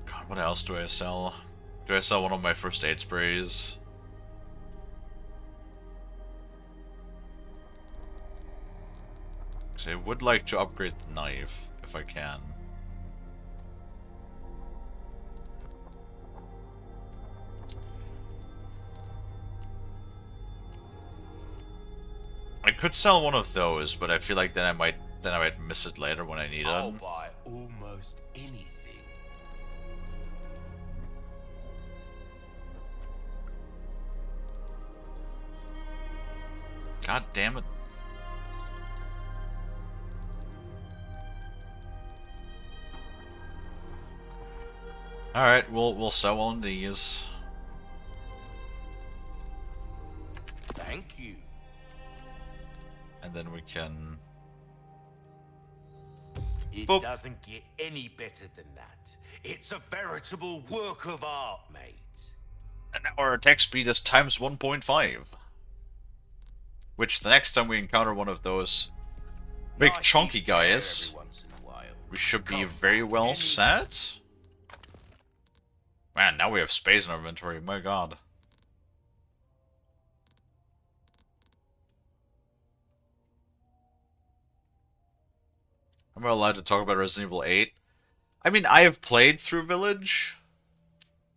God, what else do I sell? Do I sell one of my first aid sprays? I would like to upgrade the knife, if I can. I could sell one of those, but I feel like then I might miss it later when I need I'll it. buy almost anything. God damn it. Alright, we'll sell one of these. Thank you. And then we can... It Boop. doesn't get any better than that. It's a veritable work of art, mate. And now our attack speed is times 1.5. Which, the next time we encounter one of those big Nice chunky each care guys, every once in a while. we should be Come very back well any- set. Man, now we have space in our inventory, my god. Am I allowed to talk about Resident Evil 8? I mean, I have played through Village,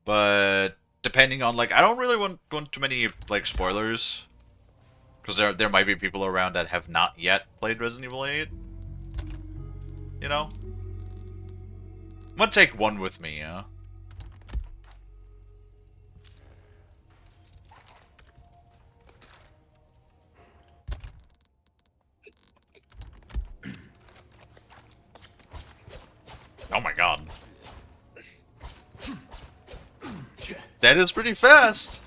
but depending on, like, I don't really want too many, like, spoilers. Because there might be people around that have not yet played Resident Evil 8. You know? I'm gonna take one with me, yeah? Oh my god. That is pretty fast!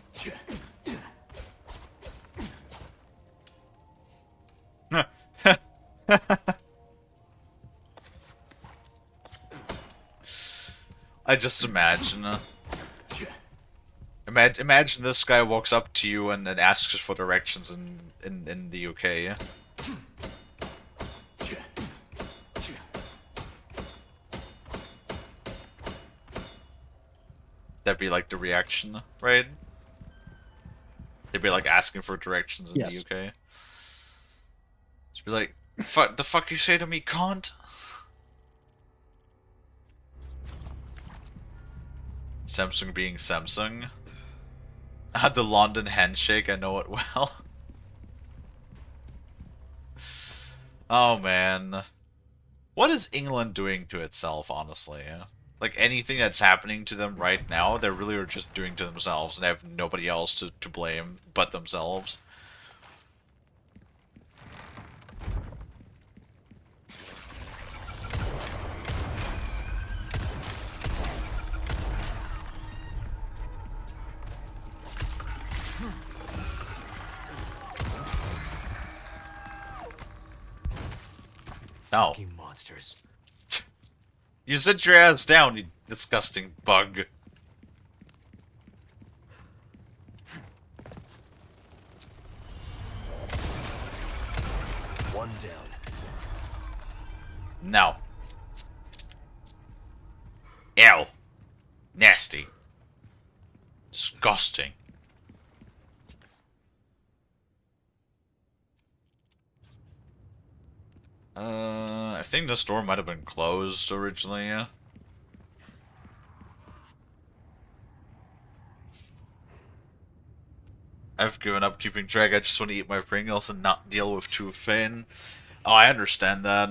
I just imagine. Imagine this guy walks up to you and then asks for directions in the UK. That'd be like the reaction, right? They'd be like asking for directions in the UK. Just be like, the fuck you say to me, cunt? Samsung being Samsung. The London handshake, I know it well. Oh man. What is England doing to itself, honestly? Like, anything that's happening to them right now, they really are just doing to themselves, and they have nobody else to blame but themselves. No. Fucking monsters. You sit your ass down, you disgusting bug. One down. No. Ew. Nasty. Disgusting. I think this door might have been closed originally. I've given up keeping track. I just want to eat my Pringles and not deal with too thin. Oh, I understand that.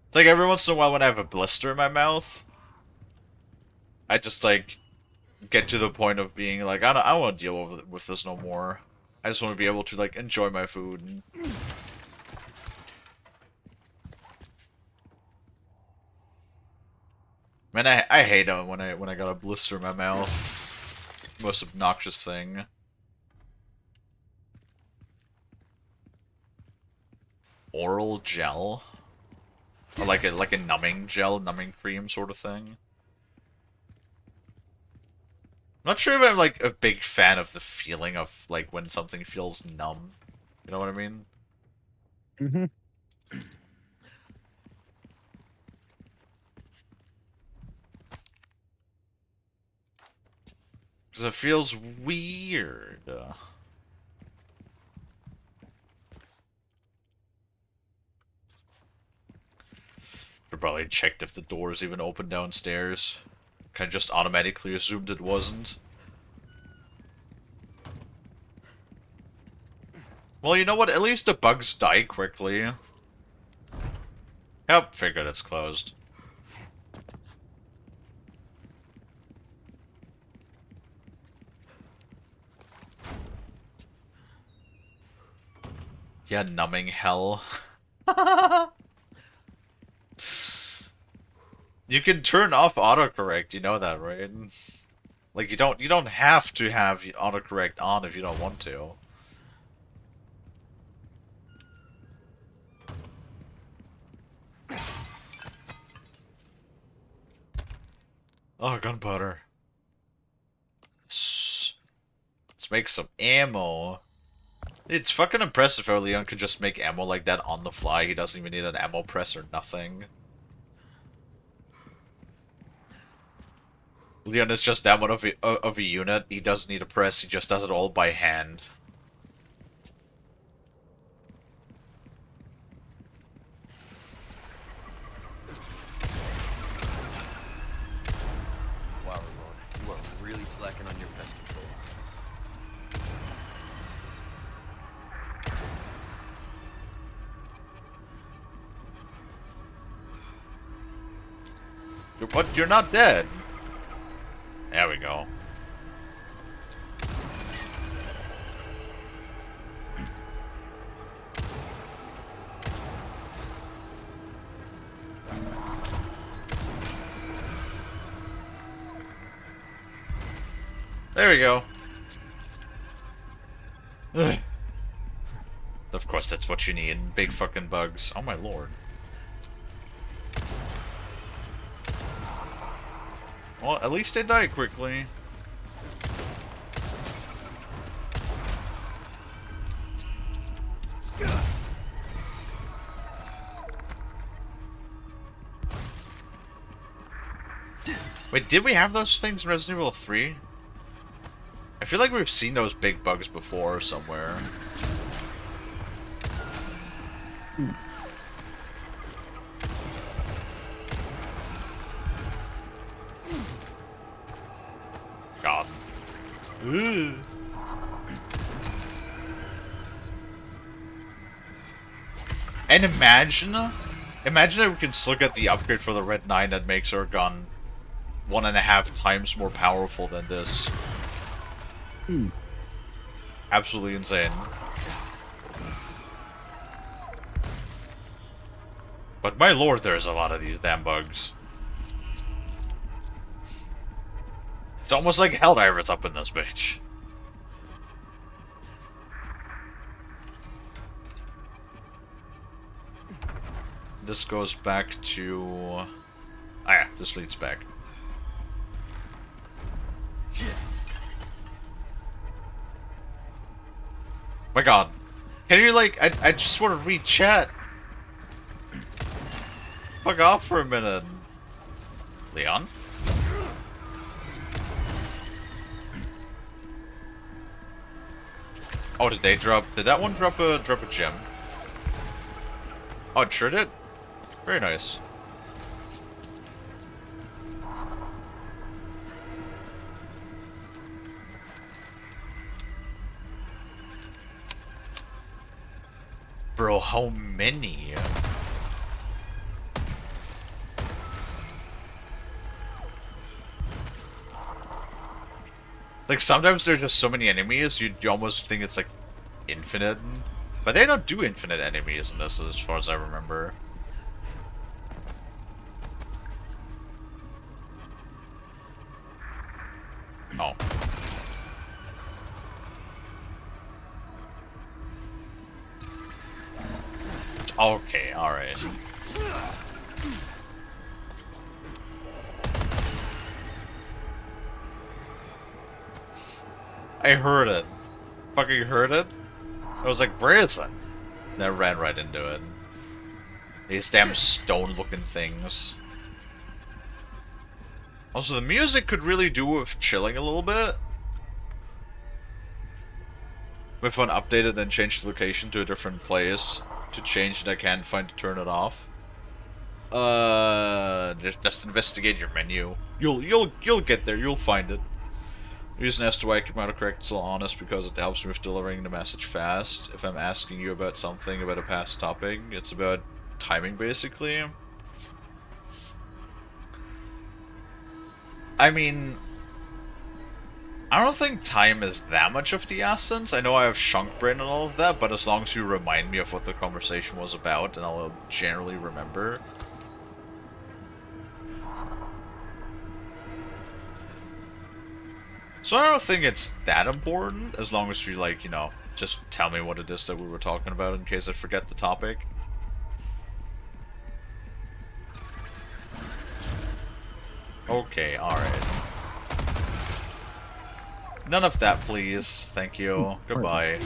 It's like every once in a while when I have a blister in my mouth, I just like get to the point of being like, I don't want to deal with this no more. I just want to be able to like enjoy my food. Man, I hate it when I got a blister in my mouth. Most obnoxious thing. Oral gel, or like a numbing gel, numbing cream sort of thing. I'm not sure if I'm like a big fan of the feeling of like when something feels numb. You know what I mean? Mm-hmm. Because it feels weird. I probably checked if the doors even open downstairs. Kind of just automatically assumed it wasn't. Well, you know what? At least the bugs die quickly. Yep, figured it's closed. Yeah, numbing hell. You can turn off autocorrect, you know that, right? Like you don't have to have autocorrect on if you don't want to. Oh, gunpowder. Let's make some ammo. It's fucking impressive how Leon could just make ammo like that on the fly. He doesn't even need an ammo press or nothing. Leon is just that one of a unit. He doesn't need a press. He just does it all by hand. Wow, Ramon, you are really slacking on your pest control. But you're not dead. There we go. There we go. Ugh. Of course, that's what you need. Big fucking bugs. Oh my lord. Well, at least they die quickly. Wait, did we have those things in Resident Evil 3? I feel like we've seen those big bugs before somewhere. God. Ugh. And imagine if we can still get the upgrade for the Red 9 that makes our gun 1.5 times more powerful than this. Absolutely insane. But my lord, there's a lot of these damn bugs. It's almost like Helldivers up in this bitch. This goes back to... Ah yeah, this leads back. My god. Can you like... I just want to read chat. Fuck off for a minute. Leon? Oh, did they drop... Did that one drop a gem? Oh, it sure did. Very nice. Bro, how many? Like, sometimes there's just so many enemies, you almost think it's, like, infinite. But they don't do infinite enemies in this, as far as I remember. Oh. Okay, alright. I heard it. Fucking heard it. I was like, where is it? And I ran right into it. These damn stone-looking things. Also, the music could really do with chilling a little bit. If one updated and changed the location to a different place to change it, I can't find to turn it off. Just investigate your menu. You'll get there. You'll find it. Reason as to why I keep my autocorrect still honest because it helps me with delivering the message fast. If I'm asking you about something about a past topic, it's about timing basically. I mean, I don't think time is that much of the essence. I know I have chunk brain and all of that, but as long as you remind me of what the conversation was about, then I'll generally remember. So I don't think it's that important, as long as you, like, you know, just tell me what it is that we were talking about in case I forget the topic. Okay, alright. None of that, please. Thank you. Goodbye.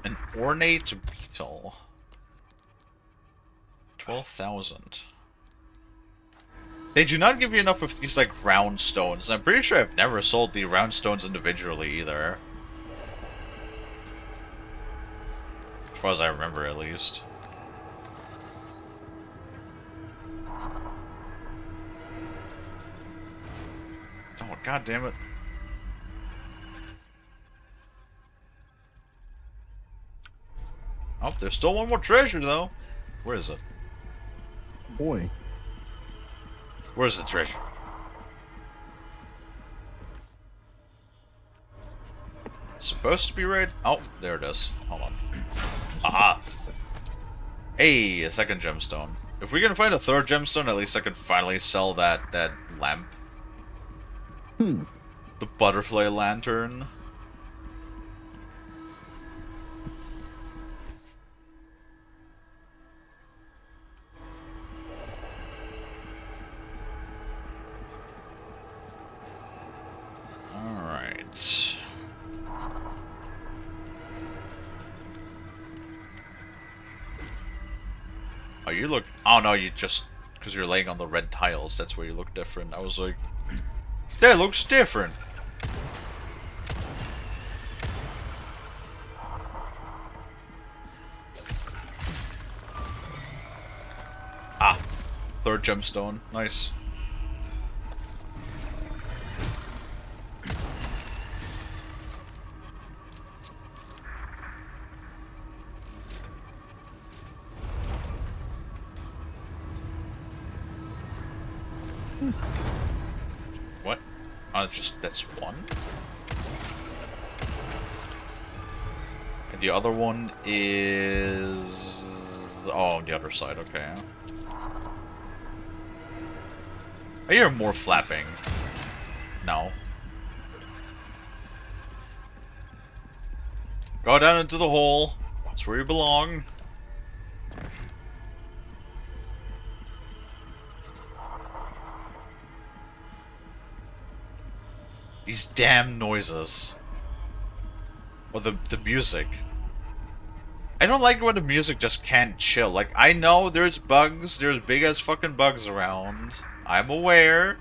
An ornate beetle. 12,000. They do not give you enough of these, like, round stones. I'm pretty sure I've never sold the round stones individually, either. As far as I remember, at least. Oh, god damn it. Oh, there's still one more treasure, though. Where is it? Boy. Where's the treasure? It's supposed to be right. Oh, there it is. Hold on. Aha! Hey, a second gemstone. If we can find a third gemstone, at least I can finally sell that lamp. The butterfly lantern. Oh, you look... Oh, no, you just... Because you're laying on the red tiles, that's where you look different. I was like... That looks different! Ah. Third gemstone. Nice. What? Oh, it's just... That's one? And the other one is... Oh, on the other side, okay. I hear more flapping. No. Go down into the hole. That's where you belong. These damn noises. Or the music. I don't like when the music just can't chill. Like, I know there's bugs, there's big as fucking bugs around. I'm aware.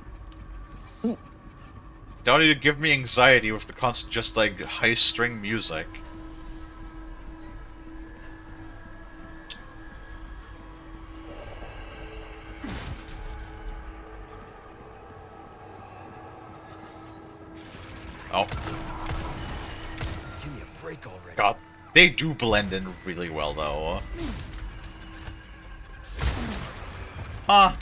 Don't even give me anxiety with the constant just like high string music. Oh. Give me a break already. God, they do blend in really well though. Huh.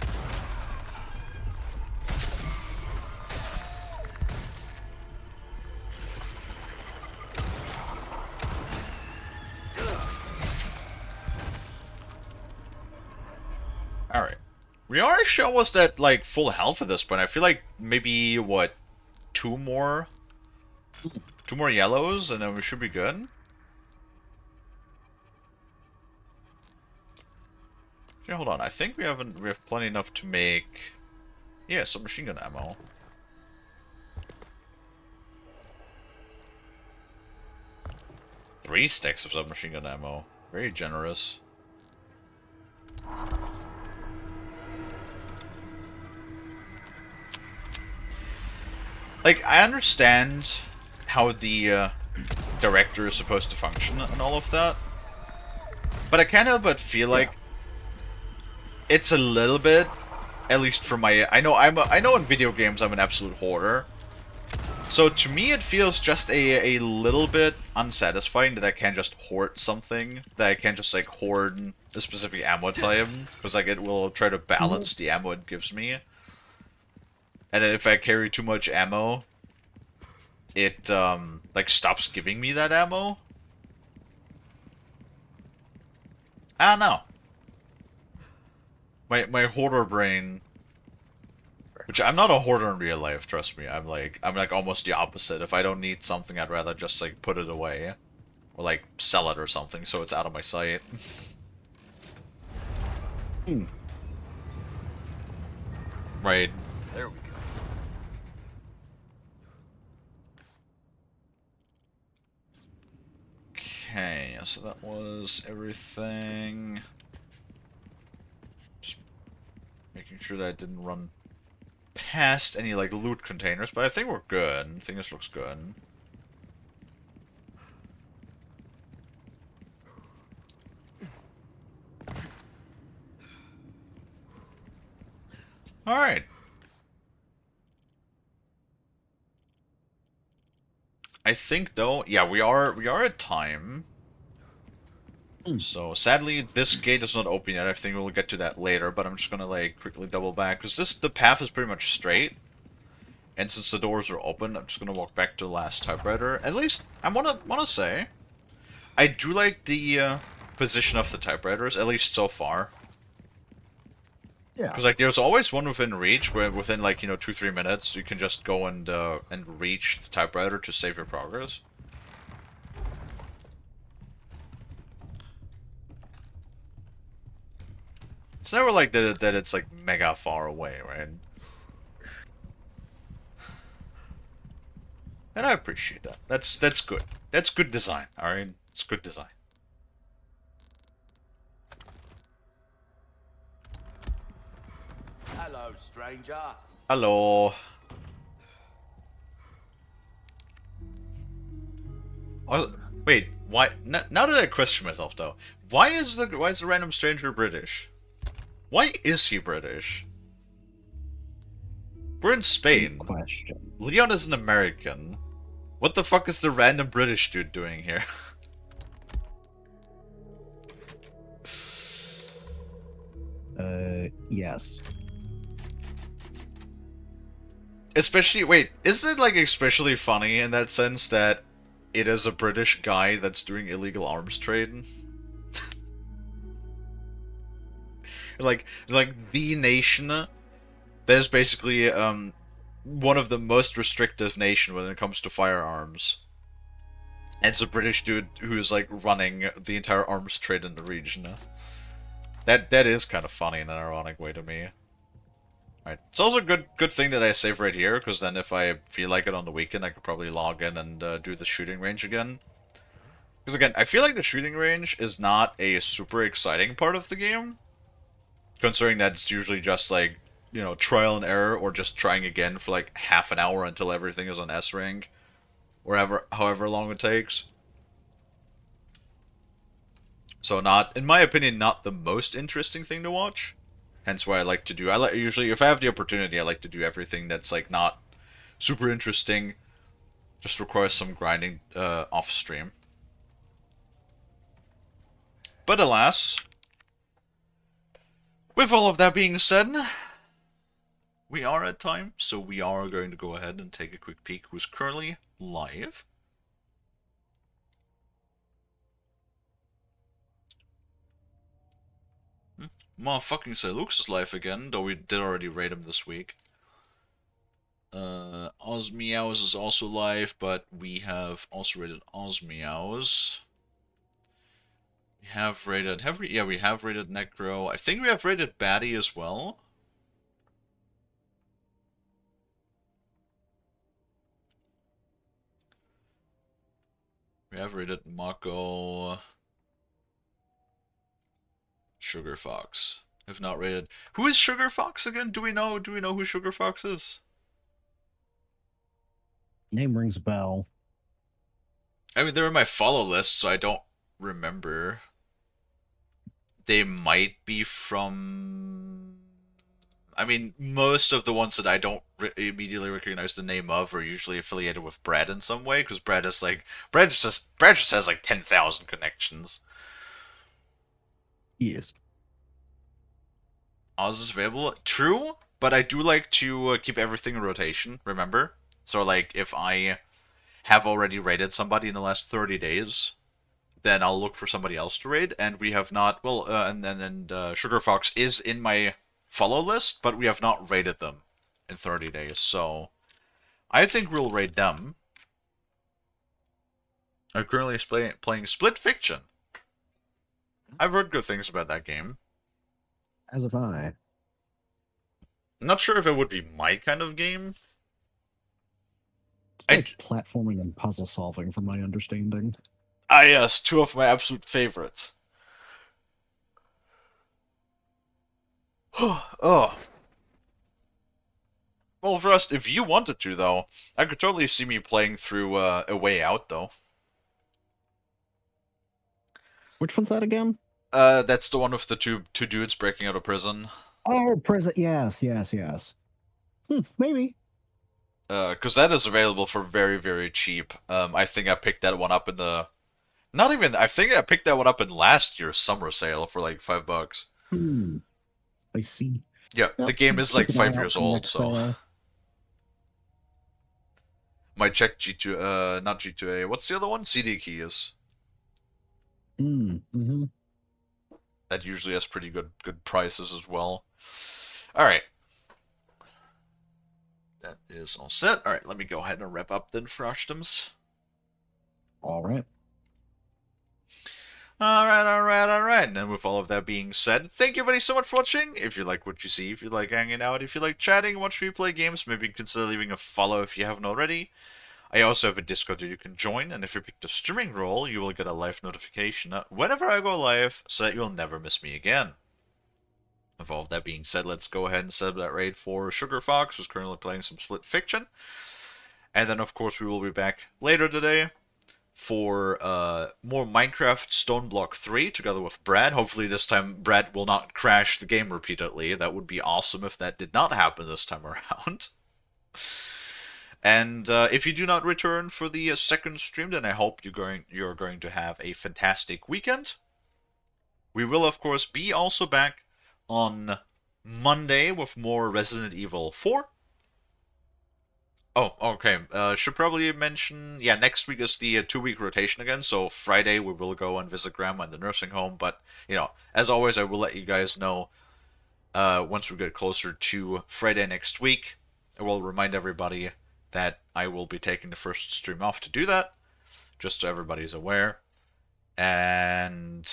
Alright. We are actually almost at, like, full health at this point. I feel like maybe, what, two more yellows, and then we should be good? Okay, hold on. I think we have plenty enough to make... Yeah, some machine gun ammo. Three sticks of submachine gun ammo. Very generous. Like, I understand how the director is supposed to function and all of that, but I can't help but feel like it's a little bit, at least for my... I know in video games I'm an absolute hoarder, so to me it feels just a little bit unsatisfying that I can't just hoard something, that I can't just like hoard a specific ammo type, because like it will try to balance the ammo it gives me. And then if I carry too much ammo, it, like, stops giving me that ammo. I don't know. My hoarder brain... Which, I'm not a hoarder in real life, trust me. I'm like almost the opposite. If I don't need something, I'd rather just, like, put it away. Or, like, sell it or something, so it's out of my sight. Right. There we go. Okay, so that was everything. Just making sure that I didn't run past any, like, loot containers, but I think we're good. I think this looks good. Alright. I think though, yeah, we are at time. So sadly, this gate is not open yet. I think we'll get to that later, but I'm just gonna like quickly double back because the path is pretty much straight, and since the doors are open, I'm just gonna walk back to the last typewriter. At least I wanna say, I do like the position of the typewriters, at least so far. Yeah. Because like there's always one within reach, where within like 2-3 minutes you can just go and reach the typewriter to save your progress. It's never like that it's like mega far away, right? And I appreciate that. That's good. That's good design, alright? It's good design. Hello, stranger. Hello. Wait, why? Now that I question myself, though, why is the random stranger British? Why is he British? We're in Spain. Good question. Leon is an American. What the fuck is the random British dude doing here? Yes. Especially, wait, isn't it like especially funny in that sense that it is a British guy that's doing illegal arms trade? like the nation that is basically one of the most restrictive nation when it comes to firearms. And it's a British dude who's like running the entire arms trade in the region. That is kind of funny in an ironic way to me. Right. It's also a good thing that I save right here, because then if I feel like it on the weekend, I could probably log in and do the shooting range again. Because again, I feel like the shooting range is not a super exciting part of the game, considering that it's usually just like, you know, trial and error, or just trying again for like half an hour until everything is on S rank, or however long it takes. So not, in my opinion, not the most interesting thing to watch. Hence why I like to do, usually, if I have the opportunity, I like to do everything that's like not super interesting, just requires some grinding off stream. But alas, with all of that being said, we are at time, so we are going to go ahead and take a quick peek who's currently live. Motherfucking Salux is live again, though we did already raid him this week. Osmeows is also live, but we have also raided Osmeows. We have raided, we have raided Necro. I think we have raided Batty as well. We have raided Mako. Sugar Fox. If not rated. Who is Sugar Fox again? Do we know who Sugar Fox is? Name rings a bell. I mean, they're in my follow list, so I don't remember. They might be from... I mean, most of the ones that I don't immediately recognize the name of are usually affiliated with Brad in some way, because Brad is like... Brad just has like 10,000 connections. Yes. Oz is available. True, but I do like to keep everything in rotation, remember? So, like, if I have already raided somebody in the last 30 days, then I'll look for somebody else to raid, and we have not... Well, and Sugar Fox is in my follow list, but we have not raided them in 30 days, so I think we'll raid them. I'm currently playing Split Fiction. I've heard good things about that game. As have I. I'm not sure if it would be my kind of game. It's like platforming and puzzle solving, from my understanding. Ah, yes, two of my absolute favorites. Oh. Well, Rust, if you wanted to, though, I could totally see me playing through A Way Out, though. Which one's that again? That's the one with the two dudes breaking out of prison. Oh, prison. Yes. Maybe. Because that is available for very, very cheap. I think I picked that one up in the... Not even... I think I picked that one up in last year's summer sale for like $5. I see. Yeah, Yep, the game is like 5 years old, next so... Might check G2... not G2A. What's the other one? CD Keys. That usually has pretty good prices as well. Alright. That is all set. Alright, let me go ahead and wrap up then, Froshtums. Alright. Alright. And with all of that being said, thank you everybody so much for watching. If you like what you see, if you like hanging out, if you like chatting, watch me play games, maybe consider leaving a follow if you haven't already. I also have a Discord that you can join, and if you pick the streaming role, you will get a live notification whenever I go live, so that you'll never miss me again. With all of that being said, let's go ahead and set up that raid for Sugar Fox, who's currently playing some Split Fiction. And then, of course, we will be back later today for more Minecraft Stoneblock 3 together with Brad. Hopefully this time Brad will not crash the game repeatedly. That would be awesome if that did not happen this time around. And if you do not return for the second stream, then I hope you're going to have a fantastic weekend. We will, of course, be also back on Monday with more Resident Evil 4. Oh, okay. Should probably mention, yeah, next week is the 2-week rotation again, so Friday we will go and visit Grandma in the nursing home, but, you know, as always, I will let you guys know once we get closer to Friday next week. I will remind everybody that I will be taking the first stream off to do that, just so everybody's aware. And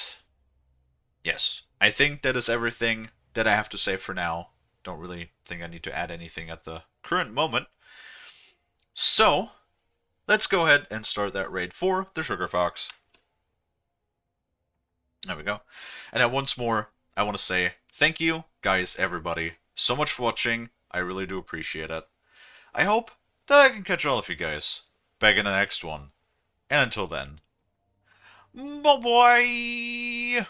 yes, I think that is everything that I have to say for now. Don't really think I need to add anything at the current moment. So, let's go ahead and start that raid for the Sugar Fox. There we go. And then once more, I want to say thank you, guys, everybody, so much for watching. I really do appreciate it. I hope that I can catch all of you guys back in the next one. And until then, bye-bye!